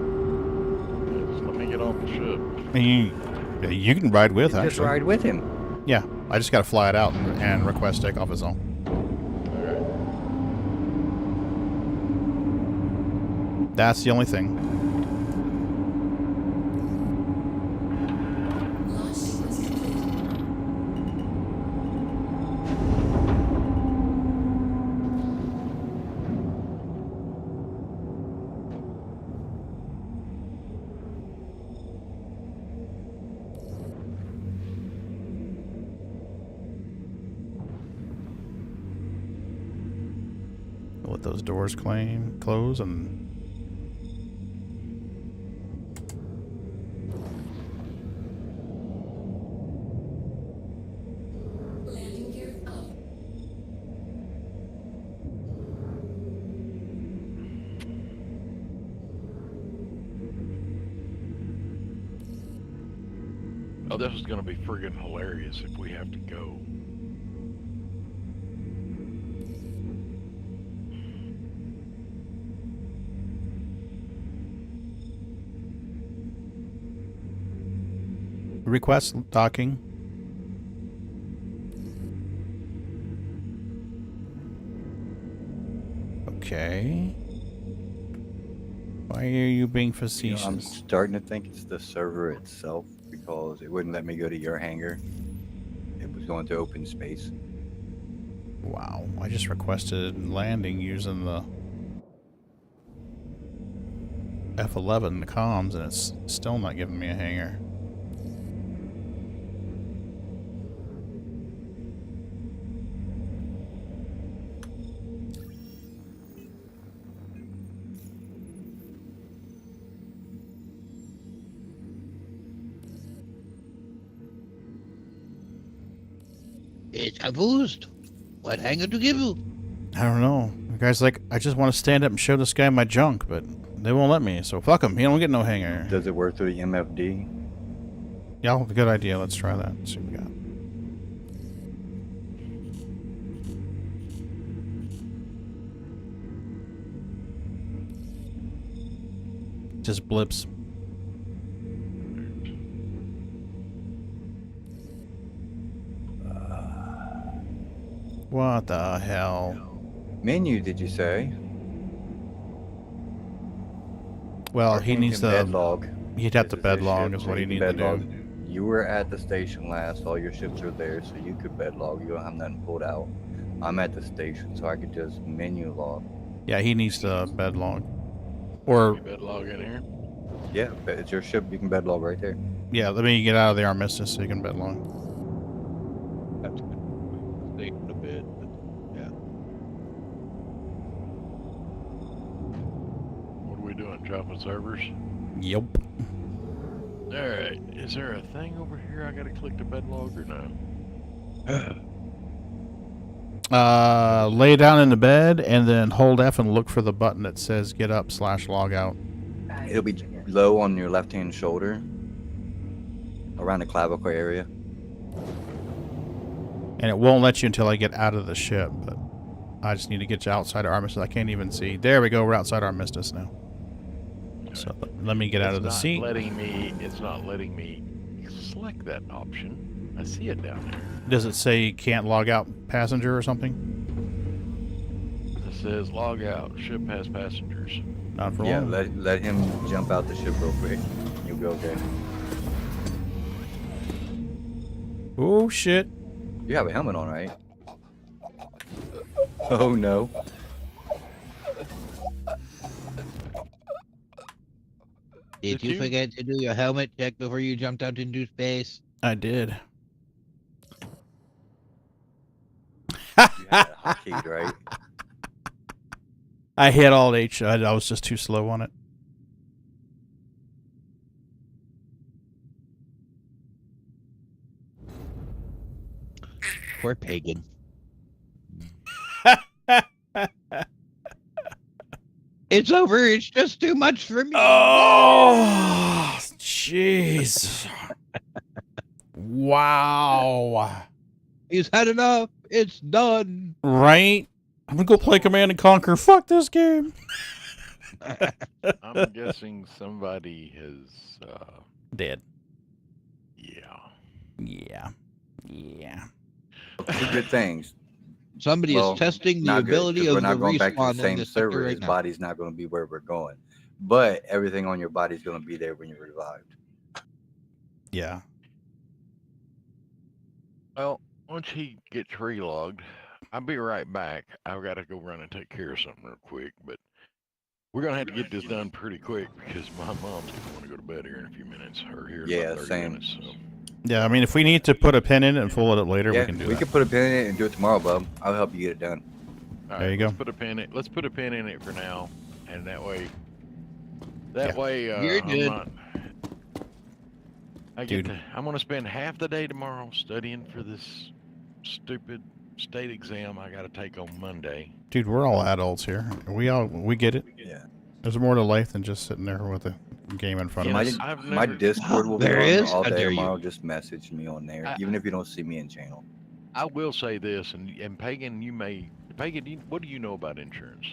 Just let me get off the ship. And you can ride with, actually. Just ride with him. Yeah, I just gotta fly it out and request takeoff is all. That's the only thing. Let those doors close and Landing gear up. Oh, this is going to be friggin' hilarious if we have to go. request docking. Okay. Why are you being facetious? I'm starting to think it's the server itself because it wouldn't let me go to your hangar. It was going to open space. Wow, I just requested landing using the F11, the comms, and it's still not giving me a hangar. It's confused. What hangar to give you? I don't know. The guy's like, I just want to stand up and show this guy my junk, but they won't let me, so fuck him. He don't get no hangar. Does it work through the MFD? Yeah, good idea. Let's try that. Let's see what we got. Just blips. What the hell? Menu, did you say? Well, he needs to bed log. He'd have to This bed is log ship, is so what he you needs can to bed do. log. You were at the station last. All your ships are there, so you could bed log. You don't have nothing pulled out. I'm at the station, so I could just menu log. Yeah, he needs to bed log. Or Bed log in here. Yeah, but it's your ship. You can bed log right there. yeah, let me get out of the Armistice so you can bed log. That's good. Stay in a bit. Yeah. What are we doing? Dropping servers? Yep. Alright. Is there a thing over here I gotta click the bed log or no? Lay down in the bed and then hold F and look for the button that says get up / log out. It'll be low on your left-hand shoulder, around the clavicle area. And it won't let you until I get out of the ship, but I just need to get you outside of Armistice. I can't even see. There we go. We're outside Armistice now. So let me get out of the seat. It's not letting me select that option. I see it down there. Does it say can't log out passenger or something? It says log out. Ship has passengers. Not for Yeah, long. let him jump out the ship real quick. You'll be okay. Oh shit! You have a helmet on, right? Oh no. Did you forget to do your helmet check before you jumped out into space? I did. You had it hotkeyed, right? I hit Alt H. I was just too slow on it. Poor Pagan. It's over. It's just too much for me. Oh, jeez. Wow. He's had enough. It's done. Right? I'm gonna go play Command and Conquer. Fuck this game. I'm guessing somebody has Dead. Yeah. Yeah. Yeah. Two good things. Somebody is testing the not good, ability 'cause of we're not the going back to respawn the in same this sector server. right His now. body's not going to be where we're going, but everything on your body's going to be there when you're revived. Yeah. Well, once he gets relogged, I'll be right back. I've got to go run and take care of something real quick, but we're going to have to get this done pretty quick because my mom's going to want to go to bed here in a few minutes, or here in Yeah, about 30 same. minutes. So. Yeah, I mean, if we need to put a pin in it and pull it up later, Yeah, we can do we that. can put a pin in it and do it tomorrow, bub. I'll help you get it done. All There right, you go. Let's put a pin in it for now, and that way, Yeah. You're good. I'm going to spend half the day tomorrow studying for this stupid state exam I got to take on Monday. Dude, we're all adults here. We get it. Yeah. There's more to life than just sitting there with a game in front of us. My Discord will be There on is? all How day dare you. tomorrow. Just message me on there, even if you don't see me in channel. I will say this, and Pagan, what do you know about insurance?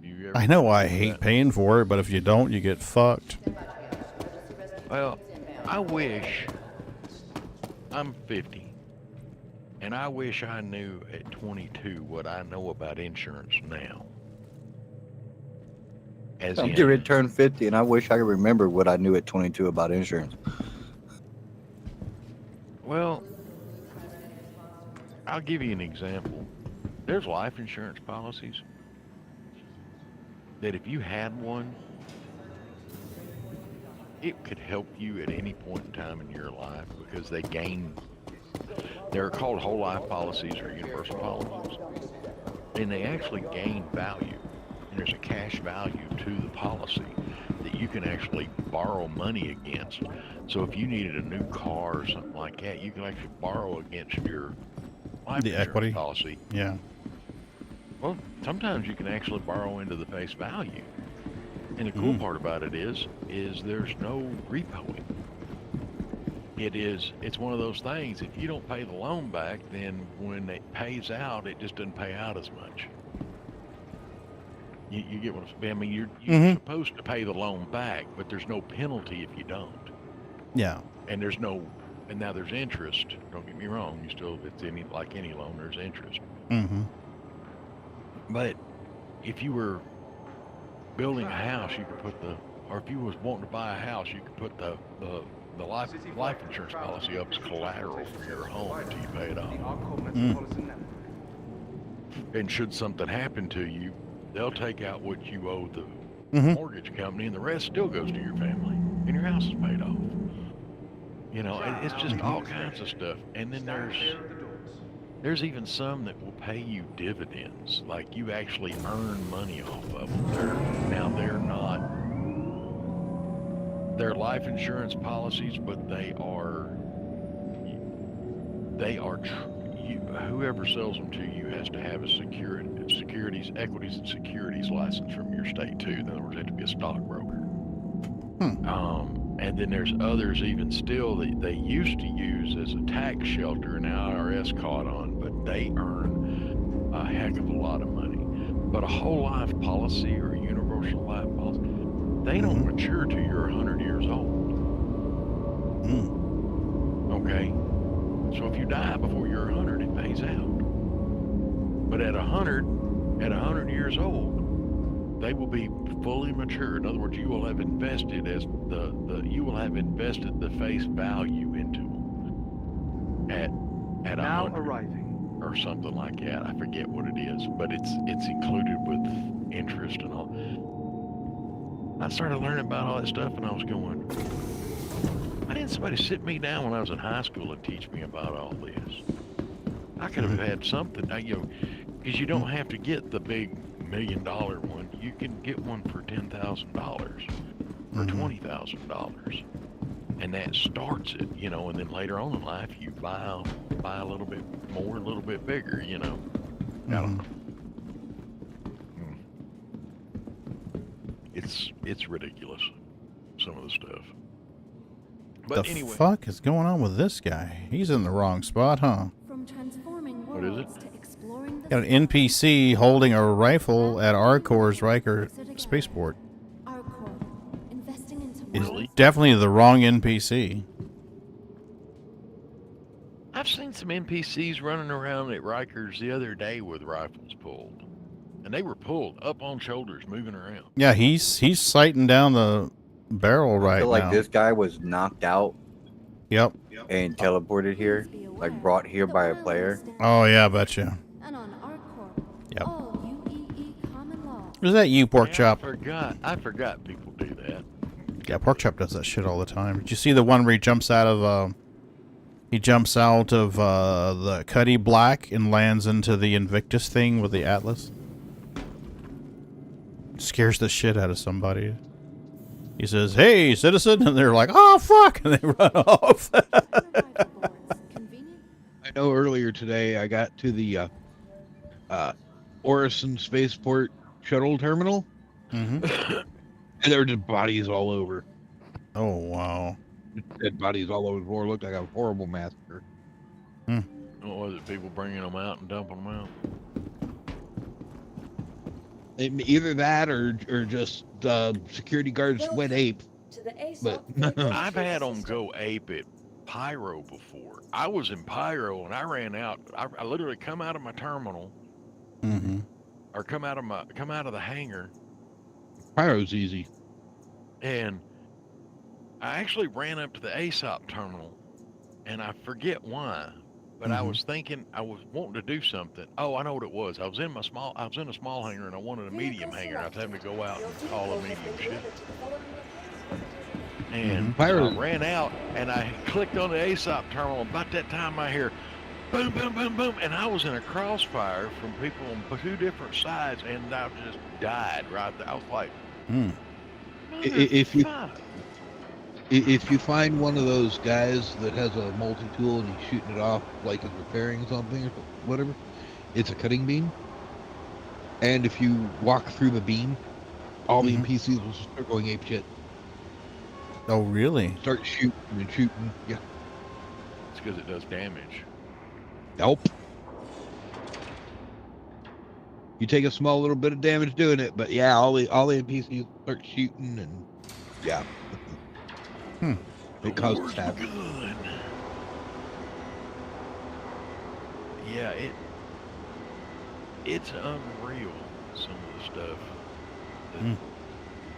You ever I know I looked at hate that? paying for it, but if you don't, you get fucked. Well, I wish I'm 50, and I wish I knew at 22 what I know about insurance now. As I'm in, getting ready to turn 50, and I wish I could remember what I knew at 22 about insurance. well, I'll give you an example. There's life insurance policies that if you had one, it could help you at any point in time in your life because they're called whole life policies or universal policies, and they actually gain value. And there's a cash value to the policy that you can actually borrow money against. So if you needed a new car or something like that, you can actually borrow against your life The insurance equity. policy. Yeah. Well, sometimes you can actually borrow into the face value. And the cool Mm. part about it is there's no repoing. It's one of those things, if you don't pay the loan back, then when it pays out, it just doesn't pay out as much. You get what I'm saying? I mean, you're Mhm. supposed to pay the loan back, but there's no penalty if you don't. Yeah. And now there's interest. Don't get me wrong. It's like any loan, there's interest. Mm-hmm. But if you were building a house, you could or if you was wanting to buy a house, you could put the life insurance policy up as collateral for your home until you pay it off. And should something happen to you, they'll take out what you owe the mortgage company, and the rest still goes to your family, and your house is paid off. You know, it's just all kinds of stuff. And then there's even some that will pay you dividends, like you actually earn money off of them. They're life insurance policies, but whoever sells them to you has to have a equities and securities license from your state too. In other words, they have to be a stockbroker. And then there's others even still that they used to use as a tax shelter, and now IRS caught on, but they earn a heck of a lot of money. But a whole life policy or a universal life policy, they don't mature till you're 100 years old. Okay? So if you die before you're 100, it pays out. But at 100 years old, they will be fully mature. In other words, you will have invested the face value into them at Now 100 arriving. or something like that. I forget what it is, but it's included with interest and all. I started learning about all that stuff, and I was going, why didn't somebody sit me down when I was in high school and teach me about all this? I could have had something, you know, because you don't have to get the big $1 million one. You can get one for $10,000 or $20,000, and that starts it, you know. And then later on in life, you buy a little bit more, a little bit bigger, you know. I don't know. It's ridiculous, some of the stuff. But the anyway, fuck is going on with this guy? He's in the wrong spot, huh? From transforming what is it? worlds to exploring the Got an NPC holding a rifle at Arcor's Riker spaceport. Arcor, investing into It's definitely the wrong NPC. I've seen some NPCs running around at Rikers the other day with rifles pulled, and they were pulled up on shoulders, moving around. Yeah, he's sighting down the barrel right I feel like now. this guy was knocked out. Yep. And teleported here, like brought here by a player. Oh yeah, I bet you. And on Arcor, Yep. all UEE common law. Was that you, Pork Chop? I forgot people do that. Yeah, Pork Chop does that shit all the time. Did you see the one where he jumps out of the Cuddy Black and lands into the Invictus thing with the Atlas? Scares the shit out of somebody. He says, "Hey, citizen," and they're like, "Oh, fuck," and they run off. I know earlier today I got to the Orison Spaceport shuttle terminal, and there were just bodies all over. Oh, wow. Dead bodies all over the floor. Looked like a horrible massacre. What was it? People bringing them out and dumping them out? Either that or just security guards went ape. But I've had them go ape at Pyro before. I was in Pyro and I ran out. I literally come out of my terminal, or come out of the hangar. Pyro's easy. And I actually ran up to the ASOP terminal, and I forget why, but I was thinking I was wanting to do something. Oh, I know what it was. I was in a small hangar, and I wanted a medium hangar. I was having to go out and call a medium ship. And I ran out, and I clicked on the ASOP terminal. About that time, I hear boom, boom, boom, boom, and I was in a crossfire from people on 2 different sides, and I just died right there. I was like, if you find one of those guys that has a multi-tool and he's shooting it off like it's repairing something or whatever, it's a cutting beam. And if you walk through the beam, all the NPCs will start going apeshit. Oh, really? Start shooting and shooting. Yeah. it's because it does damage. Nope. You take a small little bit of damage doing it, but yeah, all the NPCs start shooting and yeah. It causes havoc. Yeah, it's unreal, some of the stuff.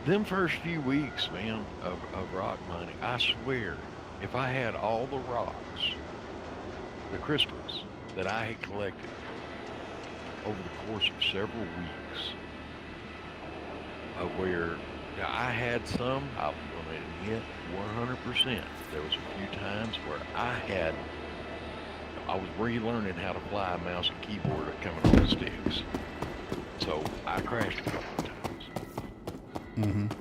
Them first few weeks, man, of rock mining, I swear, if I had all the rocks, the crystals that I had collected over the course of several weeks, where I had some, I hit 100%. There was a few times where I was relearning how to fly a mouse and keyboard coming on the sticks. So I crashed a couple of times.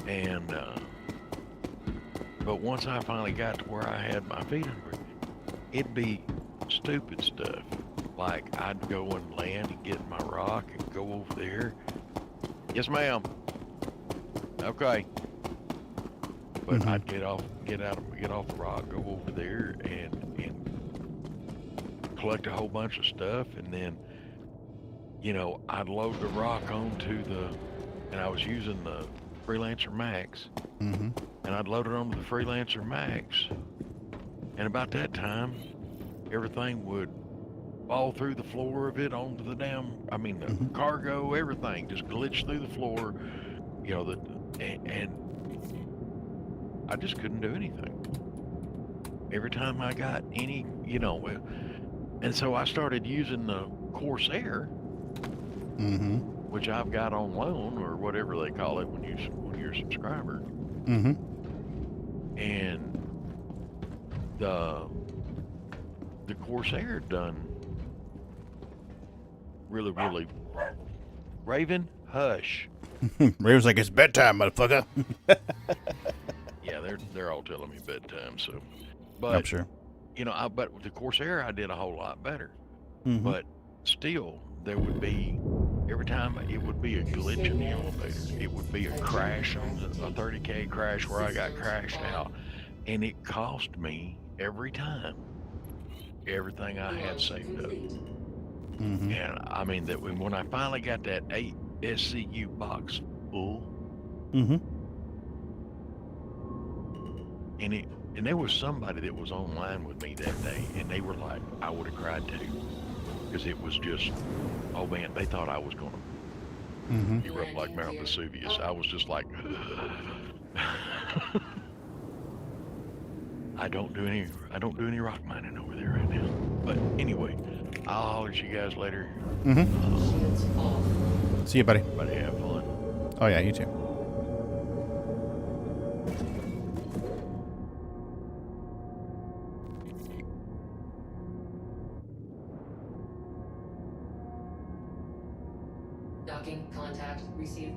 And, but once I finally got to where I had my feet under it, it'd be stupid stuff. Like I'd go and land and get my rock and go over there. Yes, ma'am. Okay. But I'd get off the rock, go over there and collect a whole bunch of stuff, and then, you know, I'd load the rock onto and I was using the Freelancer Max, and I'd load it onto the Freelancer Max, And about that time, everything would fall through the floor of it onto the the cargo, everything just glitched through the floor. You know, and I just couldn't do anything. Every time I got any, and so I started using the Corsair, which I've got on loan or whatever they call it when you're a subscriber. And the Corsair done really. Raven, hush. Raven's like, it's bedtime, motherfucker. Yeah, they're all telling me bedtime. So, but I'm sure. But with the Corsair, I did a whole lot better. But still, there would be every time it would be a glitch in the elevator. It would be a crash on a 30K crash where I got crashed out, and it cost me every time everything I had saved up. And I mean that when I finally got that 8 SCU box full, and there was somebody that was online with me that day, and they were like, I would have cried too, because it was just, oh man, they thought I was gonna erupt like Mount Vesuvius. I was just like, I don't do any rock mining over there right now. But anyway, I'll holler at you guys later. See you, buddy. Everybody have fun. Oh yeah, you too. Docking contact received.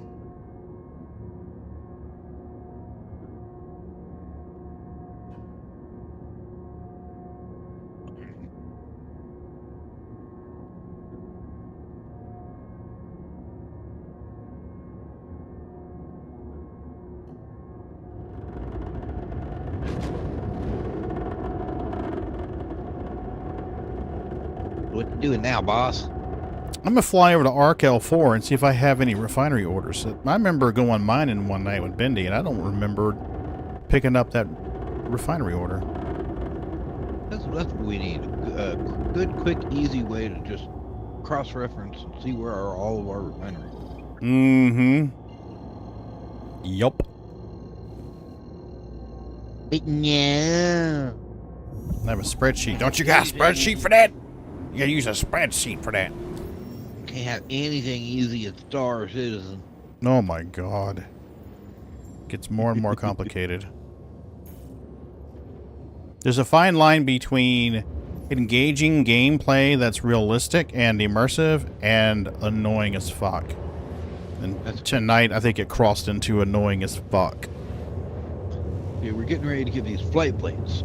What you doing now, boss? I'm gonna fly over to Arc L4 and see if I have any refinery orders. I remember going mining one night with Bendy, and I don't remember picking up that refinery order. That's what we need. A good, quick, easy way to just cross-reference and see where are all of our refineries. Yup. Yeah. I have a spreadsheet. Don't you got a spreadsheet for that? You gotta use a spreadsheet for that. Can't have anything easy at Star Citizen. Oh my god. Gets more and more complicated. There's a fine line between engaging gameplay that's realistic and immersive and annoying as fuck. And tonight, I think it crossed into annoying as fuck. Yeah, we're getting ready to get these flight plates.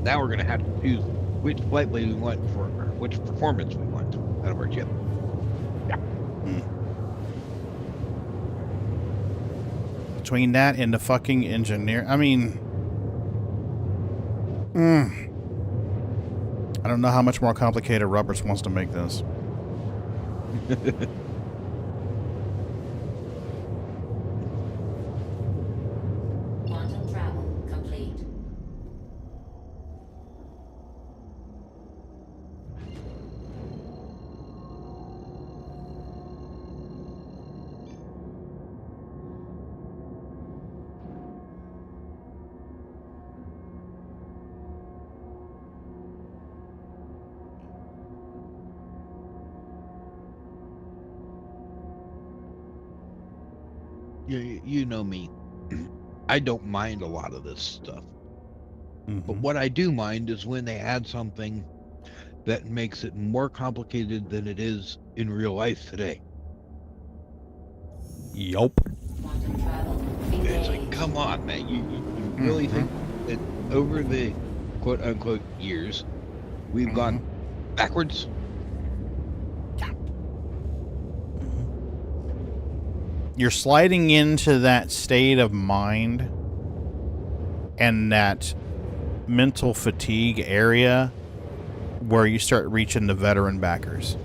Now we're going to have to choose which flight plate we want for, or which performance we want out of our chip. Yeah. Between that and the fucking engineer, I mean, I don't know how much more complicated Roberts wants to make this. Quantum travel complete. You know me. I don't mind a lot of this stuff. But what I do mind is when they add something that makes it more complicated than it is in real life today. Yup. It's like, come on, man. You really think that over the quote-unquote years, we've gone backwards? You're sliding into that state of mind and that mental fatigue area where you start reaching the veteran backers.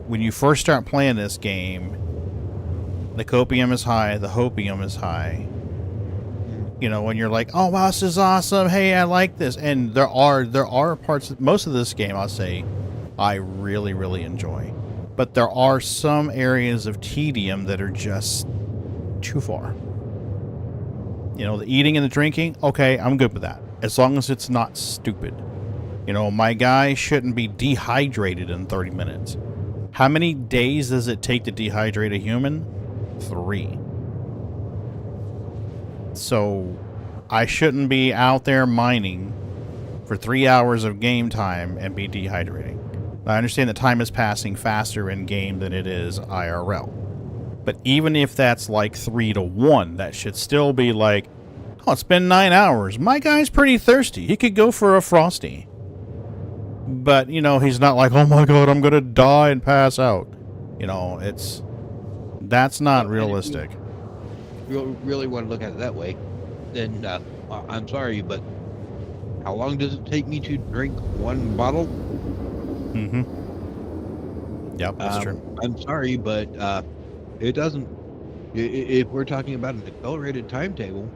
When you first start playing this game, the copium is high, the hopium is high, You know, when you're like, oh wow, this is awesome. Hey, I like this. And there are parts, most of this game, I'll say, I really, really enjoy. But there are some areas of tedium that are just too far. You know, the eating and the drinking, okay, I'm good with that. As long as it's not stupid. You know, my guy shouldn't be dehydrated in 30 minutes. How many days does it take to dehydrate a human? 3. So, I shouldn't be out there mining for 3 hours of game time and be dehydrating. I understand that time is passing faster in game than it is IRL. But even if that's like 3 to 1, that should still be like, oh, it's been 9 hours. My guy's pretty thirsty. He could go for a Frosty. But, you know, he's not like, oh my god, I'm going to die and pass out. You know, that's not realistic. If you really want to look at it that way, then I'm sorry, but how long does it take me to drink 1 bottle? Mm-hmm. Yep, that's true. I'm sorry, but it doesn't. If we're talking about an accelerated timetable,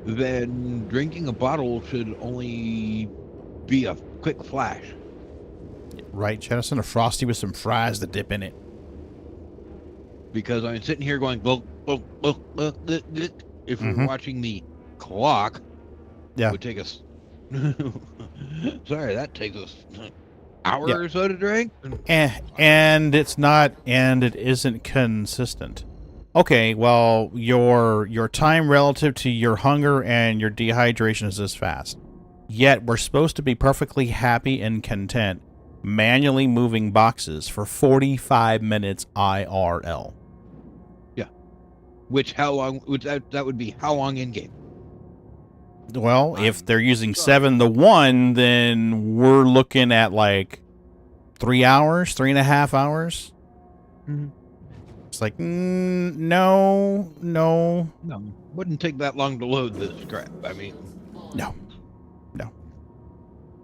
then drinking a bottle should only be a quick flash. Right, Jettison, a Frosty with some fries to dip in it. Because I'm sitting here going, if we're watching the clock, yeah, it would take us. Sorry, that takes us hour or so to drink. And it's not, and it isn't consistent. Okay, well, your time relative to your hunger and your dehydration is this fast. Yet we're supposed to be perfectly happy and content manually moving boxes for 45 minutes IRL. Yeah. Which how long? Which that would be how long in game? Well, if they're using 7 to 1, then we're looking at like 3 hours, 3.5 hours. It's like, no. Wouldn't take that long to load this crap. I mean, no.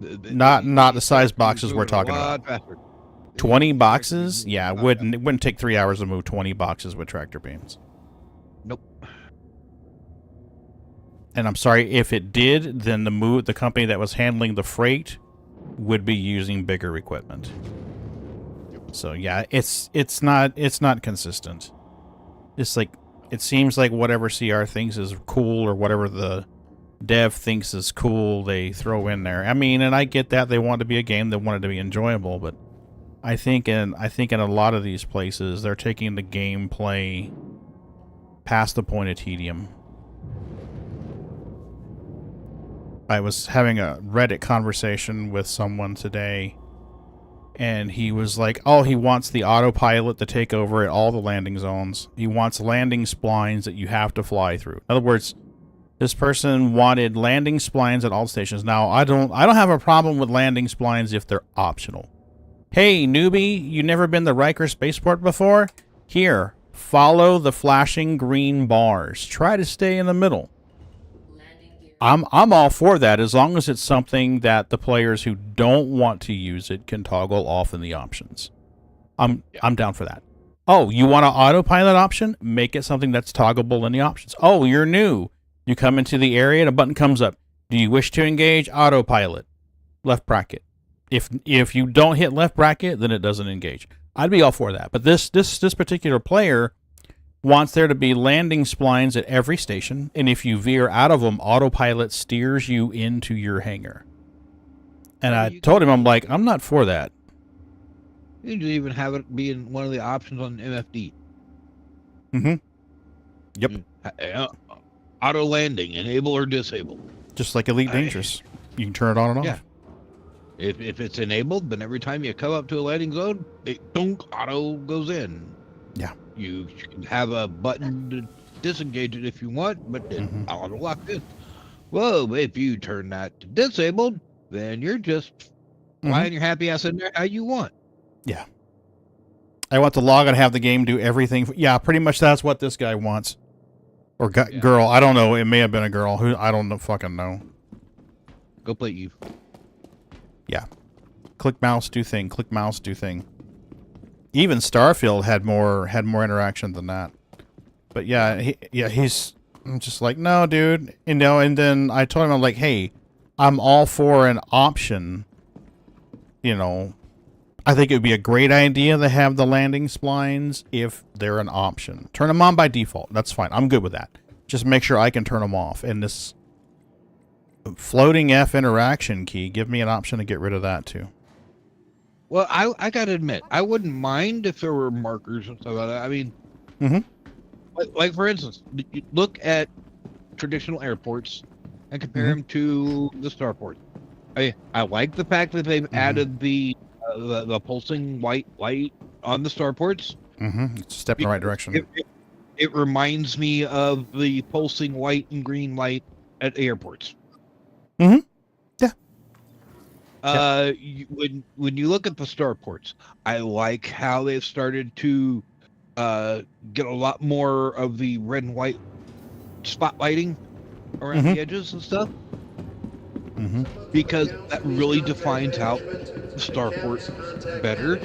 Not the size boxes we're talking about. Faster. 20 boxes? Yeah, it wouldn't take 3 hours to move 20 boxes with tractor beams. Nope. And I'm sorry, if it did, then the company that was handling the freight would be using bigger equipment. So yeah, it's not consistent. It's like, it seems like whatever CR thinks is cool or whatever the dev thinks is cool, they throw in there. I mean, and I get that they want it to be a game, they want it to be enjoyable, but I think in a lot of these places they're taking the gameplay past the point of tedium. I was having a Reddit conversation with someone today, and he was like, oh, he wants the autopilot to take over at all the landing zones. He wants landing splines that you have to fly through. In other words, this person wanted landing splines at all stations. Now, I don't have a problem with landing splines if they're optional. Hey, newbie, you never been to Riker Spaceport before? Here, follow the flashing green bars. Try to stay in the middle. I'm all for that, as long as it's something that the players who don't want to use it can toggle off in the options. I'm down for that. Oh, you want an autopilot option? Make it something that's toggleable in the options. Oh, you're new. You come into the area and a button comes up. Do you wish to engage autopilot? Left bracket. If you don't hit left bracket, then it doesn't engage. I'd be all for that. But this particular player wants there to be landing splines at every station, and if you veer out of them, autopilot steers you into your hangar. And I told him, I'm like, I'm not for that. You can even have it be in one of the options on MFD. Yep. Auto landing, enable or disable. Just like Elite Dangerous. You can turn it on and off. Yeah. If it's enabled, then every time you come up to a landing zone, auto goes in. Yeah. You can have a button to disengage it if you want, but it auto locked in. Whoa, but if you turn that to disabled, then you're just flying your happy ass in there how you want. Yeah. I want to log and have the game do everything. Yeah, pretty much that's what this guy wants. Or girl, I don't know. It may have been a girl. Who I don't fucking know. Go play Eve. Yeah. Click mouse, do thing. Click mouse, do thing. Even Starfield had more interaction than that. But yeah, he's I'm just like, no, dude. You know, and then I told him, I'm like, hey, I'm all for an option. You know, I think it would be a great idea to have the landing splines if they're an option. Turn them on by default. That's fine. I'm good with that. Just make sure I can turn them off. And this floating F interaction key, give me an option to get rid of that too. Well, I gotta admit, I wouldn't mind if there were markers and stuff like that. I mean, like for instance, you look at traditional airports and compare them to the starports. I like the fact that they've added the pulsing white light on the starports. It's a step in the right direction. It reminds me of the pulsing white and green light at airports. Yeah. When you look at the starports, I like how they've started to get a lot more of the red and white spotlighting around the edges and stuff. Because that really defines out the starport better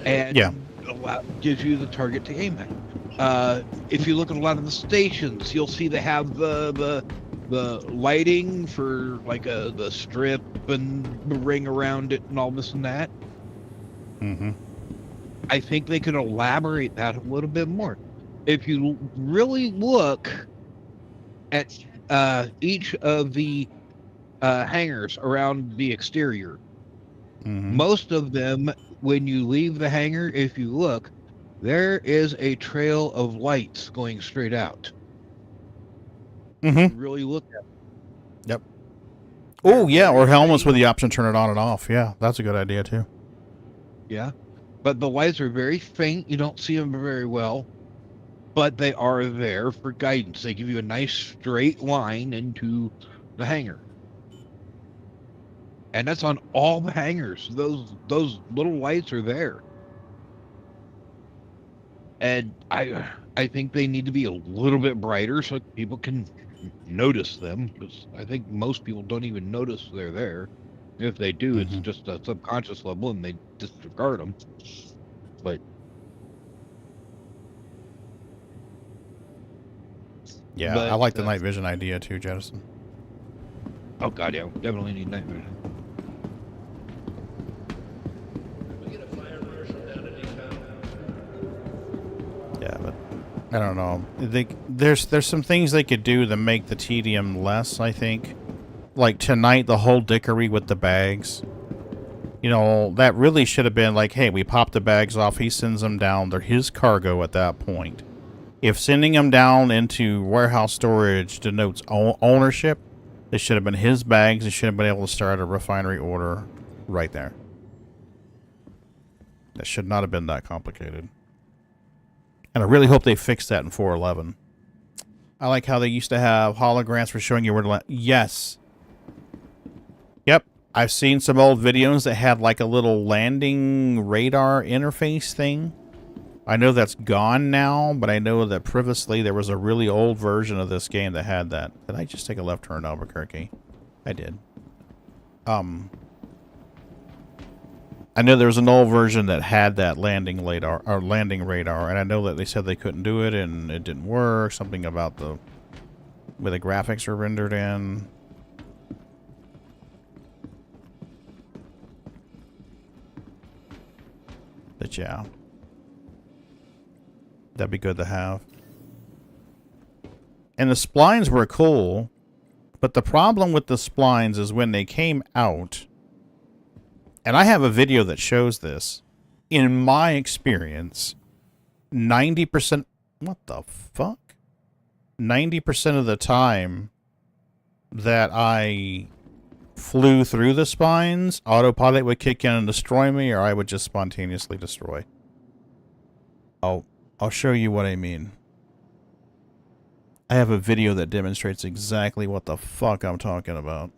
and gives you the target to aim at. If you look at a lot of the stations, you'll see they have the lighting for like the strip and the ring around it and all this and that. I think they could elaborate that a little bit more. If you really look at each of the hangars around the exterior, most of them, when you leave the hangar, if you look, there is a trail of lights going straight out. Really look at it. Yep. Oh, yeah, or helmets with the option to turn it on and off. Yeah, that's a good idea, too. Yeah, but the lights are very faint. You don't see them very well, but they are there for guidance. They give you a nice straight line into the hangar. And that's on all the hangars. Those little lights are there. And I think they need to be a little bit brighter so people can notice them, because I think most people don't even notice they're there. If they do, it's just a subconscious level and they disregard them. But yeah, I like the night vision idea too, Jettison. Oh god, yeah, definitely need night vision. Yeah, but I don't know. There's some things they could do to make the tedium less, I think. Like tonight, the whole dickery with the bags. You know, that really should have been like, hey, we pop the bags off, he sends them down, they're his cargo at that point. If sending them down into warehouse storage denotes ownership, they should have been his bags. They should have been able to start a refinery order right there. That should not have been that complicated. And I really hope they fix that in 4.11. I like how they used to have holograms for showing you where to land. Yes. Yep. I've seen some old videos that had like a little landing radar interface thing. I know that's gone now, but I know that previously there was a really old version of this game that had that. Did I just take a left turn to Albuquerque? I did. I know there was an old version that had that landing radar, and I know that they said they couldn't do it and it didn't work. Something about the where the graphics were rendered in. But yeah. That'd be good to have. And the splines were cool, but the problem with the splines is when they came out, and I have a video that shows this, in my experience, 90%, what the fuck? 90% of the time that I flew through the spines, autopilot would kick in and destroy me, or I would just spontaneously destroy. I'll show you what I mean. I have a video that demonstrates exactly what the fuck I'm talking about.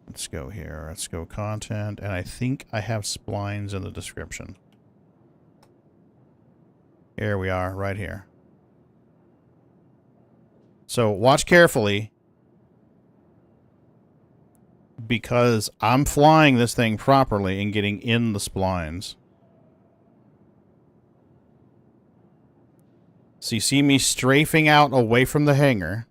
Let's go here. Let's go content. And I think I have splines in the description. Here we are, right here. So watch carefully, because I'm flying this thing properly and getting in the splines. So you see me strafing out away from the hangar.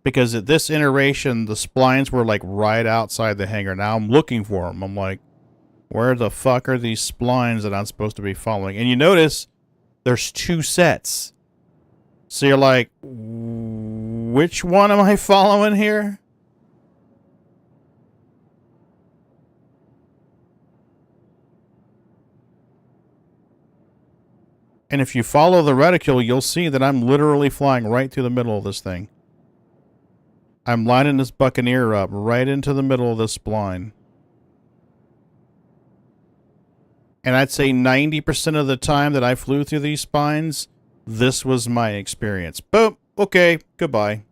Because at this iteration, the splines were like right outside the hangar. Now I'm looking for them. I'm like, where the fuck are these splines that I'm supposed to be following? And you notice there's 2 sets. So you're like, which one am I following here? And if you follow the reticule, you'll see that I'm literally flying right through the middle of this thing. I'm lining this Buccaneer up right into the middle of this spline. And I'd say 90% of the time that I flew through these spines, this was my experience. Boom. Okay. Goodbye.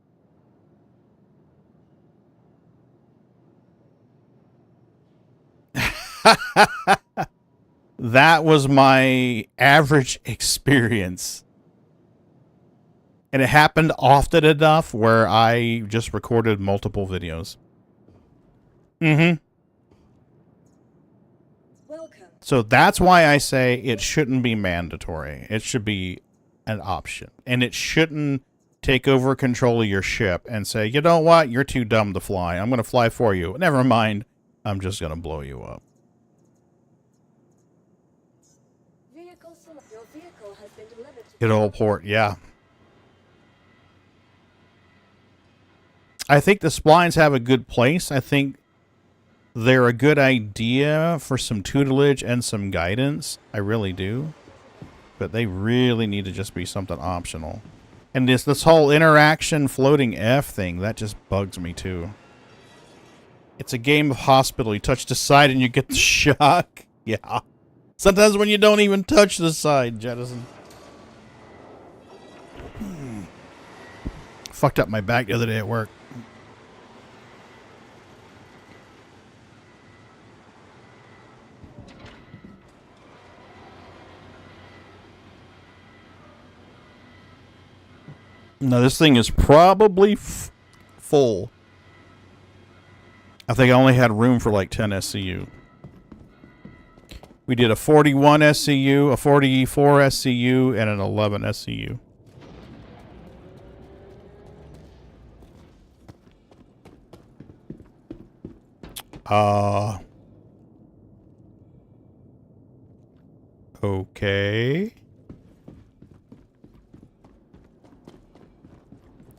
That was my average experience. And it happened often enough where I just recorded multiple videos. Mm-hmm. So that's why I say it shouldn't be mandatory. It should be an option. And it shouldn't take over control of your ship and say, you know what? You're too dumb to fly. I'm going to fly for you. Never mind. I'm just going to blow you up. Your vehicle has been delivered to Good old port, yeah. I think the splines have a good place. I think they're a good idea for some tutelage and some guidance. I really do. But they really need to just be something optional. And this whole interaction floating F thing, that just bugs me too. It's a game of hospital. You touch the side and you get the shock. Yeah. Sometimes when you don't even touch the side, jettison. Fucked up my back the other day at work. Now this thing is probably full. I think I only had room for like 10 SCU. We did a 41 SCU, a 44 SCU, and an 11 SCU. Okay.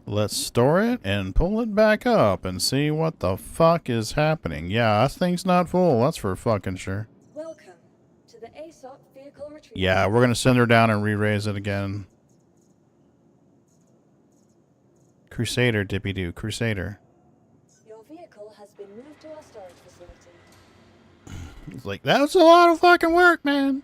Let's store it and pull it back up and see what the fuck is happening. Yeah, this thing's not full. That's for fucking sure. Welcome to the ASOC vehicle retrieval. Yeah, we're going to send her down and re-raise it again. Crusader, dippy-doo. Crusader. Your vehicle has been moved to our storage facility. It's like, that's a lot of fucking work, man.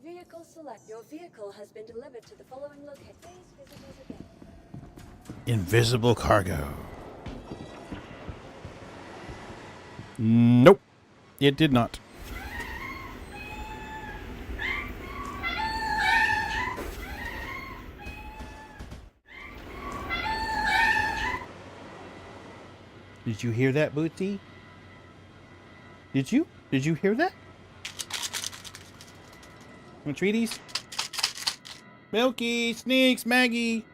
Vehicle select. Your vehicle has been delivered to the following location. Please visit us again. Invisible cargo. Nope. It did not. Did you hear that, Bootsy? Did you? Did you hear that? Want treaties? Milky, Sneaks, Maggie.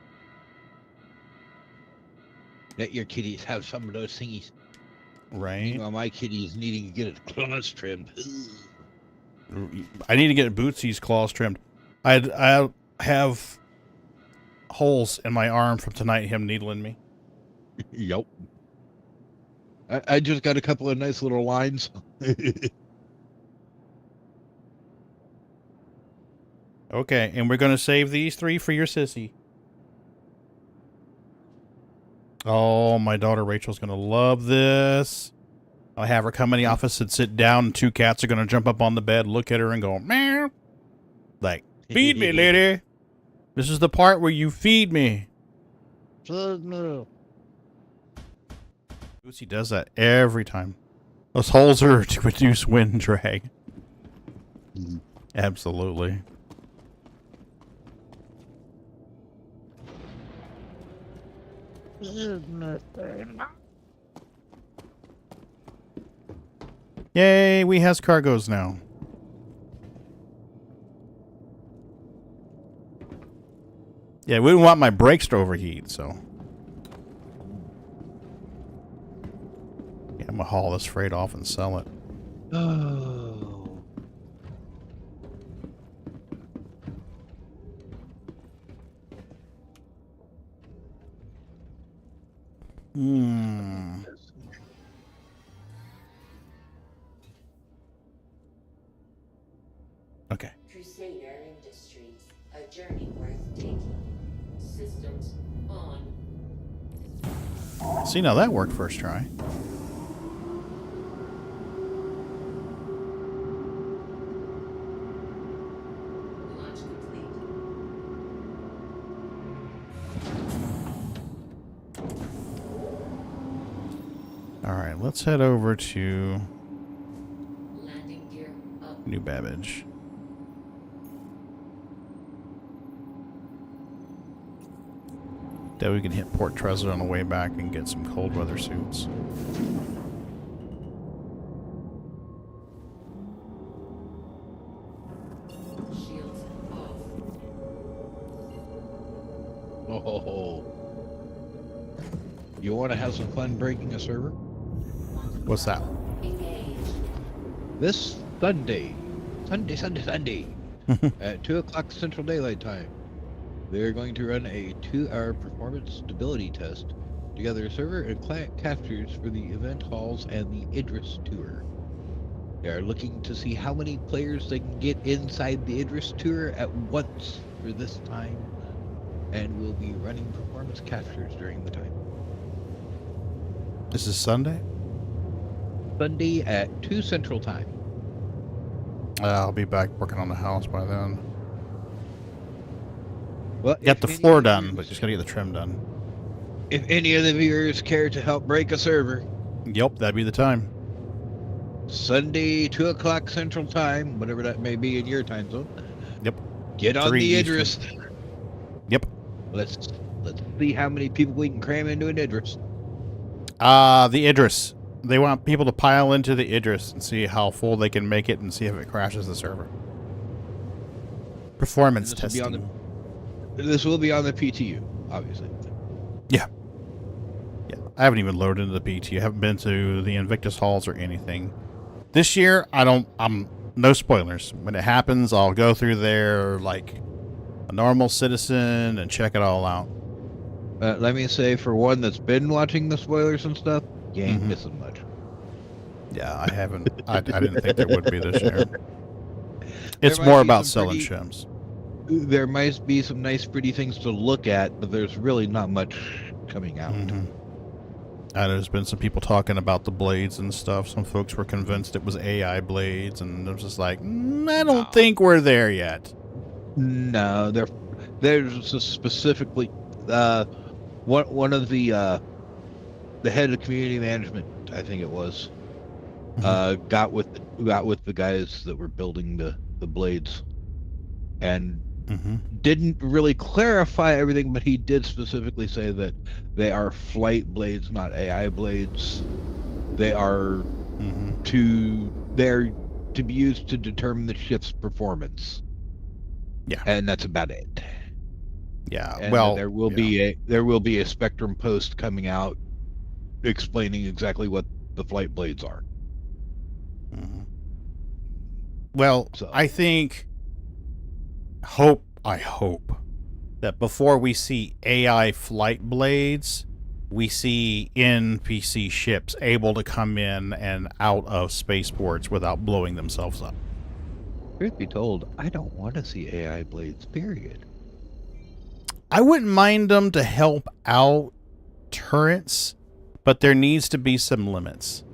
Let your kitties have some of those thingies. Right. Meanwhile, my kitty is needing to get its claws trimmed. I need to get Bootsy's claws trimmed. I have holes in my arm from tonight, him needling me. Yup. I just got a couple of nice little lines. Okay, and we're going to save these 3 for your sissy. Oh, my daughter Rachel's going to love this. I'll have her come in the office and sit down, and 2 cats are going to jump up on the bed, look at her, and go, meow. Like, feed me, lady. This is the part where you feed me. No. Lucy does that every time. Those holes are to reduce wind drag. Absolutely. Yay, we has cargoes now. Yeah, we didn't want my brakes to overheat, so. Yeah, I'm gonna haul this freight off and sell it. Oh. Hmm. Okay. Crusader Industries, a journey worth taking. Systems on. See, now that worked first try. Launch complete. All right, let's head over to Landing gear up. New Babbage. Then we can hit Port Trezor on the way back and get some cold weather suits. Shields off. Oh. You want to have some fun breaking a server? What's that? Engage. This Sunday, at 2 o'clock Central Daylight Time, they're going to run a 2-hour performance stability test to gather server and client captures for the event halls and the Idris tour. They are looking to see how many players they can get inside the Idris tour at once for this time, and will be running performance captures during the time. This is Sunday? Sunday at 2 Central Time. I'll be back working on the house by then. Well, Got the floor done, but just gotta get the trim done. If any of the viewers care to help break a server, Yep, that'd be the time. Sunday, 2 o'clock Central Time, whatever that may be in your time zone. Yep. Get on 3 the Eastern. Idris. Yep. Let's see how many people we can cram into an Idris. The Idris. They want people to pile into the Idris and see how full they can make it and see if it crashes the server. Performance testing. This will be on the PTU, obviously. Yeah. Yeah. I haven't even loaded into the PTU. I haven't been to the Invictus halls or anything. This year, I'm no spoilers. When it happens, I'll go through there like a normal citizen and check it all out. Let me say, for one that's been watching the spoilers and stuff, you ain't missing much. Yeah, I haven't. I didn't think there would be this year. It's more about selling shims. There might be some nice, pretty things to look at, but there's really not much coming out. There's been some people talking about the blades and stuff. Some folks were convinced it was AI blades, and I was just like, I don't think we're there yet. No, there's specifically one of the head of community management, I think it was, got with the guys that were building the blades, and didn't really clarify everything, but he did specifically say that they are flight blades, not AI blades. They are they're to be used to determine the ship's performance. Yeah, and that's about it. Yeah, and well, there will be a Spectrum post coming out explaining exactly what the flight blades are. Well, I hope that before we see AI flight blades, we see NPC ships able to come in and out of spaceports without blowing themselves up. Truth be told, I don't want to see AI blades, period. I wouldn't mind them to help out turrets, but there needs to be some limits.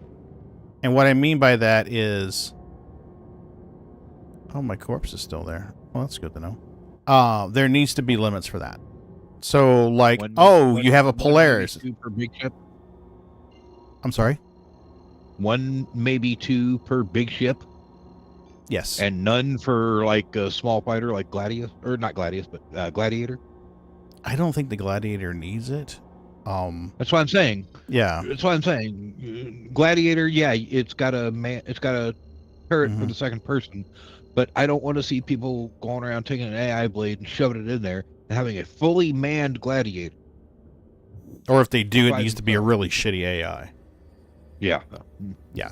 And what I mean by that is... Oh, my corpse is still there. Well, that's good to know. There needs to be limits for that. So, like, you have a Polaris. Per big ship? I'm sorry? One, maybe two per big ship? Yes. And none for like a small fighter like Gladius, or not Gladius, but Gladiator? I don't think the Gladiator needs it. That's what I'm saying. Yeah. That's what I'm saying. Gladiator, yeah, it's got a turret for the second person, but I don't want to see people going around taking an AI blade and shoving it in there and having a fully manned Gladiator. Or if they do, it needs to be a really shitty AI. Yeah. Yeah.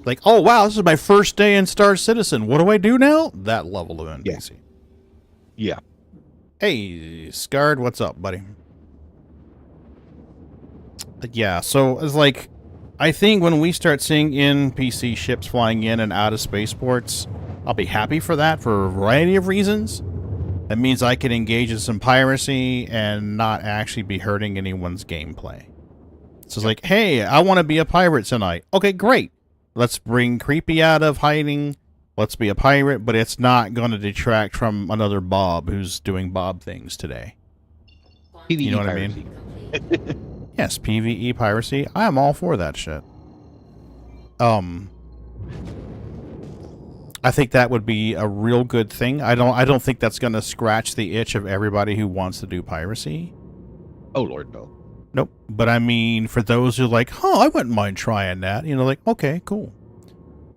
Like, oh wow, this is my first day in Star Citizen. What do I do now? That level of NPC. Yeah. Hey, Scarred, what's up, buddy? But yeah, so it's like, I think when we start seeing NPC ships flying in and out of spaceports, I'll be happy for that for a variety of reasons. That means I can engage in some piracy and not actually be hurting anyone's gameplay. So it's like, hey, I want to be a pirate tonight. Okay, great. Let's bring Creepy out of hiding. Let's be a pirate, but it's not going to detract from another Bob who's doing Bob things today. PvE you know what piracy. I mean? Yes, PvE piracy. I am all for that shit. I think that would be a real good thing. I don't think that's going to scratch the itch of everybody who wants to do piracy. Oh Lord, no. Nope. But I mean, for those who are like, oh, I wouldn't mind trying that. You know, like, okay, cool.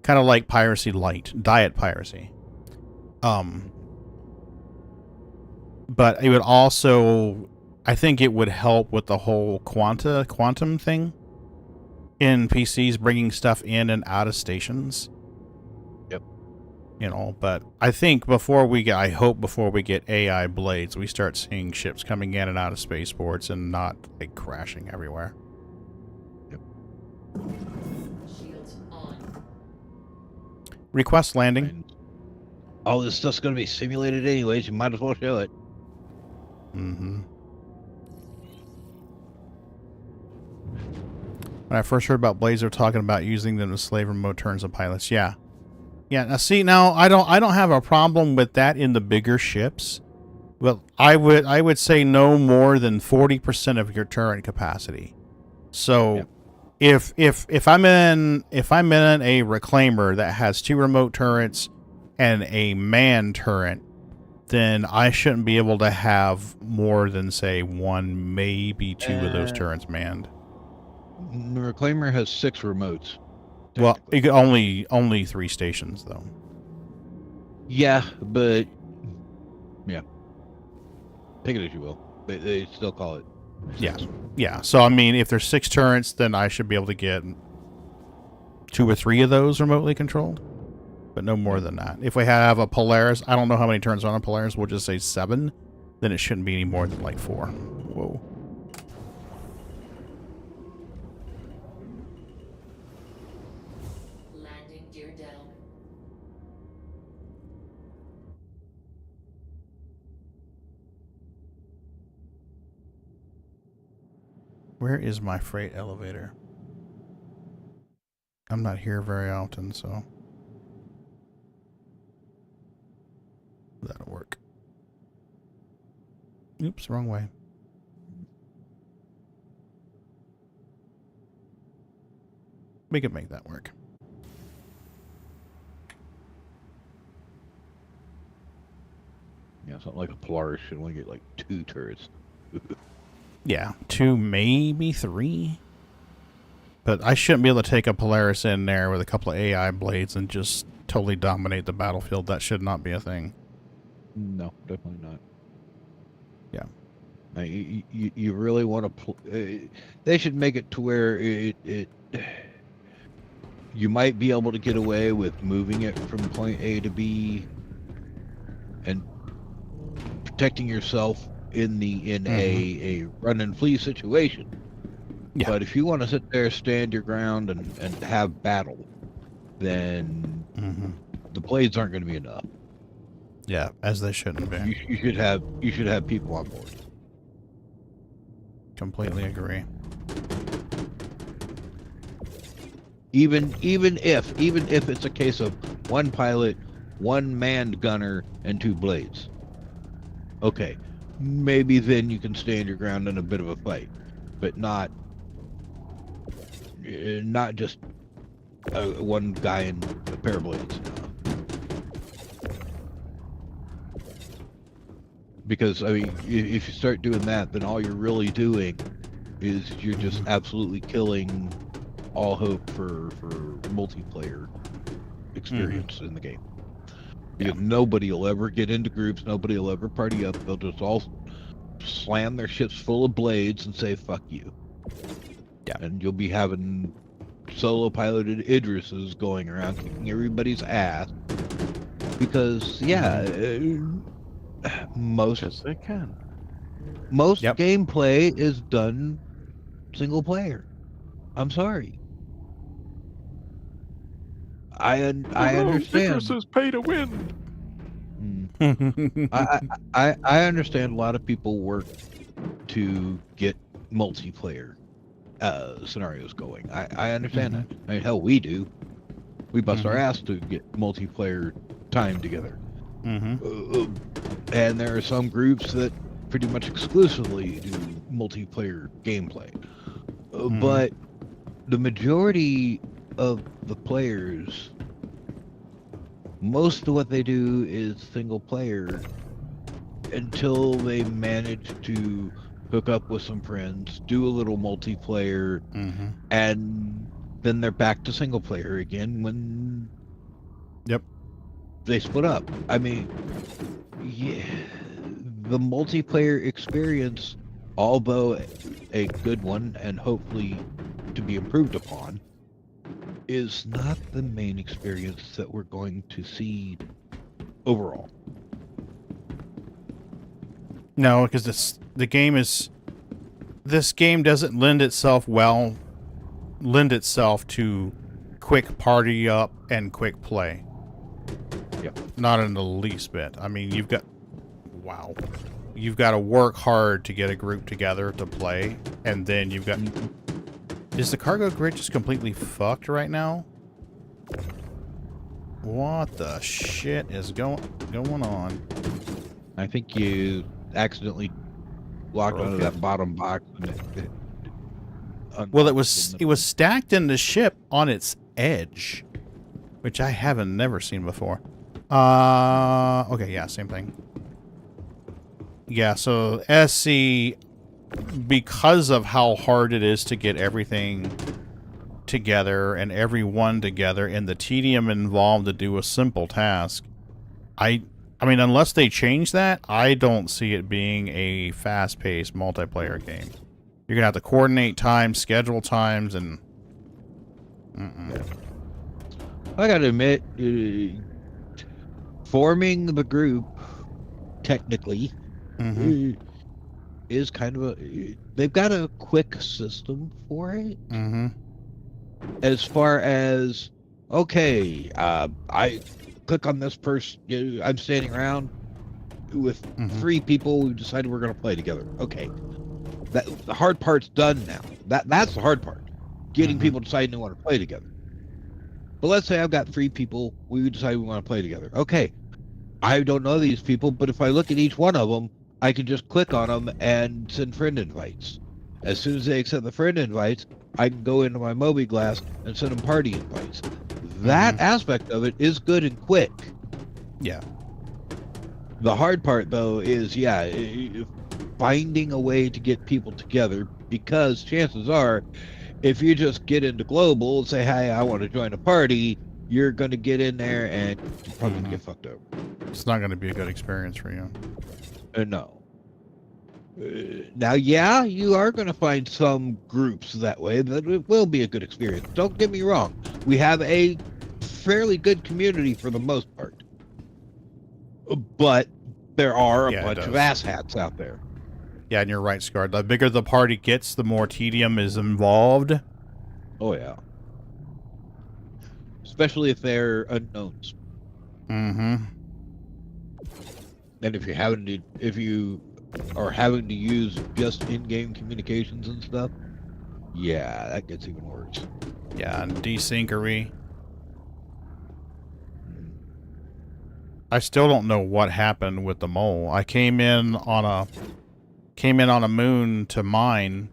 Kind of like piracy light, diet piracy. But it would also, I think it would help with the whole quantum thing in PCs, bringing stuff in and out of stations. Yep. You know, but I think I hope before we get AI blades, we start seeing ships coming in and out of spaceports and not like crashing everywhere. Yep. Request landing. All this stuff's going to be simulated anyways. You might as well show it. Mm-hmm. When I first heard about blades, they were talking about using them to slave remote turns of pilots. Yeah. Yeah, now see, now I don't have a problem with that in the bigger ships. Well, I would say no more than 40% of your turret capacity. So if I'm in a reclaimer that has 2 remote turrets and a manned turret, then I shouldn't be able to have more than say 1, maybe 2 of those turrets manned. The reclaimer has 6 remotes. Well, you could only 3 stations though. Yeah, but yeah, take it as you will. They still call it 6. Yeah, yeah. So I mean, if there's 6 turrets, then I should be able to get 2 or 3 of those remotely controlled, but no more than that. If we have a Polaris, I don't know how many turns on a Polaris. We'll just say 7. Then it shouldn't be any more than like 4. Whoa. Where is my freight elevator? I'm not here very often, so that'll work. Oops, wrong way. We could make that work. Yeah, something like a Polaris should only get like 2 turrets. Yeah, 2, maybe 3. But I shouldn't be able to take a Polaris in there with a couple of AI blades and just totally dominate the battlefield. That should not be a thing. No, definitely not. Yeah. You really want to... they should make it to where you might be able to get away with moving it from point A to B and protecting yourself in a run and flee situation. Yeah. But if you want to sit there, stand your ground, and have battle, then the blades aren't going to be enough. Yeah, as they shouldn't be. You should have people on board. Completely agree. Even if it's a case of 1 pilot, 1 manned gunner, and 2 blades. Okay, maybe then you can stand your ground in a bit of a fight, but not not just one guy in a pair of blades. Because, I mean, if you start doing that, then all you're really doing is you're just absolutely killing all hope for multiplayer experience in the game. Because nobody will ever get into groups, nobody will ever party up, they'll just all slam their ships full of blades and say, fuck you. Yeah. And you'll be having solo-piloted Idrises going around kicking everybody's ass. Because, most gameplay is done single player. I'm sorry. I understand. Idrises pay to win. I understand a lot of people work to get multiplayer scenarios going. I understand that. I mean, hell, we do. We bust our ass to get multiplayer time together. And there are some groups that pretty much exclusively do multiplayer gameplay. But the majority of the players, most of what they do is single player until they manage to hook up with some friends, do a little multiplayer, and then they're back to single player again when they split up. I mean, yeah, the multiplayer experience, although a good one and hopefully to be improved upon, is not the main experience that we're going to see overall. No, because this game doesn't lend itself to quick party up and quick play. Not in the least bit. I mean, you've got to work hard to get a group together to play, and then you've got. Is the cargo grid just completely fucked right now? What the shit is going on? I think you accidentally locked onto that bottom box. Well, it was stacked in the ship on its edge, which I haven't never seen before. Okay, yeah, same thing. Yeah, so SC, because of how hard it is to get everything together and everyone together and the tedium involved to do a simple task, I mean, unless they change that, I don't see it being a fast-paced multiplayer game. You're going to have to coordinate times, schedule times, and... I gotta admit, forming the group, technically, is kind of a... They've got a quick system for it. As far as, okay, I click on this person, I'm standing around with 3 people, we decided we're going to play together. Okay. The hard part's done now. That's the hard part. Getting people deciding they want to play together. But let's say I've got 3 people, we decide we want to play together. Okay. I don't know these people, but if I look at each one of them, I can just click on them and send friend invites. As soon as they accept the friend invites, I can go into my Mobi-Glass and send them party invites. That aspect of it is good and quick. Yeah. The hard part, though, is, finding a way to get people together, because chances are, if you just get into global and say, hey, I want to join a party, you're going to get in there and you're probably going to get fucked over. It's not going to be a good experience for you. No. Now, you are going to find some groups that way that it will be a good experience. Don't get me wrong. We have a fairly good community for the most part. But there are a bunch of asshats out there. Yeah, and you're right, Scar. The bigger the party gets, the more tedium is involved. Oh, yeah. Especially if they're unknowns. And if you are having to use just in-game communications and stuff, that gets even worse. Yeah, and desyncery. I still don't know what happened with the mole. I came in on a moon to mine,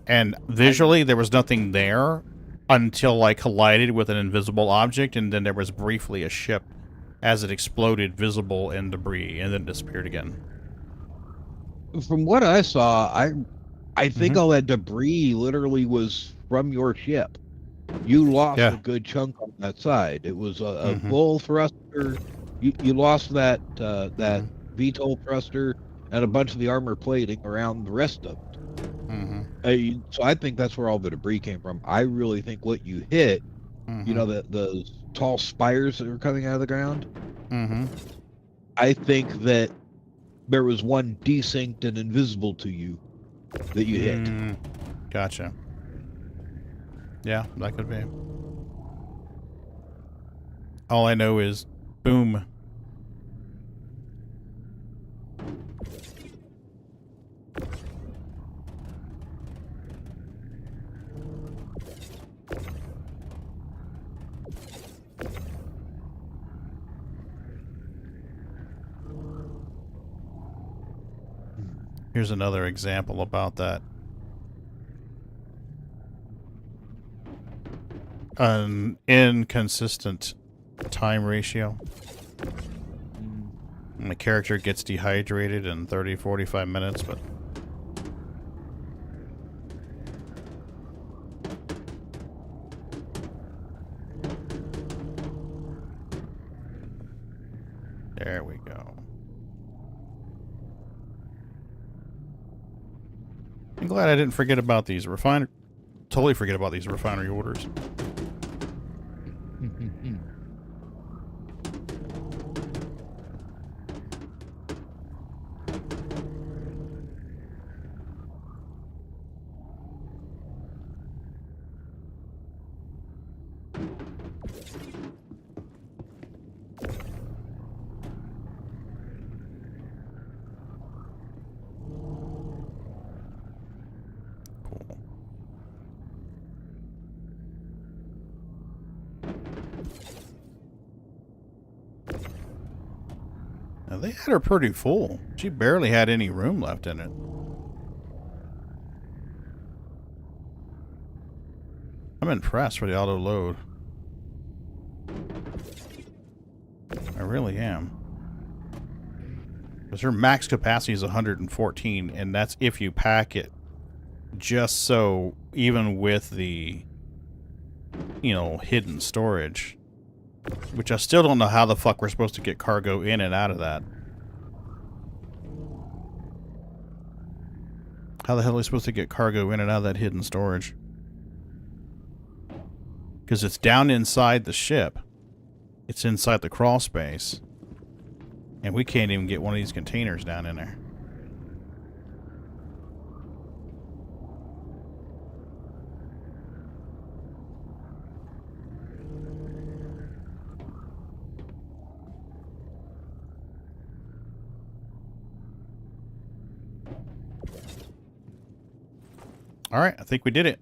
And visually, there was nothing there until I collided with an invisible object, and then there was briefly a ship as it exploded, visible in debris, and then disappeared again. From what I saw, I think all that debris literally was from your ship. You lost a good chunk on that side. It was a full thruster. You lost that that VTOL thruster and a bunch of the armor plating around the rest of it. So I think that's where all the debris came from. I really think what you hit, you know, the tall spires that were coming out of the ground. I think that there was one desynced and invisible to you that you hit. Gotcha. Yeah, that could be. All I know is, boom. Here's another example about that. An inconsistent time ratio. And the character gets dehydrated in 30-45 minutes, but there we go. I'm glad I didn't forget about these totally forget about these refinery orders. Now, they had her pretty full. She barely had any room left in it. I'm impressed with the auto load. I really am. Because her max capacity is 114, and that's if you pack it just so, even with the, you know, hidden storage. Which I still don't know how the fuck we're supposed to get cargo in and out of that. How the hell are we supposed to get cargo in and out of that hidden storage? Because it's down inside the ship. It's inside the crawl space. And we can't even get one of these containers down in there. All right, I think we did it.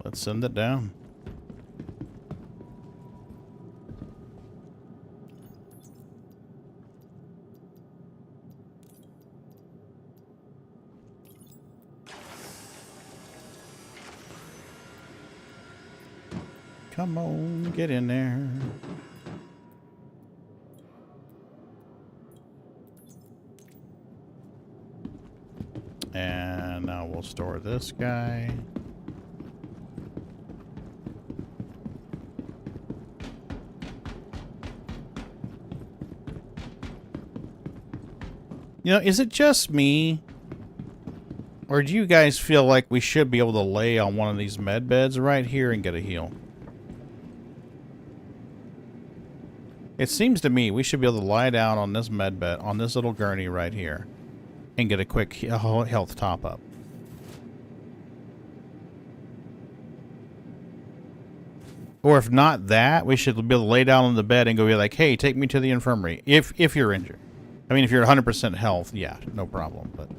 Let's send it down. Come on, get in there. And now we'll store this guy. You know, is it just me? Or do you guys feel like we should be able to lay on one of these med beds right here and get a heal? It seems to me we should be able to lie down on this med bed, on this little gurney right here, and get a quick health top up. Or if not that, we should be able to lay down on the bed and go be like, hey, take me to the infirmary. If you're injured. I mean, if you're 100% health, yeah, no problem. But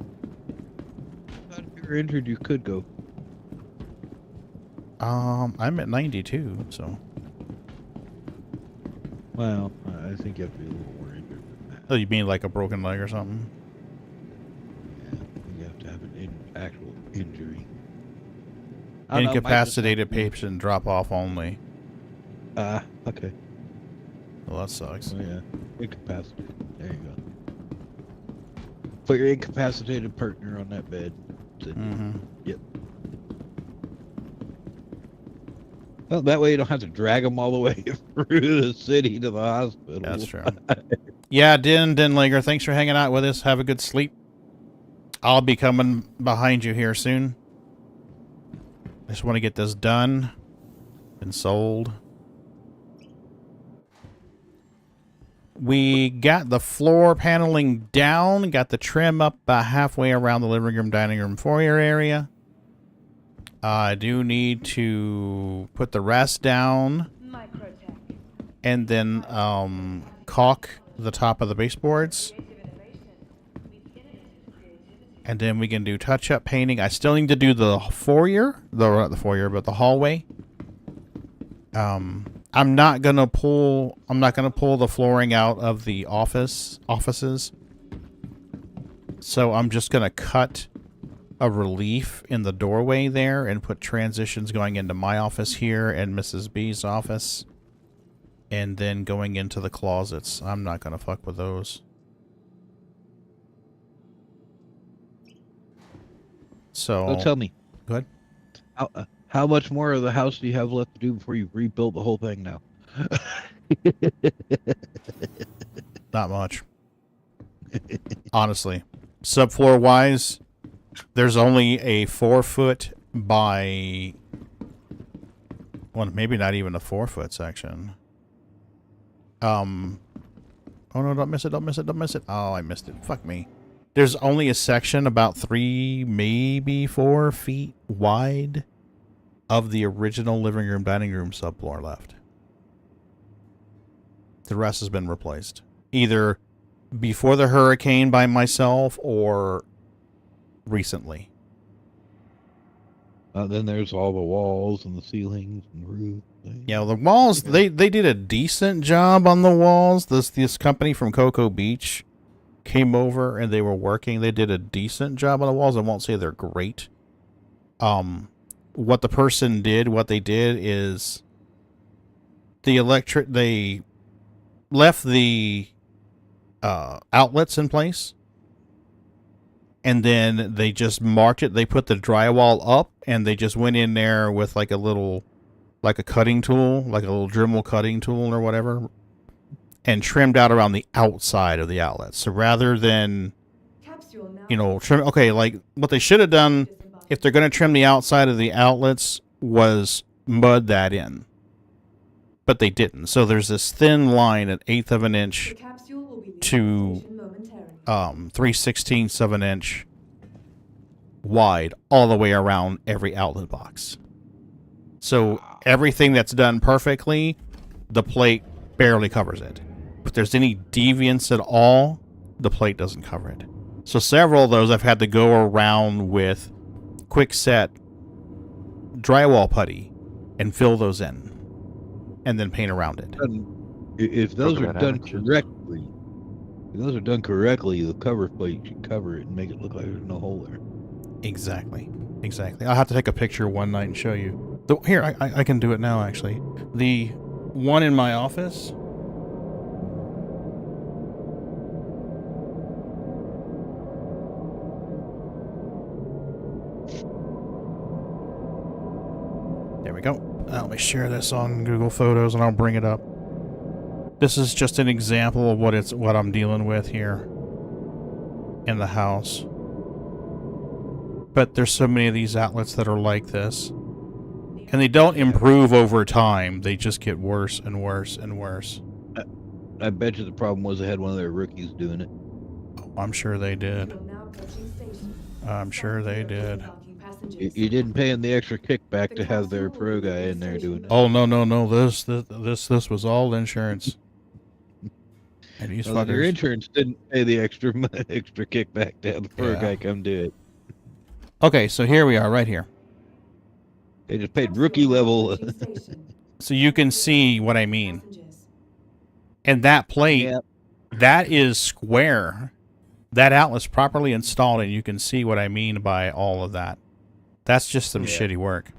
if you're injured, you could go. I'm at 92, so. Well, I think you have to be a little more injured than that. Oh, you mean like a broken leg or something? Yeah, you have to have an actual injury. I don't know, it might just Incapacitated patient drop off only. Okay. Well, that sucks. Oh, yeah. Incapacitated. There you go. Put your incapacitated partner on that bed. Yep. Well, that way you don't have to drag them all the way through the city to the hospital. That's true. Yeah, Denlinger, thanks for hanging out with us. Have a good sleep. I'll be coming behind you here soon. I just want to get this done and sold. We got the floor paneling down, got the trim up halfway around the living room, dining room, foyer area. I do need to put the rest down and then caulk the top of the baseboards. And then we can do touch-up painting. I still need to do the foyer, not the foyer, but the hallway. I'm not gonna pull the flooring out of the offices. So I'm just gonna cut a relief in the doorway there and put transitions going into my office here and Mrs. B's office. And then going into the closets. I'm not gonna fuck with those. So tell me. Go ahead. How much more of the house do you have left to do before you rebuild the whole thing now? Not much. Honestly. Subfloor wise, there's only a 4-foot by... Well, maybe not even a 4-foot section. Oh no, don't miss it, don't miss it, don't miss it. Oh, I missed it. Fuck me. There's only a section about 3, maybe 4 feet wide of the original living room, dining room subfloor left. The rest has been replaced. Either before the hurricane by myself or recently. Then there's all the walls and the ceilings and roof. Yeah, well, the walls, they did a decent job on the walls. This company from Cocoa Beach came over and they were working. They did a decent job on the walls. I won't say they're great. What they did is they left the outlets in place, and then they just marked it. They put the drywall up, and they just went in there with like a cutting tool, like a little Dremel cutting tool or whatever, and trimmed out around the outside of the outlets. So rather than, trim, okay, like what they should have done if they're going to trim the outside of the outlets was mud that in. But they didn't. So there's this thin line, an 1/8 of an inch to 3/16 of an inch wide all the way around every outlet box. So everything that's done perfectly, the plate barely covers it. If there's any deviance at all, the plate doesn't cover it. So several of those I've had to go around with quick set drywall putty and fill those in and then paint around it. If those are done correctly, the cover plate should cover it and make it look like there's no hole there. Exactly. I'll have to take a picture one night and show you. Here, I can do it now, actually. The one in my office... There we go. Let me share this on Google Photos and I'll bring it up. This is just an example of what I'm dealing with here in the house. But there's so many of these outlets that are like this. And they don't improve over time. They just get worse and worse and worse. I bet you the problem was they had one of their rookies doing it. Oh, I'm sure they did. I'm sure they did. You didn't pay them the extra kickback to have their pro guy in there doing it. Oh, no. This was all insurance. And these fuckers... Your insurance didn't pay the extra kickback to have the pro guy come do it. Okay, so here we are, right here. They just paid rookie level. So you can see what I mean. And that plate, that is square. That outlet's properly installed, and you can see what I mean by all of that. That's just some shitty work.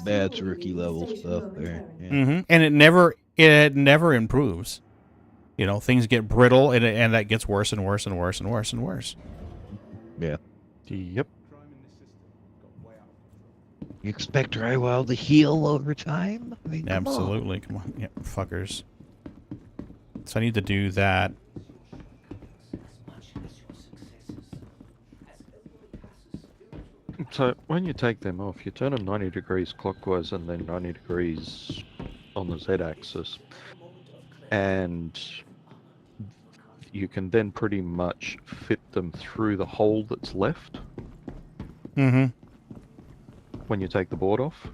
That's rookie level stuff there. Yeah. And it never improves. You know, things get brittle, and that gets worse and worse and worse and worse and worse. Yeah. Yep. You expect drywall to heal over time? I mean, Absolutely. Come on. Yeah, fuckers. So I need to do that. So when you take them off, you turn them 90 degrees clockwise and then 90 degrees on the Z-axis. And you can then pretty much fit them through the hole that's left. Mm-hmm. When you take the board off.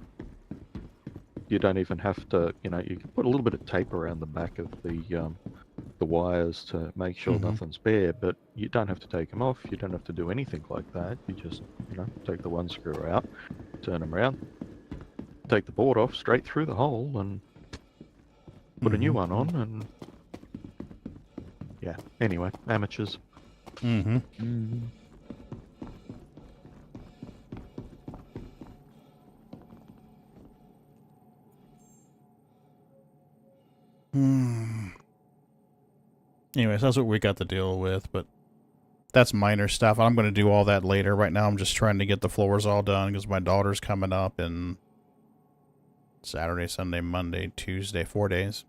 You don't even have to, you can put a little bit of tape around the back of the wires to make sure nothing's bare, but you don't have to take them off. You don't have to do anything like that. You just, take the one screw out, turn them around, take the board off straight through the hole, and put a new one on, and yeah. Anyway, amateurs. Anyways, that's what we got to deal with, but that's minor stuff. I'm going to do all that later. Right now, I'm just trying to get the floors all done because my daughter's coming up in Saturday, Sunday, Monday, Tuesday, 4 days.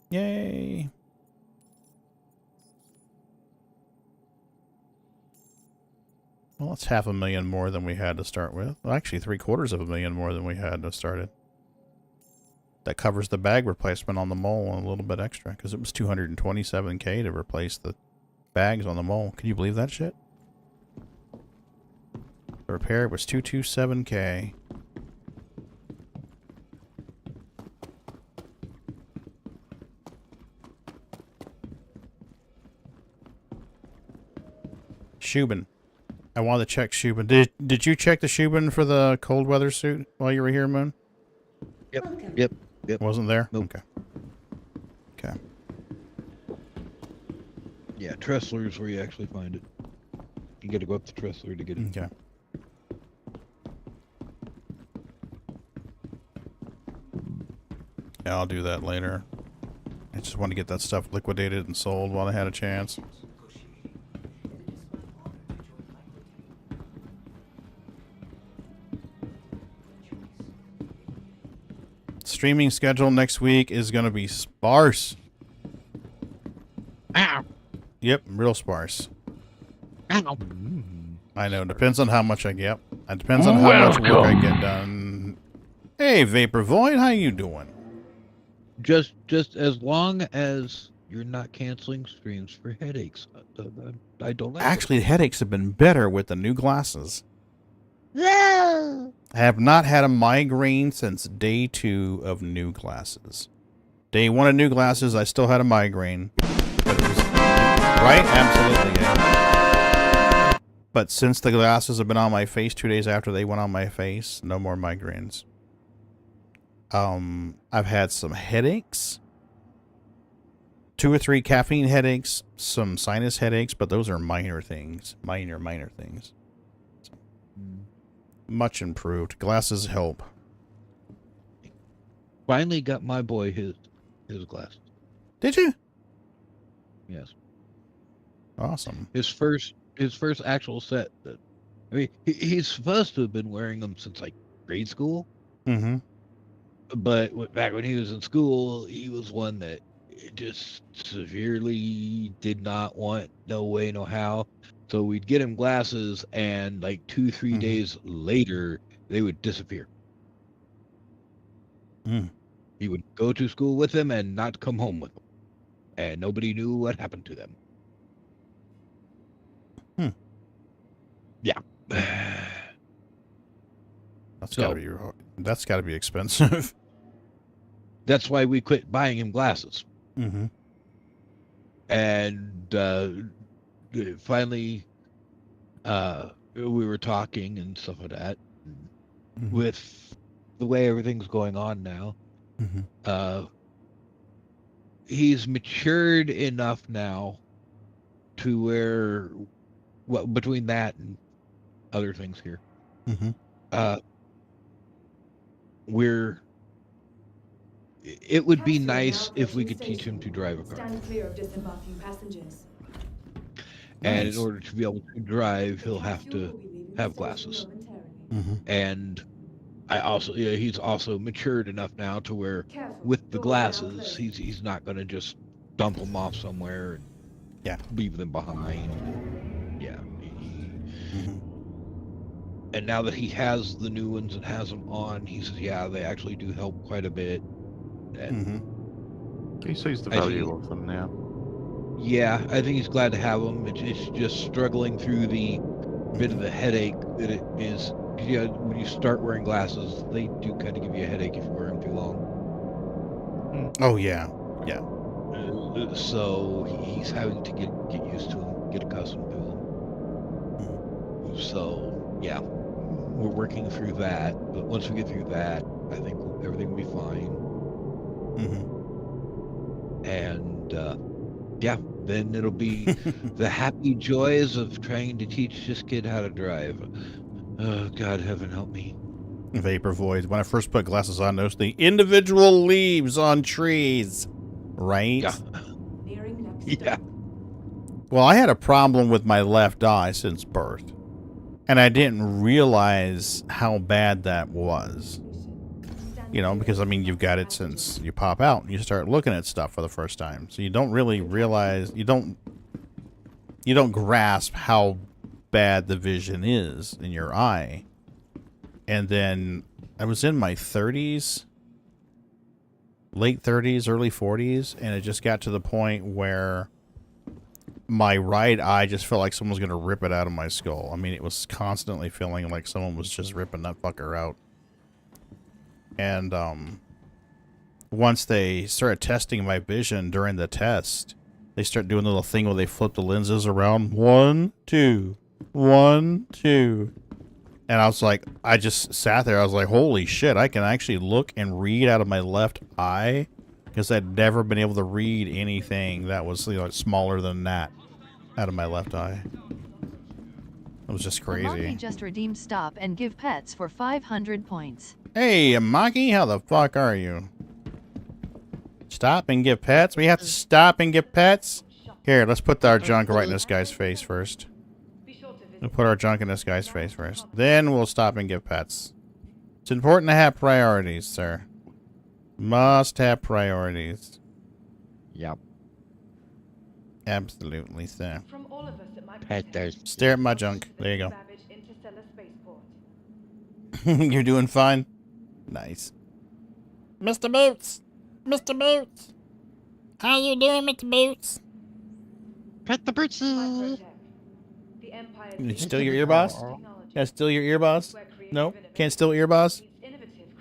Yay! Well, that's $500,000 more than we had to start with. Well, actually, $750,000 more than we had to start it. That covers the bag replacement on the mole and a little bit extra, because it was $227K to replace the bags on the mole. Can you believe that shit? The repair was $227K. Shubin. I wanted to check Shubin. Did you check the Shubin for the cold weather suit while you were here, Moon? Yep. Wasn't there? Nope. Okay. Yeah, Tressler's where you actually find it. You got to go up to Tressler to get it. Okay. Yeah, I'll do that later. I just want to get that stuff liquidated and sold while I had a chance. Streaming schedule next week is going to be sparse. Ow. Yep, real sparse. Ow. I know. Depends on how much I get. It depends on how much work I get done. Hey, Vapor Void, how you doing? Just as long as you're not canceling streams for headaches. I don't like Actually, headaches have been better with the new glasses. No. I have not had a migraine since day 2 of new glasses. Day 1 of new glasses, I still had a migraine. But it was, right? Absolutely. Yeah. But since the glasses have been on my face 2 days after they went on my face, no more migraines. I've had some headaches. 2 or 3 caffeine headaches, some sinus headaches, but those are minor things. Minor things. Much improved. Glasses help. Finally got my boy his glasses. Did you? Yes. Awesome. His first actual set. I mean, he's supposed to have been wearing them since like grade school. Mm-hmm. But back when he was in school, he was one that just severely did not want no way, no how. So we'd get him glasses, and like 2-3 days later, they would disappear. He would go to school with them and not come home with them. And nobody knew what happened to them. Yeah. That's gotta be expensive. That's why we quit buying him glasses. Mm-hmm. And finally, we were talking and stuff like that. With the way everything's going on now, he's matured enough now to where, well, between that and other things here, it would be nice if we could teach him to drive a car. Stand clear of disembarking passengers. And in order to be able to drive, he'll have to have glasses. And I also, he's also matured enough now to where, with the glasses, he's not going to just dump them off somewhere and leave them behind. Yeah. And now that he has the new ones and has them on, he says, yeah, they actually do help quite a bit. And he sees the value of them now. Yeah, I think he's glad to have them. It's just struggling through the bit of the headache that it is. Yeah, when you start wearing glasses, they do kind of give you a headache if you wear them too long. Oh yeah, yeah. So he's having to get used to them, get accustomed to them. So yeah, we're working through that. But once we get through that, I think everything will be fine. And yeah, then it'll be the happy joys of trying to teach this kid how to drive. Oh, God, heaven help me. Vapor voids. When I first put glasses on, noticed the individual leaves on trees. Right? Yeah. Well, I had a problem with my left eye since birth. And I didn't realize how bad that was. You know, because, I mean, you've got it since you pop out and you start looking at stuff for the first time. So you don't really realize, you don't grasp how bad the vision is in your eye. And then I was in my 30s, late 30s, early 40s, and it just got to the point where my right eye just felt like someone was going to rip it out of my skull. I mean, it was constantly feeling like someone was just ripping that fucker out. And once they started testing my vision during the test, they start doing the little thing where they flip the lenses around. 1, 2, 1, 2. And I was like, I just sat there. I was like, holy shit, I can actually look and read out of my left eye. Because I'd never been able to read anything that was, you know, smaller than that out of my left eye. It was just crazy. Monkey just redeemed Stop and Give Pets for 500 points. Hey, Maki, how the fuck are you? Stop and give pets? We have to stop and give pets? Here, let's put our junk right in this guy's face first. We'll put our junk in this guy's face first. Then we'll stop and give pets. It's important to have priorities, sir. Must have priorities. Yep. Absolutely, sir. From all of us at my Pet those. Stare at my junk. There you go. You're doing fine? Nice. Mr. Boots! Mr. Boots! How you doing, Mr. Boots? Pet the Boots! Can you steal your ear, boss? Can I steal your ear, boss? No? Can't steal ear, boss?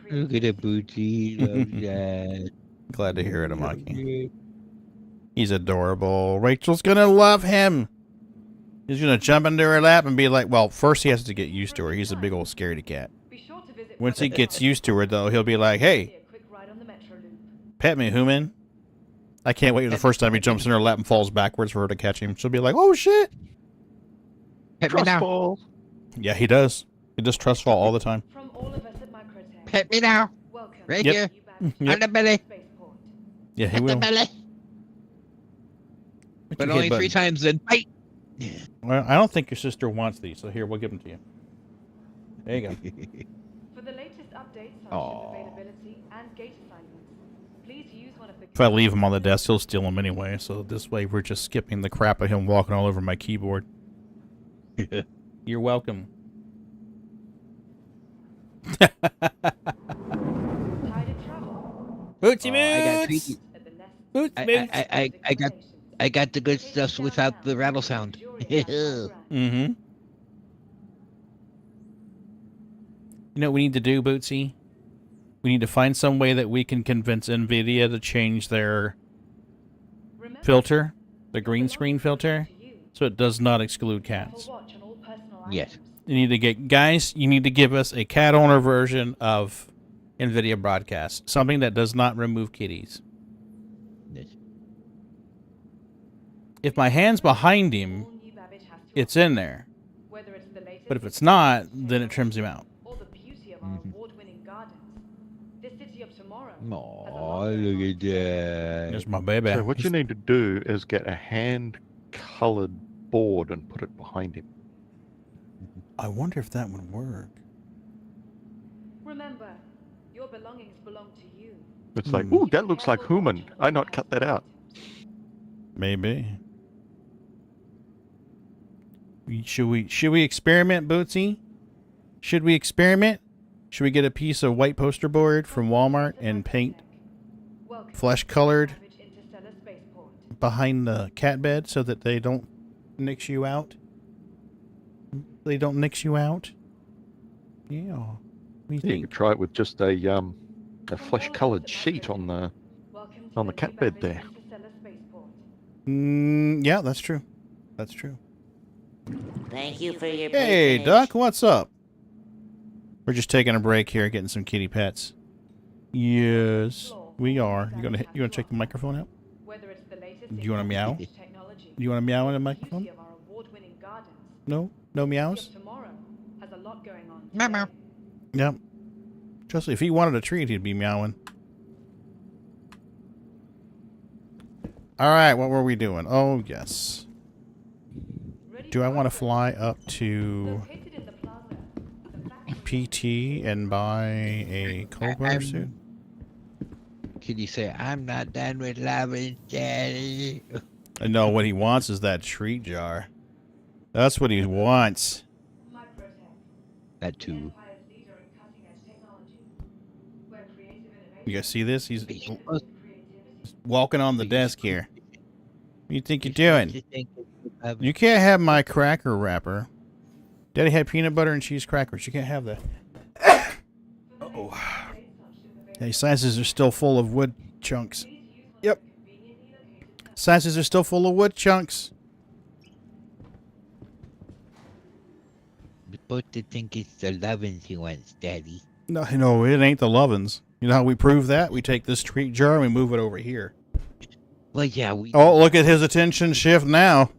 Look at the Bootsy. Love that. Glad to hear it, Amaki. He's adorable. Rachel's gonna love him. He's gonna jump into her lap and be like, well, first he has to get used to her. He's a big old scaredy cat. Once he gets used to her, though, he'll be like, hey, pet me, human. I can't wait the first time he jumps in her lap and falls backwards for her to catch him. She'll be like, oh, shit. Pet me now. Yeah, he does. He does trust fall all the time. Pet me now. Right here. Yep. On the belly. Yeah, he Pet will. the belly. But your only head 3 button. times then. Bite. Well, I don't think your sister wants these, so here, we'll give them to you. There you go. For the latest updates on ship availability and gate assignments, please use one of the... If I leave him on the desk, he'll steal them anyway, so this way we're just skipping the crap of him walking all over my keyboard. You're welcome. Bootsy Boots! I got the good stuff without the rattle sound. Mm-hmm. You know what we need to do, Bootsy? We need to find some way that we can convince Nvidia to change their filter, the green screen filter, so it does not exclude cats. Yes. You need to get guys. You need to give us a cat owner version of NVIDIA Broadcast, something that does not remove kitties. If my hand's behind him, it's in there. But if it's not, then it trims him out. Aw, look at that. There's my baby. So what you need to do is get a hand-colored board and put it behind him. I wonder if that would work. Remember, your belongings belong to you. It's like, ooh, that looks like human. I not cut that out. Maybe. Should we experiment, Bootsy? Should we experiment? Should we get a piece of white poster board from Walmart and paint flesh colored behind the cat bed so that they don't nix you out? They don't nix you out? Yeah. What do you think? You could try it with just a flesh colored sheet on the cat bed there. Yeah, that's true. That's true. Thank you for your Hey, patronage. Duck, what's up? We're just taking a break here, getting some kitty pets. Yes, we are. You gonna check the microphone out? Do you want to meow? Do you want to meow in the microphone? No, no meows. Meow. Yep. Trust me, if he wanted a treat, he'd be meowing. All right, what were we doing? Oh yes. Do I want to fly up to PT and buy a Cobra suit? Can you say, I'm not done with loving Daddy? No, what he wants is that treat jar. That's what he wants. That too. You guys see this? He's walking on the desk here. What do you think you're doing? You can't have my cracker wrapper. Daddy had peanut butter and cheese crackers. You can't have that. Oh. Hey, slices are still full of wood chunks. Yep. Slices are still full of wood chunks. Supposed to think it's the lovins he wants, Daddy. No, it ain't the lovins. You know how we prove that? We take this treat jar and we move it over here. Well, yeah, we... Oh, look at his attention shift now.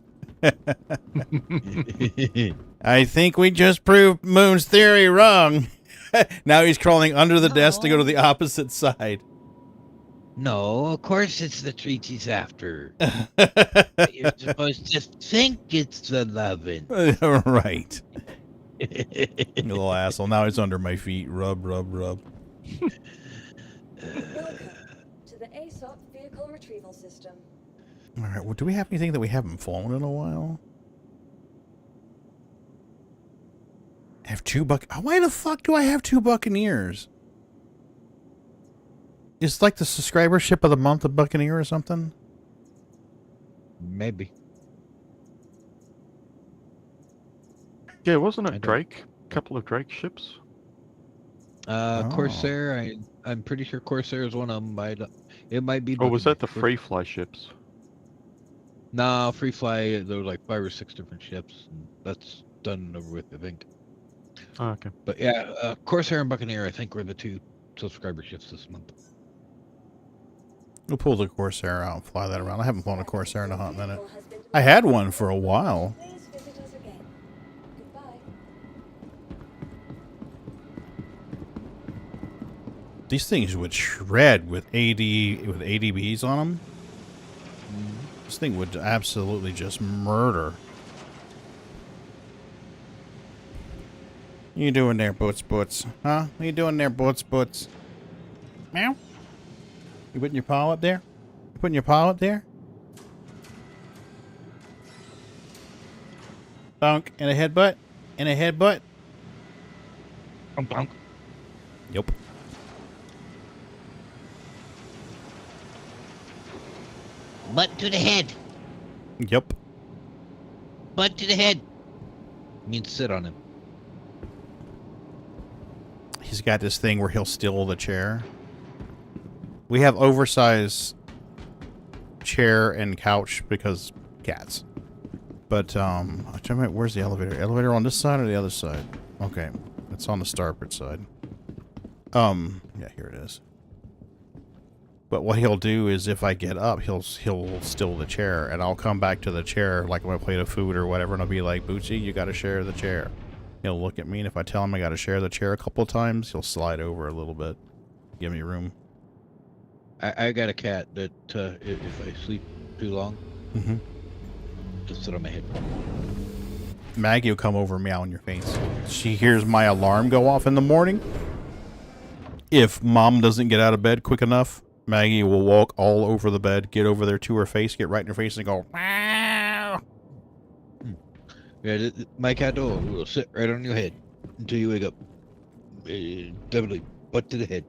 I think we just proved Moon's theory wrong. Now he's crawling under the desk to go to the opposite side. No, of course it's the treat he's after. You're supposed to think it's the lovin'. Right. You little asshole. Now he's under my feet. Rub, rub, rub. Welcome to the ASOP vehicle retrieval system. All right. Well, do we have anything that we haven't flown in a while? I have two Why the fuck do I have two Buccaneers? It's like the subscribership of the month of Buccaneer or something? Maybe. Yeah, wasn't it Drake? A couple of Drake ships? Corsair, I'm pretty sure Corsair is one of them. It might be... Or was that the free fly ships? No, free fly, there were like 5 or 6 different ships. And that's done and over with, I think. Oh, okay. But yeah, Corsair and Buccaneer, I think, were the 2 subscriber ships this month. We'll pull the Corsair out and fly that around. I haven't flown a Corsair in a hot minute. I had one for a while. These things would shred with ADBs on them. This thing would absolutely just murder. What you doing there, Boots? Huh? What you doing there, Boots? Meow? You putting your paw up there? You putting your paw up there? Bonk. And a headbutt? And a headbutt? Bonk. Yep. Butt to the head. Yep. Butt to the head. Means sit on him. He's got this thing where he'll steal the chair. We have oversized chair and couch because cats. But, I'm trying to remember, where's the elevator? Elevator on this side or the other side? Okay. It's on the starboard side. Yeah, here it is. But what he'll do is if I get up, he'll steal the chair, and I'll come back to the chair like my plate of food or whatever, and I'll be like, Bootsy, you gotta share the chair. He'll look at me, and if I tell him I gotta share the chair a couple of times, he'll slide over a little bit. Give me room. I got a cat that if I sleep too long, just sit on my head. Maggie will come over and meow in your face. She hears my alarm go off in the morning. If Mom doesn't get out of bed quick enough, Maggie will walk all over the bed, get over there to her face, get right in her face, and go, meow. Yeah, my cat will sit right on your head until you wake up. Definitely butt to the head.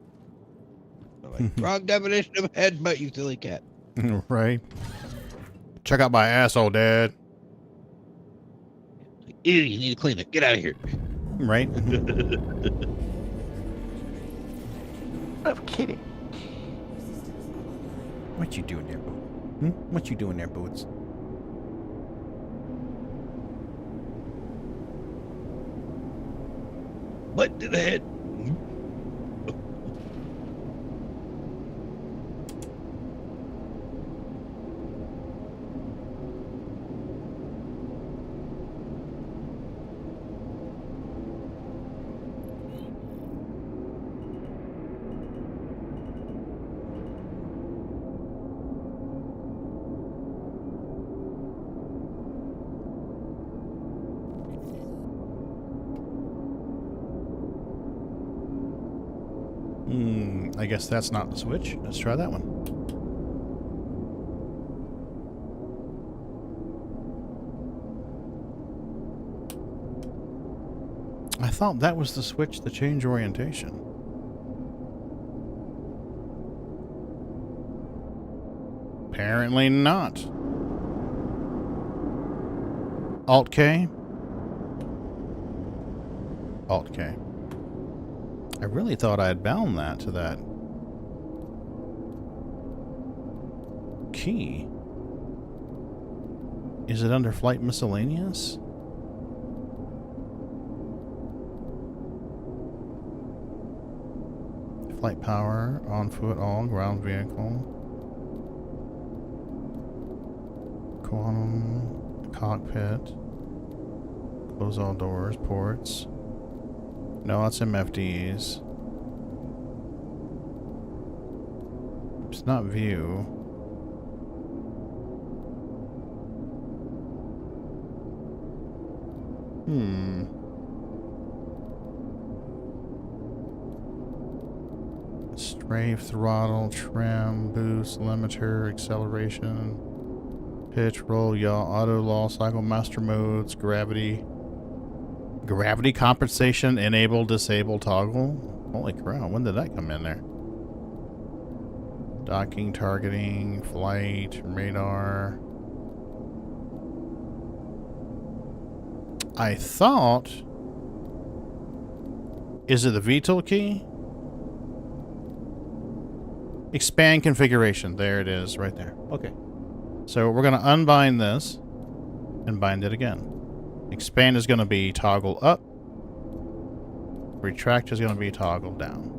Like, wrong definition of head, but you silly cat. Right. Check out my asshole, Dad. Ew, you need to clean it. Get out of here. Right? I'm kidding. What you doing there, Boo? What you doing there, Boots? Butt to the head. I guess that's not the switch. Let's try that one. I thought that was the switch to change orientation. Apparently not. Alt K? Alt K. I really thought I had bound that to that key. Is it under flight miscellaneous? Flight power, on foot, all, ground vehicle. Quantum, cockpit. Close all doors, ports. No, it's MFDs. It's not view. Strafe, throttle, trim, boost, limiter, acceleration, pitch, roll, yaw, auto, law, cycle, master modes, gravity. Gravity compensation, enable, disable, toggle. Holy crap, when did that come in there? Docking, targeting, flight, radar. I thought... Is it the VTOL key? Expand configuration. There it is, right there. Okay. So we're going to unbind this and bind it again. Expand is going to be toggle up. Retract is going to be toggle down.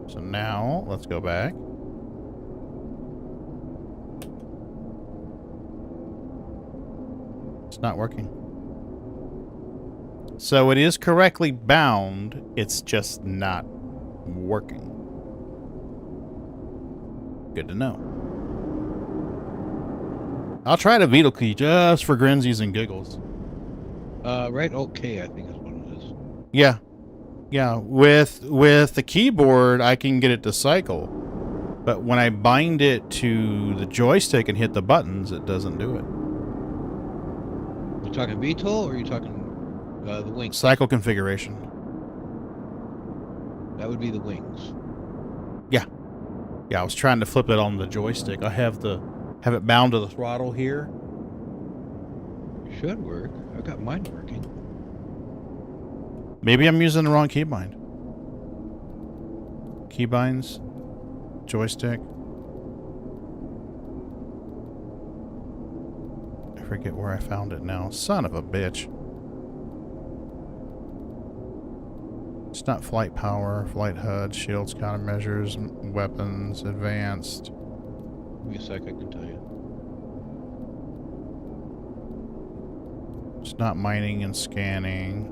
So now, let's go back. It's not working. So it is correctly bound, it's just not working. Good to know. I'll try the Beetle key just for grinsies and giggles. Right, okay, I think is what it is. Yeah. Yeah, with the keyboard, I can get it to cycle. But when I bind it to the joystick and hit the buttons, it doesn't do it. You talking VTOL or are you talking the wings? Cycle configuration. That would be the wings. Yeah. Yeah, I was trying to flip it on the joystick. I have it bound to the throttle here. Should work. I've got mine working. Maybe I'm using the wrong keybind. Keybinds, joystick. forget where I found it now. Son of a bitch. It's not flight power, flight HUD, shields, countermeasures, weapons, advanced. Give me a sec, I can tell you. It's not mining and scanning.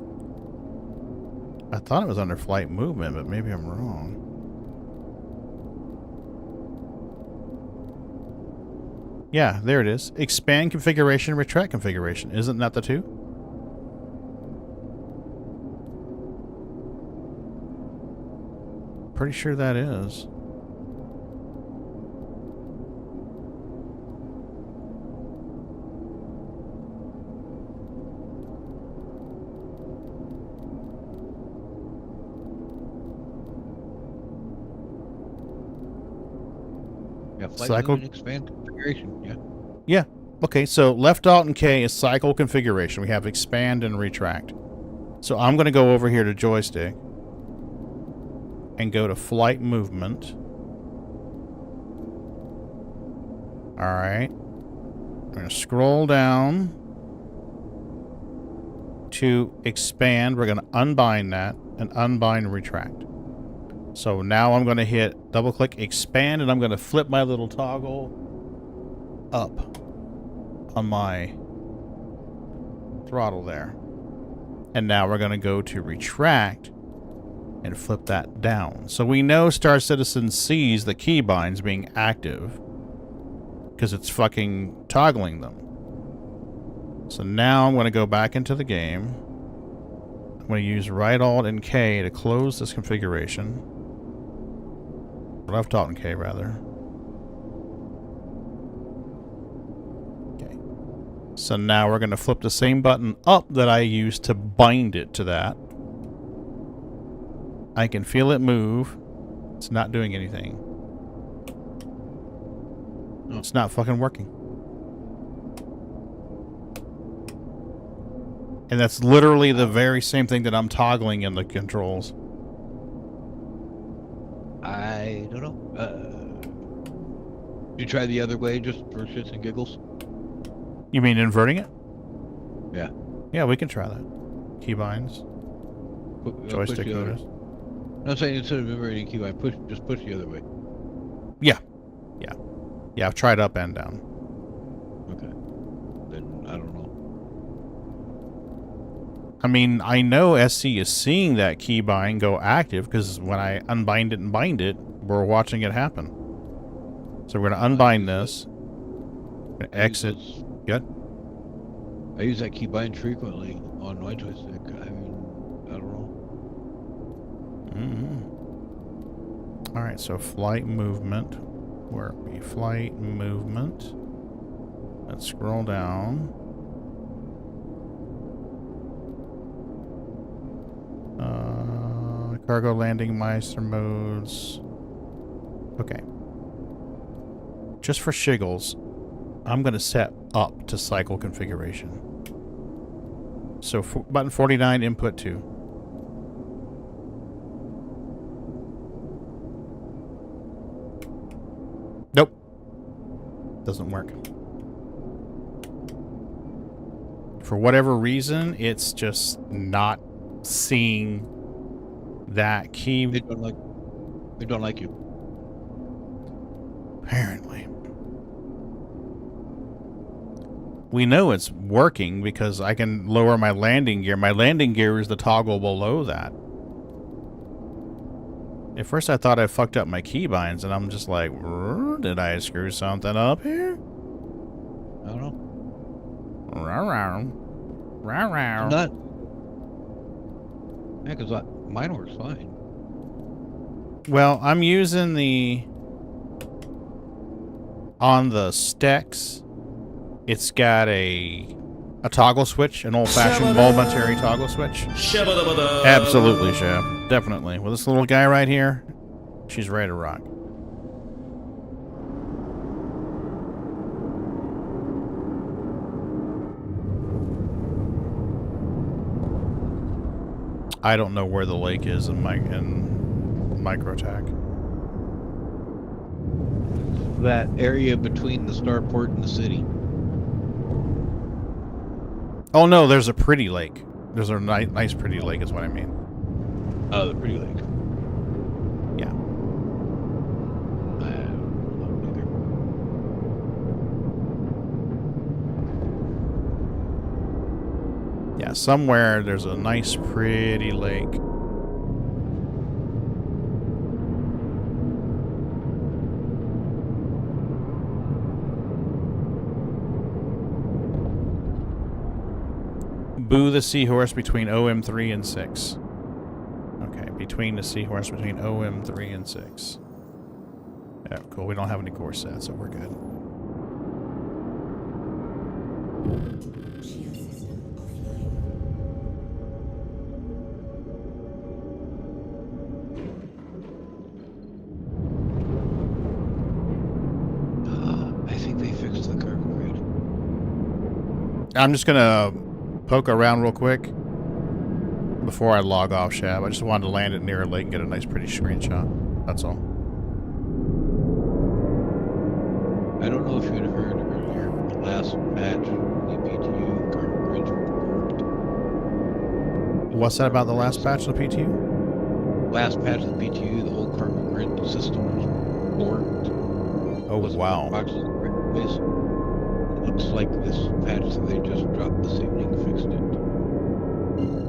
I thought it was under flight movement, but maybe I'm wrong. Yeah, there it is. Expand configuration, retract configuration. Isn't that the two? Pretty sure that is. Yeah, flight Cycle movement, expand configuration, yeah. Yeah. Okay, so left alt and K is cycle configuration. We have expand and retract. So I'm going to go over here to joystick and go to flight movement. Alright. I'm going to scroll down to expand. We're going to unbind that and unbind retract. So now I'm going to hit double click expand and I'm going to flip my little toggle up on my throttle there. And now we're going to go to retract and flip that down. So we know Star Citizen sees the keybinds being active because it's fucking toggling them. So now I'm going to go back into the game. I'm going to use right alt and K to close this configuration. Left alt and K rather. Okay. So now we're going to flip the same button up that I used to bind it to that. I can feel it move. It's not doing anything. It's not fucking working. And that's literally the very same thing that I'm toggling in the controls. I don't know. You try the other way just for shits and giggles? You mean inverting it? Yeah. Yeah, we can try that. Keybinds. Joystick motors. I'm saying instead of inverting keybind, just push the other way. Yeah. Yeah. Yeah, I've tried up and down. Okay. Then I don't know. I mean, I know SC is seeing that keybind go active because when I unbind it and bind it, we're watching it happen. So we're going to unbind this. We're going to exit. Good. I use that keybind frequently on my joystick. I mean, I don't know. All right, so flight movement. Where are we? Flight movement. Let's scroll down. Cargo landing Meister modes. Okay. Just for shiggles, I'm going to set up to cycle configuration. So button 49, input 2. Nope. Doesn't work. For whatever reason, it's just not seeing that key. They don't like you. Apparently. We know it's working because I can lower my landing gear. My landing gear is the toggle below that. At first I thought I fucked up my keybinds and I'm just like, did I screw something up here? I don't know. I'm not. Yeah, because mine works fine. Well, I'm using the... On the Stex, it's got a toggle switch, an old-fashioned momentary toggle switch. Absolutely, Shab. Definitely. With this little guy right here, she's ready to rock. I don't know where the lake is in Microtac. That area between the starport and the city. Oh no, there's a pretty lake. There's a nice pretty lake is what I mean. Oh, the pretty lake. Yeah. Yeah, somewhere there's a nice pretty lake. Boo the seahorse between OM3 and 6. Okay, between the seahorse between OM3 and 6. Yeah, cool. We don't have any core sets, so we're good. I think they fixed the cargo grid. I'm just gonna poke around real quick before I log off, Shab. I just wanted to land it near a lake and get a nice pretty screenshot. That's all. I don't know if you'd have heard earlier, the last patch, the PTU cargo grids were borked. What's that about the last patch of the PTU? Last patch of the PTU, the whole cargo grid system was borked. Oh, wow. Boxes in the right place. Looks like this patch that they just dropped this evening fixed it.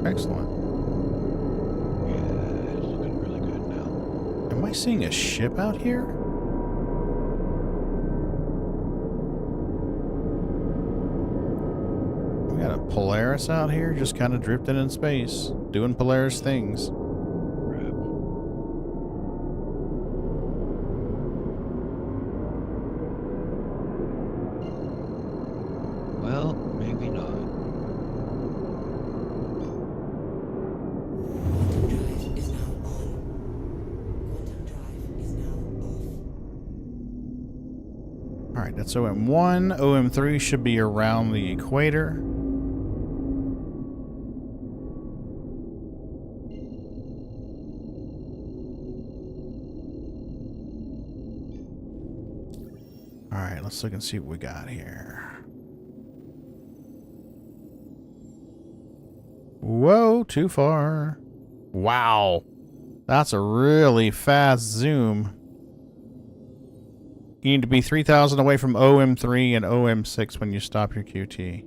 Excellent. Yeah, it's looking really good now. Am I seeing a ship out here? We got a Polaris out here just kind of drifting in space, doing Polaris things. Well, maybe not. Alright, that's OM1. OM3 should be around the equator. Alright, let's look and see what we got here. Whoa, too far. Wow. That's a really fast zoom. You need to be 3,000 away from OM3 and OM6 when you stop your QT.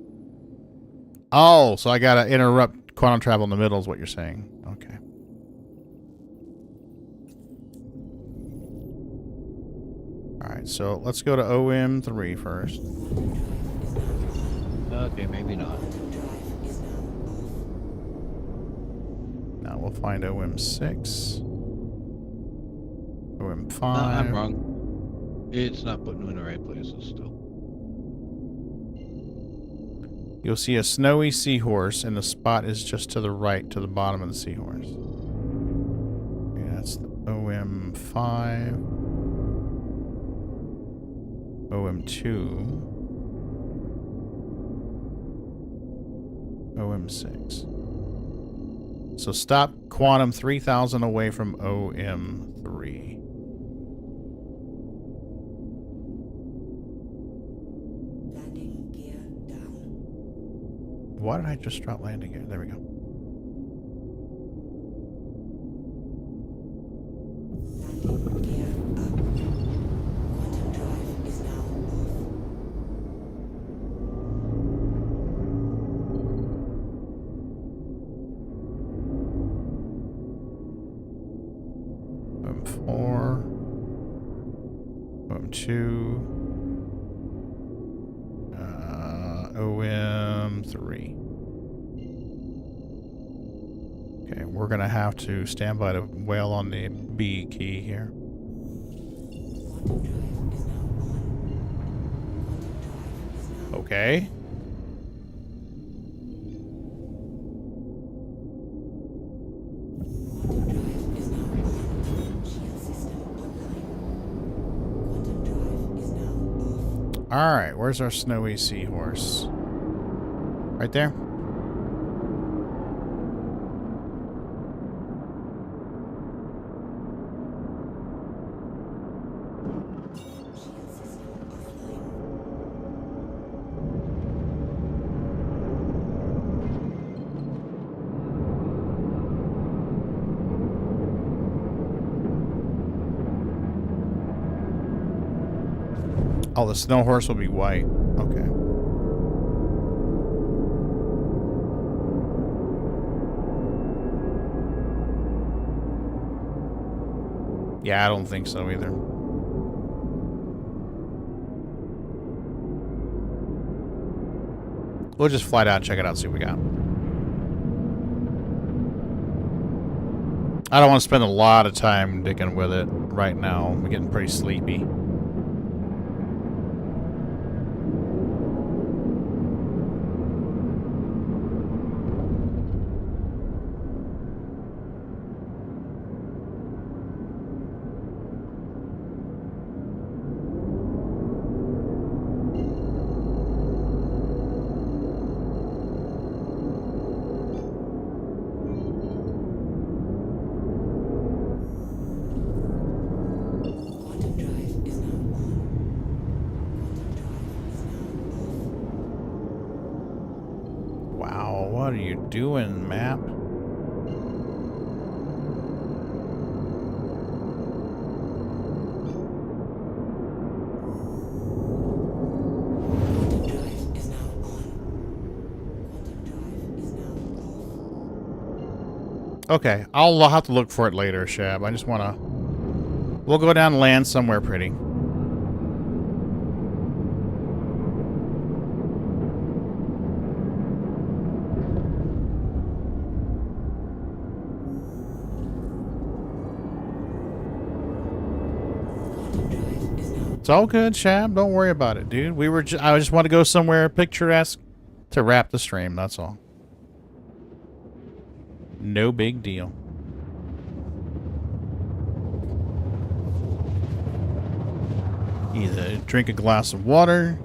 Oh, so I gotta interrupt quantum travel in the middle is what you're saying. Okay. Alright, so let's go to OM3 first. Okay, maybe not. Now we'll find OM6. OM5. No, I'm wrong. It's not putting them in the right places still. You'll see a snowy seahorse, and the spot is just to the right, to the bottom of the seahorse. Okay, that's the OM5. OM2. OM6. So stop quantum 3,000 away from OM3. Why did I just drop landing gear? There we go. OM4. OM2. OM3. Okay, we're gonna have to stand by the whale on the B key here. Okay. Alright, where's our snowy seahorse? Right there? Oh, the snow horse will be white. Okay. Yeah, I don't think so either. We'll just fly down, check it out, see what we got. I don't want to spend a lot of time digging with it right now. I'm getting pretty sleepy. Wow, what are you doing, map? Okay, I'll have to look for it later, Shab. I just want to... We'll go down and land somewhere pretty. It's all good, Shab. Don't worry about it, dude. I just want to go somewhere picturesque to wrap the stream, that's all. No big deal. Either drink a glass of water,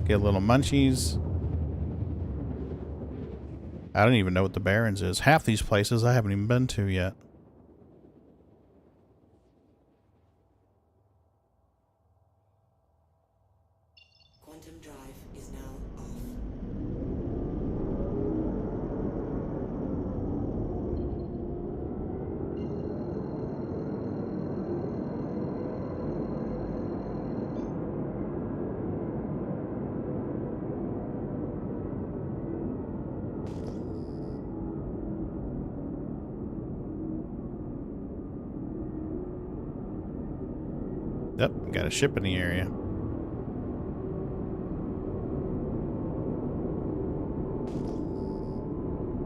get a little munchies. I don't even know what the Barrens is. Half these places I haven't even been to yet. Quantum drive is now off. Yep, got a ship in the area.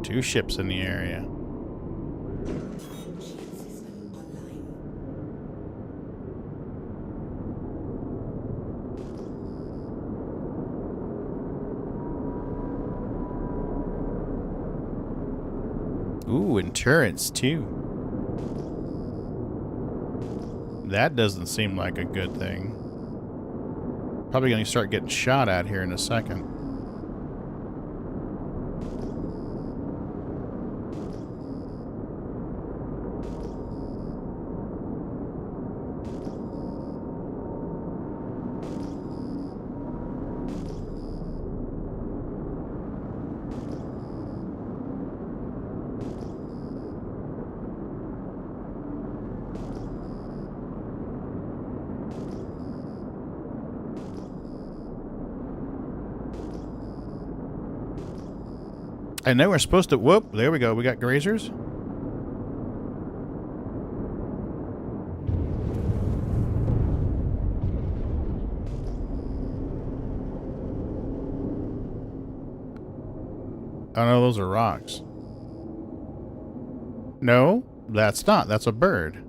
Two ships in the area. Ooh, endurance too. That doesn't seem like a good thing. Probably gonna start getting shot at here in a second. I know we're supposed to... Whoop, there we go. We got grazers. Oh no, those are rocks. No, that's not. That's a bird.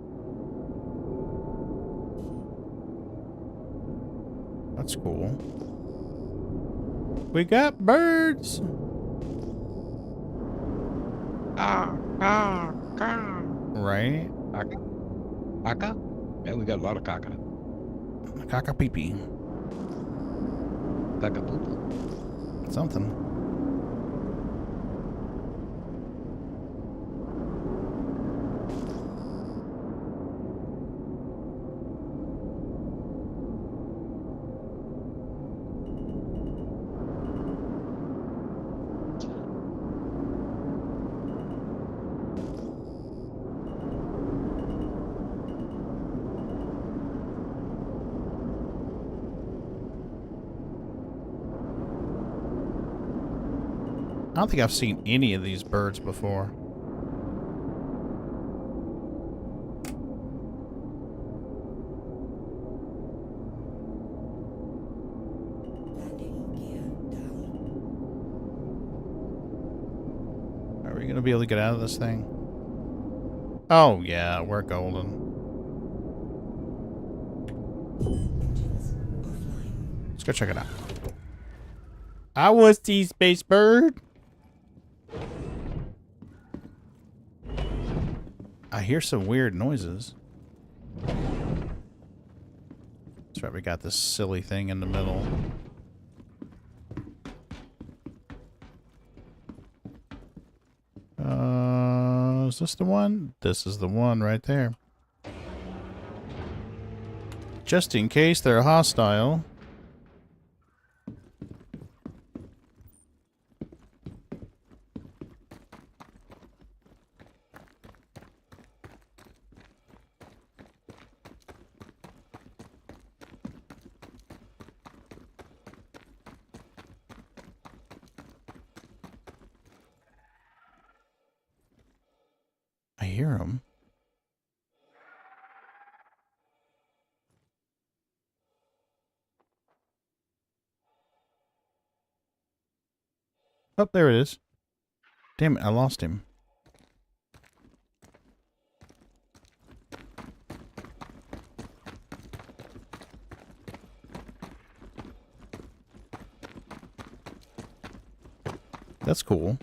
That's cool. We got birds! Right? Caca? Yeah, we got a lot of caca. Caca pee pee. Caca poo poo. Something. I don't think I've seen any of these birds before. Are we going to be able to get out of this thing? Oh, yeah, we're golden. Let's go check it out. I was the space bird. I hear some weird noises. That's right, we got this silly thing in the middle. Is this the one? This is the one right there. Just in case they're hostile. I hear them. Oh, there it is. Damn it, I lost him. That's cool.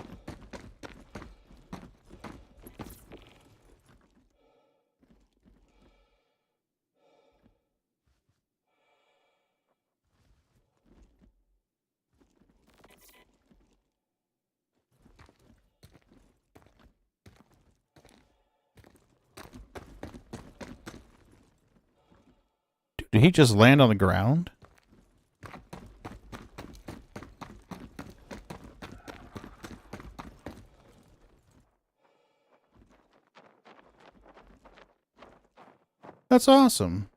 Did he just land on the ground? That's awesome.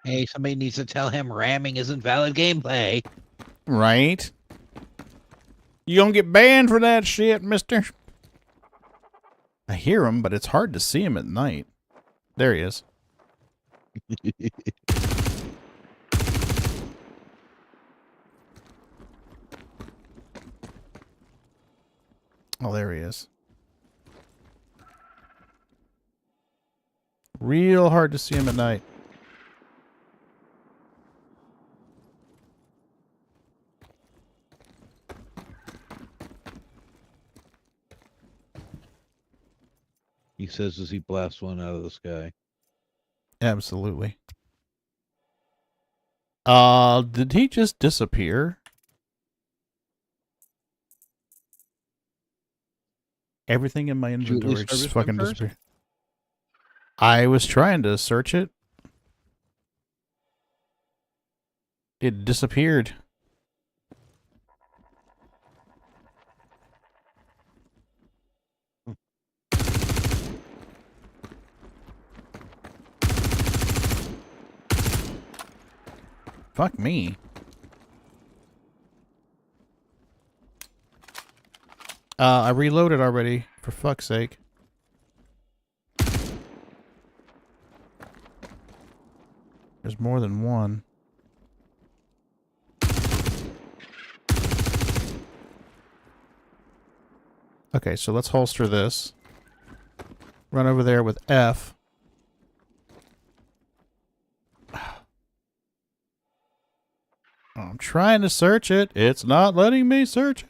Hey, somebody needs to tell him ramming isn't valid gameplay. Right? You gonna get banned for that shit, mister? I hear him, but it's hard to see him at night. There he is. Oh, there he is. Real hard to see him at night. He says as he blasts one out of the sky. Absolutely. Did he just disappear? Everything in my inventory just fucking disappeared. I was trying to search it. It disappeared. Fuck me. I reloaded already, for fuck's sake. There's more than one. Okay, so let's holster this. Run over there with F. I'm trying to search it. It's not letting me search it.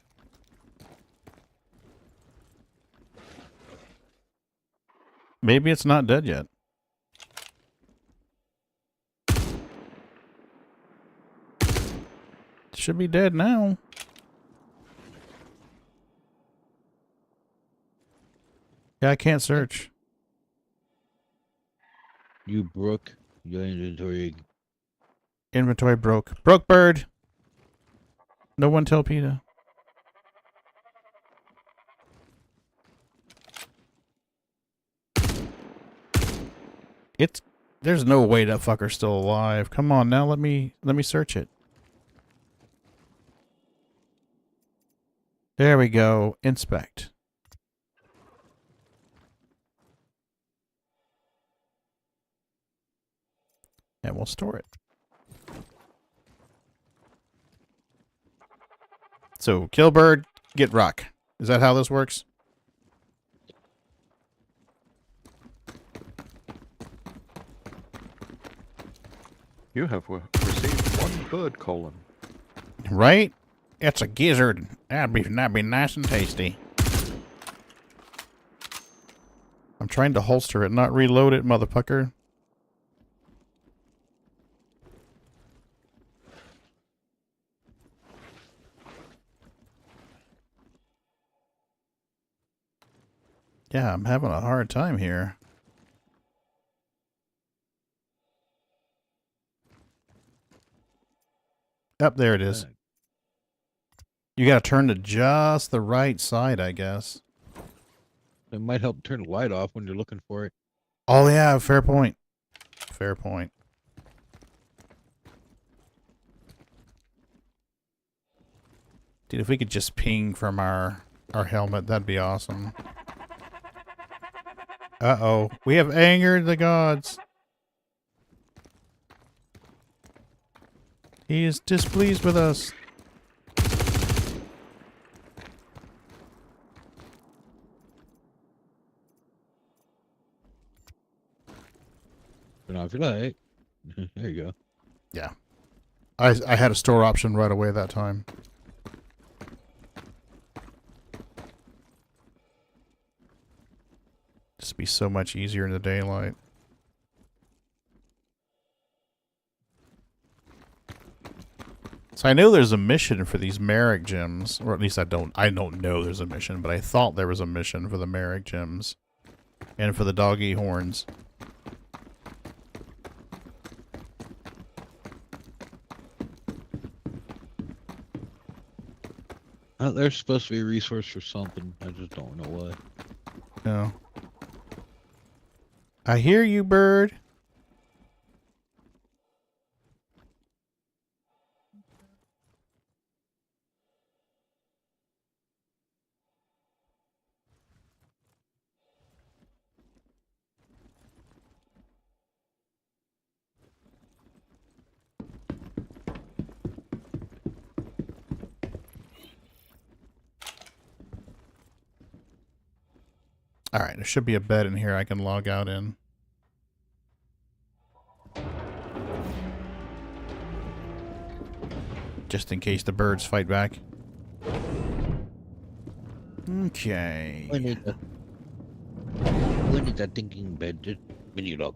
Maybe it's not dead yet. It should be dead now. Yeah, I can't search. You broke your inventory. Inventory broke. Broke bird. No one tell PETA. There's no way that fucker's still alive. Come on now, let me search it. There we go. Inspect. And we'll store it. So, kill bird, get rock. Is that how this works? You have received one bird colon. Right? It's a gizzard. That'd be nice and tasty. I'm trying to holster it, not reload it, motherfucker. Yeah, I'm having a hard time here. Up there it is. You gotta turn to just the right side, I guess. It might help turn the light off when you're looking for it. Oh yeah, fair point. Fair point. Dude, if we could just ping from our helmet, that'd be awesome. Uh-oh. We have angered the gods. He is displeased with us. Turn off your light. There you go. Yeah. I had a store option right away that time. Just be so much easier in the daylight. So I know there's a mission for these Merrick gems, or at least I don't know there's a mission, but I thought there was a mission for the Merrick gems and for the doggy horns. There's supposed to be a resource for something. I just don't know what. No. I hear you, bird. Alright, there should be a bed in here I can log out in. Just in case the birds fight back. Okay. When is that thinking bed? When you look.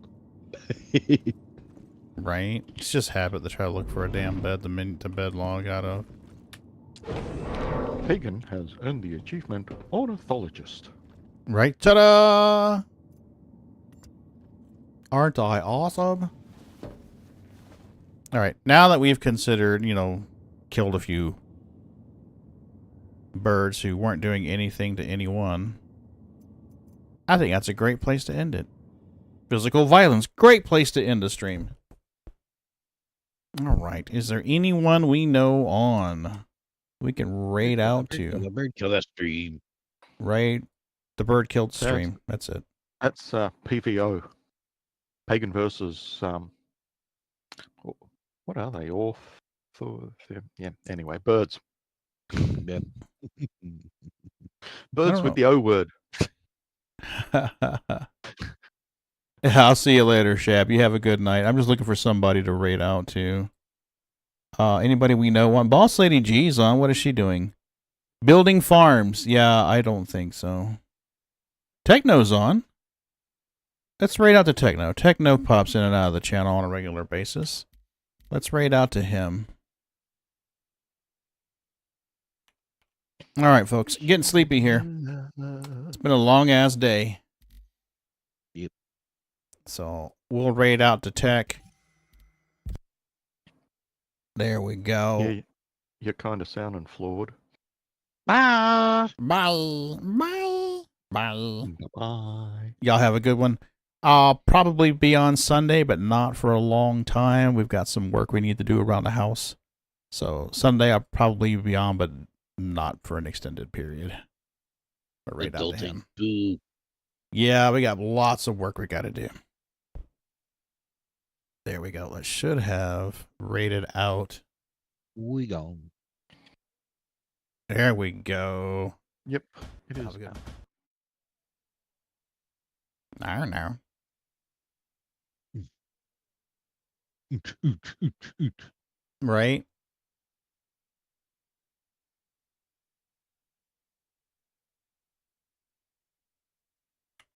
Right? It's just habit to try to look for a damn bed the minute the bed log out of. Pagan has earned the achievement Ornithologist. Right? Ta-da! Aren't I awesome? Alright, now that we've considered, you know, killed a few birds who weren't doing anything to anyone, I think that's a great place to end it. Physical violence, great place to end the stream. Alright, is there anyone we know on we can raid out to? The bird kill that stream. Right? The bird killed stream. That's it. That's PVO. Pagan versus what are they? Orf for yeah. Anyway, birds. Yeah. Birds with the O word. I'll see you later, Shab. You have a good night. I'm just looking for somebody to raid out to. Anybody we know on? Boss Lady G's on. What is she doing? Building farms. Yeah, I don't think so. Techno's on. Let's raid out to Techno. Techno pops in and out of the channel on a regular basis. Let's raid out to him. All right, folks. Getting sleepy here. It's been a long-ass day. Yep. So we'll raid out to Tech. There we go. Yeah, you're kind of sounding flawed. Bye. Bye. Bye. Bye. Bye. Y'all have a good one. I'll probably be on Sunday, but not for a long time. We've got some work we need to do around the house. So Sunday I'll probably be on, but not for an extended period. We're right out to him. Yeah, we got lots of work we got to do. There we go. It should have rated out. We gone. There we go. Yep, it is. Good. I don't know. Right?